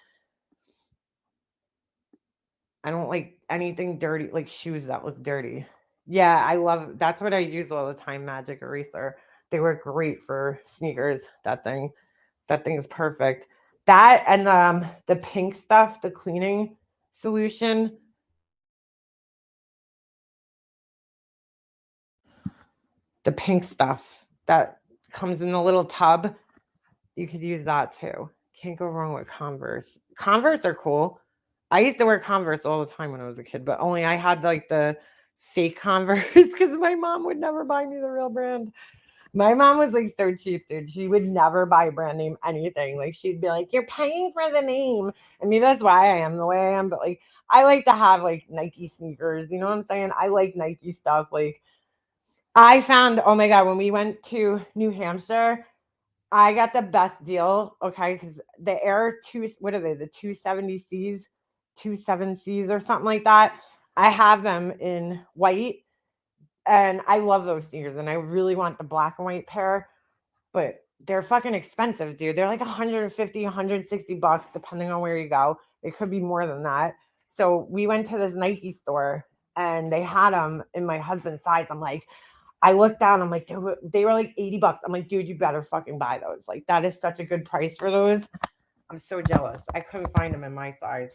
I don't like anything dirty, like shoes that look dirty. Yeah, that's what I use all the time, Magic Eraser. They work great for sneakers. That thing is perfect. That and the pink stuff, the cleaning solution. The pink stuff that comes in the little tub. You could use that too. Can't go wrong with Converse. Converse are cool. I used to wear Converse all the time when I was a kid, but only I had like the fake Converse because my mom would never buy me the real brand. My mom was like so cheap, dude. She would never buy brand name anything. Like she'd be like, "You're paying for the name." And maybe that's why I am the way I am. But like, I like to have like Nike sneakers. You know what I'm saying? I like Nike stuff. Like, I found, oh my God, when we went to New Hampshire, I got the best deal. Okay, because the Air 2, what are they? The 270Cs, 27Cs or something like that. I have them in white. And I love those sneakers, and I really want the black and white pair, but they're fucking expensive, dude. They're like 150, 160 bucks, depending on where you go. It could be more than that. So we went to this Nike store, and they had them in my husband's size. I'm like, I looked down. I'm like, they were like 80 bucks. I'm like, dude, you better fucking buy those. Like, that is such a good price for those. I'm so jealous. I couldn't find them in my size.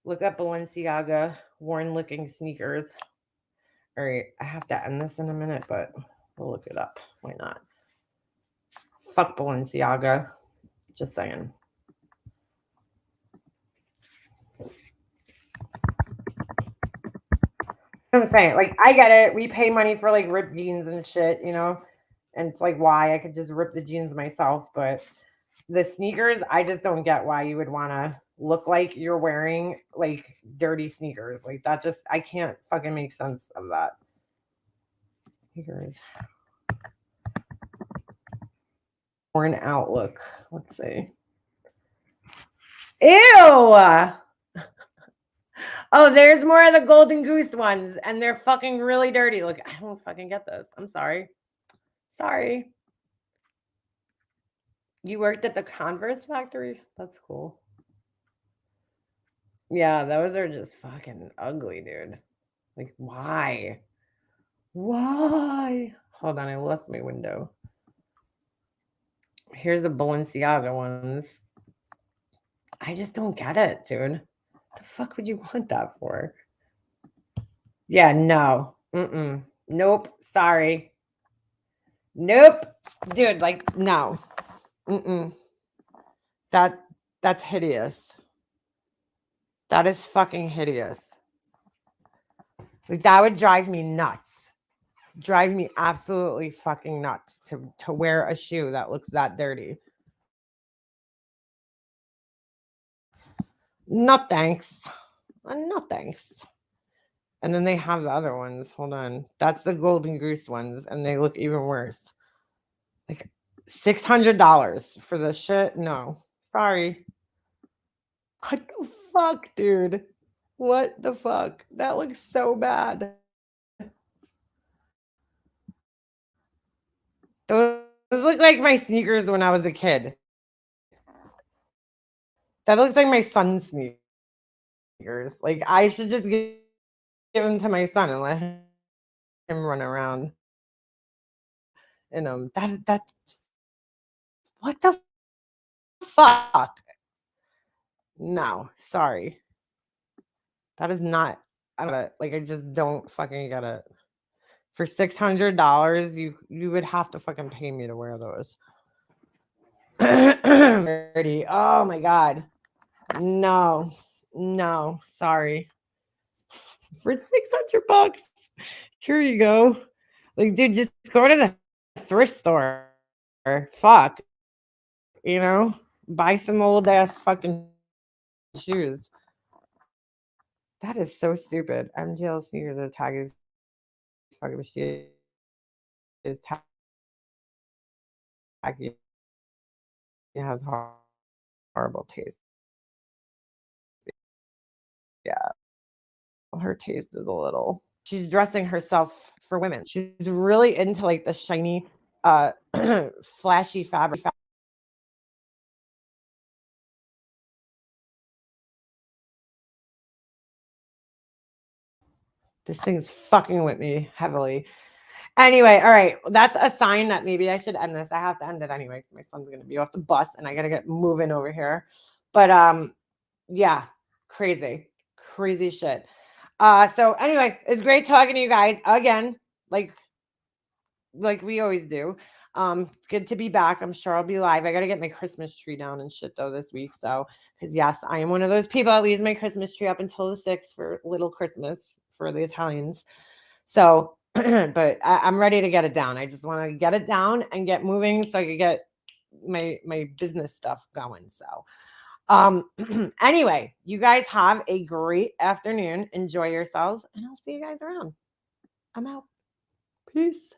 Look up Balenciaga worn looking sneakers. All right, I have to end this in a minute, but we'll look it up. Why not? Fuck Balenciaga. Just saying. I'm saying, like, I get it. We pay money for like ripped jeans and shit, you know? And it's like, why? I could just rip the jeans myself, but the sneakers, I just don't get why you would want to look like you're wearing like dirty sneakers. Like that just, I can't fucking make sense of that. Sneakers. Worn outlook. Let's see. Ew. Oh, there's more of the Golden Goose ones, and they're fucking really dirty. Look, I don't fucking get this. I'm sorry. Sorry. You worked at the Converse factory? That's cool. Yeah, those are just fucking ugly, dude. Like, why? Why? Hold on, I lost my window. Here's the Balenciaga ones. I just don't get it, dude. The fuck would you want that for? Yeah, no. Nope. Sorry. Nope. Dude, like, no. That's hideous. That is fucking hideous. Like, that would drive me nuts. Drive me absolutely fucking nuts to wear a shoe that looks that dirty. No thanks. No thanks. And then they have the other ones. Hold on. That's the Golden Goose ones, and they look even worse. Like $600 for the shit? No. Sorry. What the fuck, dude? What the fuck? That looks so bad. Those look like my sneakers when I was a kid. That looks like my son's sneakers. Like, I should just give them to my son and let him run around in them. That's What the fuck? No, sorry. That is not. I gotta, like, I just don't fucking get it. For $600, you would have to fucking pay me to wear those. Oh my god. No, sorry. For $600, here you go. Like, dude, just go to the thrift store. Fuck, buy some old ass fucking shoes. That is so stupid. MGL sneakers are tagging fucking shit. Is tacky. It has horrible taste. Yeah. Her taste is a little. She's dressing herself for women. She's really into like the shiny, flashy fabric. This thing's fucking with me heavily. Anyway, all right. That's a sign that maybe I should end this. I have to end it anyway. My son's gonna be off the bus and I gotta get moving over here. But yeah, crazy shit. So anyway, it's great talking to you guys again, like we always do. Good to be back. I'm sure I'll be live. I gotta get my Christmas tree down and shit though this week. So, because yes, I am one of those people that leaves my Christmas tree up until the 6th for little Christmas for the Italians. So, but I'm ready to get it down. I just want to get it down and get moving so I can get my business stuff going. So, anyway, you guys have a great afternoon. Enjoy yourselves, and I'll see you guys around. I'm out. Peace.